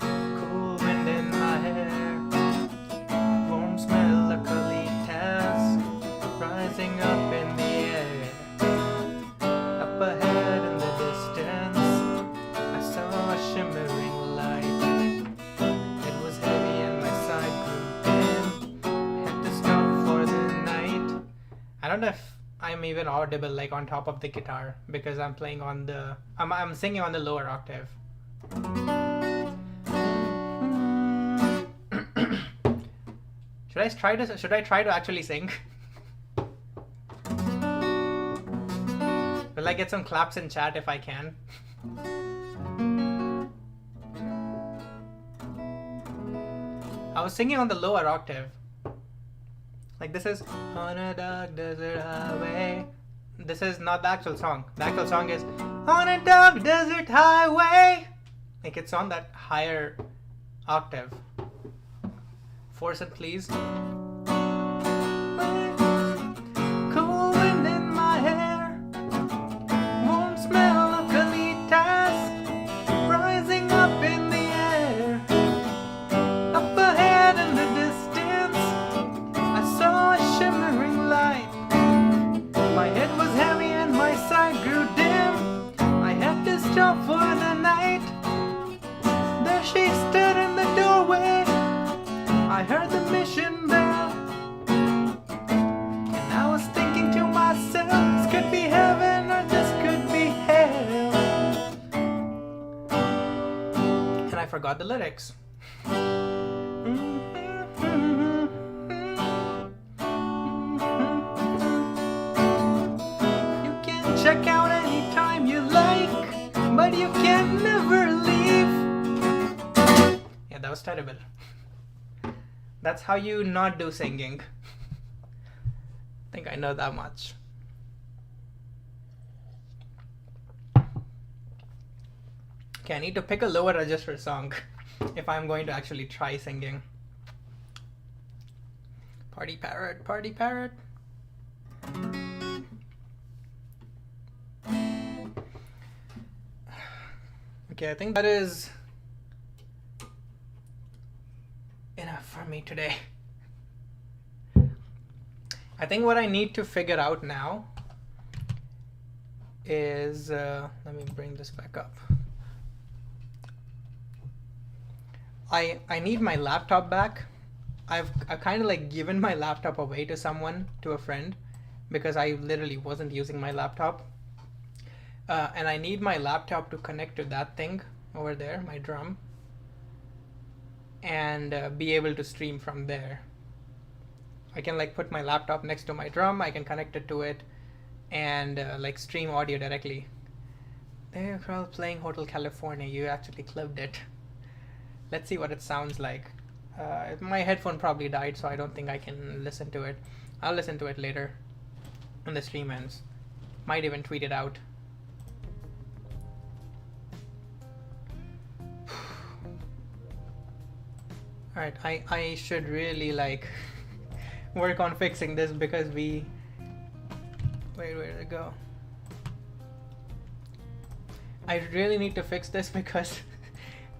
cool wind in my hair, warm smell of colitas rising up in the air. Up ahead in the distance, I saw a shimmering light. It was heavy and my side grew dim. Had to stop for the night. I don't know if I'm even audible like on top of the guitar because I'm playing on the I'm singing on the lower octave. Should I try to actually sing? Will I get some claps in chat if I can? I was singing on the lower octave. Like this is on a dark desert highway. This is not the actual song. The actual song is on a dark desert highway. Like it's on that higher octave. Force it, please. Cool wind in my hair, warm smell of colitas rising up in the air. Up ahead in the distance, I saw a shimmering light. My head was heavy and my sight grew dim. I had to stop for the night. There she stood in the doorway. I heard the mission bell, and I was thinking to myself, this could be heaven or this could be hell. And I forgot the lyrics. You can check out anytime you like, but you can never leave. Yeah, that was terrible. That's how you not do singing. I think I know that much. Okay, I need to pick a lower register song if I'm going to actually try singing. Party parrot, party parrot. Okay, I think that is enough for me today. I think what I need to figure out now is let me bring this back up. I need my laptop back. I've kind of like given my laptop away to someone, to a friend, because I literally wasn't using my laptop. And I need my laptop to connect to that thing over there, my drum, and be able to stream from there. I can like put my laptop next to my drum, I can connect it to it, and like stream audio directly. They're all playing Hotel California, you actually clipped it. Let's see what it sounds like. My headphone probably died, so I don't think I can listen to it. I'll listen to it later when the stream ends. Might even tweet it out. Alright, I should really like work on fixing this because we... Wait, where did it go? I really need to fix this because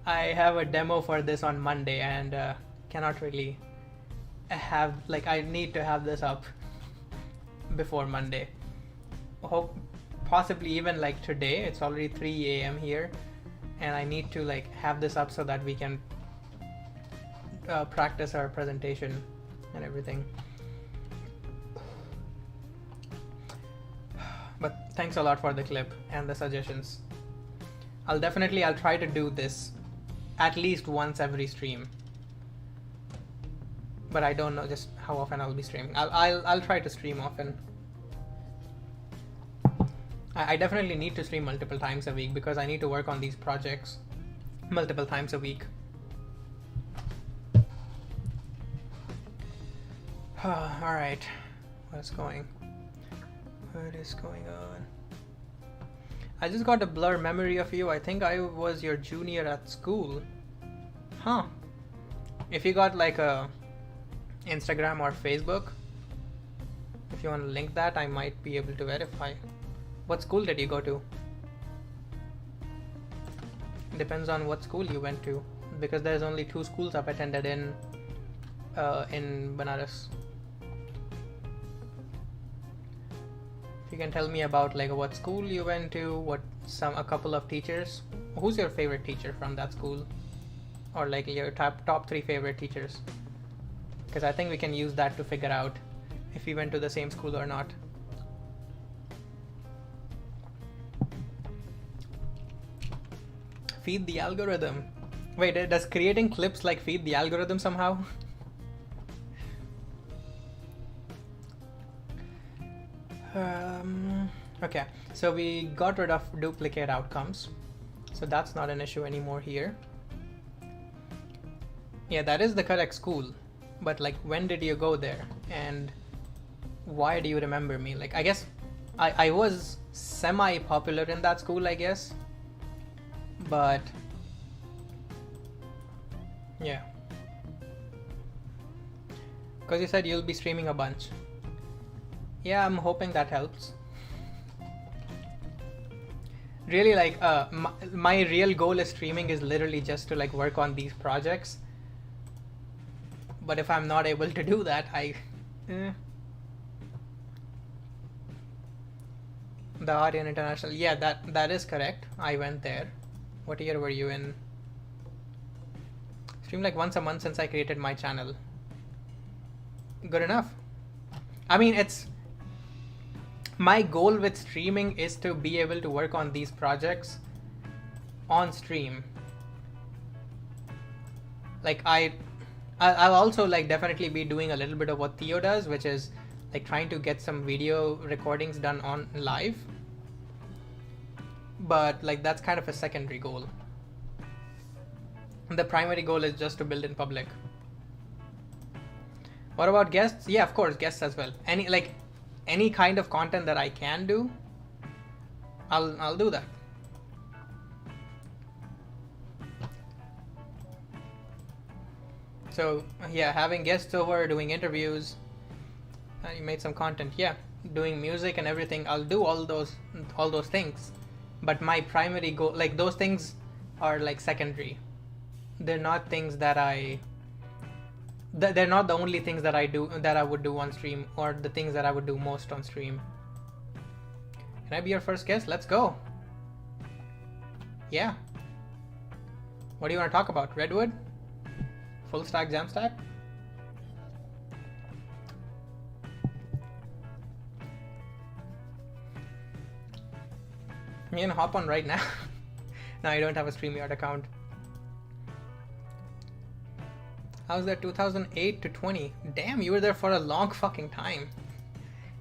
I have a demo for this on Monday and cannot really have, like, I need to have this up before Monday. Hope possibly even like today. It's already 3 a.m. here and I need to like have this up so that we can practice our presentation and everything. But thanks a lot for the clip and the suggestions. I'll try to do this at least once every stream, but I don't know just how often I'll be streaming. I'll try to stream often. I definitely need to stream multiple times a week because I need to work on these projects multiple times a week. All right, what is going on? I just got a blur memory of you. I think I was your junior at school. Huh. If you got like a Instagram or Facebook, if you want to link that, I might be able to verify. What school did you go to? Depends on what school you went to, because there's only 2 schools I've attended in Banaras. If you can tell me about like what school you went to, a couple of teachers. Who's your favorite teacher from that school, or like your top 3 favorite teachers? Because I think we can use that to figure out if we went to the same school or not. Feed the algorithm. Wait, does creating clips like feed the algorithm somehow? Okay, so we got rid of duplicate outcomes, so that's not an issue anymore here. Yeah, that is the correct school, but like when did you go there and why do you remember me? Like I guess I was semi-popular in that school, I guess, but yeah, because you said you'll be streaming a bunch. Yeah, I'm hoping that helps. Really, like my real goal is streaming is literally just to like work on these projects, but if I'm not able to do that, The Aryan International, yeah, that is correct. I went there. What year were you in? Stream like once a month since I created my channel. Good enough. I mean, it's my goal with streaming is to be able to work on these projects on stream. Like I'll also like definitely be doing a little bit of what Theo does, which is like trying to get some video recordings done on live, but like that's kind of a secondary goal. The primary goal is just to build in public. What about guests? Yeah, of course, guests as well. Any kind of content that I can do, I'll do that. So yeah, having guests over, doing interviews, you made some content, yeah, doing music and everything. I'll do all those things, but my primary goal, like those things are like secondary. They're not things that they're not the only things that I would do on stream, or the things that I would do most on stream. Can I be your first guest? Let's go. Yeah. What do you want to talk about? Redwood? Full stack, Jamstack? You can hop on right now. No, I don't have a StreamYard account. How's that 2008 to 20? Damn, you were there for a long fucking time.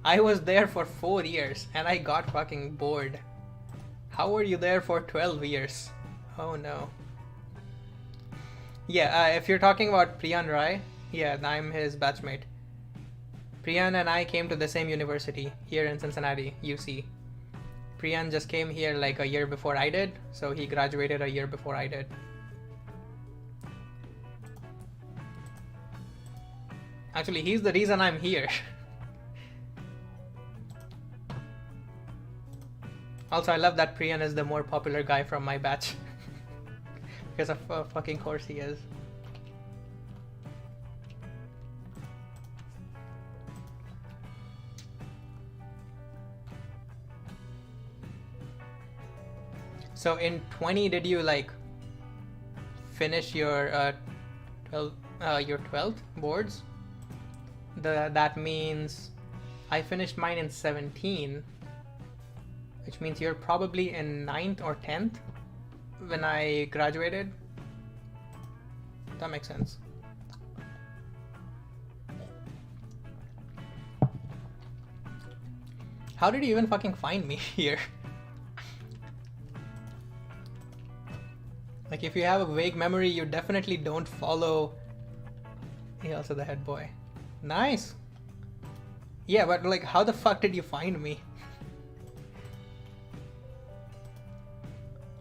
I was there for 4 years and I got fucking bored. How were you there for 12 years? Oh no. Yeah, if you're talking about Priyan Rai, yeah, I'm his batchmate. Priyan and I came to the same university here in Cincinnati, UC. Priyan just came here like a year before I did, so he graduated a year before I did. Actually, he's the reason I'm here. Also, I love that Priyan is the more popular guy from my batch. Because of fucking course he is. So in 20, did you like finish your 12th boards? That means I finished mine in 17, which means you're probably in 9th or 10th when I graduated. That makes sense. How did you even fucking find me here? Like, if you have a vague memory, you definitely don't follow. He's also the head boy. Nice. Yeah, but like, how the fuck did you find me?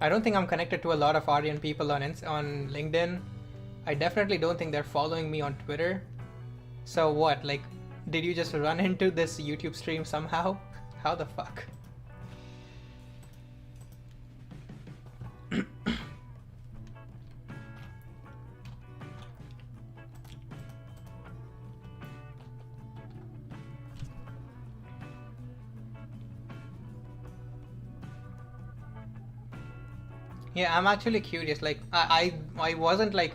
I don't think I'm connected to a lot of Aryan people on LinkedIn. I definitely don't think they're following me on Twitter. So what? Like, did you just run into this YouTube stream somehow? How the fuck? Yeah, I'm actually curious. Like, I wasn't like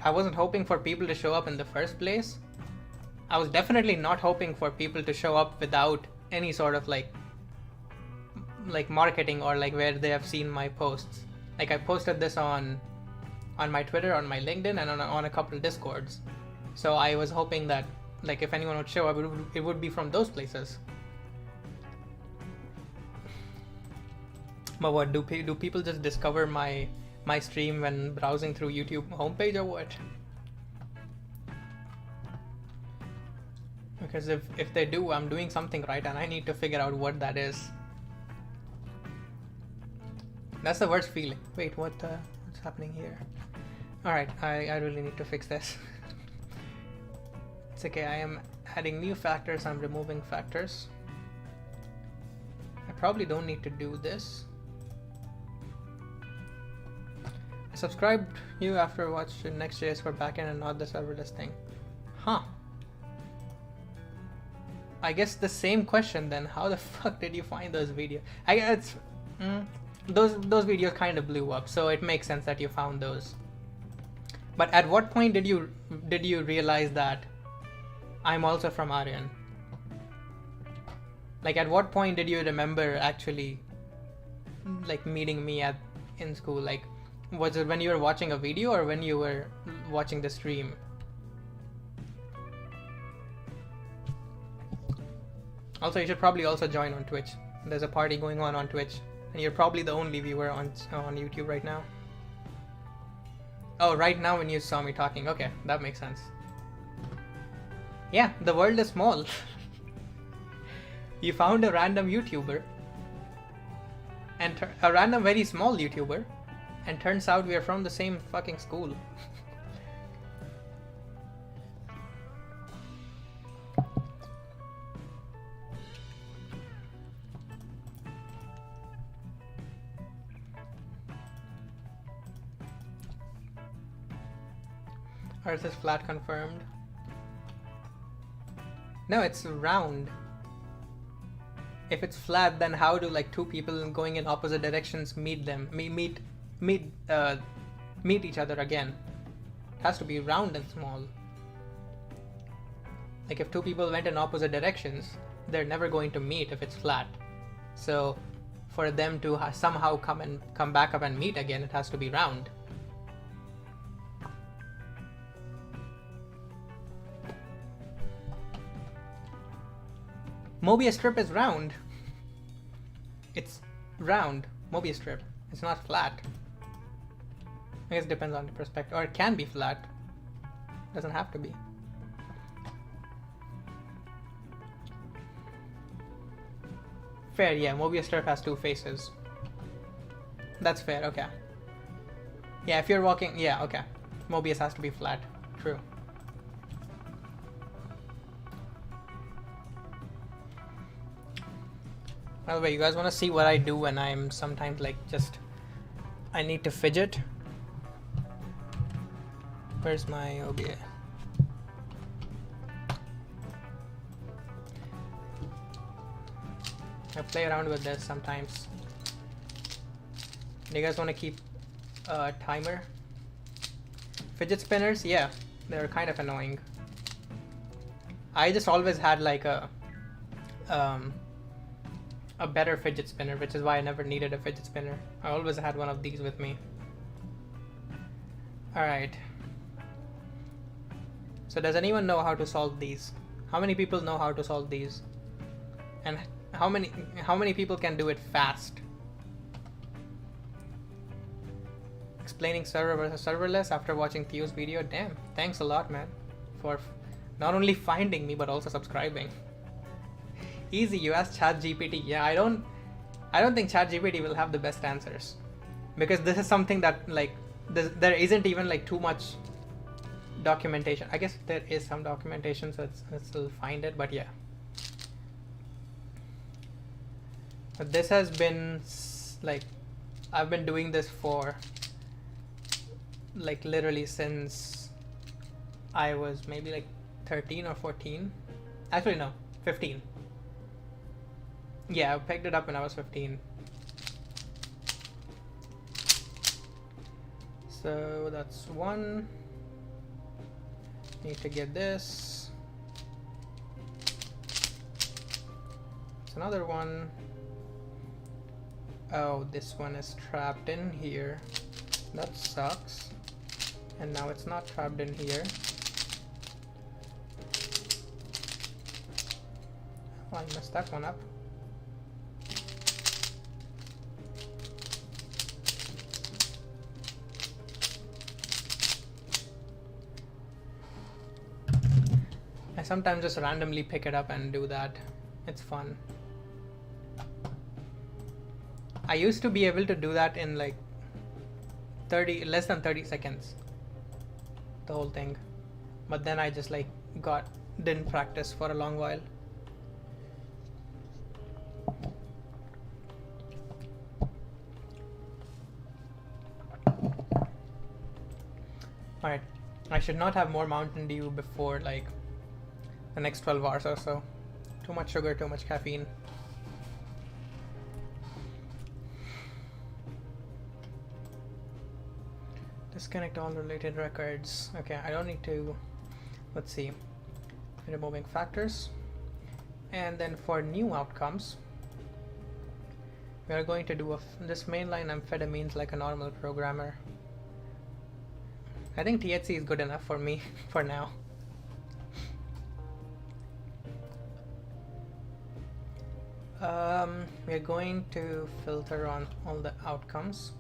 I wasn't hoping for people to show up in the first place. I was definitely not hoping for people to show up without any sort of like marketing or like where they have seen my posts. Like, I posted this on my Twitter, on my LinkedIn, and on a couple of Discords. So I was hoping that like if anyone would show up, it would be from those places. But what, do people just discover my stream when browsing through YouTube homepage or what? Because if they do, I'm doing something right and I need to figure out what that is. That's the worst feeling. Wait, what's happening here? Alright, I really need to fix this. It's okay, I am adding new factors, I'm removing factors. I probably don't need to do this. I subscribed you after watching Next.js for backend and not the serverless thing. Huh. I guess the same question then. How the fuck did you find those videos? I guess those videos kind of blew up, so it makes sense that you found those. But at what point did you realize that I'm also from Aryan? Like, at what point did you remember actually like meeting me in school? Like, was it when you were watching a video or when you were watching the stream? Also, you should probably also join on Twitch. There's a party going on Twitch, and you're probably the only viewer on YouTube right now. Oh, right now when you saw me talking. Okay, that makes sense. Yeah, the world is small. You found a random YouTuber, and a random very small YouTuber, and turns out we are from the same fucking school. Earth is flat confirmed. No, it's round. If it's flat, then how do like two people going in opposite directions meet each other again? It has to be round and small. Like, if two people went in opposite directions, they're never going to meet if it's flat. So for them to somehow come back up and meet again, it has to be round. Mobius strip is round. It's round. Mobius strip. It's not flat. I guess it depends on the perspective. Or it can be flat. Doesn't have to be. Fair, yeah. Mobius strip has two faces. That's fair, okay. Yeah, if you're walking... Yeah, okay. Mobius has to be flat. True. By the way, you guys want to see what I do when I'm sometimes like just I need to fidget? Where's my OBA? I play around with this sometimes. Do you guys want to keep a timer? Fidget spinners, yeah, they're kind of annoying. I just always had like a better fidget spinner, which is why I never needed a fidget spinner. I always had one of these with me. Alright. So does anyone know how to solve these? How many people know how to solve these? And how many people can do it fast? Explaining server versus serverless after watching Theo's video. Damn, thanks a lot, man, for not only finding me but also subscribing. Easy, you asked ChatGPT. Yeah, I don't think ChatGPT will have the best answers, because this is something that like there isn't even like too much documentation. I guess there is some documentation, so it's still find it, but yeah. But this has been like, I've been doing this for like literally since I was maybe like 13 or 14. Actually no, 15. Yeah, I picked it up when I was 15. So that's one. Need to get this. It's another one. Oh, this one is trapped in here. That sucks. And now it's not trapped in here. Oh, I messed that one up. I sometimes just randomly pick it up and do that. It's fun. I used to be able to do that in like less than 30 seconds. The whole thing. But then I just like didn't practice for a long while. Alright. I should not have more Mountain Dew before like the next 12 hours or so. Too much sugar, too much caffeine. Disconnect all related records. Okay, I don't need to. Let's see. Removing factors. And then for new outcomes, we are going to do this mainline amphetamines like a normal programmer. I think THC is good enough for me for now. We're going to filter on all the outcomes.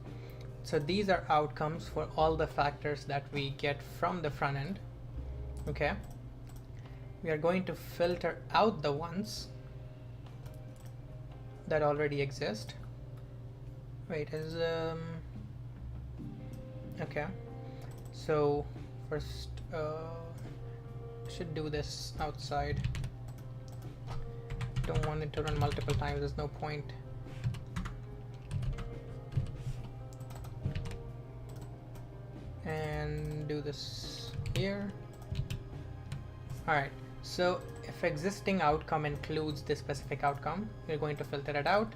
So these are outcomes for all the factors that we get from the front end. Okay. We are going to filter out the ones that already exist. Wait, okay. So first, should do this outside. Don't want it to run multiple times. There's no point. And do this here. Alright, so if existing outcome includes this specific outcome, we're going to filter it out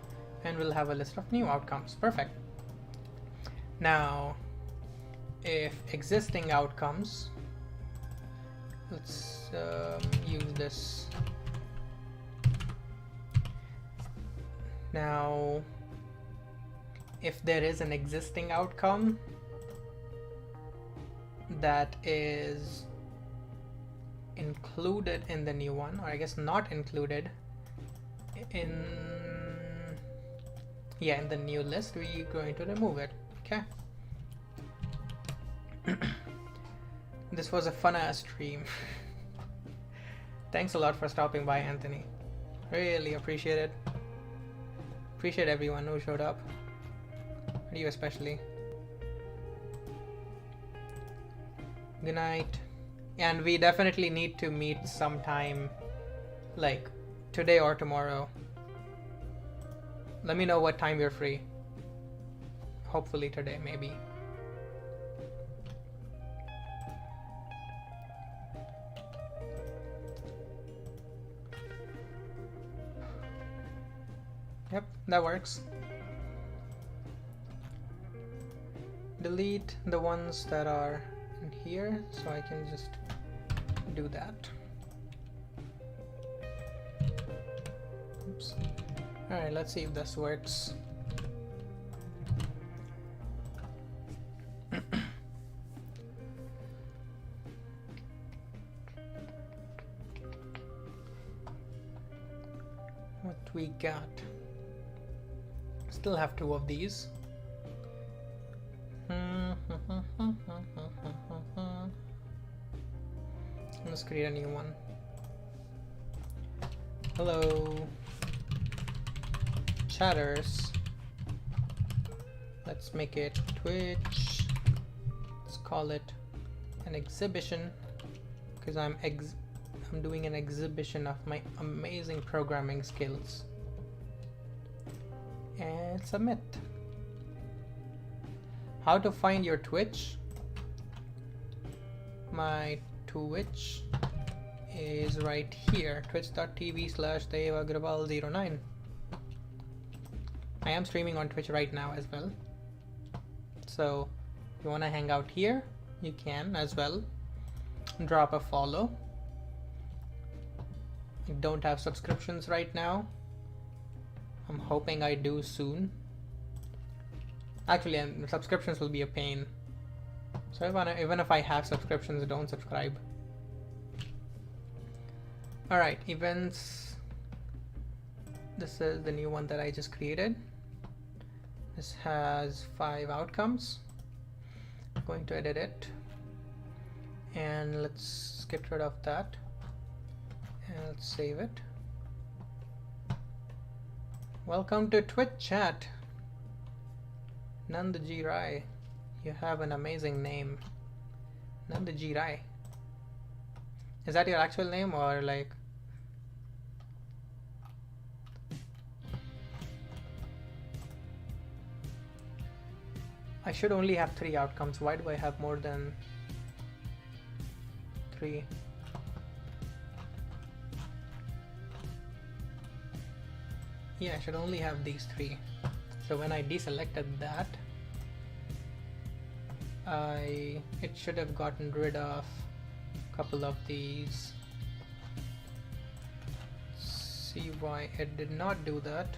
and we'll have a list of new outcomes. Perfect. Now, if existing outcomes, let's use this. Now, if there is an existing outcome that is included in the new one, or I guess not included in the new list, we're going to remove it. Okay. This was a fun ass stream. Thanks a lot for stopping by, Anthony. Really appreciate it. Appreciate everyone who showed up. You especially. Good night. And we definitely need to meet sometime, like today or tomorrow. Let me know what time you're free. Hopefully today, maybe. Yep, that works. Delete the ones that are in here, so I can just do that. Oops. Alright, let's see if this works. What we got? Still have 2 of these. Let's create a new one. Hello, chatters. Let's make it Twitch. Let's call it an exhibition, because I'm doing an exhibition of my amazing programming skills. And submit. How to find your Twitch? My Twitch is right here, twitch.tv/devagrawal09. I am streaming on Twitch right now as well, so if you want to hang out here, you can as well. Drop a follow. I don't have subscriptions right now. I'm hoping I do soon. Actually, subscriptions will be a pain. So even if I have subscriptions, don't subscribe. Alright, events. This is the new one that I just created. This has 5 outcomes. I'm going to edit it. And let's get rid of that. And let's save it. Welcome to Twitch chat. Nandaji Rai. You have an amazing name. Nandaji Rai. Is that your actual name or like? I should only have 3 outcomes. Why do I have more than 3? Yeah, I should only have these 3. So when I deselected that, it should have gotten rid of a couple of these. See why it did not do that.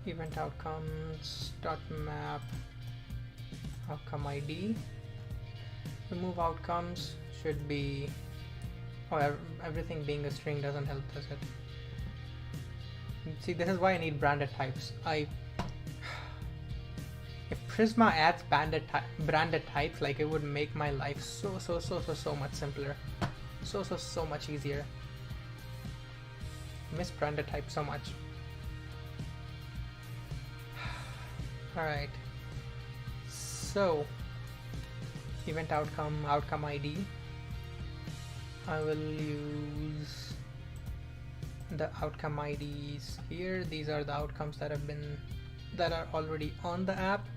Event outcomes dot map outcome ID. Remove outcomes should be. Oh, everything being a string doesn't help, does it? See, this is why I need branded types. If Prisma adds branded types, like, it would make my life so much simpler, so much easier. I miss branded types so much. All right. So, event outcome ID. I will use the outcome IDs here. These are the outcomes that are already on the app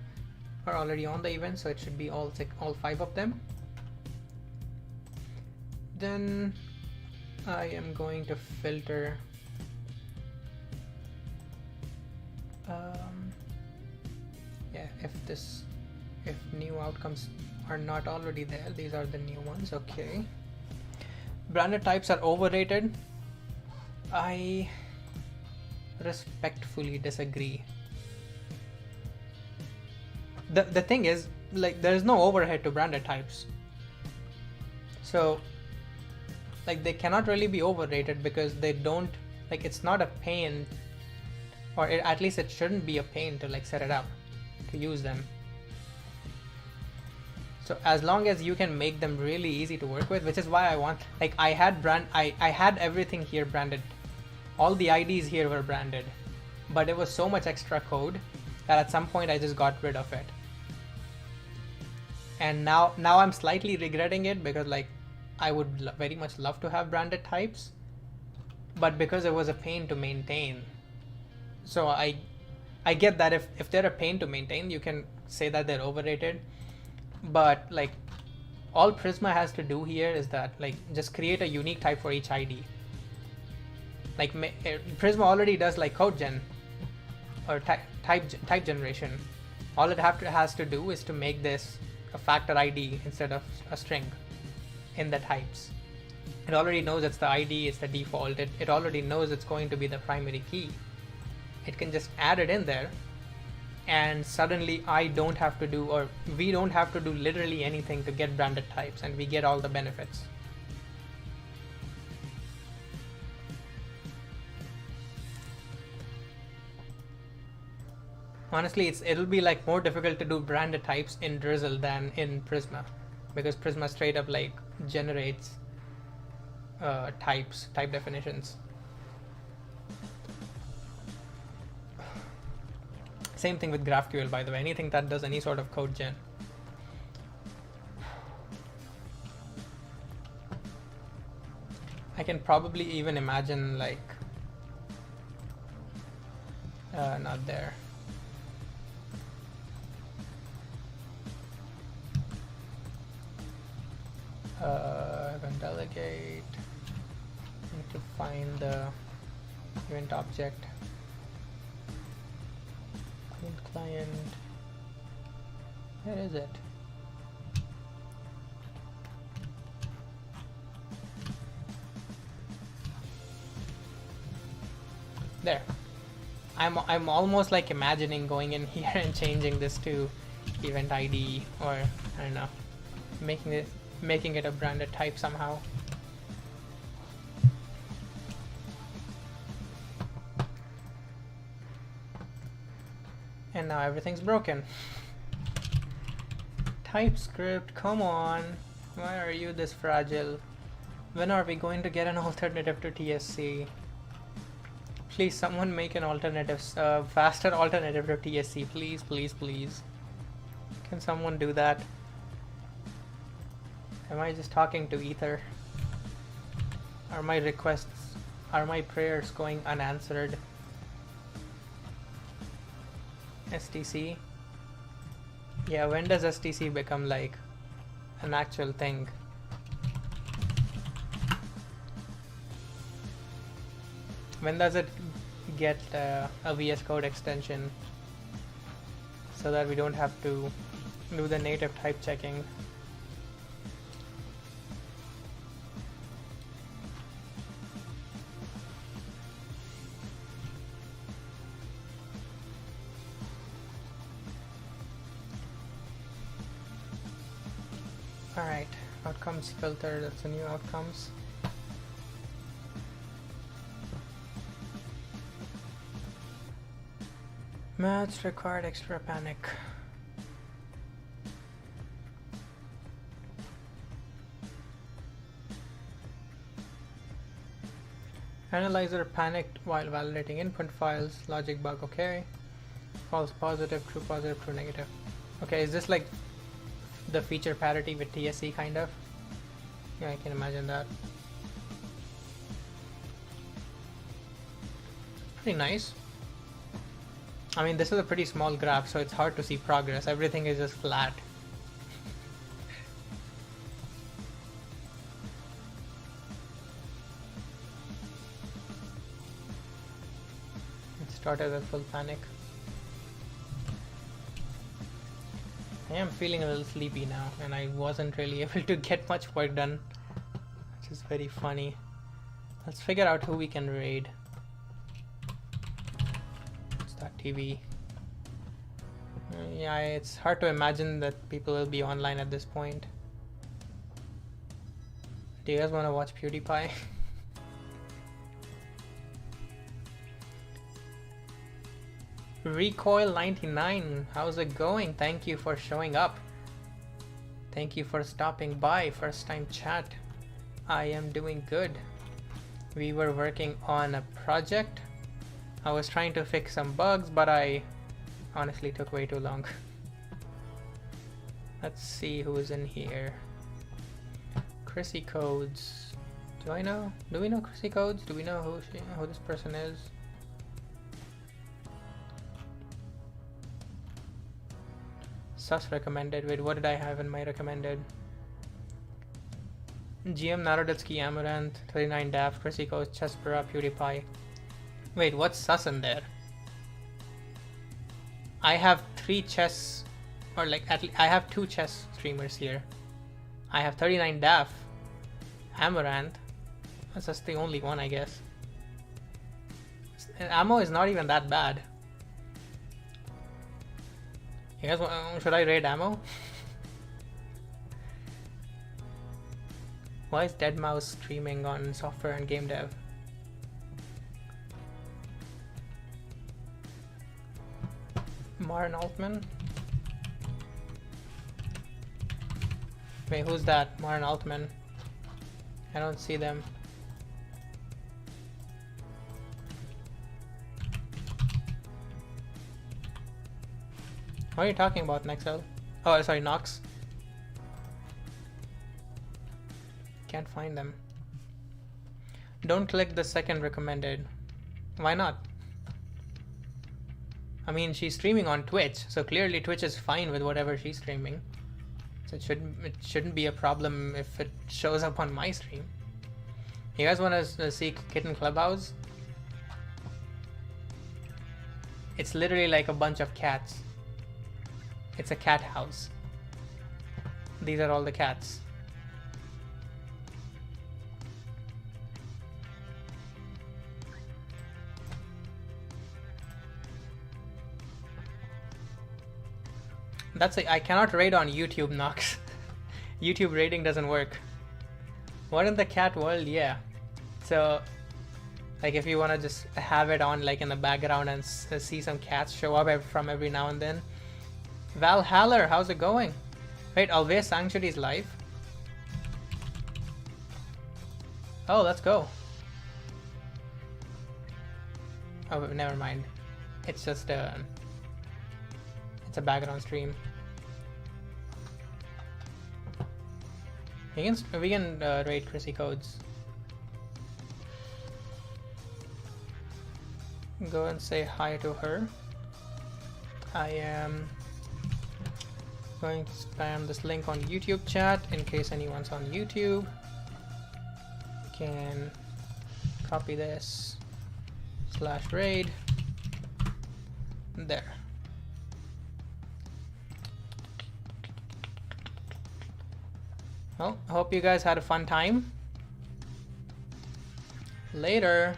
or already on the event, so it should be all 5 of them. Then I am going to filter if new outcomes are not already there. These are the new ones. Okay, branded types are overrated. I respectfully disagree. The thing is, like, there is no overhead to branded types, so like they cannot really be overrated because they don't, like, it's not a pain, or at least it shouldn't be a pain to like set it up to use them. So as long as you can make them really easy to work with, which is why I want, like, I had everything here branded. All the IDs here were branded, but it was so much extra code that at some point I just got rid of it. And now I'm slightly regretting it because, like, I would very much love to have branded types, but because it was a pain to maintain, so I I get that if they're a pain to maintain, you can say that they're overrated. But like, all Prisma has to do here is that like just create a unique type for each ID. Like Prisma already does like code gen or type generation. All it has to do is to make this a factor ID instead of a string in the types. It already knows it's the ID, it's the default. It already knows it's going to be the primary key. It can just add it in there, and suddenly I don't have to do, or we don't have to do literally anything to get branded types, and we get all the benefits. Honestly, it'll be like more difficult to do branded types in Drizzle than in Prisma, because Prisma straight up like generates type definitions. Same thing with GraphQL, by the way. Anything that does any sort of code gen. I can probably even imagine like not there. Event delegate. Need to find the event object. Client. Where is it? There. I'm almost like imagining going in here and changing this to event ID, or I don't know, making it a branded type somehow. And now everything's broken. TypeScript, come on. Why are you this fragile? When are we going to get an alternative to TSC? Please, someone make an alternative, faster alternative to TSC. Please, please, please. Can someone do that? Am I just talking to ether? Are my requests, are my prayers going unanswered? STC? Yeah, when does STC become like an actual thing? When does it get a VS Code extension so that we don't have to do the native type checking? Alright, outcomes filter, that's the new outcomes. Maths required extra panic. Analyzer panicked while validating input files. Logic bug, okay. False positive, true positive, true negative. Okay, is this like the feature parity with TSC kind of? Yeah, I can imagine that. Pretty nice. I mean, this is a pretty small graph, so it's hard to see progress. Everything is just flat. It started with full panic. I am feeling a little sleepy now, and I wasn't really able to get much work done, which is very funny. Let's figure out who we can raid. TV. Yeah, it's hard to imagine that people will be online at this point. Do you guys want to watch PewDiePie? Recoil99, how's it going? Thank you for showing up. Thank you for stopping by. First time chat. I am doing good. We were working on a project. I was trying to fix some bugs, but I honestly took way too long. Let's see who's in here. Chrissy Codes. Do I know? Do we know Chrissy Codes? Do we know who this person is? sus recommended. Wait, what did I have in my recommended? GM, Narodetsky, Amaranth, 39 Daft, Chrissy Coast, Chespera, PewDiePie. Wait, what's sus in there? I have 3 chess, or like I have 2 chess streamers here. I have 39 Daft, Amaranth. That's just the only one, I guess. Ammo is not even that bad. You guys, should I raid Ammo? Why is Deadmau5 streaming on software and game dev? Maren Altman? Wait, who's that? Maren Altman? I don't see them. What are you talking about, Nexel? Oh, sorry, Nox. Can't find them. Don't click the second recommended. Why not? I mean, she's streaming on Twitch, so clearly Twitch is fine with whatever she's streaming. So it shouldn't be a problem if it shows up on my stream. You guys want to see Kitten Clubhouse? It's literally like a bunch of cats. It's a cat house. These are all the cats. That's it. I cannot raid on YouTube, Nox. YouTube raiding doesn't work. What in the cat world? Yeah. So, like, if you want to just have it on, like, in the background and see some cats show up from every now and then. Valhaller, how's it going? Wait, Always Sanctuary's live? Oh, let's go. Oh, never mind. It's just it's a background stream. We can raid Chrissy Codes. Go and say hi to her. I am going to spam this link on YouTube chat in case anyone's on YouTube. Can copy this /raid there. Well, I hope you guys had a fun time. Later.